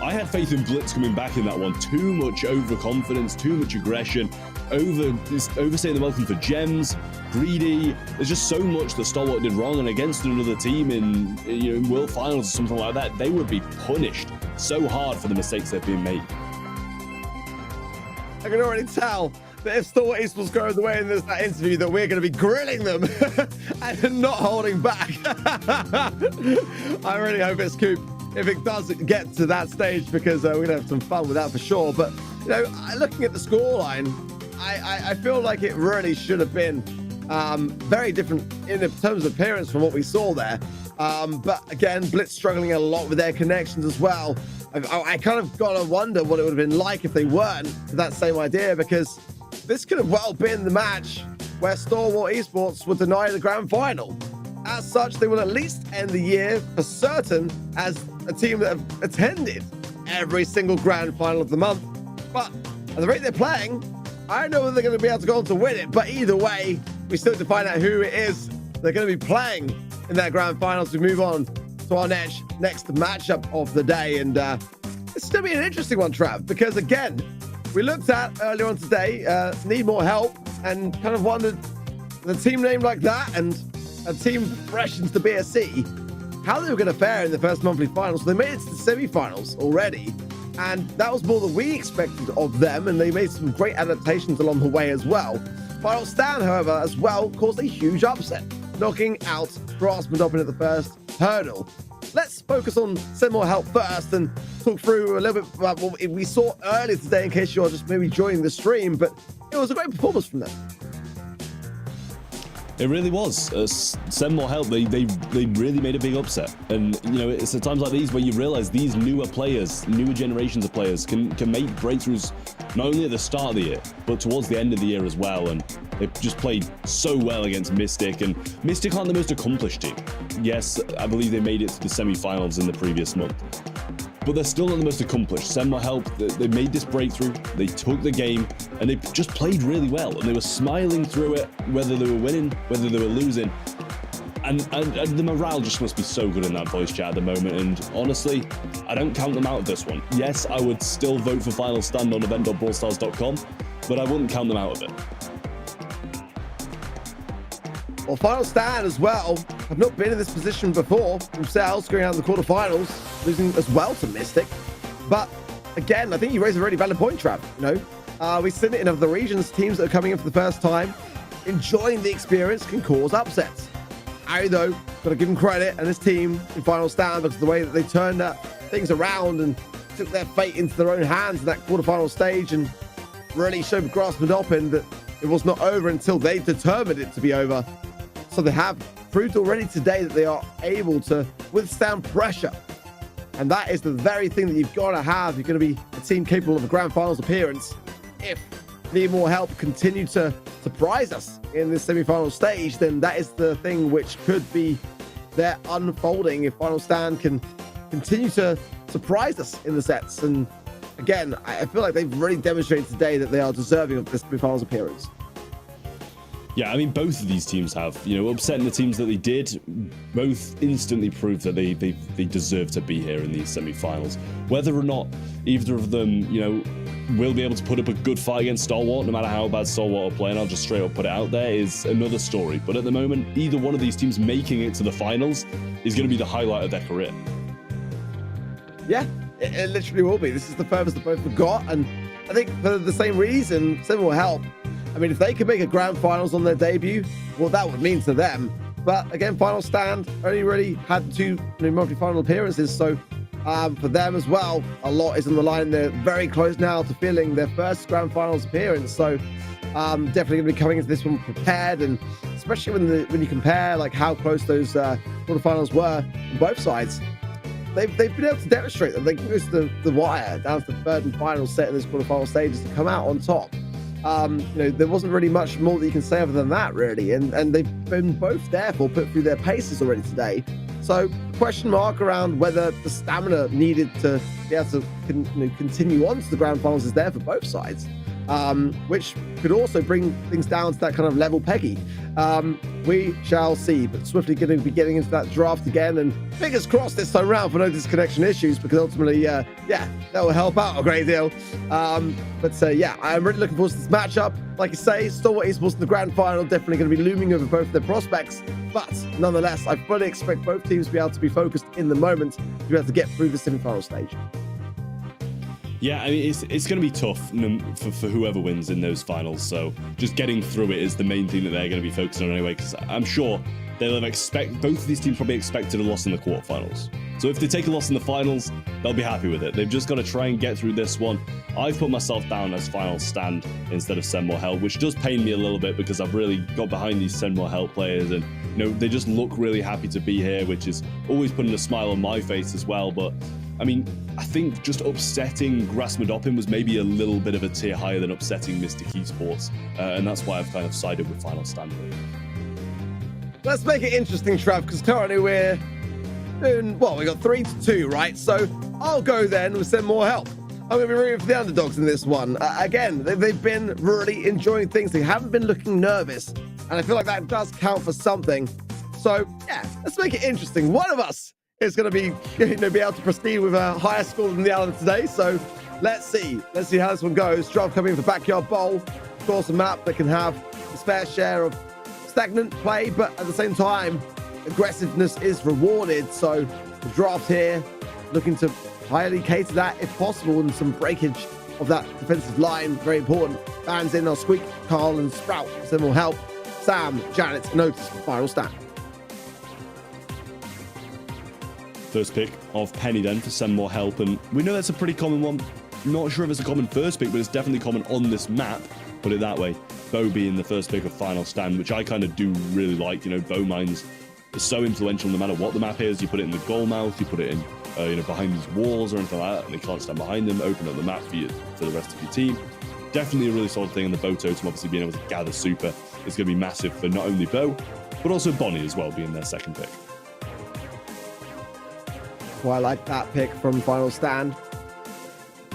I had faith in Blitz coming back in that one. Too much overconfidence, too much aggression, overstaying the welcome for gems, greedy. There's just so much that Stalwart did wrong, and against another team in World Finals or something like that, they would be punished so hard for the mistakes they've been made. I can already tell that if Stalwart Esports go the way in that interview, that we're going to be grilling them and not holding back. I really hope it's Coop if it does get to that stage, because we're going to have some fun with that for sure. But, looking at the scoreline, I feel like it really should have been very different in terms of appearance from what we saw there. But again, Blitz struggling a lot with their connections as well. I kind of got to wonder what it would have been like if they weren't that same idea, because this could have well been the match where Stalwart Esports would deny the grand final. As such, they will at least end the year for certain as a team that have attended every single grand final of the month. But at the rate they're playing, I don't know whether they're going to be able to go on to win it. But either way, we still have to find out who it is they're going to be playing in that grand final as we move on to our next matchup of the day. And it's going to be an interesting one, Trav, because again, we looked at earlier on today, need more help, and kind of wondered the team name like that and a team fresh into the BSC, how they were going to fare in the first monthly finals. They made it to the semifinals already, and that was more than we expected of them, and they made some great adaptations along the way as well. Final Stand, however, as well, caused a huge upset, knocking out grassmuddoppin at the first hurdle. Let's focus on Send More Help first and talk through a little bit about what we saw earlier today, in case you're just maybe joining the stream, but it was a great performance from them. It really was. Send More Help, they really made a big upset. And, it's at times like these where you realize these newer players, newer generations of players can make breakthroughs not only at the start of the year, but towards the end of the year as well. And they just played so well against Mystic, and Mystic aren't the most accomplished team. Yes, I believe they made it to the semifinals in the previous month, but they're still not the most accomplished. Send More Help, they made this breakthrough, they took the game, and they just played really well, and they were smiling through it, whether they were winning, whether they were losing. And the morale just must be so good in that voice chat at the moment, and honestly, I don't count them out of this one. Yes, I would still vote for Final Stand on event.brawlstars.com, but I wouldn't count them out of it. Well, Final Stand as well have not been in this position before themselves, going out in the quarterfinals, losing as well to Mystic. But again, I think you raise a really valid point, Trav. We've seen it in other regions, teams that are coming in for the first time, enjoying the experience can cause upsets. Harry, though, got to give him credit and his team in Final Stand, because of the way that they turned things around and took their fate into their own hands in that quarterfinal stage, and really showed grassmuddoppin that it was not over until they determined it to be over. So they have proved already today that they are able to withstand pressure. And that is the very thing that you've got to have. You're going to be a team capable of a grand finals appearance. If Need More Help continue to surprise us in this semi-final stage, then that is the thing which could be their unfolding if Final Stand can continue to surprise us in the sets. And again, I feel like they've really demonstrated today that they are deserving of this semi-finals appearance. Yeah, I mean, both of these teams have, upsetting the teams that they did, both instantly proved that they deserve to be here in these semi-finals. Whether or not either of them, will be able to put up a good fight against Stalwart, no matter how bad Stalwart are playing, I'll just straight up put it out there, is another story. But at the moment, either one of these teams making it to the finals is going to be the highlight of their career. Yeah, it literally will be. This is the furthest that both have got, and I think for the same reason, Send More Help. I mean, if they could make a grand finals on their debut, well, that would mean to them. But again, Final Stand only really had 2 monthly final appearances, so For them as well, a lot is on the line. They're very close now to feeling their first grand finals appearance, so definitely going to be coming into this one prepared, and especially when you compare like how close those quarterfinals were on both sides. They've been able to demonstrate that they can use the wire down to the third and final set in this quarterfinal stages to come out on top. There wasn't really much more that you can say other than that, really, and they've been both therefore put through their paces already today. So question mark around whether the stamina needed to be able to continue on to the grand finals is there for both sides, which could also bring things down to that kind of level peggy. We shall see, but swiftly going to be getting into that draft again, and fingers crossed this time around for no disconnection issues, because ultimately, that will help out a great deal. Yeah, I'm really looking forward to this matchup. Like I say, Stalwart Esports in the grand final, definitely going to be looming over both their prospects, but nonetheless, I fully expect both teams to be able to be focused in the moment to be able to get through the semi-final stage. Yeah, I mean, it's going to be tough for whoever wins in those finals. So just getting through it is the main thing that they're going to be focusing on anyway, because I'm sure they'll have both of these teams probably expected a loss in the quarterfinals. So if they take a loss in the finals, they'll be happy with it. They've just got to try and get through this one. I've put myself down as Final Stand instead of Send More Help, which does pain me a little bit because I've really got behind these Send More Help players, and they just look really happy to be here, which is always putting a smile on my face as well. But I mean, I think just upsetting grassmuddoppin was maybe a little bit of a tier higher than upsetting Mystic Esports, and that's why I've kind of sided with Final Stand. Let's make it interesting, Trav, because currently we're doing, well, we got 3-2, right? So I'll go then with Send More Help. I'm going to be rooting for the underdogs in this one. Again, they've been really enjoying things. They haven't been looking nervous, and I feel like that does count for something. So yeah, let's make it interesting. One of us is going to be, be able to proceed with a higher score than the other today. So let's see how this one goes. Draft coming in for Backyard Bowl. Of course, a map that can have its fair share of stagnant play, but at the same time, aggressiveness is rewarded. So the draft here, looking to highly cater that if possible, and some breakage of that defensive line, very important. Bands in, I'll Squeak, Carl, and Sprout. Then will help Sam, Janet, and Otis for Final Stand. First pick of Penny then for Send More Help, and we know that's a pretty common one. Not sure if it's a common first pick, but it's definitely common on this map, put it that way. Bo being the first pick of Final Stand, which I kind of do really like. Bo mines is so influential no matter what the map is. You put it in the goal mouth, you put it in behind these walls or anything like that, and they can't stand behind them, open up the map for the rest of your team. Definitely a really solid thing, and the Bo totem obviously being able to gather super is going to be massive for not only Bo, but also Bonnie as well, being their second pick. Well, I like that pick from Final Stand.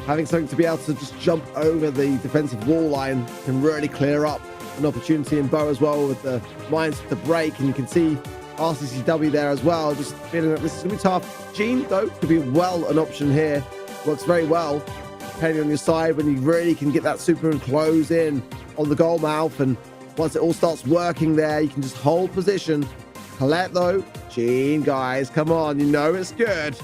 Having something to be able to just jump over the defensive wall line can really clear up an opportunity in Bo as well, with the mines to break, and you can see RCCW there as well, just feeling that this is going to be tough. Gene, though, could be well an option here. Works very well, depending on your side, when you really can get that super and close in on the goal mouth, and once it all starts working there, you can just hold position. Colette, though, Gene, guys, come on, it's good.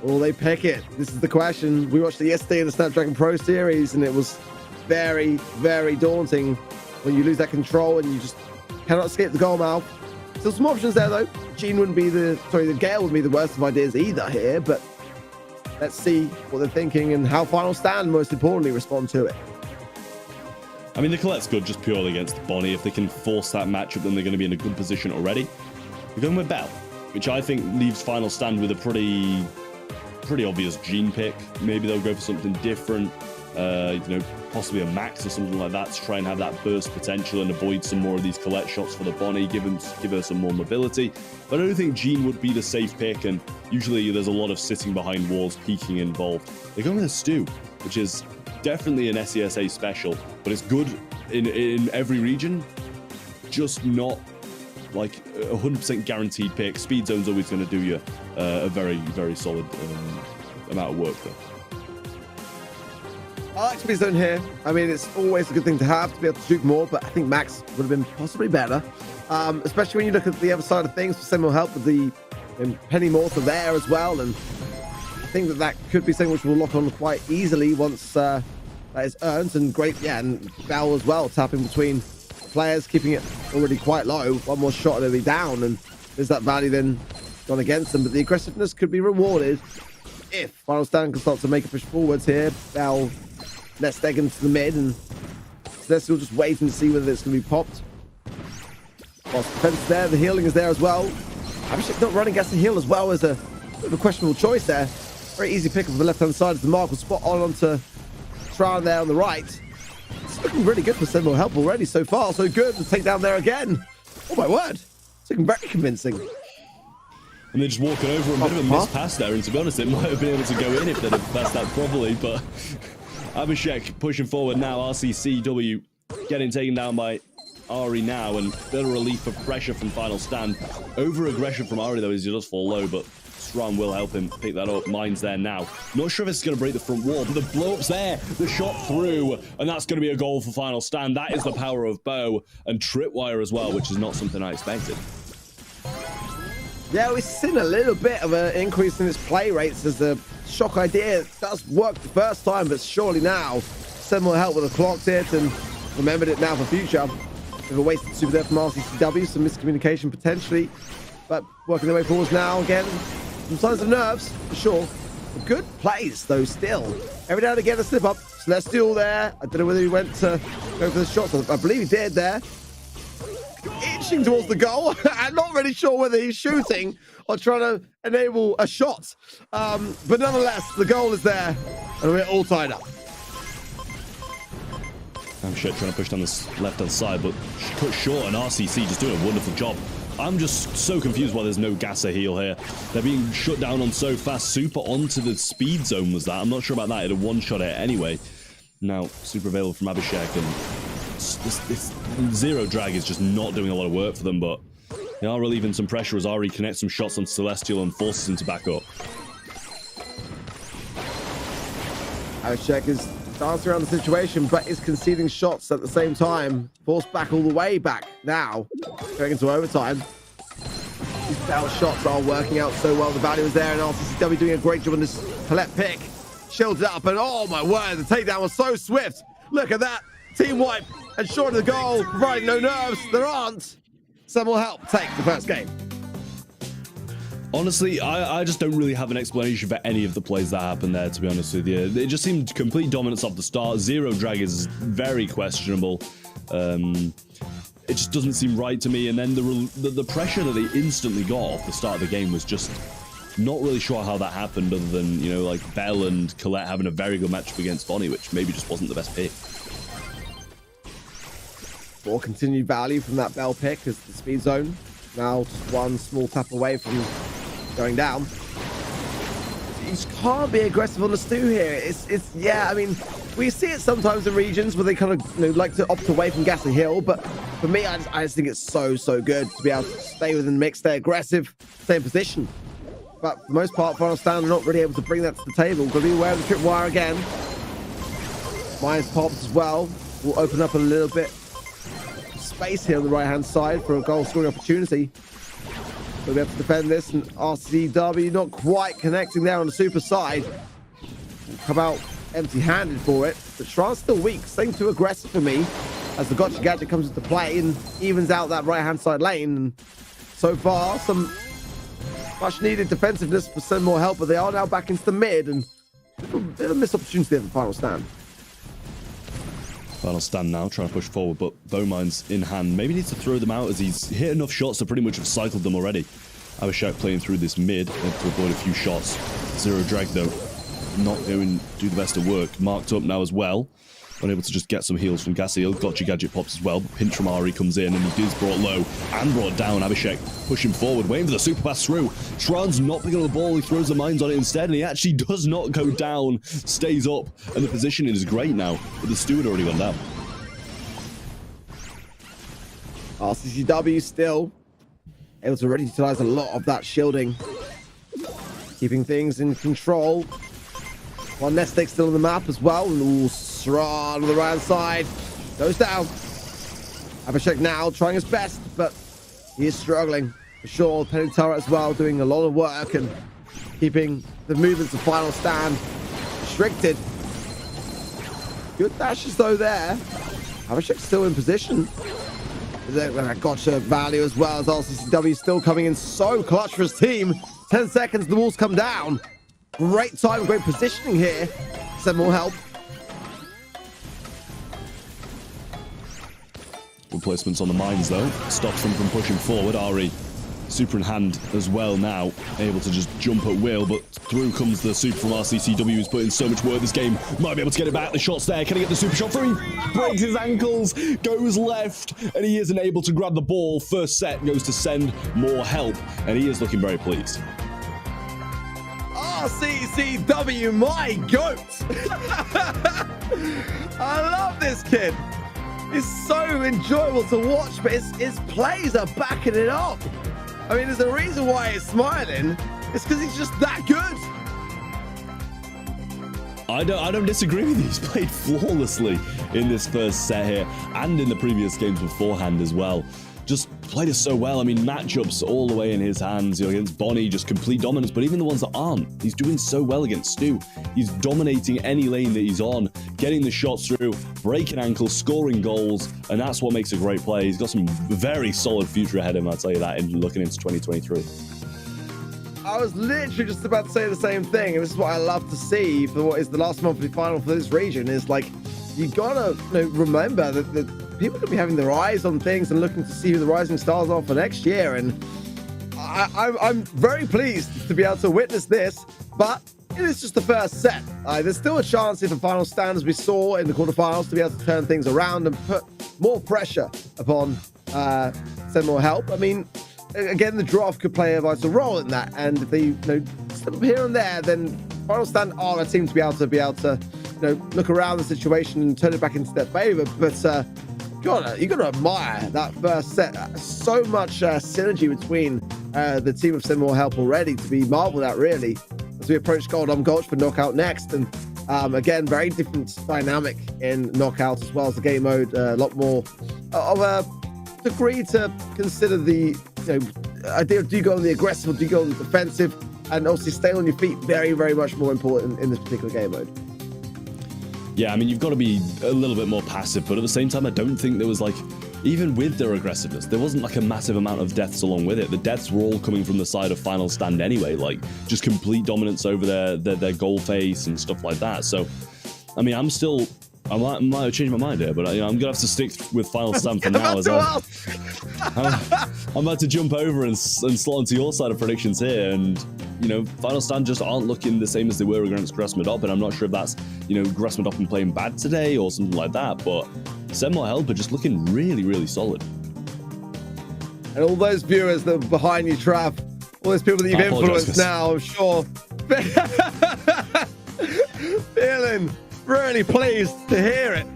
Will they pick it? This is the question. We watched it yesterday in the Snapdragon Pro Series, and it was very, very daunting when you lose that control and you just cannot escape the goal mouth. Still some options there, though. Gene wouldn't be the Gale wouldn't be the worst of ideas either here, but let's see what they're thinking and how Final Stand, most importantly, respond to it. I mean, the Colette's good just purely against Bonnie. If they can force that matchup, then they're going to be in a good position already. We're going with Belle, which I think leaves Final Stand with a pretty obvious Gene pick. Maybe they'll go for something different, possibly a Max or something like that to try and have that burst potential and avoid some more of these Colette shots for the Bonnie, give her some more mobility. But I don't think Gene would be the safe pick, and usually there's a lot of sitting behind walls, peeking involved. They're going with a Stu, which is definitely an SESA special, but it's good in every region, just not like a 100% guaranteed pick. Speed Zone's always going to do you a very, very solid amount of work though. I like Speed Zone here. I mean, it's always a good thing to have to be able to shoot more, but I think Max would have been possibly better, especially when you look at the other side of things for Send More Help with the Penny Mortar there as well, and I think that could be something which will lock on quite easily once that is earned. And great, and Bell as well, tapping between players, keeping it already quite low. One more shot and they'll be down, and there's that value then gone against them, but the aggressiveness could be rewarded if Final Stand can start to make a push forwards here. Bell nest egg into the mid, and Celestial just waiting to see whether it's going to be popped. Whilst defense there, the healing is there as well. Abhishek not running gas to heal as well as a bit of a questionable choice there. Very easy pick up on the left-hand side as the mark will spot on onto Tron there on the right. It's looking really good for Sentinel Help already so far. So good. The takedown there again. Oh my word. It's looking very convincing. And they're just walking over a bit of a missed pass there. And to be honest, it might have been able to go in if they'd have passed that properly. But Abhishek pushing forward now. RCCW getting taken down by Ari now. And a bit of relief for pressure from Final Stand. Over-aggression from Ari, though, as he does fall low. But Stram will help him pick that up. Mine's there now. Not sure if it's going to break the front wall, but the blow-up's there. The shot through, and that's going to be a goal for Final Stand. That is the power of Bow and Tripwire as well, which is not something I expected. Yeah, we've seen a little bit of an increase in its play rates as the shock idea does work the first time, but surely now, Sentinel Help with a clock hit and remembered it now for future. With a wasted super there from RCCW, some miscommunication potentially, but working their way forwards now again. Some signs of nerves, for sure. But good plays, though, still. Every now and again, a slip up. Celestial there. I don't know whether he went to go for the shots. I believe he did there. Inching towards the goal. I'm not really sure whether he's shooting or trying to enable a shot. But nonetheless, the goal is there. And we're all tied up. I'm sure trying to push down this left-hand side, but cut short, and RCC just doing a wonderful job. I'm just so confused why there's no Gasser heal here. They're being shut down on so fast. Super onto the speed zone was that. I'm not sure about that. It had a one-shot it anyway. Now, super available from Abhishek, and this zero drag is just not doing a lot of work for them, but they are relieving some pressure as Ari connects some shots on Celestial and forces him to back up. Abhishek is dancing around the situation, but is conceding shots at the same time. Forced back all the way back now. Going into overtime. These Bell shots are working out so well. The value is there, and RCCW doing a great job on this Colette pick. Shielded up, and oh my word, the takedown was so swift. Look at that. Team wipe, and short of the goal, providing no nerves. There aren't. Some will help take the first game. Honestly, I just don't really have an explanation for any of the plays that happened there, to be honest with you. It just seemed complete dominance off the start. Zero drag is very questionable. It just doesn't seem right to me. And then the pressure that they instantly got off the start of the game was just not really sure how that happened, other than, you know, like Bell and Colette having a very good matchup against Bonnie, which maybe just wasn't the best pick. More continued value from that Bell pick as the speed zone. Now just one small tap away from going down. You just can't be aggressive on the stew here. It's yeah, I mean, we see it sometimes in regions where they kind of, you know, like to opt away from Gas and Hill, but for me, I just think it's so good to be able to stay within the mix, stay aggressive, stay in position. But for the most part, Final Stand are not really able to bring that to the table. Got to be aware of the tripwire again. Mine's pops as well. Will open up a little bit space here on the right-hand side for a goal scoring opportunity. We'll be able to defend this, and RCW not quite connecting there on the super side. Come out empty-handed for it, but Shran's still weak, staying too aggressive for me as the gotcha gadget comes into play and evens out that right-hand side lane. And so far, some much-needed defensiveness for some more help, but they are now back into the mid, and a bit of a missed opportunity there for Final Stand. Final Stand now, trying to push forward, but Bowmine's in hand. Maybe needs to throw them out as he's hit enough shots to pretty much have cycled them already. Abhishek playing through this mid, able to avoid a few shots. Zero drag, though, not going to do the best of work. Marked up now as well. Unable to just get some heals from Gassiel. Gotcha gadget pops as well. Pinch from Ari comes in, and he is brought low and brought down. Abhishek pushing forward, waiting for the super pass through. Tran's not picking up the ball. He throws the mines on it instead, and he actually does not go down. Stays up, and the positioning is great now, but the steward already went down. RCCW still able to already utilize a lot of that shielding, keeping things in control. One nest egg still on the map as well. Ooh, Sran on the right side goes down. Abhishek now trying his best, but he is struggling for sure. Penny Turret as well, doing a lot of work and keeping the movements of Final Stand restricted. Good dashes though there. Abhishek still in position. Gotcha value as well as RCCW still coming in so clutch for his team. 10 seconds, the walls come down. Great time, great positioning here. Send more help. Good placements on the mines though. Stops them from pushing forward. Ari super in hand as well now. Able to just jump at will, but through comes the super from RCCW, who's put in so much work this game. Might be able to get it back. The shot's there. Can he get the super shot through? He breaks his ankles, goes left, and he isn't able to grab the ball. First set goes to send more help, and he is looking very pleased. RCCW, my goat! I love this kid. It's so enjoyable to watch, but his plays are backing it up. I mean, there's a reason why he's smiling. It's because he's just that good. I don't disagree with you. He's played flawlessly in this first set here and in the previous games beforehand as well. Just played it so well. I mean, matchups all the way in his hands, against Bonnie, just complete dominance, but even the ones that aren't, he's doing so well against Stu. He's dominating any lane that he's on, getting the shots through, breaking ankles, scoring goals, and that's what makes a great play. He's got some very solid future ahead of him, I'll tell you that, in looking into 2023. I was literally just about to say the same thing, and this is what I love to see for what is the last monthly final for this region, is like, you gotta remember that people could be having their eyes on things and looking to see who the rising stars are for next year, and I'm very pleased to be able to witness this, but it is just the first set. There's still a chance if the final stand, as we saw in the quarterfinals, to be able to turn things around and put more pressure upon send more help. I mean, again, the draft could play a vital role in that, and if they step up here and there, then final stand are a team to be able to look around the situation and turn it back into their favor. But you gotta admire that first set. So much synergy between the team of Send More Help already to be marveled at, really, as we approach Goldom Gulch for knockout next. And again, very different dynamic in knockouts as well as the game mode. A lot more of a degree to consider the idea of do you go on the aggressive or do you go on the defensive, and obviously stay on your feet, very, very much more important in this particular game mode. Yeah, I mean, you've got to be a little bit more passive, but at the same time, I don't think there was even with their aggressiveness, there wasn't a massive amount of deaths along with it. The deaths were all coming from the side of Final Stand anyway, just complete dominance over their goal face and stuff like that. So, I mean, I might have changed my mind here, but I'm going to have to stick with Final Stand for now. I'm about to jump over and slot onto your side of predictions here, and Final Stand just aren't looking the same as they were against grassmuddoppin. I'm not sure if that's, grassmuddoppin playing bad today or something like that, but Send More Help are just looking really, really solid. And all those viewers that are behind you, Trav, all those people that you've influenced now, I'm sure, feeling really pleased to hear it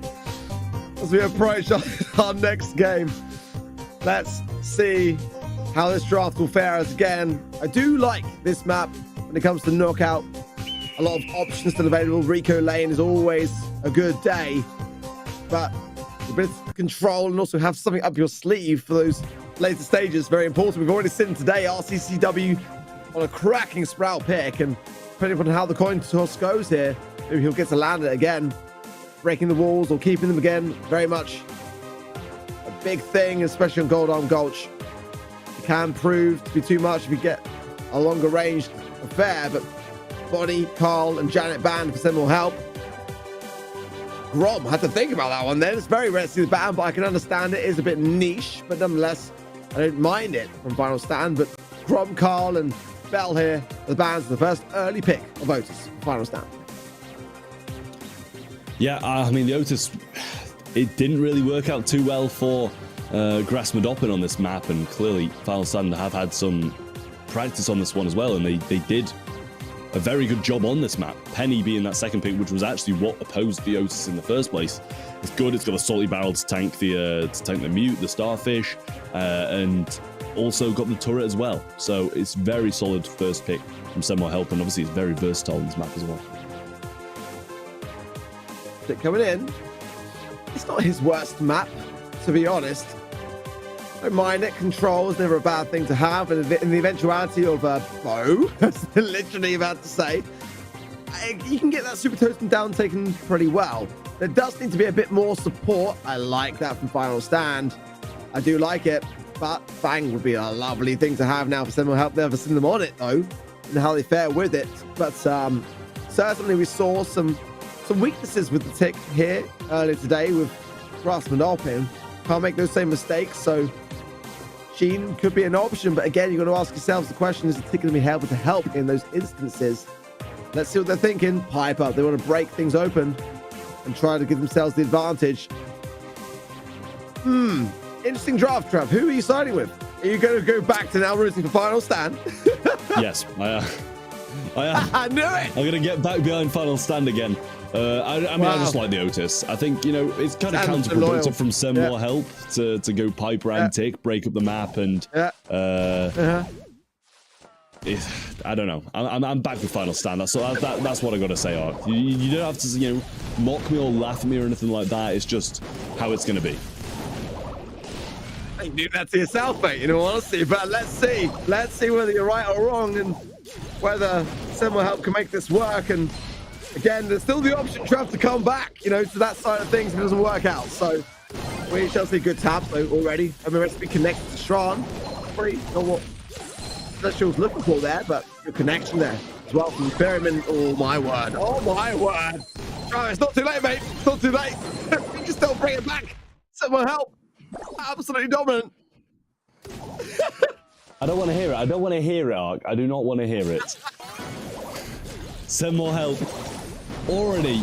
as we approach our next game. Let's see how this draft will fare us again. I do like this map when it comes to knockout. A lot of options still available. Rico Lane is always a good day, but a bit of control and also have something up your sleeve for those later stages, very important. We've already seen today RCCW on a cracking Sprout pick, and depending on how the coin toss goes here, maybe he'll get to land it again, breaking the walls or keeping them again. Very much a big thing, especially on Goldom Gulch. It can prove to be too much if you get a longer range affair, but Bonnie, Carl, and Janet banned for Send More Help. Grom had to think about that one then. It's very rare to see the ban, but I can understand it is a bit niche, but nonetheless, I don't mind it from Final Stand. But Grom, Carl, and Bell here, the bans, the first early pick of Otis for Final Stand. Yeah, I mean, the Otis, it didn't really work out too well for grassmuddoppin on this map, and clearly Final Stand have had some practice on this one as well, and they did a very good job on this map. Penny being that second pick, which was actually what opposed the Otis in the first place. It's good. It's got a salty barrel to tank the mute, the starfish, and also got the turret as well. So it's very solid first pick from Send More Help, and obviously it's very versatile in this map as well. Coming in, it's not his worst map, to be honest. Don't mind it. Control is never a bad thing to have, and in the eventuality of a foe, that's literally about to say, you can get that super totem down taken pretty well. There does need to be a bit more support. I like that from Final Stand. I do like it, but Fang would be a lovely thing to have now for Semifinal help. Never seen them on it though, and how they fare with it. But certainly we saw some weaknesses with the tick here earlier today with grassmuddoppin. Can't make those same mistakes, so Sheen could be an option. But again, you're going to ask yourselves the question: is the tick going to be able to help in those instances? Let's see what they're thinking. Pipe up. They want to break things open and try to give themselves the advantage. Interesting draft, Trav. Who are you siding with? Are you going to go back to now rooting for Final Stand? Yes, I am. I knew it. I'm going to get back behind Final Stand again. I mean, I just like the Otis. I think, you know, it's kind of counterproductive from Semmore help to go pipe around tick, break up the map, and I don't know. I'm back with Final Stand. That's what I got to say, Ark. You don't have to, you know, mock me or laugh at me or anything like that. It's just how it's going to be. You do that to yourself, mate, in all honesty. But let's see whether you're right or wrong, and whether Semmore help can make this work. And again, there's still the option, Trav, to come back, you know, to that side of things if it doesn't work out. So we shall see. Good taps though already. I mean, let's be connected to Shran. Pretty not what Celestial was looking for there, but good connection there as well from Ferryman. Oh my word! Oh my word! Trav, it's not too late, mate. It's not too late. We can still bring it back. Semmore help. Absolutely dominant. I don't want to hear it. I don't want to hear it, Ark. I do not want to hear it. Semmore help. Already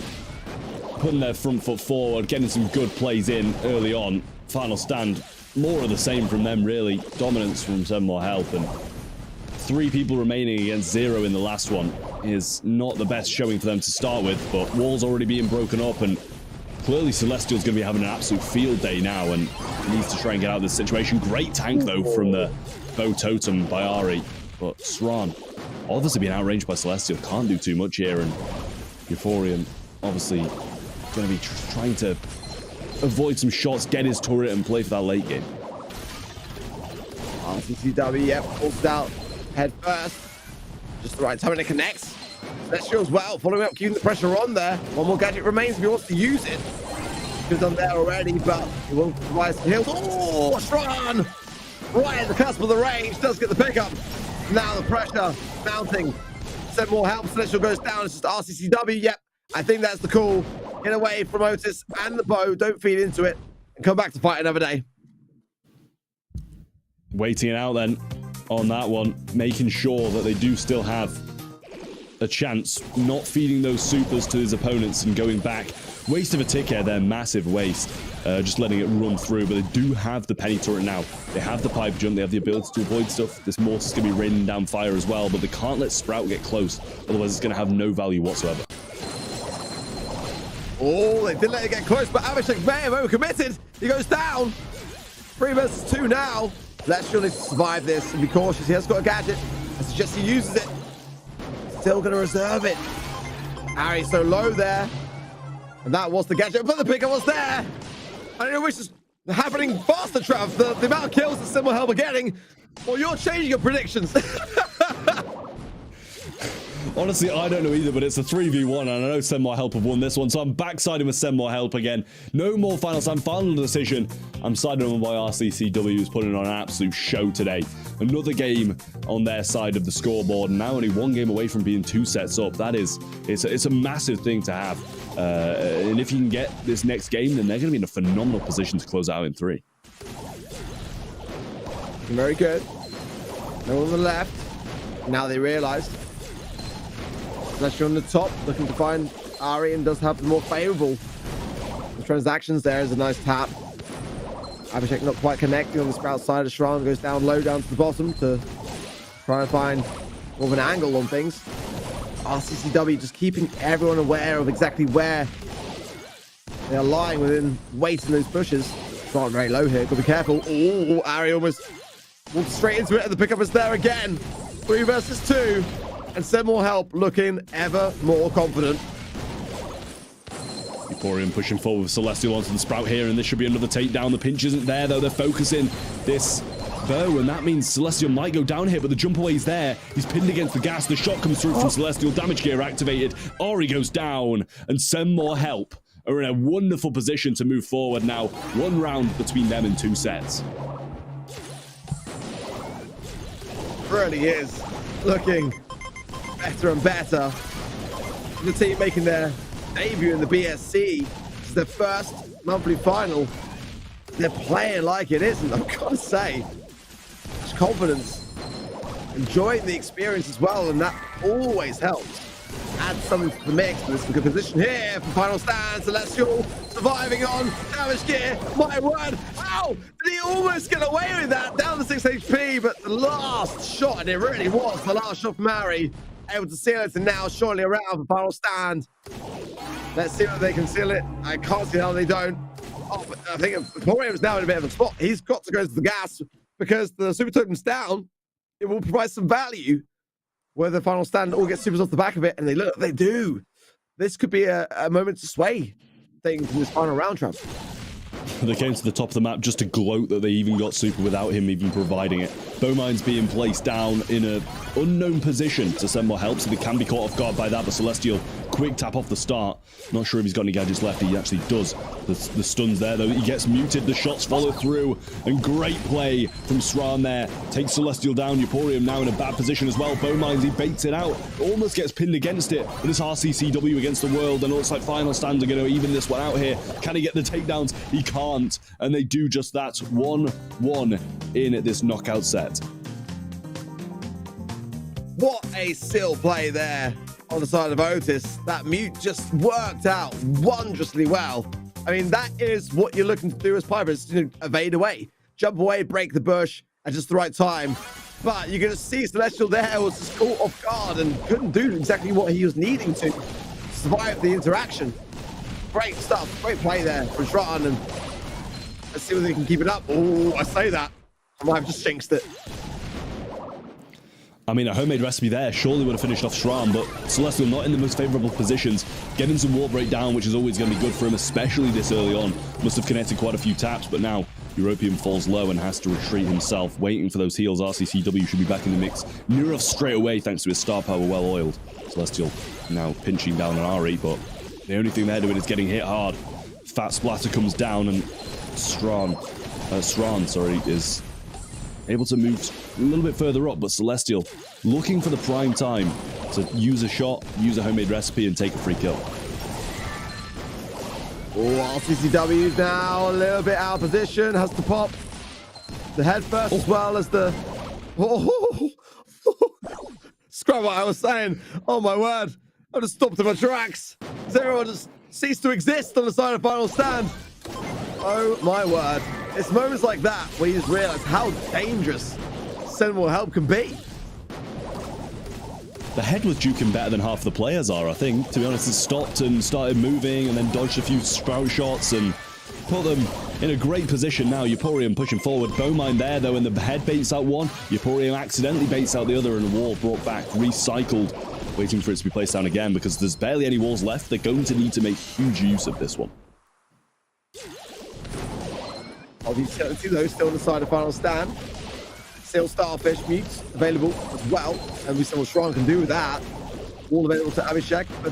putting their front foot forward, getting some good plays in early on. Final Stand, more of the same from them, really. Dominance from Semmore help, and 3 people remaining against 0 in the last one is not the best showing for them to start with, but walls already being broken up, and clearly Celestial's going to be having an absolute field day now and needs to try and get out of this situation. Great tank, though, from the bow totem by Ari, but Sran obviously being outranged by Celestial, can't do too much here, and Euphorium obviously going to be trying to avoid some shots, get his turret, and play for that late game. RCCW, yep, pulls out head first. Just the right time when it connects. Celestial as well, following up, keeping the pressure on there. One more gadget remains if he wants to use it. He's done there already, but he won't provide some heals. Oh, Shran! Right at the cusp of the range, does get the pickup. Now the pressure mounting. Semmore help, Celestial goes down. It's just RCCW. Yep, I think that's the call. Get away from Otis and the bow. Don't feed into it. And come back to fight another day. Waiting it out then on that one. Making sure that they do still have a chance. Not feeding those supers to his opponents and going back. Waste of a tick here there. Massive waste. Just letting it run through, but they do have the penny turret now. They have the pipe jump, they have the ability to avoid stuff. This mortar's going to be raining down fire as well, but they can't let Sprout get close, otherwise it's going to have no value whatsoever. Oh, they didn't let it get close, but Abhishek may have overcommitted. He goes down. 3 versus 2 now. Celestial needs to survive this and be cautious. He has got a gadget. I suggest he uses it. Still going to reserve it. Ari's so low there. And that was the gadget, but the pickup was there. I don't know which is happening faster, Trav. The amount of kills that Semmore help are getting, or you're changing your predictions. Honestly, I don't know either, but it's a 3v1, and I know Semmore help have won this one, so I'm backsiding with Semmore help again. No more Final Stand final decision. I'm siding on by RCCW, who's putting on an absolute show today. Another game on their side of the scoreboard, and now only 1 game away from being 2 sets up. That is, it's a massive thing to have. And if you can get this next game, then they're going to be in a phenomenal position to close out in 3. Very good. No one on the left. Now they realize. Celestial on the top, looking to find Ari, and does have the more favorable transactions. There is a nice tap. Abhishek not quite connecting on the Sprout side of Shran, goes down low, down to the bottom to try and find more of an angle on things. RCCW just keeping everyone aware of exactly where they are lying within weight in those bushes. Shran very low here, gotta be careful. Oh, Ari almost walked straight into it, and the pickup is there again. 3 versus 2. And Semmore help looking ever more confident. Euphorium pushing forward with Celestial onto the Sprout here, and this should be another takedown. The pinch isn't there, though. They're focusing this bow, and that means Celestial might go down here, but the jump away is there. He's pinned against the gas. The shot comes through from Celestial. Damage gear activated. Ori goes down, and Semmore help are in a wonderful position to move forward now. 1 round between them and 2 sets. Really is looking better and better. The team making their debut in the BSC. It's their first monthly final. They're playing like it isn't, I've got to say. It's confidence. Enjoying the experience as well, and that always helps. Add something to the mix. This is a good position here for Final Stand. Celestial surviving on damage gear. My word, how did he almost get away with that? Down to 6 HP, but the last shot, and it really was the last shot from Mary, able to seal it, and now surely around for Final Stand. Let's see if they can seal it. I can't see how they don't. Oh, but I think Emporium's now in a bit of a spot. He's got to go to the gas because the super totem's down. It will provide some value where the Final Stand all get supers off the back of it, and they look, they do. This could be a moment to sway things in this final round, Trav. They came to the top of the map just to gloat that they even got super without him even providing it. Bowmine's being placed down in an unknown position to send more help, so they can be caught off guard by that, but Celestial, quick tap off the start. Not sure if he's got any gadgets left. He actually does. The stun's there, though. He gets muted. The shots follow through, and great play from Sran there. Takes Celestial down. Euporium now in a bad position as well. Bowmines, he baits it out. Almost gets pinned against it, but it's RCCW against the world, and it looks like Final Stand are going to even this one out here. Can he get the takedowns? He can't, and they do just that. 1-1 in this knockout set. What a still play there on the side of Otis. That mute just worked out wondrously well. I mean, that is what you're looking to do as Pipers, to evade away, jump away, break the bush at just the right time. But you're going to see Celestial there was just caught off guard and couldn't do exactly what he was needing to survive the interaction. Great stuff, great play there from Shran, and let's see whether he can keep it up. Oh, I say that, I might have just jinxed it. I mean, a homemade recipe there surely would have finished off Shran, but Celestial not in the most favorable positions. Getting some wall breakdown, which is always going to be good for him, especially this early on. Must have connected quite a few taps, but now European falls low and has to retreat himself, waiting for those heals. RCCW should be back in the mix. Nurov straight away, thanks to his star power well oiled. Celestial now pinching down on Ari, but the only thing they're doing is getting hit hard. Fat Splatter comes down, and Sran, is able to move a little bit further up, but Celestial looking for the prime time to use a shot, use a homemade recipe, and take a free kill. Oh, RCCW now a little bit out of position, has to pop the head first as well as the... Oh, scrap what I was saying. Oh my word, I just stopped in my tracks. Zero just ceased to exist on the side of Final Stand. Oh my word. It's moments like that where you just realize how dangerous send more help can be. The head was juking better than half the players are, I think. To be honest, it stopped and started moving and then dodged a few sprout shots and put them in a great position now. Euporium pushing forward. Bowmine there, though, and the head baits out one. Euporium accidentally baits out the other, and the wall brought back, recycled, waiting for it to be placed down again because there's barely any walls left. They're going to need to make huge use of this one. Obviously, those still on the side of Final Stand. Still Starfish mutes available as well, and we saw what Shran can do with that. All available to Abhishek, but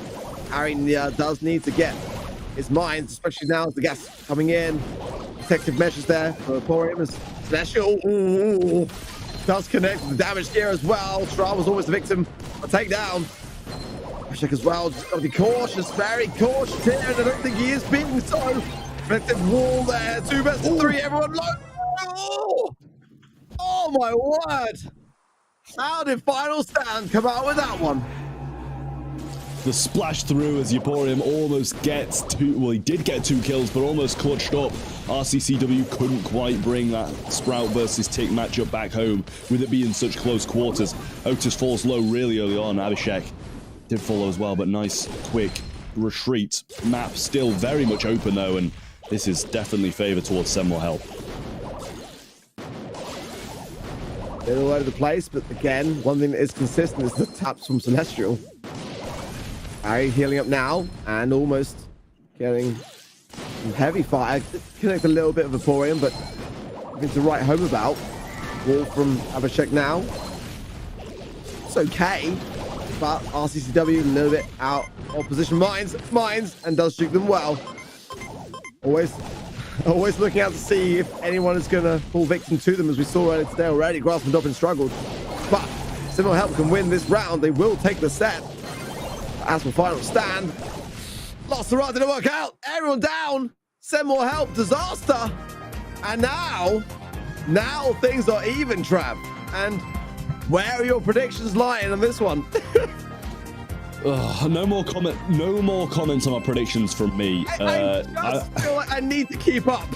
Harry does need to get his mines, especially now as the gas coming in. Protective measures there for Emporium as Celestial does connect with the damage gear as well. Shran was almost the victim of a takedown. Abhishek as well, just got to be cautious, very cautious here, and I don't think he is being so. Protective wall there, 2 best of 3, everyone low. Oh my word! How did Final Stand come out with that one? The splash through as Euporium almost gets 2, well, he did get 2 kills, but almost clutched up. RCCW couldn't quite bring that Sprout versus Tick matchup back home with it being such close quarters. Otis falls low really early on. Abhishek did follow as well, but nice, quick retreat. Map still very much open though, and this is definitely favored towards send more help. They're all over the place, but again, one thing that is consistent is the taps from Celestial. Harry healing up now, and almost getting some heavy fire. Connect a little bit of Emporium, but nothing to write home about. Wall from Abhishek now. It's okay, but RCCW a little bit out of position. Mines, and does shoot them well. Always looking out to see if anyone is going to fall victim to them, as we saw earlier today already. grassmuddoppin struggled, but Similar Help can win this round. They will take the set. As for Final Stand, lost the run, didn't work out. Everyone down. Send more help, disaster. And now things are even, Trav. And where are your predictions lying on this one? No more comments on my predictions from me. I feel like I need to keep up.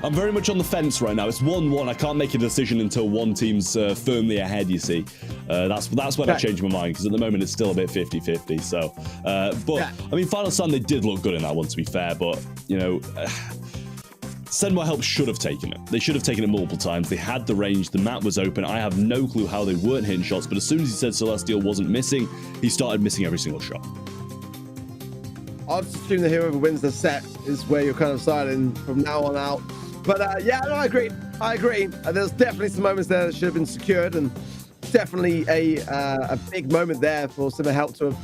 I'm very much on the fence right now. It's 1-1. I can't make a decision until one team's firmly ahead, you see. That's when I change my mind, because at the moment it's still a bit 50-50. So, I mean, Final Stand, they did look good in that one, to be fair, but, you know, Send More Help should have taken it. They should have taken it multiple times. They had the range. The map was open. I have no clue how they weren't hitting shots, but as soon as he said Celestial wasn't missing, he started missing every single shot. I'll just assume that whoever wins the set is where you're kind of siding from now on out. But yeah, no, I agree. There's definitely some moments there that should have been secured, and definitely a big moment there for Similar Help to have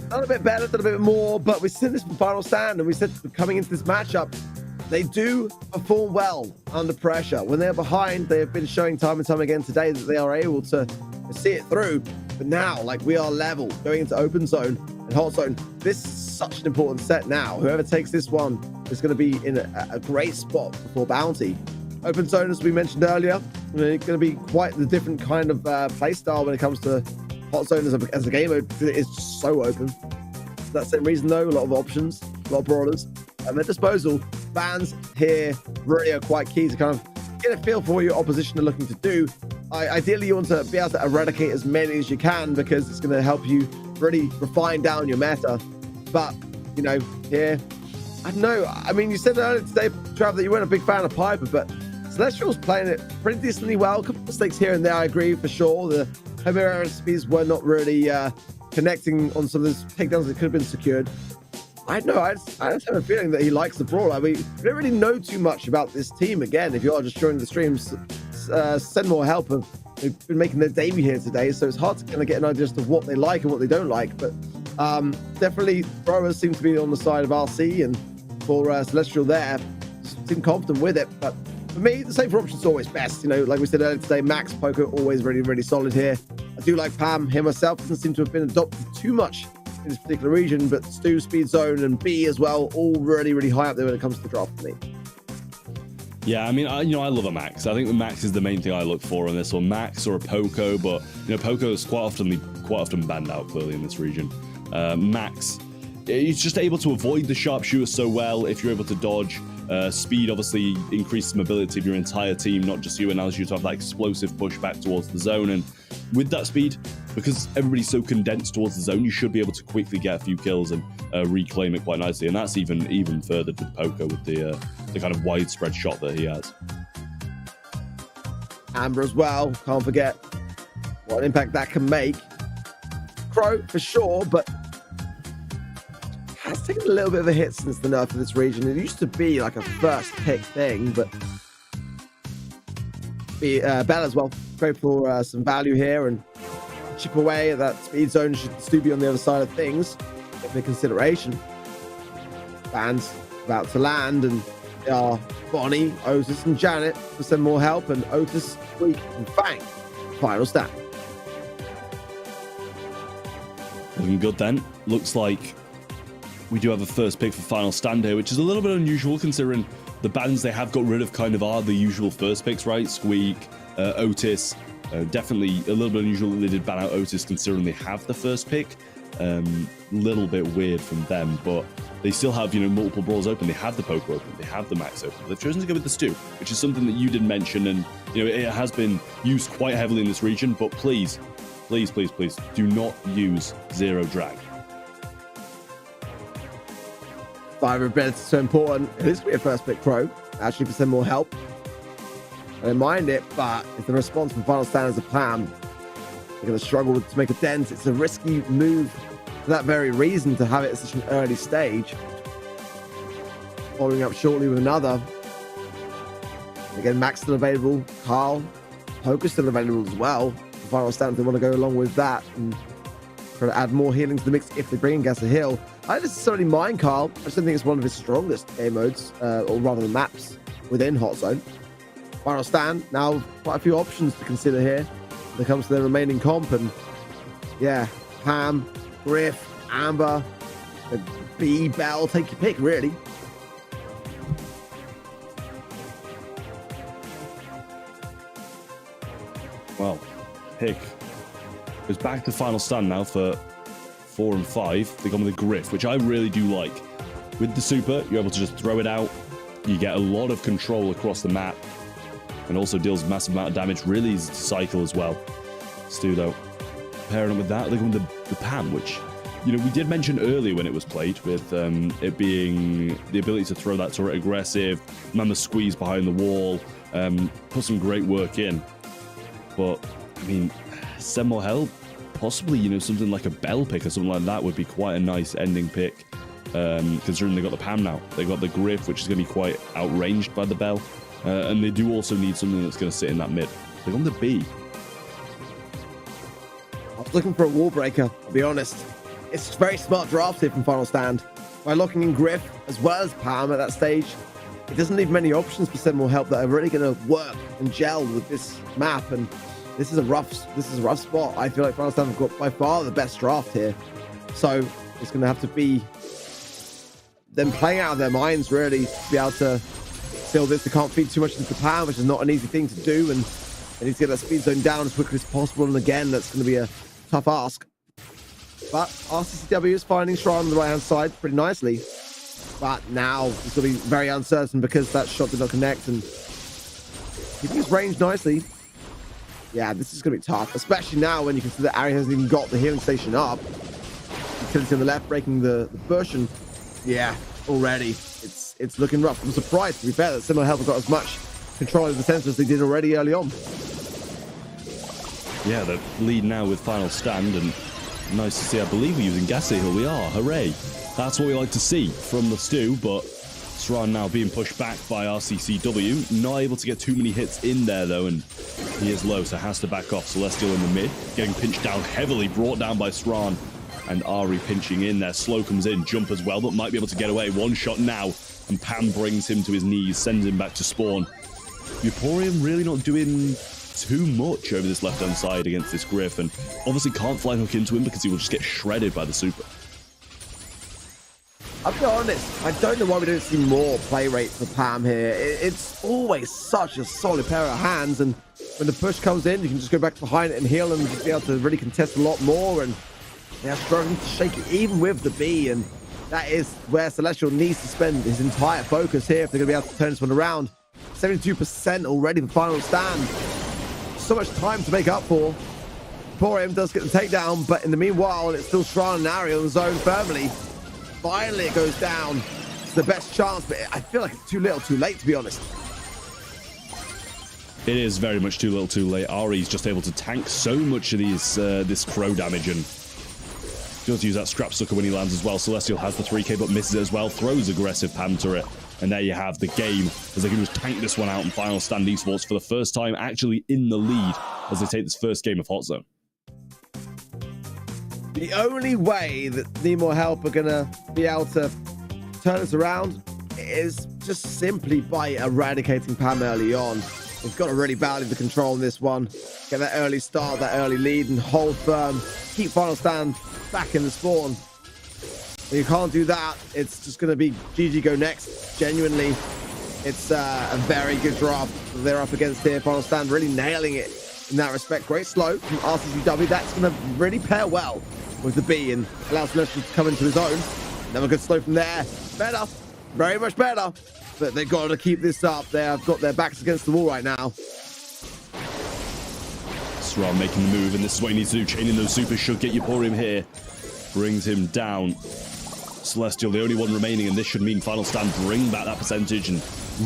done a bit better, done a bit more. But we've seen this from Final Stand, and we said coming into this matchup, they do perform well under pressure. When they're behind, they have been showing time and time again today that they are able to see it through. But now, like, we are level going into open zone and hot zone. This is such an important set now. Whoever takes this one is going to be in a great spot before bounty. Open zone, as we mentioned earlier, going to be quite the different kind of play style when it comes to hot zone as a game mode. It is just so open. For that same reason, though, a lot of options, a lot of brawlers at their disposal. Bans here really are quite key to kind of get a feel for what your opposition are looking to do. Ideally, you want to be able to eradicate as many as you can, because it's going to help you really refine down your meta. But, you know, here, I don't know. I mean, you said earlier today, Trav, that you weren't a big fan of Piper, but Celestial's playing it pretty decently well. A couple of mistakes here and there, I agree, for sure. The home area recipes were not really connecting on some of those takedowns that could have been secured. I don't know. I just have a feeling that he likes the Brawl. I mean, we don't really know too much about this team. Again, if you are just joining the streams, Send More Help. They've been making their debut here today, so it's hard to kind of get an idea as to what they like and what they don't like. But definitely, throwers seem to be on the side of RC, and for Celestial there, seem confident with it. But for me, the safer option is always best. You know, like we said earlier today, Max Poker always really, really solid here. I do like Pam. Him herself doesn't seem to have been adopted too much in this particular region, but Stu, Speed Zone, and B as well, all really, really high up there when it comes to the draft for me. Yeah, I mean, I love a Max. I think the Max is the main thing I look for in this one. Max or a Poco, but, you know, Poco is quite often banned out, clearly, in this region. Max, he's just able to avoid the sharpshooter so well if you're able to dodge. Speed obviously increases mobility of your entire team, not just you, and allows you to have that explosive push back towards the zone. And with that speed, because everybody's so condensed towards the zone, you should be able to quickly get a few kills and reclaim it quite nicely. And that's even furthered with Poco with the kind of widespread shot that he has. Amber as well, can't forget what an impact that can make. Crow for sure, but has taken a little bit of a hit since the nerf of this region. It used to be like a first pick thing, but Bell as well, great for some value here and chip away at that speed zone. Should still be on the other side of things in consideration. Bands about to land, and they are Bonnie, Otis, and Janet for Send More Help, and Otis, Squeak, and Fang. Final Stand. Looking good then. Looks like we do have a first pick for Final Stand here, which is a little bit unusual considering the bands they have got rid of kind of are the usual first picks, right? Squeak, Otis. Definitely a little bit unusual that they did ban out Otis considering they have the first pick. Little bit weird from them, but they still have, you know, multiple brawls open. They have the Poker open, they have the Max open. They've chosen to go with the Stu, which is something that you did mention, and, you know, it has been used quite heavily in this region, but please, please, please, please do not use Zero Drag. Fiber ability is so important. It is going to be a first pick Pro, actually, for Send More Help. I don't mind it, but if the response from Final Stand is a plan, they're going to struggle to make a dent. It's a risky move for that very reason to have it at such an early stage. Following up shortly with another. Again, Max still available. Carl, Poker still available as well. The Final Stand, if they want to go along with that. And Try to add more healing to the mix if they bring in Gasser Hill. I don't necessarily mind Carl. I just don't think it's one of his strongest game modes, or rather the maps within Hot Zone. Final Stand, now quite a few options to consider here when it comes to their remaining comp. And yeah, Pam, Griff, Amber, B, Bell, take your pick, really. Well, pick goes back to Final Stand now for 4 and 5. They go with the Griff, which I really do like. With the super, you're able to just throw it out. You get a lot of control across the map, and also deals a massive amount of damage. Really easy to cycle as well. Stu, though, pairing up with that, they go with the Pam, which, you know, we did mention earlier when it was played, with it being the ability to throw that turret aggressive, man the squeeze behind the wall, put some great work in. But, I mean, send more help, possibly, you know, something like a Bell pick or something like that would be quite a nice ending pick, considering they got the Pam now. They got the Griff, which is going to be quite outranged by the Bell, and they do also need something that's going to sit in that mid. They're on the B. I was looking for a wall breaker, I'll be honest. It's very smart draft here from Final Stand. By locking in Griff as well as Pam at that stage, it doesn't leave many options for send more help that are really going to work and gel with this map. And this is a rough spot. I feel like Final Stand have got by far the best draft here. So it's going to have to be them playing out of their minds, really, to be able to seal this. They can't feed too much into the Pam, which is not an easy thing to do. And they need to get that speed zone down as quickly as possible. And again, that's going to be a tough ask. But RCCW is finding Shrine on the right-hand side pretty nicely. But now it's going to be very uncertain because that shot did not connect. And keeping his range nicely. Yeah, this is going to be tough, especially now when you consider that Ari hasn't even got the healing station up. Utility on the left, breaking the bush, and yeah, already it's looking rough. I'm surprised, to be fair, that Similar Health have got as much control of the sensor as they did already early on. Yeah, the lead now with Final Stand, and nice to see. I believe we're using Gasser Hill. We are. Hooray. That's what we like to see from the Stu, but Sran now being pushed back by RCCW. Not able to get too many hits in there, though, and he is low, so has to back off. Celestial in the mid, getting pinched down heavily, brought down by Sran, and Ari pinching in there. Slow comes in, jump as well, but might be able to get away. One shot now, and Pam brings him to his knees, sends him back to spawn. Euporium really not doing too much over this left-hand side against this Griff, and obviously can't fly hook into him because he will just get shredded by the super. I'll be honest, I don't know why we don't see more play rate for Pam here. It's always such a solid pair of hands, and when the push comes in, you can just go back behind it and heal and just be able to really contest a lot more, and they're struggling to shake it even with the B, and that is where Celestial needs to spend his entire focus here if they're going to be able to turn this one around. 72% already for Final Stand. So much time to make up for. Emporium does get the takedown, but in the meanwhile, it's still Shran and Ari on the zone firmly. Finally, it goes down. It's the best chance, but I feel like it's too little, too late, to be honest. It is very much too little, too late. Ari's just able to tank so much of these this crow damage, and does use that scrap sucker when he lands as well. Celestial has the 3k, but misses it as well. Throws aggressive Pam turret. And there you have the game, as they can just tank this one out in Final Stand Esports for the first time actually in the lead as they take this first game of Hot Zone. The only way that Need More Help are going to be able to turn this around is just simply by eradicating Pam early on. They've got to really value the control in this one, get that early start, that early lead, and hold firm, keep Final Stand back in the spawn. When you can't do that, it's just going to be GG go next. Genuinely, it's a very good draft they're up against here. Final Stand really nailing it in that respect. Great slow from RCCW. That's going to really pair well with the B and allow Celestial to come into his own. Another good slow from there. Better, very much better. But they've got to keep this up. They've got their backs against the wall right now. Sran making the move, and this is what he needs to do. Chaining those supers should get Euporium here. Brings him down. Celestial, the only one remaining, and this should mean Final Stand bring back that percentage and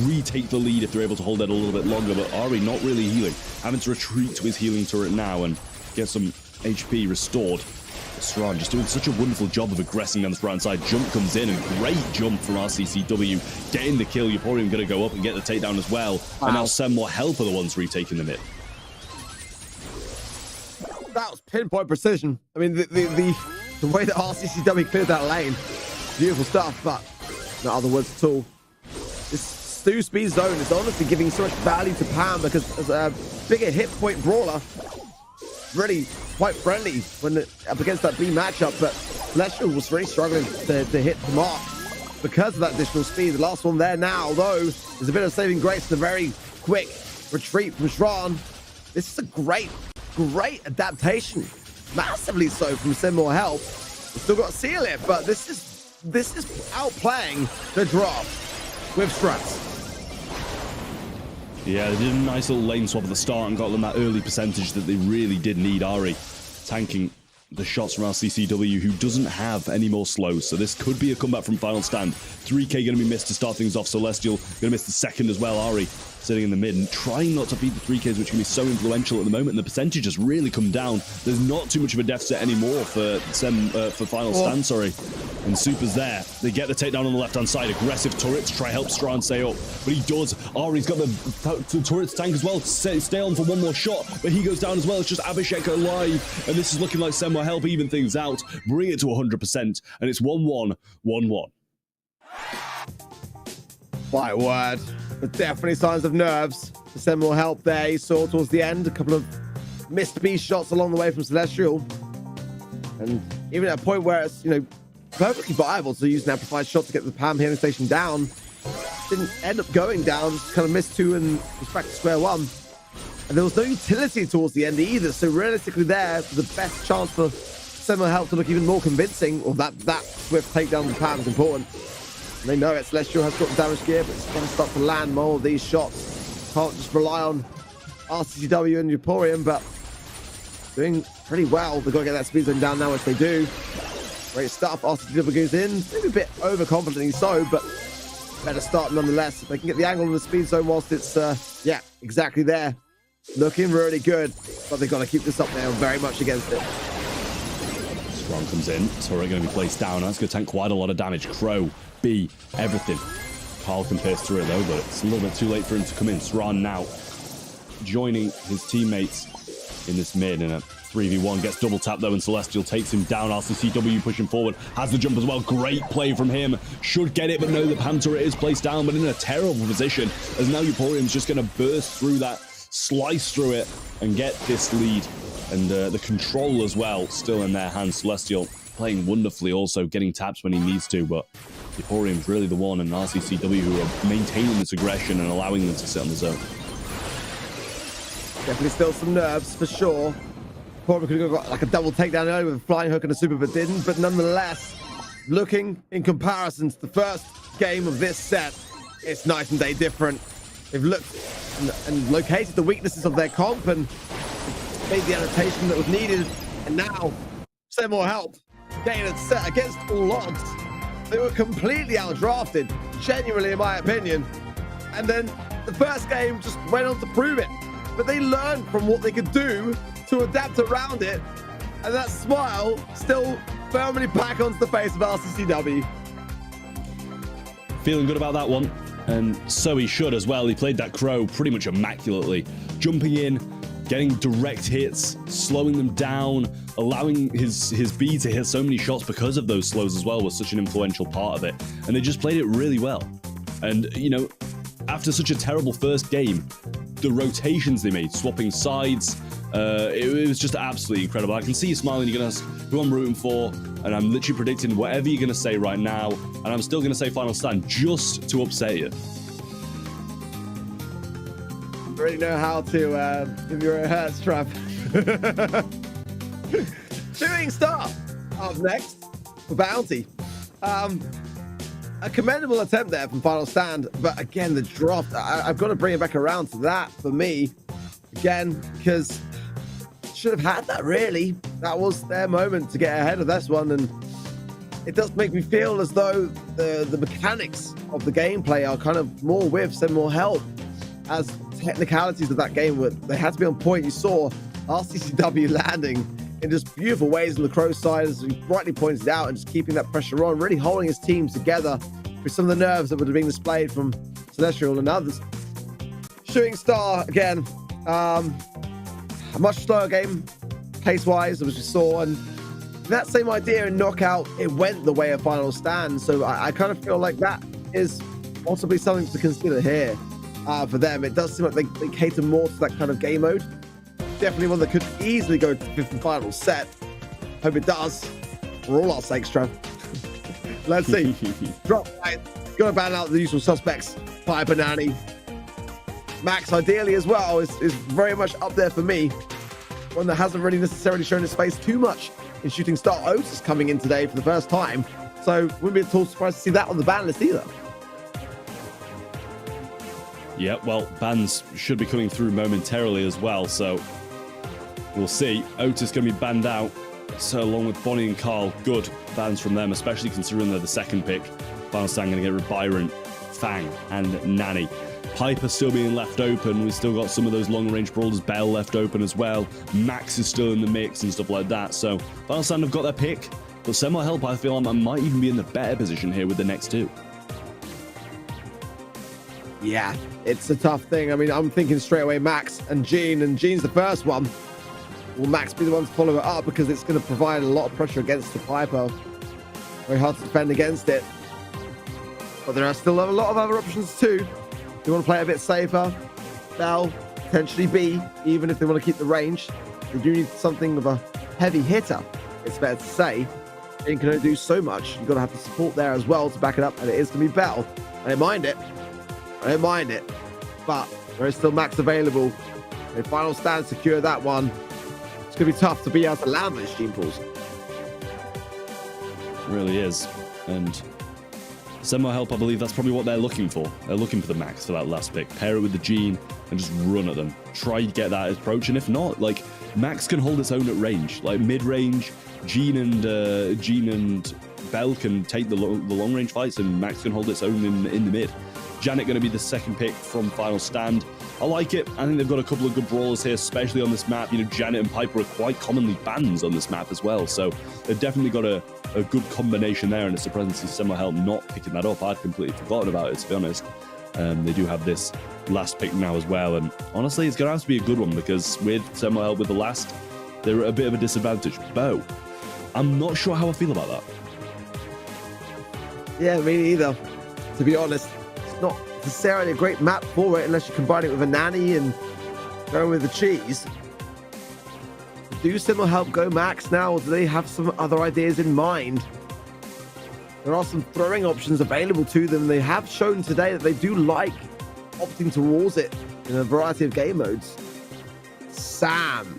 retake the lead if they're able to hold that a little bit longer. But Ari not really healing, having to retreat to his healing turret now and get some HP restored. Sran just doing such a wonderful job of aggressing on the right side. Jump comes in, and great jump from RCCW, getting the kill. Euporium going to go up and get the takedown as well. Wow. And now Send More Help are the ones retaking the mid. That was pinpoint precision. I mean, the way that RCCW cleared that lane, beautiful stuff, but no other words at all. This Stu speed zone is honestly giving so much value to Pam because as a bigger hit point brawler, really quite friendly when up against that B matchup, but Celestial was really struggling to hit the mark because of that additional speed. The last one there now, though, there's a bit of saving grace and a very quick retreat from Shran. This is a great adaptation, massively so from Send More Help. We've still got to seal it, but this is outplaying the draft with strats. Yeah, they did a nice little lane swap at the start and got them that early percentage that they really did need. Ari tanking the shots from RCCW, who doesn't have any more slows, so this could be a comeback from Final Stand. 3K going to be missed to start things off. Celestial going to miss the second as well. Ari sitting in the mid and trying not to feed the 3Ks, which can be so influential at the moment, and the percentage has really come down. There's not too much of a deficit anymore for Final Stand, sorry. And Super's there. They get the takedown on the left-hand side. Aggressive turrets try help Strahan stay up, but he does. Ari's got the turrets tank as well to stay on for one more shot, but he goes down as well. It's just Abhishek alive, and this is looking like Sem will help even things out, bring it to 100%, and it's 1-1, 1-1. My word. But definitely signs of nerves. The Sem will help there. You saw towards the end a couple of missed B shots along the way from Celestial. And even at a point where it's, perfectly viable to use an amplified shot to get the Pam healing station down, didn't end up going down, just kind of missed two and was back to square one. And there was no utility towards the end either. So realistically there, the best chance for Sem will help to look even more convincing, or that swift takedown of the Pam is important. They know it. Celestial has got the damage gear, but it's going to start to land more of these shots. Can't just rely on RCCW and Emporium, but doing pretty well. They've got to get that speed zone down now, which they do. Great stuff. RCCW goes in. Maybe a bit overconfidently so, but better start nonetheless. If they can get the angle on the speed zone whilst it's, yeah, exactly there. Looking really good, but they've got to keep this up there very much against it. Strong comes in. Turret going to be placed down. That's going to tank quite a lot of damage. Crow, B, everything. Carl can pierce through it though, but it's a little bit too late for him to come in. Sran now joining his teammates in this mid in a 3v1. Gets double tap though, and Celestial takes him down. RCCW pushing forward. Has the jump as well. Great play from him. Should get it, but no, the Pam turret is placed down, but in a terrible position, as now Emporium's just going to burst through that, slice through it, and get this lead. And the control as well, still in their hands. Celestial playing wonderfully, also getting taps when he needs to, but Emporium's really the one, and RCCW who are maintaining this aggression and allowing them to sit on the zone. Definitely still some nerves for sure. Probably could have got like a double takedown earlier with a flying hook and a super, but didn't. But nonetheless, looking in comparison to the first game of this set, it's night and day different. They've looked and located the weaknesses of their comp and made the annotation that was needed, and now Sem more help. Getting it set against all odds. They were completely outdrafted, genuinely in my opinion. And then the first game just went on to prove it. But they learned from what they could do to adapt around it. And that smile still firmly back onto the face of RCCW. Feeling good about that one. And so he should as well. He played that Crow pretty much immaculately. Jumping in, getting direct hits, slowing them down, allowing his B to hit so many shots because of those slows as well was such an influential part of it. And they just played it really well. And, after such a terrible first game, the rotations they made, swapping sides, it was just absolutely incredible. I can see you smiling. You're going to ask who I'm rooting for, and I'm literally predicting whatever you're going to say right now, and I'm still going to say Final Stand just to upset you. Really know how to give your hurts trap. Shooting Star up next for Bounty. A commendable attempt there from Final Stand, but again, the draft, I've got to bring it back around to that for me again, because should have had that really. That was their moment to get ahead of this one, and it does make me feel as though the mechanics of the gameplay are kind of more with some more help, as technicalities of that game they had to be on point. You saw RCCW landing in just beautiful ways on the Crow side, as he rightly pointed out, and just keeping that pressure on, really holding his team together with some of the nerves that were being displayed from Celestial and others. Shooting Star, again, a much slower game pace-wise, as we saw, and that same idea in knockout, it went the way of Final Stand. So I kind of feel like that is possibly something to consider here for them. It does seem like they cater more to that kind of game mode. Definitely one that could easily go to the fifth and final set. Hope it does. For all our sakes, Trev. Let's see. Drop right. Gotta ban out the usual suspects. Piper, Nanny. Max, ideally as well, is very much up there for me. One that hasn't really necessarily shown his face too much in shooting star. Otis coming in today for the first time. So wouldn't be at all surprised to see that on the ban list either. Yeah, well, bans should be coming through momentarily as well, so we'll see. Otis going to be banned out, so along with Bonnie and Carl, good bans from them, especially considering they're the second pick. Final Stand going to get rid of Byron, Fang, and Nanny. Piper still being left open. We've still got some of those long-range brawlers, Bell left open as well. Max is still in the mix and stuff like that, so Final Stand have got their pick, but Semi Help, I feel I might even be in the better position here with the next two. Yeah, it's a tough thing. I mean, I'm thinking straight away Max and Gene, and Gene's the first one. Will Max be the one to follow it up, because it's going to provide a lot of pressure against the Piper. Very hard to defend against it. But there are still a lot of other options too. They want to play a bit safer. Bell, potentially B, even if they want to keep the range. They do need something of a heavy hitter, it's fair to say. Gene can only do so much. You've got to have the support there as well to back it up, and it is going to be Bell. I don't mind it. I don't mind it, but there is still Max available. A Final Stand secure that one. It's going to be tough to be able to land those gene pools. It really is. And Semi Help, I believe that's probably what they're looking for. They're looking for the Max for that last pick. Pair it with the Gene and just run at them. Try to get that approach, and if not, like, Max can hold its own at range. Like, mid-range, Gene and Bell can take the long-range fights, and Max can hold its own in the mid. Janet going to be the second pick from Final Stand. I like it. I think they've got a couple of good brawlers here, especially on this map. You know, Janet and Piper are quite commonly bans on this map as well, so they've definitely got a good combination there, and it's surprising to see Semi Help not picking that up. I'd completely forgotten about it, to be honest. They do have this last pick now as well, and honestly, it's going to have to be a good one, because with Semi Help with the last, they're at a bit of a disadvantage. Bo, I'm not sure how I feel about that. Yeah, me neither, to be honest. Not necessarily a great map for it unless you combine it with a Nanny and go with the cheese. Do Semi Help go Max now, or do they have some other ideas in mind? There are some throwing options available to them. They have shown today that they do like opting towards it in a variety of game modes. Sam.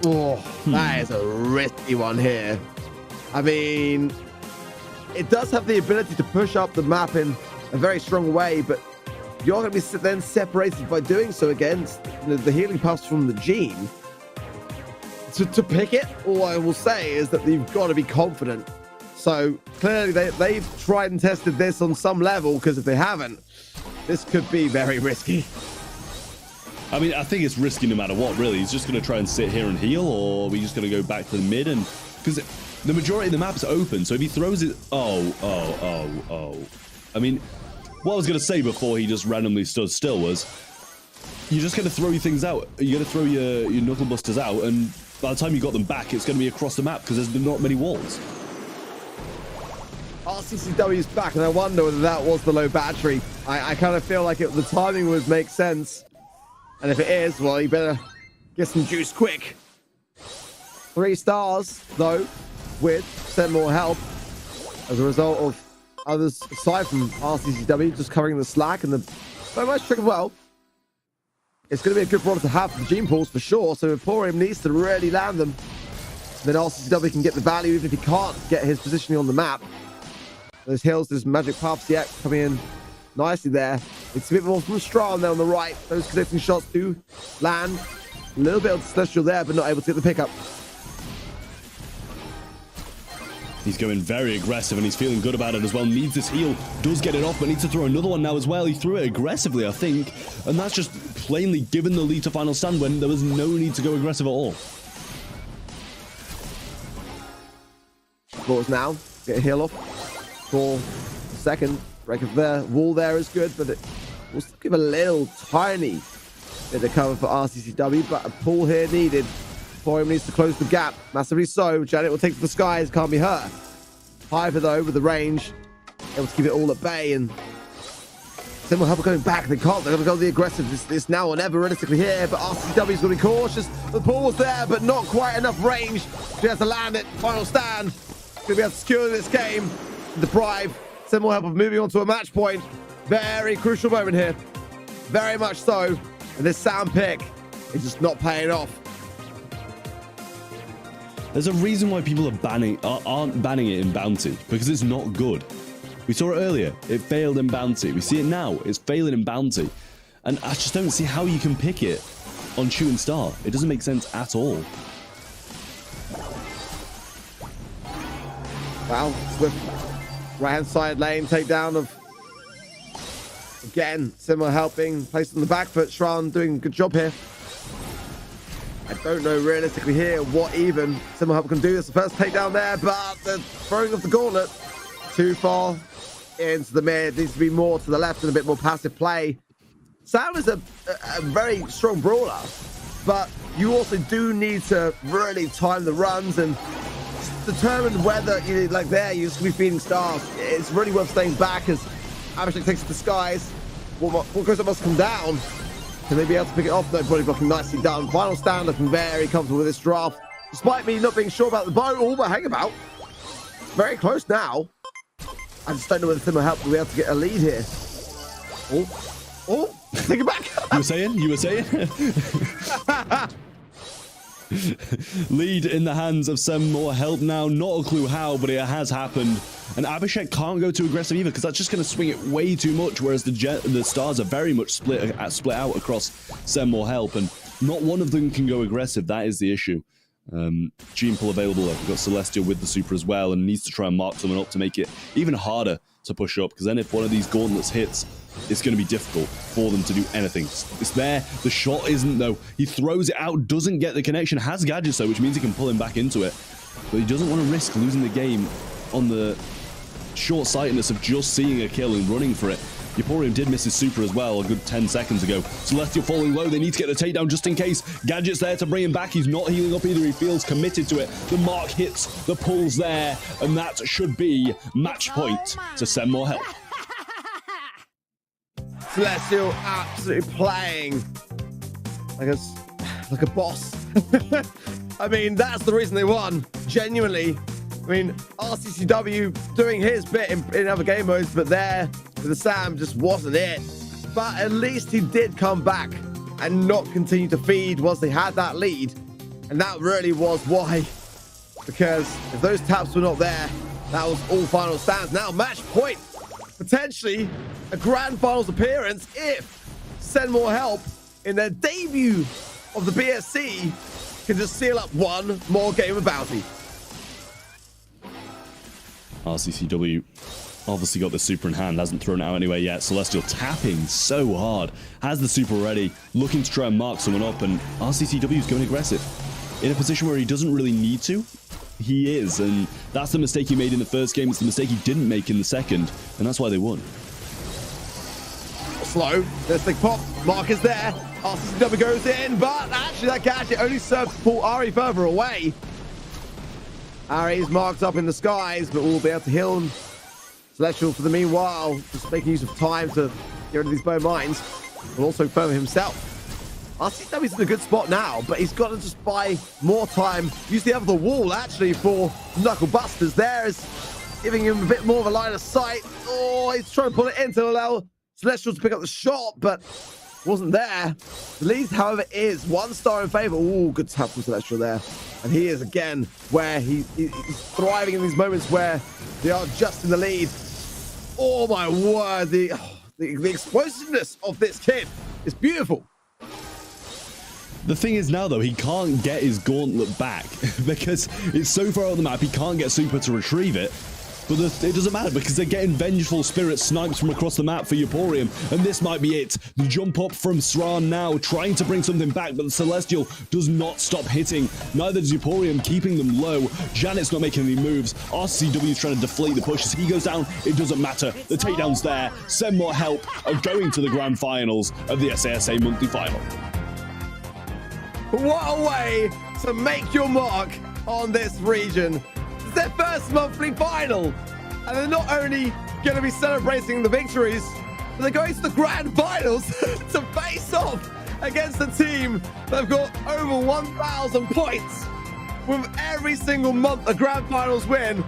Oh, that is a risky one here. I mean, it does have the ability to push up the map in a very strong way, but you're going to be then separated by doing so against the healing pass from the Gene. To pick it, all I will say is that you've got to be confident. So clearly they've tried and tested this on some level, because if they haven't, this could be very risky. I mean, I think it's risky no matter what, really. He's just going to try and sit here and heal, or are we just going to go back to the mid? And because the majority of the map's open, so if he throws it... Oh. I mean, what I was going to say before he just randomly stood still was, you're just going to throw your things out. You're going to throw your knuckle busters out, and by the time you got them back, it's going to be across the map, because there's not many walls. RCCW's back, and I wonder whether that was the low battery. I kind of feel like the timing would make sense. And if it is, well, you better get some juice quick. 3 stars, though, with Send More Help, as a result of others aside from RCCW just covering the slack, and the very much trick as well. It's going to be a good brawler to have for the gene pools for sure, so Emporium needs to really land them. Then RCCW can get the value even if he can't get his positioning on the map. Those hills, those magic paths yet coming in nicely there. It's a bit more from Strong there on the right. Those connecting shots do land. A little bit of Celestial there, but not able to get the pickup. He's going very aggressive, and he's feeling good about it as well. Needs this heal, does get it off, but needs to throw another one now as well. He threw it aggressively, I think, and that's just plainly given the lead to Final Stand when there was no need to go aggressive at all. Balls now, get a heal off for a second. Break of the wall there is good, but it will still give a little tiny bit of cover for RCCW, but a pull here needed. Emporium needs to close the gap. Massively so. Janet will take to the skies. Can't be hurt. Hiver, though, with the range. Able to keep it all at bay. And Sim will help going back. They can't. They're going to go the aggressive. It's now or never realistically here. But RCW's going to be cautious. The ball was there, but not quite enough range. She has to land it. Final stand. Going to be able to secure this game. Deprive. Sim will help of moving on to a match point. Very crucial moment here. Very much so. And this sound pick is just not paying off. There's a reason why people aren't banning it in Bounty, because it's not good. We saw it earlier. It failed in Bounty. We see it now. It's failing in Bounty. And I just don't see how you can pick it on Shooting Star. It doesn't make sense at all. Well, Swift right-hand side lane takedown of... Again, Simmer helping. Placed on the back foot. Shran doing a good job here. I don't know realistically here what even Simmer help can do. This the first takedown there, but the throwing of the gauntlet too far into the mid. Needs to be more to the left and a bit more passive play. Sam is a very strong brawler, but you also do need to really time the runs and determine whether you're like there, you're just going to be feeding stars. It's really worth staying back as Abhishek takes it to the skies. What goes up must come down. Can they be able to pick it off? No, body blocking nicely done. Final stand looking very comfortable with this draft. Despite me not being sure about the bow, oh, but hang about. Very close now. I just don't know whether Simmer help will be able to get a lead here. Oh, take it back. You were saying? Lead in the hands of some more help now. Not a clue how, but it has happened. And Abhishek can't go too aggressive either, because that's just going to swing it way too much, whereas the stars are very much split out across Sem more help, and not one of them can go aggressive. That is the issue. Gene pull available. We've got Celestial with the super as well, and needs to try and mark someone up to make it even harder to push up, because then if one of these gauntlets hits, it's going to be difficult for them to do anything. It's there. The shot isn't, though. He throws it out, doesn't get the connection, has gadgets, though, which means he can pull him back into it. But he doesn't want to risk losing the game on the short-sightedness of just seeing a kill and running for it. Emporium did miss his super as well a good 10 seconds ago. Celestial falling low. They need to get the takedown just in case. Gadget's there to bring him back. He's not healing up either. He feels committed to it. The mark hits. The pull's there. And that should be match point to send more help. Celestial absolutely playing like a boss. I mean, that's the reason they won. Genuinely. I mean, RCCW doing his bit in other game modes, but there with the Sam just wasn't it. But at least he did come back and not continue to feed once they had that lead. And that really was why. Because if those taps were not there, that was all final stands. Now match point. Potentially a grand finals appearance if Send More Help in their debut of the BSC can just seal up one more game of Bounty. RCCW obviously got the super in hand, hasn't thrown it out anywhere yet. Celestial tapping so hard, has the super ready, looking to try and mark someone up, and RCCW is going aggressive. In a position where he doesn't really need to, he is, and that's the mistake he made in the first game. It's the mistake he didn't make in the second, and that's why they won. Slow, there's the pop, mark is there, RCCW goes in, but actually that gadget only serves to pull Ari further away. Ari's marked up in the skies, but we'll be able to heal him. Celestial, for the meanwhile, just making use of time to get rid of these bone mines, but also further himself. RCW's in a good spot now, but he's got to just buy more time. Use the other wall, actually, for Knuckle Busters. There is giving him a bit more of a line of sight. Oh, he's trying to pull it in to allow Celestial to pick up the shot, but wasn't there. The lead, however, is 1 star in favor. Oh, good tap from Celestial there. And he is, again, where he's thriving in these moments where they are just in the lead. Oh, my word. The explosiveness of this kid is beautiful. The thing is now, though, he can't get his gauntlet back because it's so far out the map, he can't get super to retrieve it. But it doesn't matter because they're getting Vengeful Spirit snipes from across the map for Emporium, and this might be it. The jump up from Sran now, trying to bring something back, but the Celestial does not stop hitting. Neither does Emporium, keeping them low. Janet's not making any moves. RCW is trying to deflate the push. As he goes down, it doesn't matter. The takedown's there. Send More Help are going to the grand finals of the SESA monthly final. What a way to make your mark on this region. It's their first monthly final, and they're not only going to be celebrating the victories, but they're going to the grand finals to face off against a team that have got over 1,000 points with every single month a grand finals win.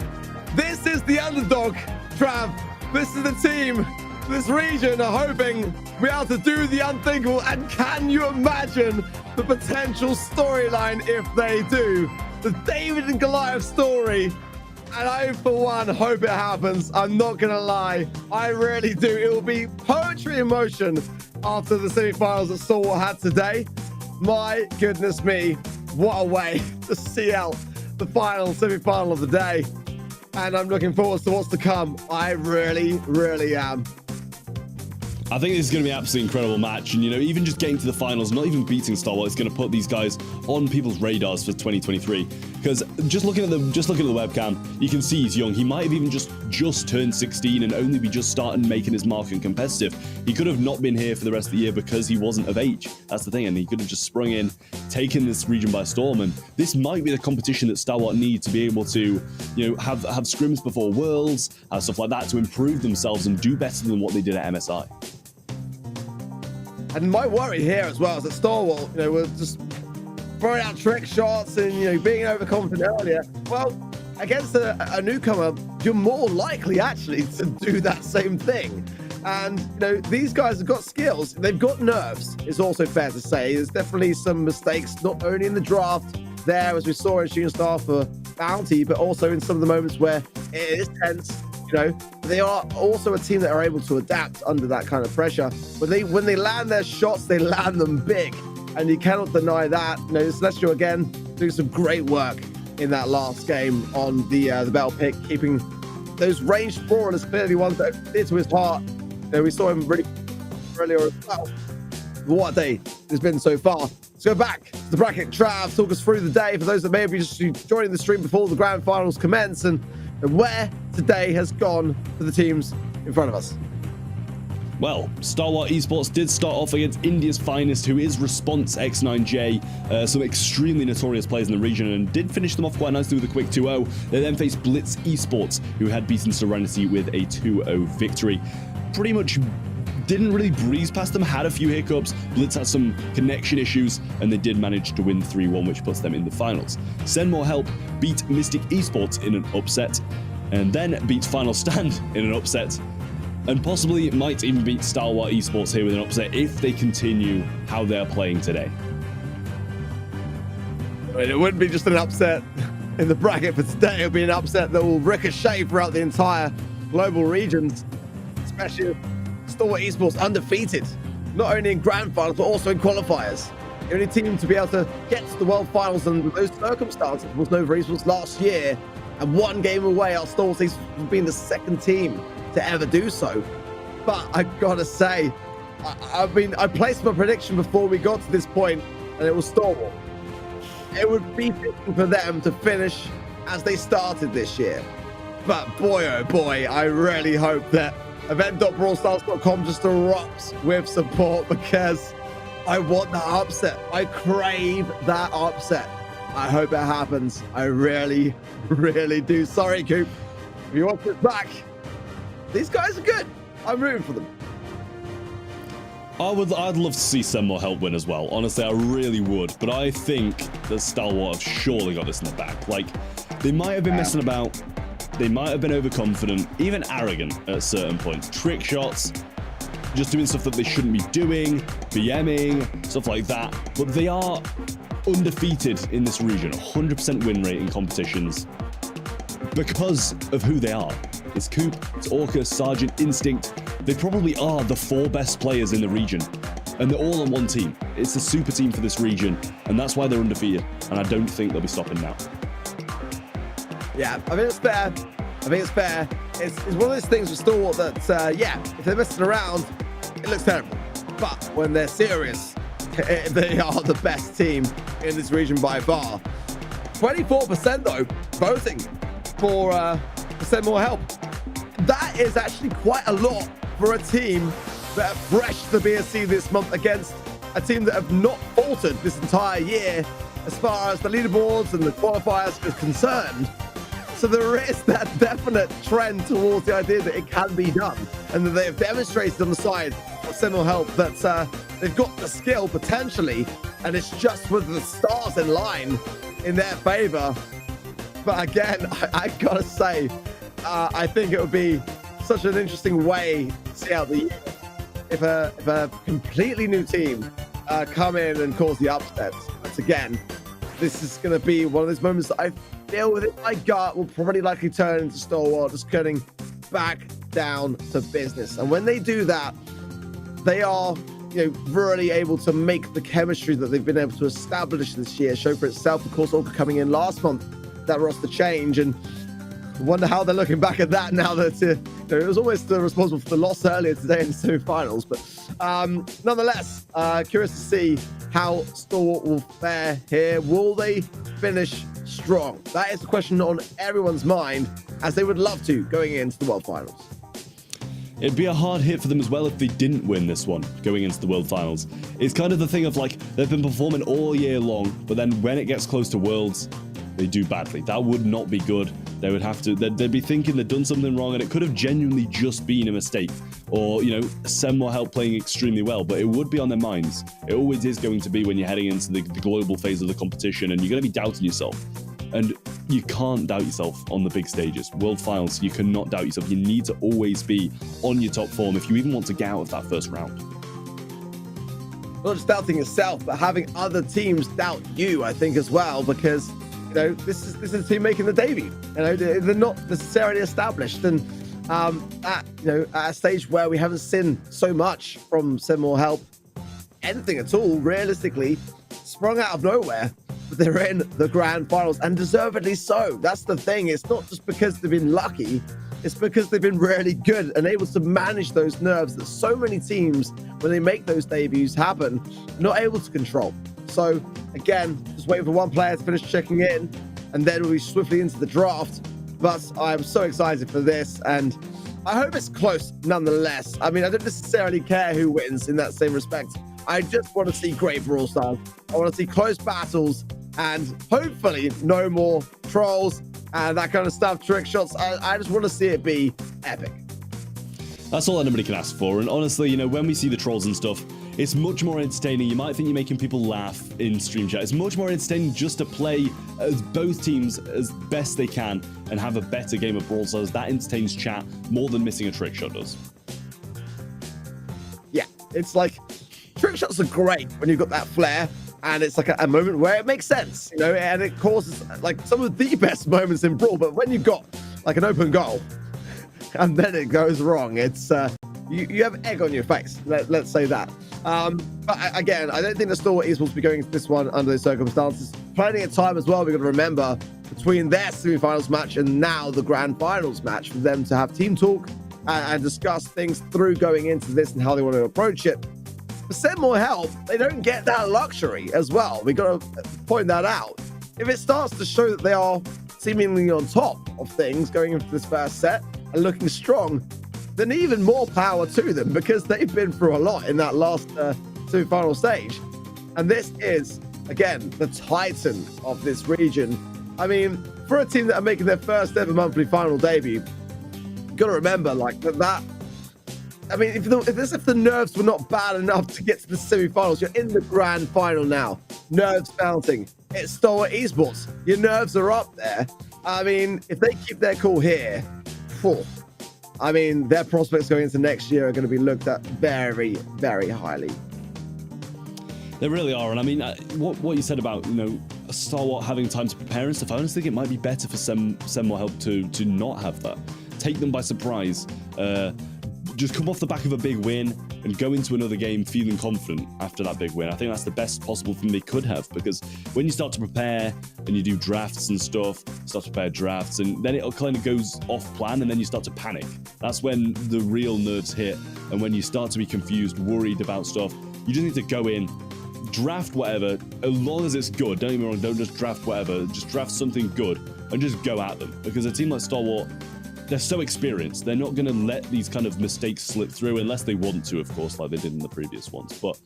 This is the underdog, Trav. This is the team, this region are hoping to be able to do the unthinkable. And can you imagine the potential storyline if they do? The David and Goliath story. And I, for one, hope it happens. I'm not going to lie. I really do. It will be poetry in motion after the semifinals that Stalwart had today. My goodness me. What a way to see out the final semifinal of the day. And I'm looking forward to what's to come. I really, really am. I think this is going to be an absolutely incredible match. And, you know, even just getting to the finals, not even beating Stalwart, is going to put these guys on people's radars for 2023. Because just looking at the webcam, you can see he's young. He might have even just turned 16 and only be just starting making his mark in competitive. He could have not been here for the rest of the year because he wasn't of age. That's the thing. And he could have just sprung in, taken this region by storm. And this might be the competition that Stalwart need to be able to, you know, have scrims before Worlds, stuff like that, to improve themselves and do better than what they did at MSI. And my worry here as well is that Stalwart, you know, we're just throwing out trick shots and, you know, being overconfident earlier. Well, against a newcomer, you're more likely actually to do that same thing. And, you know, these guys have got skills. They've got nerves, it's also fair to say. There's definitely some mistakes, not only in the draft there, as we saw in Shooting Star for Bounty, but also in some of the moments where it is tense. You know, they are also a team that are able to adapt under that kind of pressure. When they land their shots, they land them big, and you cannot deny that. You know, Celestial again doing some great work in that last game on the battle pick, keeping those ranged brawlers clearly ones that are dear to his heart. You know, we saw him really earlier as well. What a day it's been so far. Let's go back to the bracket. Trav, talk us through the day for those that may have been just joining the stream before the grand finals commence, and where today has gone for the teams in front of us. Well, Stalwart Esports did start off against India's finest, who is Response X9J, some extremely notorious players in the region, and did finish them off quite nicely with a quick 2-0. They then faced Blitz Esports, who had beaten Serinity with a 2-0 victory. Pretty much didn't really breeze past them, had a few hiccups. Blitz had some connection issues, and they did manage to win 3-1, which puts them in the finals. Send More Help beat Mystic Esports in an upset, and then beat Final Stand in an upset, and possibly might even beat Stalwart Esports here with an upset if they continue how they're playing today. It wouldn't be just an upset in the bracket for today. It'll be an upset that will ricochet throughout the entire global regions, especially Stalwart Esports undefeated, not only in grand finals, but also in qualifiers. The only team to be able to get to the world finals under those circumstances was Nova Esports last year, and one game away, our Stalwart Esports being the second team to ever do so. But I gotta say, I placed my prediction before we got to this point, and it was Stalwart. It would be fitting for them to finish as they started this year. But boy, oh boy, I really hope that event.brawlstars.com just erupts with support, because I want that upset. I crave that upset. I hope it happens. I really, really do. Sorry, Coop. If you want this back, these guys are good. I'm rooting for them. I'd love to see Send More Help win as well. Honestly, I really would. But I think that Stalwart have surely got this in the back. Like, they might have been messing about. They might have been overconfident, even arrogant at certain points. Trick shots, just doing stuff that they shouldn't be doing, BMing, stuff like that. But they are undefeated in this region, 100% win rate in competitions because of who they are. It's Coop, it's Orca, Sergeant, Instinct. They probably are the 4 best players in the region, and they're all on one team. It's a super team for this region, and that's why they're undefeated, and I don't think they'll be stopping now. Yeah, I think it's fair. I think it's fair. It's one of those things with Stalwart that, yeah, if they're messing around, it looks terrible. But when they're serious, they are the best team in this region by far. 24% though, voting for Send More Help. That is actually quite a lot for a team that are fresh to the BSC this month against a team that have not faltered this entire year as far as the leaderboards and the qualifiers is concerned. So there is that definite trend towards the idea that it can be done, and that they have demonstrated on the side of Semifinal Help that they've got the skill potentially, and it's just with the stars in line in their favor. But again, I gotta say, I think it would be such an interesting way to see out the year if a completely new team come in and cause the upsets. But again, this is going to be one of those moments that I feel within my gut will probably likely turn into Stalwart just getting back down to business. And when they do that, they are, really able to make the chemistry that they've been able to establish this year show for itself. Of course, Orca coming in last month, that roster change, and I wonder how they're looking back at that now that it was almost responsible for the loss earlier today in the semi-finals. But nonetheless, curious to see how Stalwart will fare here. Will they finish strong? That is the question on everyone's mind, as they would love to going into the World Finals. It'd be a hard hit for them as well if they didn't win this one going into the World Finals. It's kind of the thing of like, they've been performing all year long, but then when it gets close to Worlds, they do badly. That would not be good. They would have to, they'd be thinking they'd done something wrong, and it could have genuinely just been a mistake, or, Sem more help playing extremely well, but it would be on their minds. It always is going to be when you're heading into the global phase of the competition, and you're going to be doubting yourself. And you can't doubt yourself on the big stages. World Finals, you cannot doubt yourself. You need to always be on your top form if you even want to get out of that first round. Not just doubting yourself, but having other teams doubt you, I think, as well, because this is a team making the debut. They're not necessarily established, and at a stage where we haven't seen so much from Semifinal Help, anything at all, realistically, sprung out of nowhere. But they're in the grand finals, and deservedly so. That's the thing. It's not just because they've been lucky. It's because they've been really good and able to manage those nerves that so many teams, when they make those debuts happen, are not able to control. So again, just waiting for one player to finish checking in, and then we'll be swiftly into the draft. But I'm so excited for this, and I hope it's close nonetheless. I mean, I don't necessarily care who wins in that same respect. I just want to see great Brawl style. I want to see close battles, and hopefully no more trolls and that kind of stuff, trick shots. I just want to see it be epic. That's all anybody can ask for. And honestly, when we see the trolls and stuff, it's much more entertaining. You might think you're making people laugh in stream chat. It's much more entertaining just to play as both teams as best they can and have a better game of Brawl Stars. That entertains chat more than missing a trick shot does. Yeah, it's like, trick shots are great when you've got that flair, and it's like a moment where it makes sense, and it causes like some of the best moments in Brawl. But when you've got like an open goal and then it goes wrong, it's you have egg on your face. Let's say that. But again, I don't think the Stalwart Esports will be going into this one under those circumstances. Plenty of time as well. We've got to remember between their semi-finals match and now the grand finals match for them to have team talk and discuss things through going into this and how they want to approach it. For Semifinal Help, they don't get that luxury as well. We got to point that out. If it starts to show that they are seemingly on top of things going into this first set and looking strong, then even more power to them, because they've been through a lot in that last semi-final stage. And this is, again, the titan of this region. I mean, for a team that are making their first ever monthly final debut, you've got to remember, like, that I mean, if the nerves were not bad enough to get to the semi-finals, you're in the grand final now. Nerves mounting. It's Stalwart Esports. Your nerves are up there. I mean, if they keep their cool here, I mean, their prospects going into next year are going to be looked at very, very highly. They really are. And I mean, what you said about, Stalwart having time to prepare and stuff, I honestly think it might be better for Sem more help to not have that. Take them by surprise. Just come off the back of a big win and go into another game feeling confident after that big win. I think that's the best possible thing they could have, because when you start to prepare and you do drafts and stuff, start to prepare drafts, and then it kind of goes off plan, and then you start to panic. That's when the real nerves hit, and when you start to be confused, worried about stuff. You just need to go in, draft whatever, as long as it's good. Don't get me wrong, don't just draft whatever, just draft something good and just go at them. Because a team like Stalwart, they're so experienced. They're not going to let these kind of mistakes slip through unless they want to, of course, like they did in the previous ones. But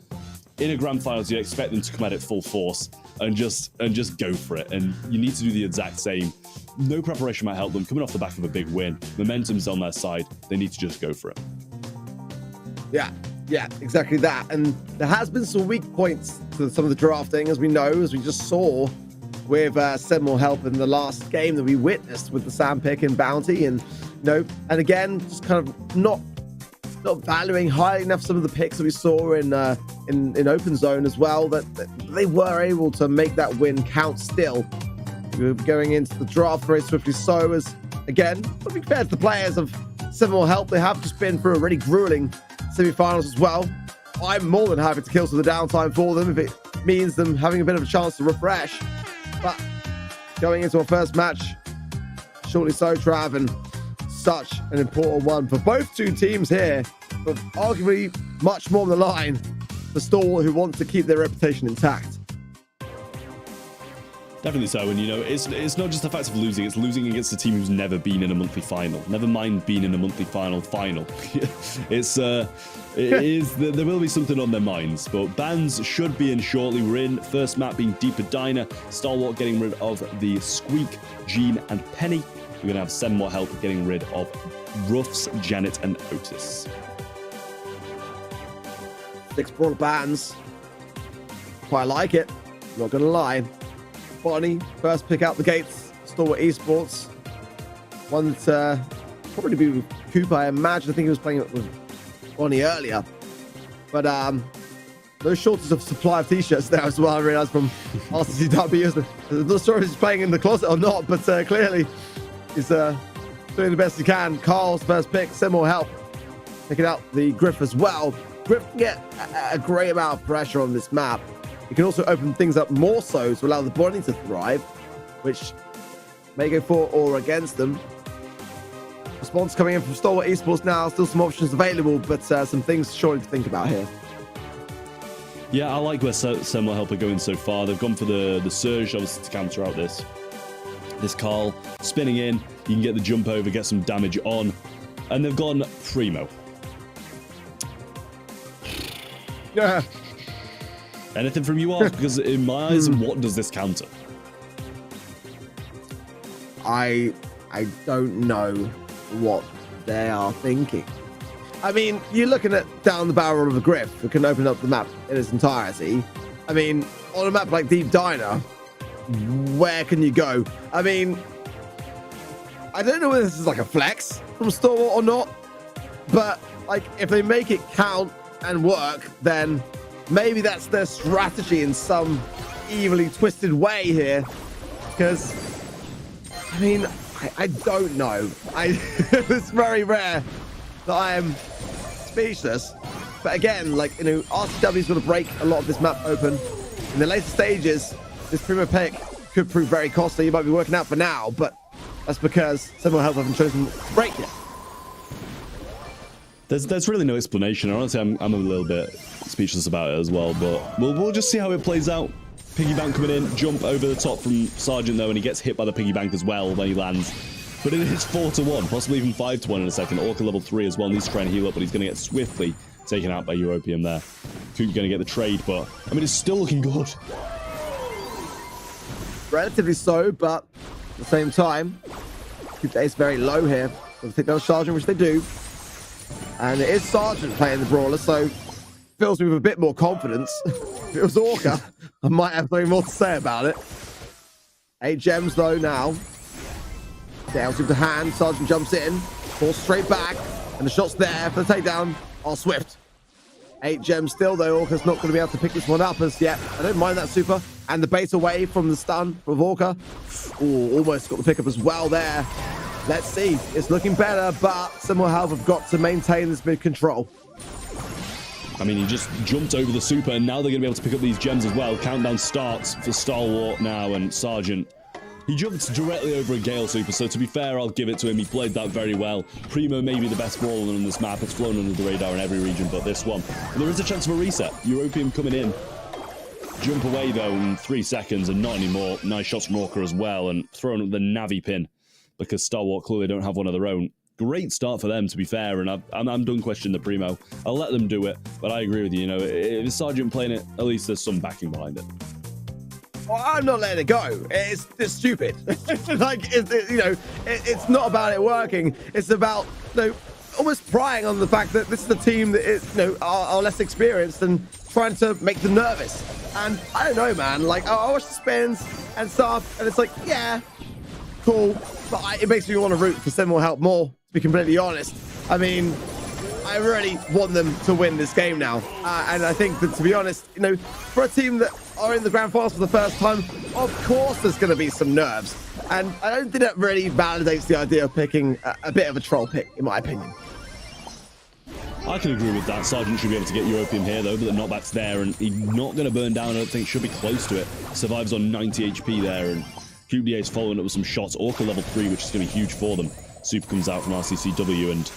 in a grand finals, you expect them to come at it full force and just go for it. And you need to do the exact same. No preparation might help them. Coming off the back of a big win, momentum's on their side. They need to just go for it. Yeah, exactly that. And there has been some weak points to some of the drafting, as we know, as we just saw with Semifinal help in the last game that we witnessed with the Sam pick and Bounty, and and again, just kind of not valuing highly enough some of the picks that we saw in Open Zone as well, that they were able to make that win count still. We were going into the draft very swiftly, so as again, to be fair to the players of Semifinal help, they have just been through a really grueling semi-finals as well. I'm more than happy to kill some of the downtime for them if it means them having a bit of a chance to refresh. But going into our first match, surely so, Trav, and such an important one for both two teams here, but arguably much more on the line for Stalwart, who wants to keep their reputation intact. Definitely so, and it's not just the fact of losing, it's losing against a team who's never been in a monthly final. Never mind being in a monthly final. There will be something on their minds, but bans should be in shortly. We're in. First map being Deeper Diner, Stalwart getting rid of the Squeak, Gene, and Penny. We're going to have some more help getting rid of Ruffs, Janet, and Otis. 6 Brawl bans. Quite like it, not going to lie. Bonnie, first pick out the gates, Stalwart Esports. One that probably be with Cooper, I imagine. I think he was playing it with Bonnie earlier. But no shortage of supply of t-shirts there as well, I realized, from RCCW. I'm not sure if he's playing in the closet or not, but clearly he's doing the best he can. Carl's first pick, Semifinal help. Picking out the Griff as well. Griff can get a great amount of pressure on this map. It can also open things up more so to allow the Bonnie to thrive, which may go for or against them. Response coming in from Stalwart Esports now. Still some options available, but some things surely to think about here. Yeah, I like where Semifinal help are going so far. They've gone for the Surge, obviously, to counter out this Carl. Spinning in, you can get the jump over, get some damage on. And they've gone Primo. Yeah. Anything from you, Ark? Because in my eyes, what does this counter? I don't know what they are thinking. I mean, you're looking at down the barrel of a Griff that can open up the map in its entirety. I mean, on a map like Deep Diner, where can you go? I mean, I don't know whether this is like a flex from Stalwart or not, but like if they make it count and work, then maybe that's their strategy in some evilly twisted way here. Because, I mean, I don't know. It's very rare that I am speechless. But again, like, RCW's going to break a lot of this map open. In the later stages, this Primo pick could prove very costly. You might be working out for now, but that's because Semifinal help haven't chosen to break yet. There's really no explanation. Honestly, I'm a little bit speechless about it as well, but we'll just see how it plays out. Piggy bank coming in, jump over the top from Sergeant though, and he gets hit by the piggy bank as well when he lands. But it is 4-1, possibly even 5-1 in a second. Orca level 3 as well, needs to try and heal up, but he's going to get swiftly taken out by European there. Coop's going to get the trade, but I mean, it's still looking good. Relatively so, but at the same time, keep the ace very low here. They'll take down Sergeant, which they do. And it is Sergeant playing the Brawler, so fills me with a bit more confidence. If it was Orca, I might have something more to say about it. 8 gems though now. Down to the hand, Sergeant jumps in, falls straight back, and the shot's there for the takedown. Oh, swift. 8 gems still though. Orca's not going to be able to pick this one up as yet. I don't mind that super. And the bait away from the stun of Orca. Oh, almost got the pickup as well there. Let's see. It's looking better, but Semifinal help have got to maintain this mid control. I mean, he just jumped over the super, and now they're going to be able to pick up these gems as well. Countdown starts for Stalwart now, and Sergeant. He jumped directly over a Gale super, so to be fair, I'll give it to him. He played that very well. Primo may be the best brawler on this map. It's flown under the radar in every region but this one. And there is a chance of a reset. European coming in. Jump away, though, in 3 seconds, and not anymore. Nice shots from Orca as well, and throwing up the Navi pin, because Stalwart clearly don't have one of their own. great start for them, to be fair, and I'm done questioning the primo. I'll let them do it, but I agree with you. You know, if Sergeant playing it, at least there's some backing behind it. Well, I'm not letting it go. It's stupid. Like, it's not about it working. It's about, almost prying on the fact that this is a team that is, are less experienced and trying to make them nervous. And I don't know, man. Like, I watch the spins and stuff, and it's like, yeah, cool. But it makes me want to root for Semifinal help more, to be completely honest. I mean, I really want them to win this game now. And I think that, to be honest, for a team that are in the grand finals for the first time, of course there's going to be some nerves. And I don't think that really validates the idea of picking a bit of a troll pick, in my opinion. I can agree with that. Sergeant should be able to get European here, though, but the knockback's there, and he's not going to burn down. I don't think. Should be close to it. Survives on 90 HP there, and QDA's following up with some shots. Orca level 3, which is going to be huge for them. Super comes out from RCCW, and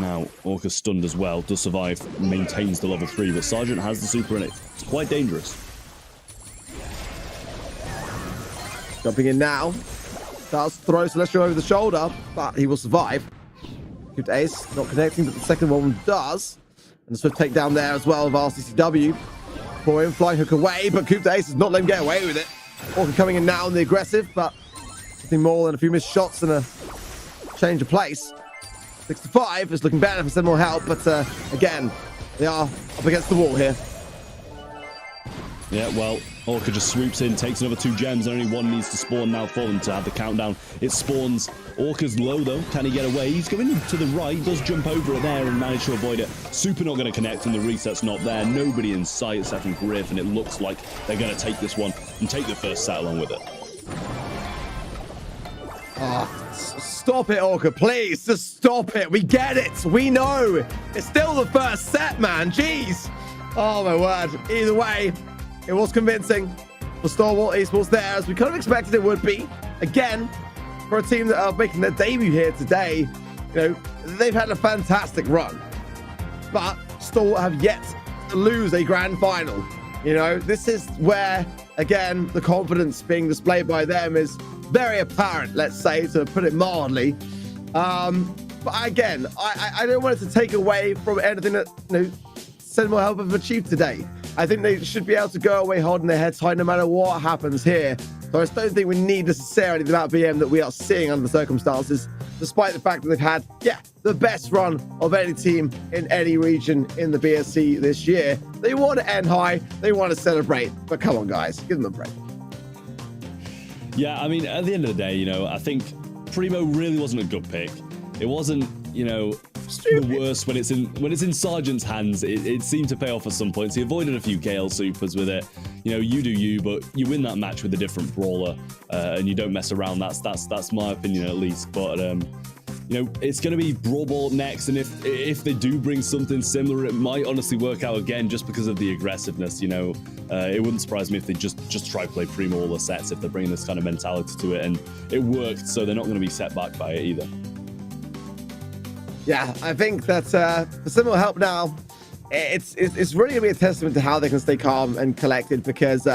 now Orca's stunned as well. Does survive, maintains the level 3, but Sergeant has the super in it. It's quite dangerous. Jumping in now. Does throw Celestial over the shoulder, but he will survive. Good ace, not connecting, but the second one does. And the swift takedown there as well of RCCW. For him, flying hook away, but Coop Ace does not let him get away with it. Orca coming in now on the aggressive, but nothing more than a few missed shots and a change of place. 6-5 is looking better for some more help, but again, they are up against the wall here. Yeah, well, Orca just swoops in, takes another 2 gems, and only one needs to spawn now for them to have the countdown. It spawns. Orca's low, though. Can he get away? He's going to the right, does jump over it there and manage to avoid it. Super not going to connect, and the reset's not there. Nobody in sight except from Griff, and it looks like they're going to take this one and take the first set along with it. Stop it, Orca, please. Just stop it. We get it. We know. It's still the first set, man. Jeez. Oh, my word. Either way, it was convincing for Stalwart Esports there, as we kind of expected it would be. Again, for a team that are making their debut here today, they've had a fantastic run. But Stalwart have yet to lose a grand final. This is where, again, the confidence being displayed by them is very apparent, let's say, to put it mildly. But again, I don't want it to take away from anything that, Semifinal help have achieved today. I think they should be able to go away holding their heads high no matter what happens here. So I just don't think we need necessarily the amount of BM that we are seeing under the circumstances, despite the fact that they've had, the best run of any team in any region in the BSC this year. They want to end high, they want to celebrate, but come on, guys, give them a break. Yeah, I mean, at the end of the day, I think Primo really wasn't a good pick. It wasn't, the worst when it's in Sergeant's hands. It seemed to pay off at some points. He avoided a few KL supers with it. You do you, but you win that match with a different brawler, and you don't mess around. That's my opinion at least. But it's going to be Brawl Ball next, and if they do bring something similar, it might honestly work out again just because of the aggressiveness. It wouldn't surprise me if they just try to play Primo all the sets if they're bringing this kind of mentality to it, and it worked, so they're not going to be set back by it either. Yeah, I think that for Semifinal help now, it's really going to be a testament to how they can stay calm and collected, because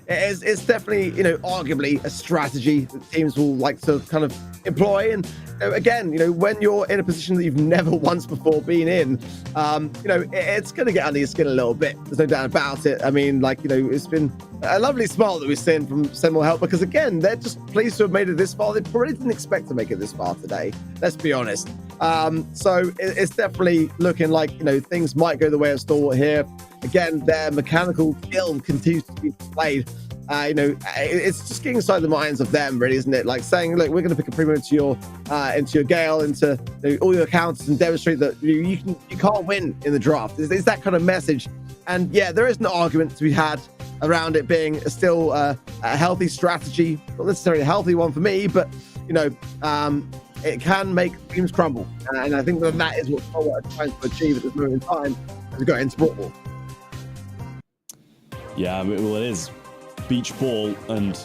it's definitely, arguably a strategy that teams will like to kind of employ. And again, when you're in a position that you've never once before been in, it's going to get under your skin a little bit. There's no doubt about it. I mean, it's been a lovely smile that we've seen from Semifinal help, because again, they're just pleased to have made it this far. They probably didn't expect to make it this far today. Let's be honest. So it's definitely looking like, things might go the way of Stalwart here. Again, their mechanical skill continues to be displayed. It's just getting inside the minds of them, really, isn't it? Like saying, look, we're going to pick a Primo into your Gale, into all your accounts, and demonstrate that you can't win in the draft. It's that kind of message. And yeah, there is an argument to be had around it being still a healthy strategy, not necessarily a healthy one for me, but it can make teams crumble, and I think that is what Stalwart are trying to achieve at this moment in time as we go into Brawl. Yeah, well, it is beach ball, and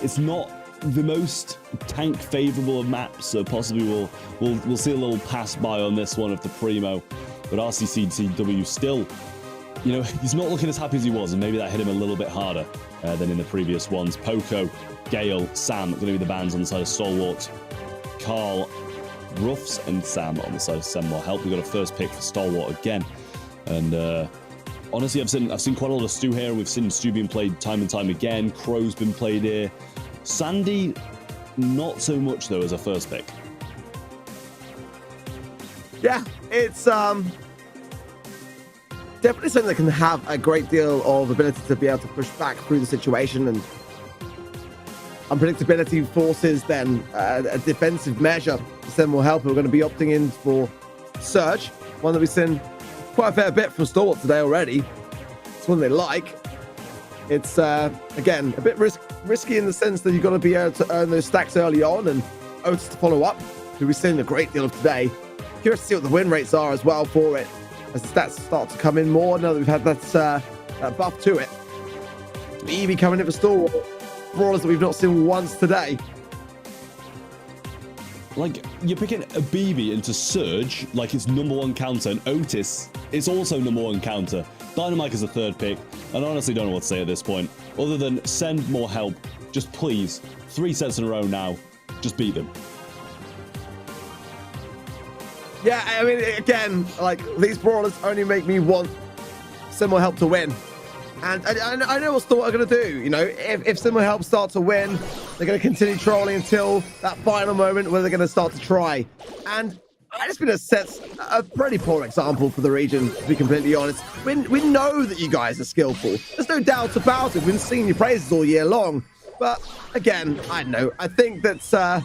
it's not the most tank favorable of maps, so possibly we'll see a little pass by on this one of the Primo, but RCCW still, he's not looking as happy as he was, and maybe that hit him a little bit harder than in the previous ones. Poco, Gale, Sam going to be the bans on the side of Stalwart. Carl Ruffs and Sam on the side of Semifinal Help. We got a first pick for Stalwart again. And honestly, I've seen quite a lot of Stu here. We've seen Stu being played time and time again. Crow's been played here. Sandy, not so much though as a first pick. Yeah, it's definitely something that can have a great deal of ability to be able to push back through the situation, and unpredictability forces then a defensive measure. Semifinal Help who are going to be opting in for Surge, one that we've seen quite a fair bit from Stalwart today already. It's one they like. It's again a bit risky in the sense that you've got to be able to earn those stacks early on, and Otis to follow up, who we've seen a great deal of today. Curious to see what the win rates are as well for it, as the stats start to come in more now that we've had that buff to it. Evie coming in for Stalwart, brawlers that we've not seen once today. Like, you're picking a BB into Surge like it's #1 counter, and Otis is also #1 counter. Dynamite is a third pick, and I honestly don't know what to say at this point, other than send more help. Just please, 3 sets in a row now, just beat them. Yeah, I mean, again, like, these brawlers only make me want Semifinal Help to win. And I know what Stalwart are going to do. You know, if Semifinal Help start to win, they're going to continue trolling until that final moment where they're going to start to try. And I just been a pretty poor example for the region, to be completely honest. We know that you guys are skillful. There's no doubt about it. We've been singing your praises all year long. But again, I don't know. I think that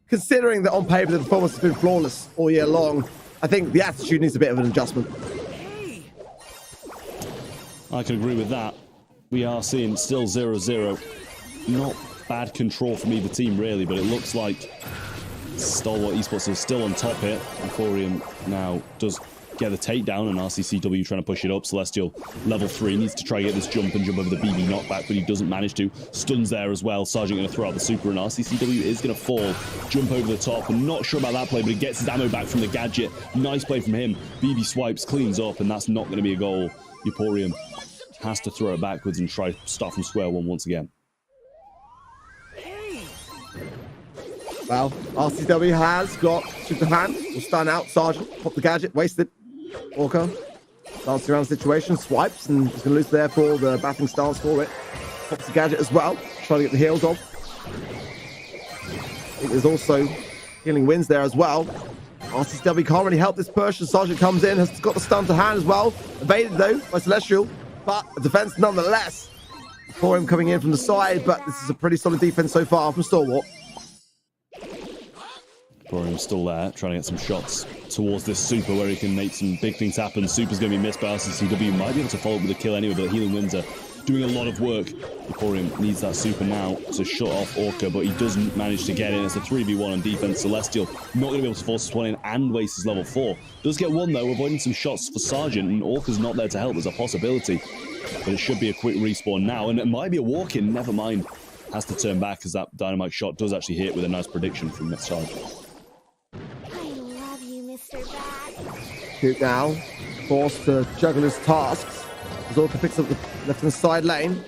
considering that on paper the performance has been flawless all year long, I think the attitude needs a bit of an adjustment. I can agree with that. We are seeing still 0-0. Not bad control from either team, really, but it looks like Stalwart Esports is still on top here. Emporium now does get the takedown, and RCCW trying to push it up. Celestial, level 3, needs to try to get this jump and jump over the BB knockback, but he doesn't manage to. Stuns there as well. Sergeant going to throw out the super, and RCCW is going to fall. Jump over the top. I'm not sure about that play, but he gets his ammo back from the gadget. Nice play from him. BB swipes, cleans up, and that's not going to be a goal. Emporium has to throw it backwards and try to start from square one once again. Well, RCW has got super hand. Will stand out. Sergeant, pop the gadget, wasted. Orca, dancing around the situation, swipes, and he's going to lose there for the batting stance for it. Pops the gadget as well, trying to get the heals off. I think there's also healing wins there as well. RCW can't really help this push, and Sergeant comes in, has got the stun to hand as well. Evaded though by Celestial, but a defense nonetheless for him coming in from the side, but this is a pretty solid defense so far from Stalwart. Emporium's still there, trying to get some shots towards this super where he can make some big things happen. Super's going to be missed by RCCW. Might be able to follow up with a kill anyway, but healing winds are doing a lot of work. Emporium needs that super now to shut off Orca, but he doesn't manage to get in. It's a 3v1 on defense. Celestial not going to be able to force this one in and waste his level 4. Does get one though, avoiding some shots for Sergeant, and Orca's not there to help. There's a possibility, but it should be a quick respawn now, and it might be a walk-in. Never mind. Has to turn back as that dynamite shot does actually hit with a nice prediction from Sergeant. Shoot now, forced to juggle his tasks. Zorka picks up the left-hand side lane.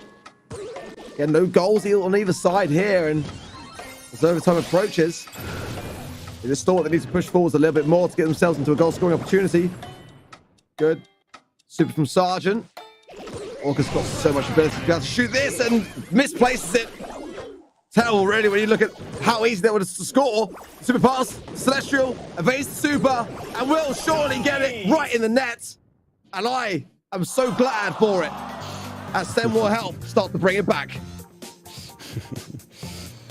Again, no goals on either side here, and as overtime approaches, it is Stalwart that needs to push forwards a little bit more to get themselves into a goal-scoring opportunity. Good. Super from Sergeant. Orca's got so much ability to be able to shoot this and misplaces it. Terrible, really, when you look at how easy that was to score. Super pass, Celestial evades the super, and will surely get it right in the net. And I am so glad for it, as Semifinal Help start to bring it back.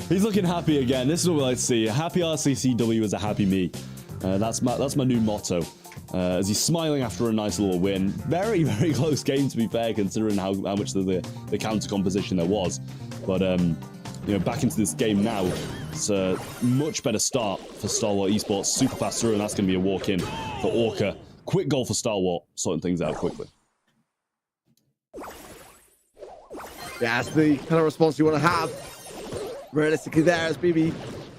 He's looking happy again. This is what we like to see. A happy RCCW is a happy me. That's my new motto. As he's smiling after a nice little win. Very, very close game, to be fair, considering how much the counter composition there was. But you know, back into this game now. It's a much better start for Stalwart Esports. Super fast through, and that's going to be a walk-in for Orca. Quick goal for Stalwart, sorting things out quickly. Yeah, that's the kind of response you want to have. Realistically there, as BB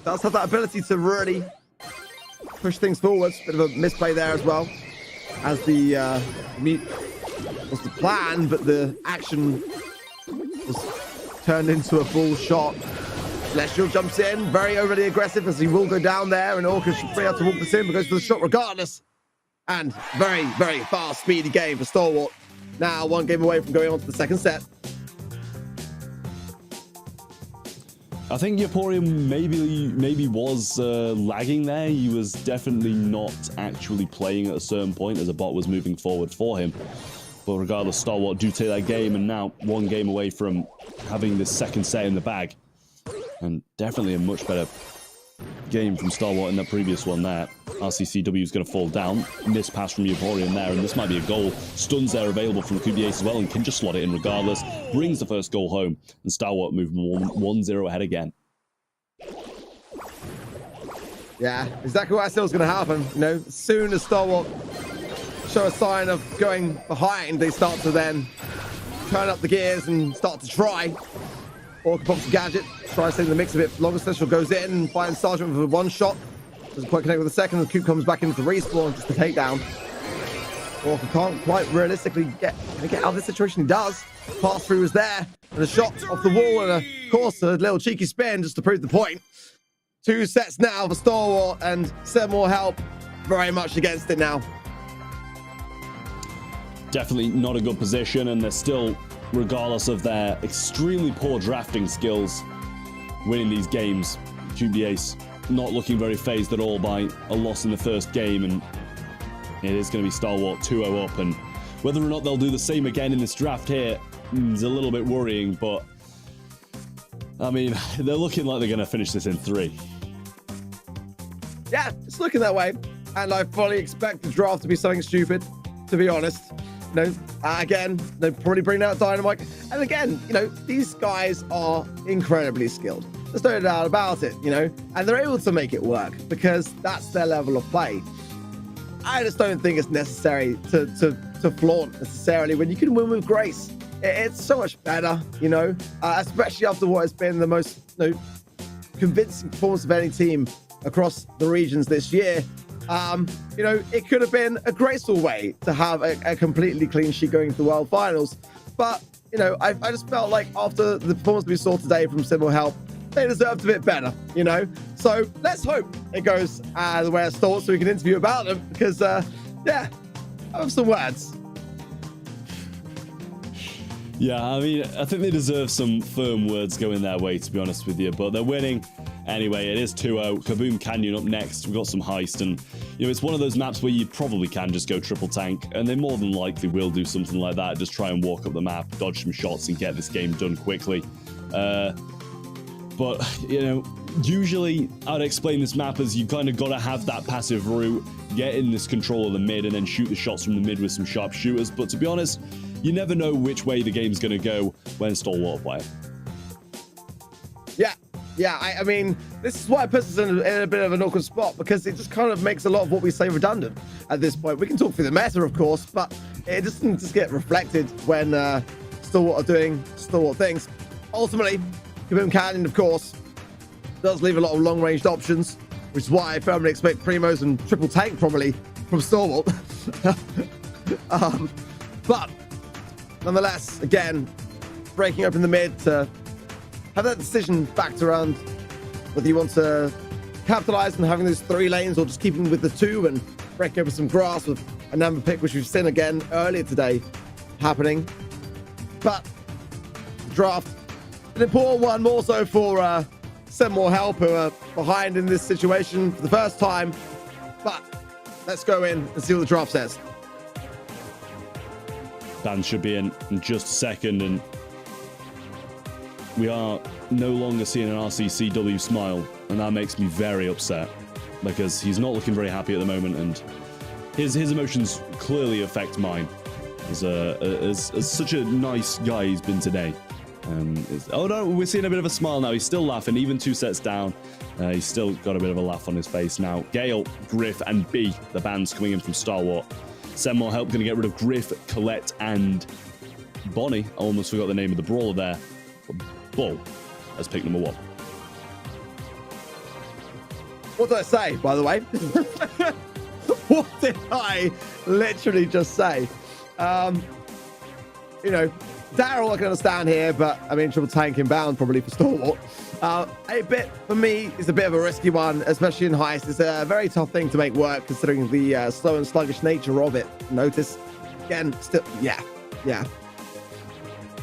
does have that ability to really push things forwards. Bit of a misplay there as well. As the was the plan, but the action was turned into a full shot. Celestial jumps in, very overly aggressive as he will go down there, and Orca should free out to walk this in, but goes for the shot regardless. And very, very fast, speedy game for Stalwart. Now 1 game away from going on to the second set. I think Yaporium maybe was lagging there. He was definitely not actually playing at a certain point as a bot was moving forward for him. But regardless, Stalwart do take that game, and now 1 game away from having this second set in the bag. And definitely a much better game from Stalwart in that previous one there. RCCW is going to fall down. Missed pass from Yaporium there, and this might be a goal. Stuns there available from Kubiace as well, and can just slot it in regardless. Brings the first goal home, and Stalwart moving 1-0 ahead again. Yeah, exactly what I said was going to happen. You know, as soon as Stalwart show a sign of going behind, they start to then turn up the gears and start to try. Orca pops a gadget, tries to stay in the mix a bit longer. Celestial goes in and finds Sergeant with 1 shot. Doesn't quite connect with the second. The Coop comes back into the respawn, just the takedown. Orca can't quite realistically get out of this situation. He does. Pass through is there, and a shot off the wall, and of course a little cheeky spin just to prove the point. 2 sets now for Stalwart, and 7 more help. Very much against it now. Definitely not a good position, and they're still, regardless of their extremely poor drafting skills, winning these games. Kubiace not looking very phased at all by a loss in the first game, and it is going to be Stalwart 2-0 up, and whether or not they'll do the same again in this draft here is a little bit worrying, but I mean, they're looking like they're going to finish this in 3. Yeah, it's looking that way, and I fully expect the draft to be something stupid, to be honest. You know, again, they'll probably bring out Dynamite, and again, you know, these guys are incredibly skilled. There's no doubt about it, you know, and they're able to make it work because that's their level of play. I just don't think it's necessary to flaunt necessarily when you can win with grace. It's so much better, you know, especially after what has been the most, you know, convincing performance of any team across the regions this year. You know, it could have been a graceful way to have a completely clean sheet going to the World Finals. But, you know, I just felt like after the performance we saw today from Simul Help, they deserved a bit better, you know? So let's hope it goes the way I thought so we can interview about them because, yeah, I have some words. Yeah, I mean, I think they deserve some firm words going their way, to be honest with you, but they're winning. Anyway, it is 2-0. Kaboom Canyon up next. We've got some heist, and, you know, it's one of those maps where you probably can just go triple tank, and they more than likely will do something like that. Just try and walk up the map, dodge some shots, and get this game done quickly. But, you know, usually I'd explain this map as you kind of got to have that passive route, get in this control of the mid, and then shoot the shots from the mid with some sharp shooters. But to be honest, you never know which way the game's going to go when Stalwart play. Yeah, I mean, this is why it puts us in a bit of an awkward spot because it just kind of makes a lot of what we say redundant at this point. We can talk through the meta, of course, but it doesn't just get reflected when Stalwart are doing Stalwart things. Ultimately, Kaboom Canyon, of course, does leave a lot of long-ranged options, which is why I firmly expect Primos and triple tank probably from Stalwart. But nonetheless, again, breaking open the mid to have that decision backed around whether you want to capitalize on having those 3 lanes or just keeping with the 2 and breaking open some grass with a number pick, which we've seen again earlier today happening. But draft, an important one more so for some more help who are behind in this situation for the first time. But let's go in and see what the draft says. Dan should be in just a second, and we are no longer seeing an RCCW smile, and that makes me very upset because he's not looking very happy at the moment, and his emotions clearly affect mine as such a nice guy he's been today. Oh no, we're seeing a bit of a smile now. He's still laughing, even 2 sets down. He's still got a bit of a laugh on his face now. Gale, Griff, and B, the bands coming in from Stalwart. Send more help, going to get rid of Griff, Colette, and Bonnie. I almost forgot the name of the brawler there. Bull as pick number 1. What did I say, by the way? What did I literally just say? You know, Daryl I can understand here, but I mean, triple tank inbound probably for Stalwart. 8-bit for me is a bit of a risky one, especially in heist. It's a very tough thing to make work considering the slow and sluggish nature of it. Notice again, still, yeah.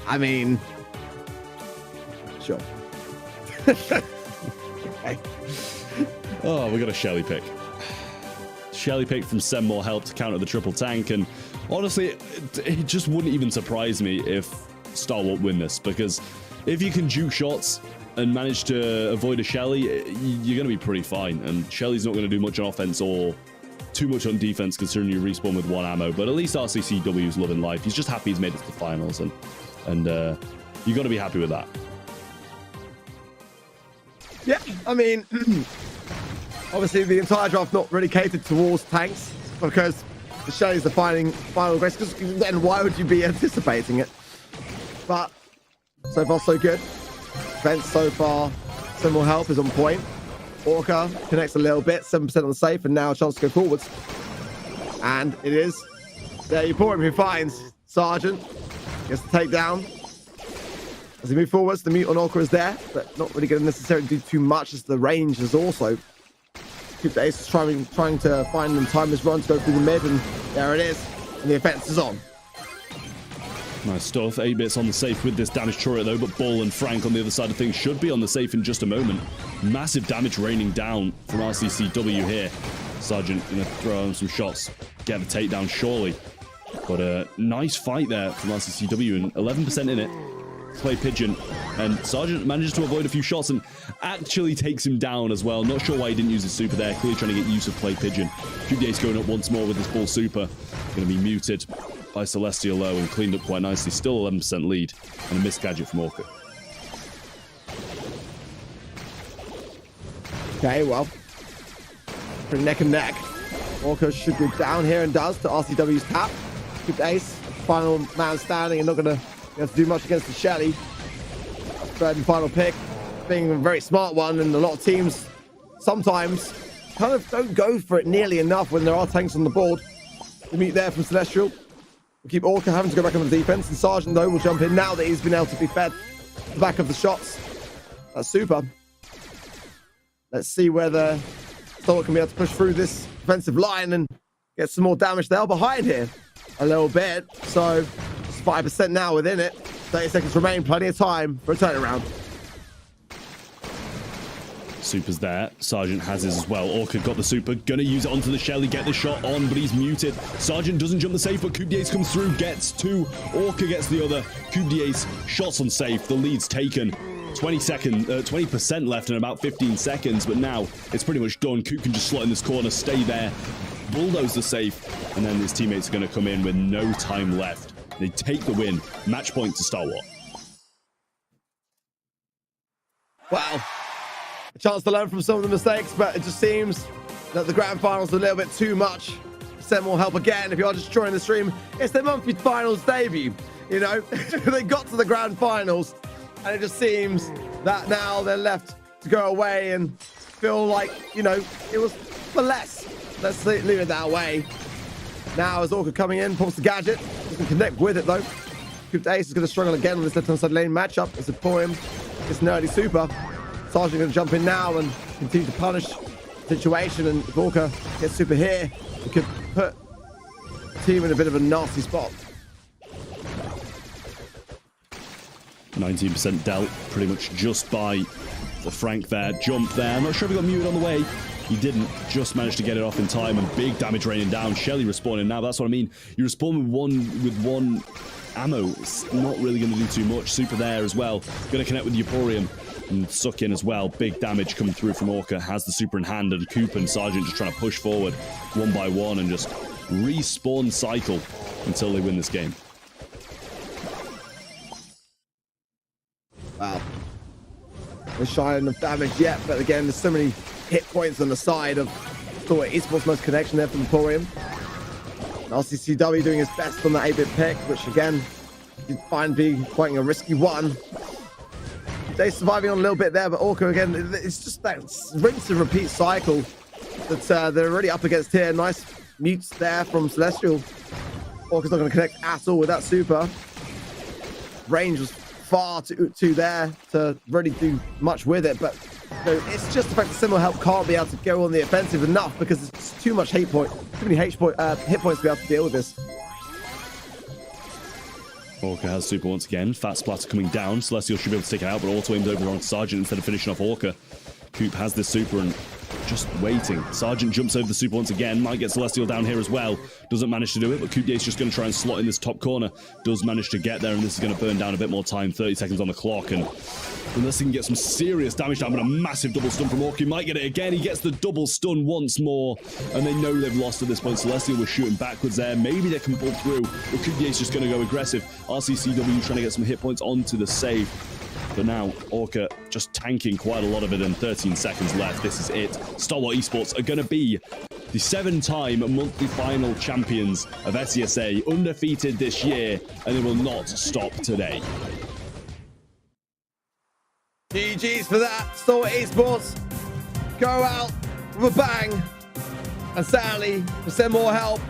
I mean, sure. Okay. Oh, we got a Shelly pick. Shelly pick from Send More Help to counter the triple tank, and honestly, it just wouldn't even surprise me if Stalwart win this, because if you can juke shots and manage to avoid a Shelly, you're going to be pretty fine. And Shelly's not going to do much on offense or too much on defense considering you respawn with 1 ammo. But at least RCCW is loving life. He's just happy he's made it to the finals, and you got to be happy with that. Yeah, I mean, obviously the entire draft not really catered towards tanks because the Shelly's the final grace. Because then why would you be anticipating it? But so far so good. Defense so far, some more help is on point. Orca connects a little bit, 7% on the safe, and now a chance to go forwards. And it is there. Emporium who finds Sergeant, gets the takedown. As he moves forwards, the mute on Orca is there, but not really going to necessarily do too much as the range is also. Keep the Ace trying to find and time his run to go through the mid, and there it is. And the offense is on. Nice stuff. 8-bits on the safe with this damage turret though, but Ball and Frank on the other side of things should be on the safe in just a moment. Massive damage raining down from RCCW here. Sergeant gonna throw on some shots, get the takedown surely. But a nice fight there from RCCW, and 11% in it. Play Pigeon, and Sergeant manages to avoid a few shots and actually takes him down as well. Not sure why he didn't use his super there. Clearly trying to get use of Play Pigeon. QDA's going up once more with his Ball super. Going to be muted by Celestial low and cleaned up quite nicely. Still 11% lead, and a missed gadget from Orca. Okay, well, pretty neck and neck. Orca should go down here and does to RCW's tap. Keep the Ace, final man standing, and not going to have to do much against the Shelly. Third and final pick, being a very smart one, and a lot of teams sometimes kind of don't go for it nearly enough when there are tanks on the board. The meet there from Celestial. We'll keep Orca having to go back on the defense, and Sergeant, though, will jump in now that he's been able to be fed the back of the shots. That's super. Let's see whether Stalwart can be able to push through this defensive line and get some more damage there behind here a little bit. So it's 5% now within it. 30 seconds remain, plenty of time for a turnaround. Super's there. Sergeant has his as well. Orca got the super. Gonna use it onto the Shelly. Get the shot on, but he's muted. Sergeant doesn't jump the safe, but Coupe d'Ace comes through. Gets two. Orca gets the other. Coupe d'Ace shots on safe. The lead's taken. 20% left in about 15 seconds, but now it's pretty much done. Coupe can just slot in this corner, stay there, bulldoze the safe, and then his teammates are going to come in with no time left. They take the win. Match point to Stalwart. Wow. A chance to learn from some of the mistakes, but it just seems that the grand finals are a little bit too much. Send more help again. If you are just joining the stream, it's their monthly finals debut. You know, they got to the grand finals, and it just seems that now they're left to go away and feel like, you know, it was for less. Let's leave it that way. Now as Orca coming in, pops the gadget. Doesn't connect with it though. Coupe d'Ace is going to struggle again on this left-hand side lane matchup. It's a Emporium. It's nerdy super. Sergeant going to jump in now and continue to punish the situation. And if Orca gets super here, it could put the team in a bit of a nasty spot. 19% dealt, pretty much just by the Frank there. Jump there. I'm not sure if he got muted on the way. He didn't. Just managed to get it off in time, and big damage raining down. Shelly respawning now. That's what I mean. You respawn with one ammo. It's not really going to do too much. Super there as well. Going to connect with Emporium and suck in as well. Big damage coming through from Orca. Has the super in hand, and Coupe and Sergeant just trying to push forward one by one and just respawn cycle until they win this game. Wow. No sign of damage yet, but again, there's so many hit points on the side of Stalwart Esports' most connection there from Emporium. And RCCW doing his best on that 8-bit pick, which again, you find being quite a risky one. They surviving on a little bit there, but Orca again, it's just that rinse and repeat cycle that they're already up against here. Nice mutes there from Celestial. Orca's not going to connect at all with that super. Range was far too there to really do much with it. But you know, it's just the fact that Similar Help can't be able to go on the offensive enough because it's too much hit points to be able to deal with this. Orca has super once again. Fat splatter coming down. Celestial should be able to take it out, but auto aimed over on Sergeant instead of finishing off Orca. Coop has this super and just waiting. Sergeant jumps over the super once again. Might get Celestial down here as well. Doesn't manage to do it, but Coop is just going to try and slot in this top corner. Does manage to get there, and this is going to burn down a bit more time. 30 seconds on the clock, and unless he can get some serious damage down, but a massive double stun from Orca. He might get it again. He gets the double stun once more, and they know they've lost at this point. Celestial was shooting backwards there. Maybe they can pull through, but Coop is just going to go aggressive. RCCW trying to get some hit points onto the save. But now, Orca just tanking quite a lot of it in 13 seconds left. This is it. Stalwart Esports are going to be the 7-time monthly final champions of SESA, undefeated this year, and they will not stop today. GG's for that. Stalwart Esports go out with a bang. And sadly, to send more help,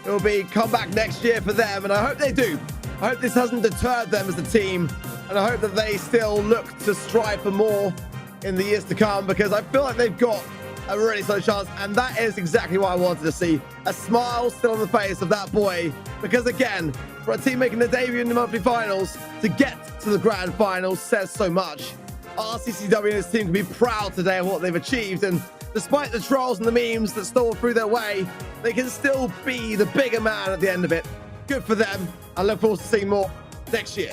it will be come back next year for them, and I hope they do. I hope this hasn't deterred them as a team, and I hope that they still look to strive for more in the years to come, because I feel like they've got a really solid chance, and that is exactly what I wanted to see. A smile still on the face of that boy, because again, for a team making their debut in the monthly finals, to get to the grand finals says so much. RCCW and his team can be proud today of what they've achieved, and despite the trolls and the memes that stole through their way, they can still be the bigger man at the end of it. Good for them. I look forward to seeing more next year.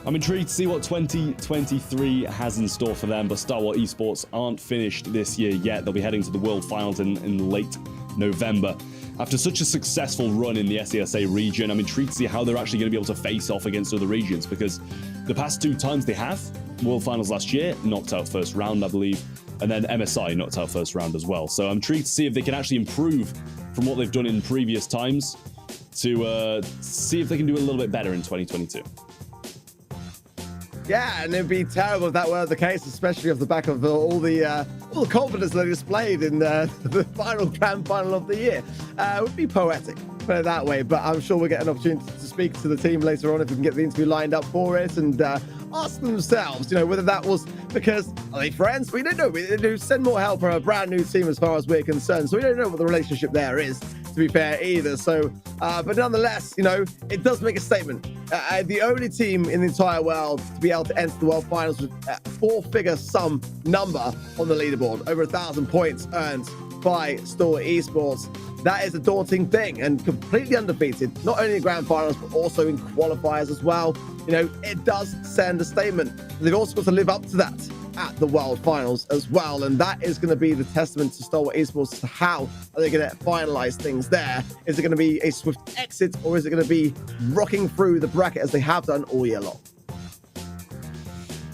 I'm intrigued to see what 2023 has in store for them, but Stalwart Esports aren't finished this year yet. They'll be heading to the World Finals in late November. After such a successful run in the SESA region, I'm intrigued to see how they're actually going to be able to face off against other regions, because the past 2 times they have, World Finals last year, knocked out first round, I believe, and then MSI knocked out first round as well. So I'm intrigued to see if they can actually improve from what they've done in previous times to see if they can do a little bit better in 2022. Yeah, and it'd be terrible if that were the case, especially off the back of all the confidence they displayed in the final grand final of the year. It would be poetic, put it that way. But I'm sure we'll get an opportunity to speak to the team later on if we can get the interview lined up for it, and ask themselves, you know, whether that was because are they friends? We don't know. We do send more help for a brand new team as far as we're concerned, so we don't know what the relationship there is, to be fair, either. So, but nonetheless, you know, it does make a statement. The only team in the entire world to be able to enter the World Finals with a 4-figure sum number on the leaderboard, over 1,000 points earned by Stalwart Esports. That is a daunting thing, and completely undefeated, not only in grand finals, but also in qualifiers as well. You know, it does send a statement. They've also got to live up to that at the World Finals as well, and that is going to be the testament to Stalwart Esports to how are they going to finalize things there. Is it going to be a swift exit, or is it going to be rocking through the bracket as they have done all year long?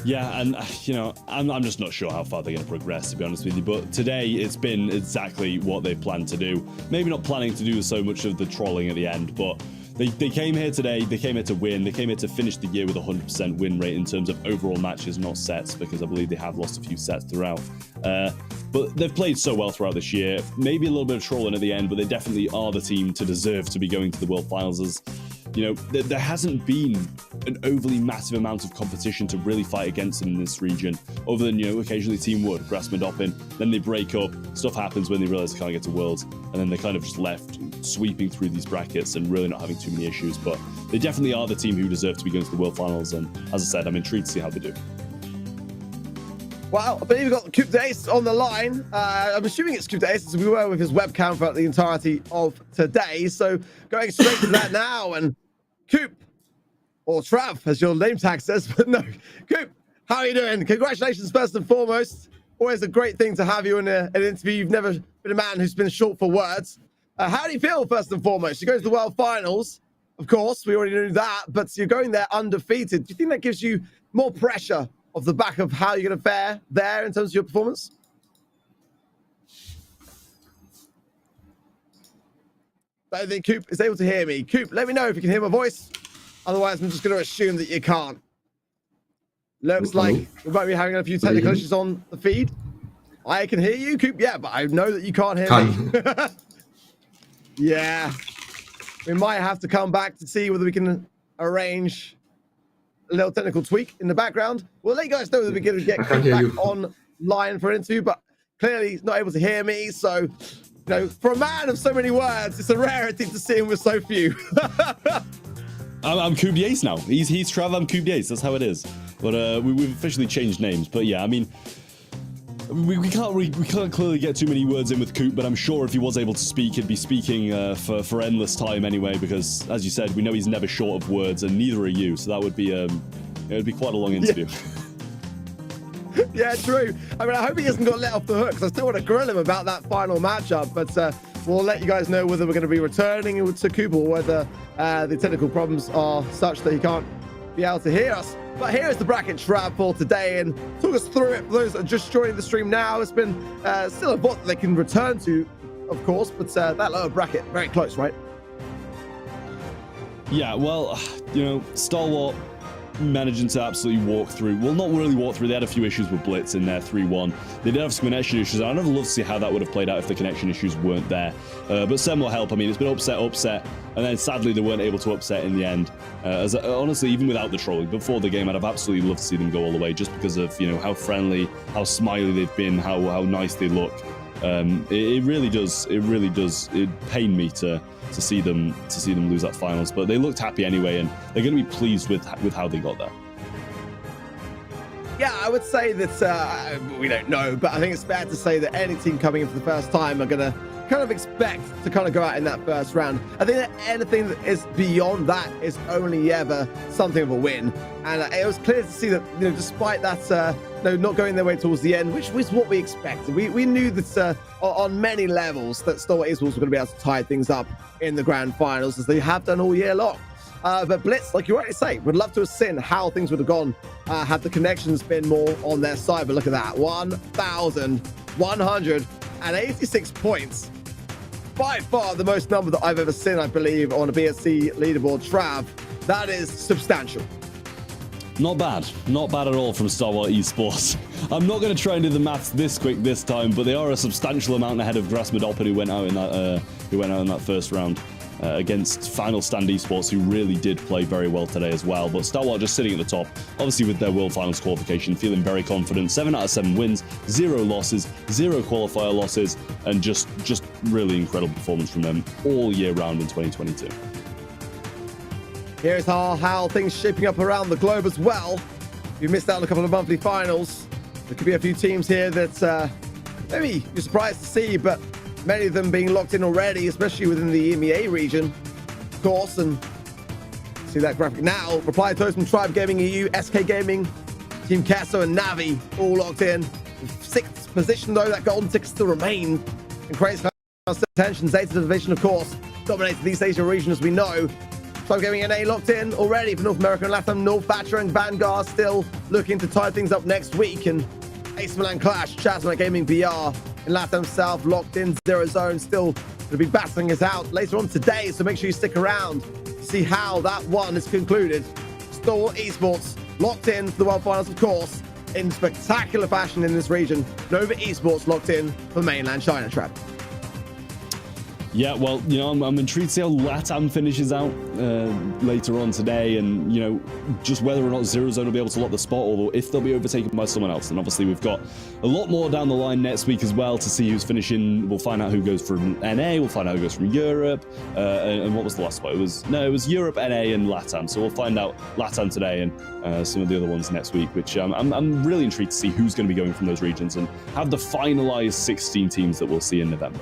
Yeah, and you know, I'm just not sure how far they're going to progress, to be honest with you. But today, it's been exactly what they planned to do. Maybe not planning to do so much of the trolling at the end, but they came here today. They came here to win. They came here to finish the year with a 100% win rate in terms of overall matches, not sets, because I believe they have lost a few sets throughout. But they've played so well throughout this year. Maybe a little bit of trolling at the end, but they definitely are the team to deserve to be going to the World Finals. As you know, there hasn't been an overly massive amount of competition to really fight against them in this region, other than, you know, occasionally Team Wood, grassmuddoppin, then they break up, stuff happens when they realize they can't get to Worlds, and then they kind of just left sweeping through these brackets and really not having too many issues. But they definitely are the team who deserve to be going to the World Finals, and as I said, I'm intrigued to see how they do. Well, I believe we've got Coop Dace on the line. I'm assuming it's Coop Dace, as we were with his webcam throughout the entirety of today. So going straight to that now, and Coop, or Trav, as your name tag says, but no, Coop, how are you doing? Congratulations, first and foremost. Always a great thing to have you in an interview. You've never been a man who's been short for words. How do you feel, first and foremost? You're going to the World Finals, of course, we already knew that, but you're going there undefeated. Do you think that gives you more pressure off the back of how you're going to fare there in terms of your performance? I don't think Coop is able to hear me. Coop, let me know if you can hear my voice. Otherwise, I'm just going to assume that you can't. Looks like we might be having a few technical issues on the feed. I can hear you, Coop. Yeah, but I know that you can't hear me. Yeah. We might have to come back to see whether we can arrange a little technical tweak in the background. We'll let you guys know that we're going to get kicked back online for an interview, but clearly he's not able to hear me. So, you know, for a man of so many words, it's a rarity to see him with so few. I'm Kubiace now. He's Trav, I'm Kubiace. That's how it is. But we've officially changed names. But yeah, I mean, we can't clearly get too many words in with Coop, but I'm sure if he was able to speak, he'd be speaking for endless time anyway, because as you said, we know he's never short of words, and neither are you. So that would be it would be quite a long interview. Yeah, true. I mean, I hope he hasn't got let off the hook, because I still want to grill him about that final matchup. But we'll let you guys know whether we're going to be returning to Coop or whether the technical problems are such that he can't be able to hear us. But here is the bracket Trav for today, and talk us through it for those that are just joining the stream now. It's been still a bot that they can return to, of course, but that lower bracket, very close, right? Yeah, well, you know, Stalwart managing to absolutely walk through. Well, not really walk through. They had a few issues with Blitz in their 3-1. They did have some connection issues. I'd love to see how that would have played out if the connection issues weren't there. But Sem will help. I mean, it's been upset, and then sadly they weren't able to upset in the end. As honestly, even without the trolling, before the game, I'd have absolutely loved to see them go all the way, just because of, you know, how friendly, how smiley they've been, how nice they look. It really does. It pained me to see them lose that finals, but they looked happy anyway, and they're going to be pleased with how they got there. Yeah, I would say that we don't know, but I think it's fair to say that any team coming in for the first time are going to kind of expect to kind of go out in that first round. I think that anything that is beyond that is only ever something of a win. And it was clear to see that, you know, despite that, not going their way towards the end, which was what we expected. We knew that on many levels that Stalwart Esports were going to be able to tie things up in the grand finals, as they have done all year long. But Blitz, like you rightly say, would love to have seen how things would have gone had the connections been more on their side. But look at that, 1,186 points. By far the most number that I've ever seen, I believe, on a BSC leaderboard. Trav, that is substantial. Not bad at all from Stalwart Esports. I'm not going to try and do the maths this quick this time, but they are a substantial amount ahead of grassmuddoppin, who went out in that first round against Final Stand Esports, who really did play very well today as well. But Stalwart just sitting at the top, obviously with their World Finals qualification, feeling very confident. 7 out of 7 wins, 0 losses, 0 qualifier losses, and just really incredible performance from them all year round in 2022. Here's how things shaping up around the globe as well. If you missed out on a couple of monthly finals, there could be a few teams here that maybe you're surprised to see, but many of them being locked in already, especially within the EMEA region, of course. And see that graphic now. Reply to those from Tribe Gaming EU, SK Gaming, Team Casso, and Navi all locked in. 6th position though, that golden ticket still remain. And crazy attention. Zeta Division, of course, dominates the East Asia region, as we know. Tribe Gaming NA locked in already for North America and Latam. North Thatcher and Vanguard still looking to tie things up next week. And Ace Milan Clash, Chasma Gaming BR in Latam South locked in. Zero Zone still going to be battling us out later on today, so make sure you stick around to see how that one is concluded. Stalwart Esports locked in for the World Finals, of course, in spectacular fashion in this region. Nova Esports locked in for mainland China. Trap. Yeah, well, you know, I'm intrigued to see how LATAM finishes out later on today, and, you know, just whether or not Zero Zone will be able to lock the spot, or if they'll be overtaken by someone else. And obviously we've got a lot more down the line next week as well to see who's finishing. We'll find out who goes from NA, we'll find out who goes from Europe, and what was the last spot? It was Europe, NA, and LATAM. So we'll find out LATAM today and some of the other ones next week, which I'm really intrigued to see who's going to be going from those regions and have the finalized 16 teams that we'll see in November.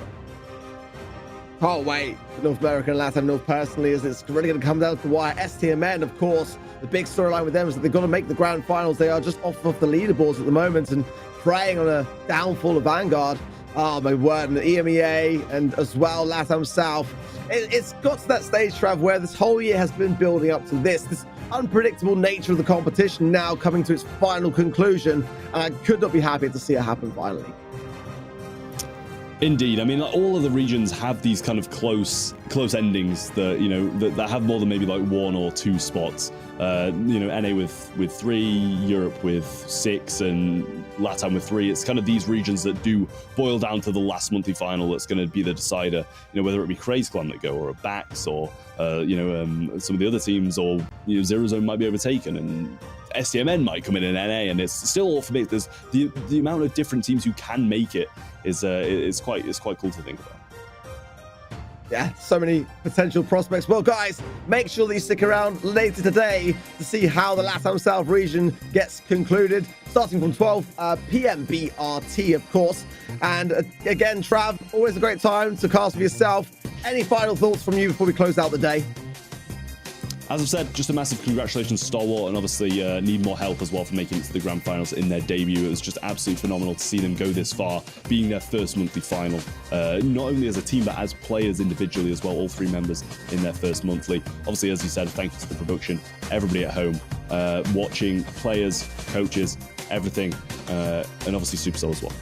Can't wait for North America and Latin North personally, as it's really going to come down to the wire. STMN, of course, the big storyline with them is that they've got to make the grand finals. They are just off of the leaderboards at the moment and preying on a downfall of Vanguard. Oh my word, and the EMEA and as well LATAM South. It's got to that stage, Trav, where this whole year has been building up to this unpredictable nature of the competition now coming to its final conclusion, and I could not be happier to see it happen finally. Indeed. I mean, like, all of the regions have these kind of close endings that, you know, that have more than maybe like 1 or 2 spots. You know, NA with 3, Europe with 6, and LATAM with 3. It's kind of these regions that do boil down to the last monthly final that's going to be the decider. You know, whether it be Craze Clan that go, or a Bax, or some of the other teams, or Zero Zone might be overtaken, and SDMN might come in NA, and it's still all for me. There's the amount of different teams who can make it is quite cool to think about. Yeah, so many potential prospects. Well, guys, make sure that you stick around later today to see how the LATAM South region gets concluded, starting from 12 p.m. BRT, of course. And again, Trav, always a great time to cast for yourself. Any final thoughts from you before we close out the day? As I've said, just a massive congratulations to Stalwart, and obviously need more help as well for making it to the grand finals in their debut. It was just absolutely phenomenal to see them go this far, being their first monthly final, not only as a team, but as players individually as well, all 3 members in their first monthly. Obviously, as you said, thank you to the production, everybody at home, watching, players, coaches, everything, and obviously Supercell as well.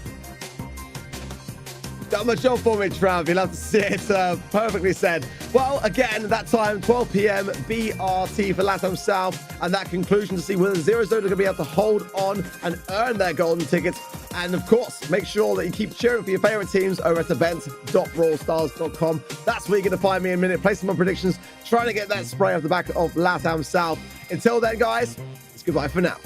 Done my job for me, Trav. You'll have to see it. Perfectly said. Well, again, that time, 12 p.m. BRT for LATAM South, and that conclusion to see whether Zero Zone are going to be able to hold on and earn their golden tickets. And of course, make sure that you keep cheering for your favorite teams over at events.brawlstars.com. That's where you're going to find me in a minute, placing my predictions, trying to get that spray off the back of LATAM South. Until then, guys, it's goodbye for now.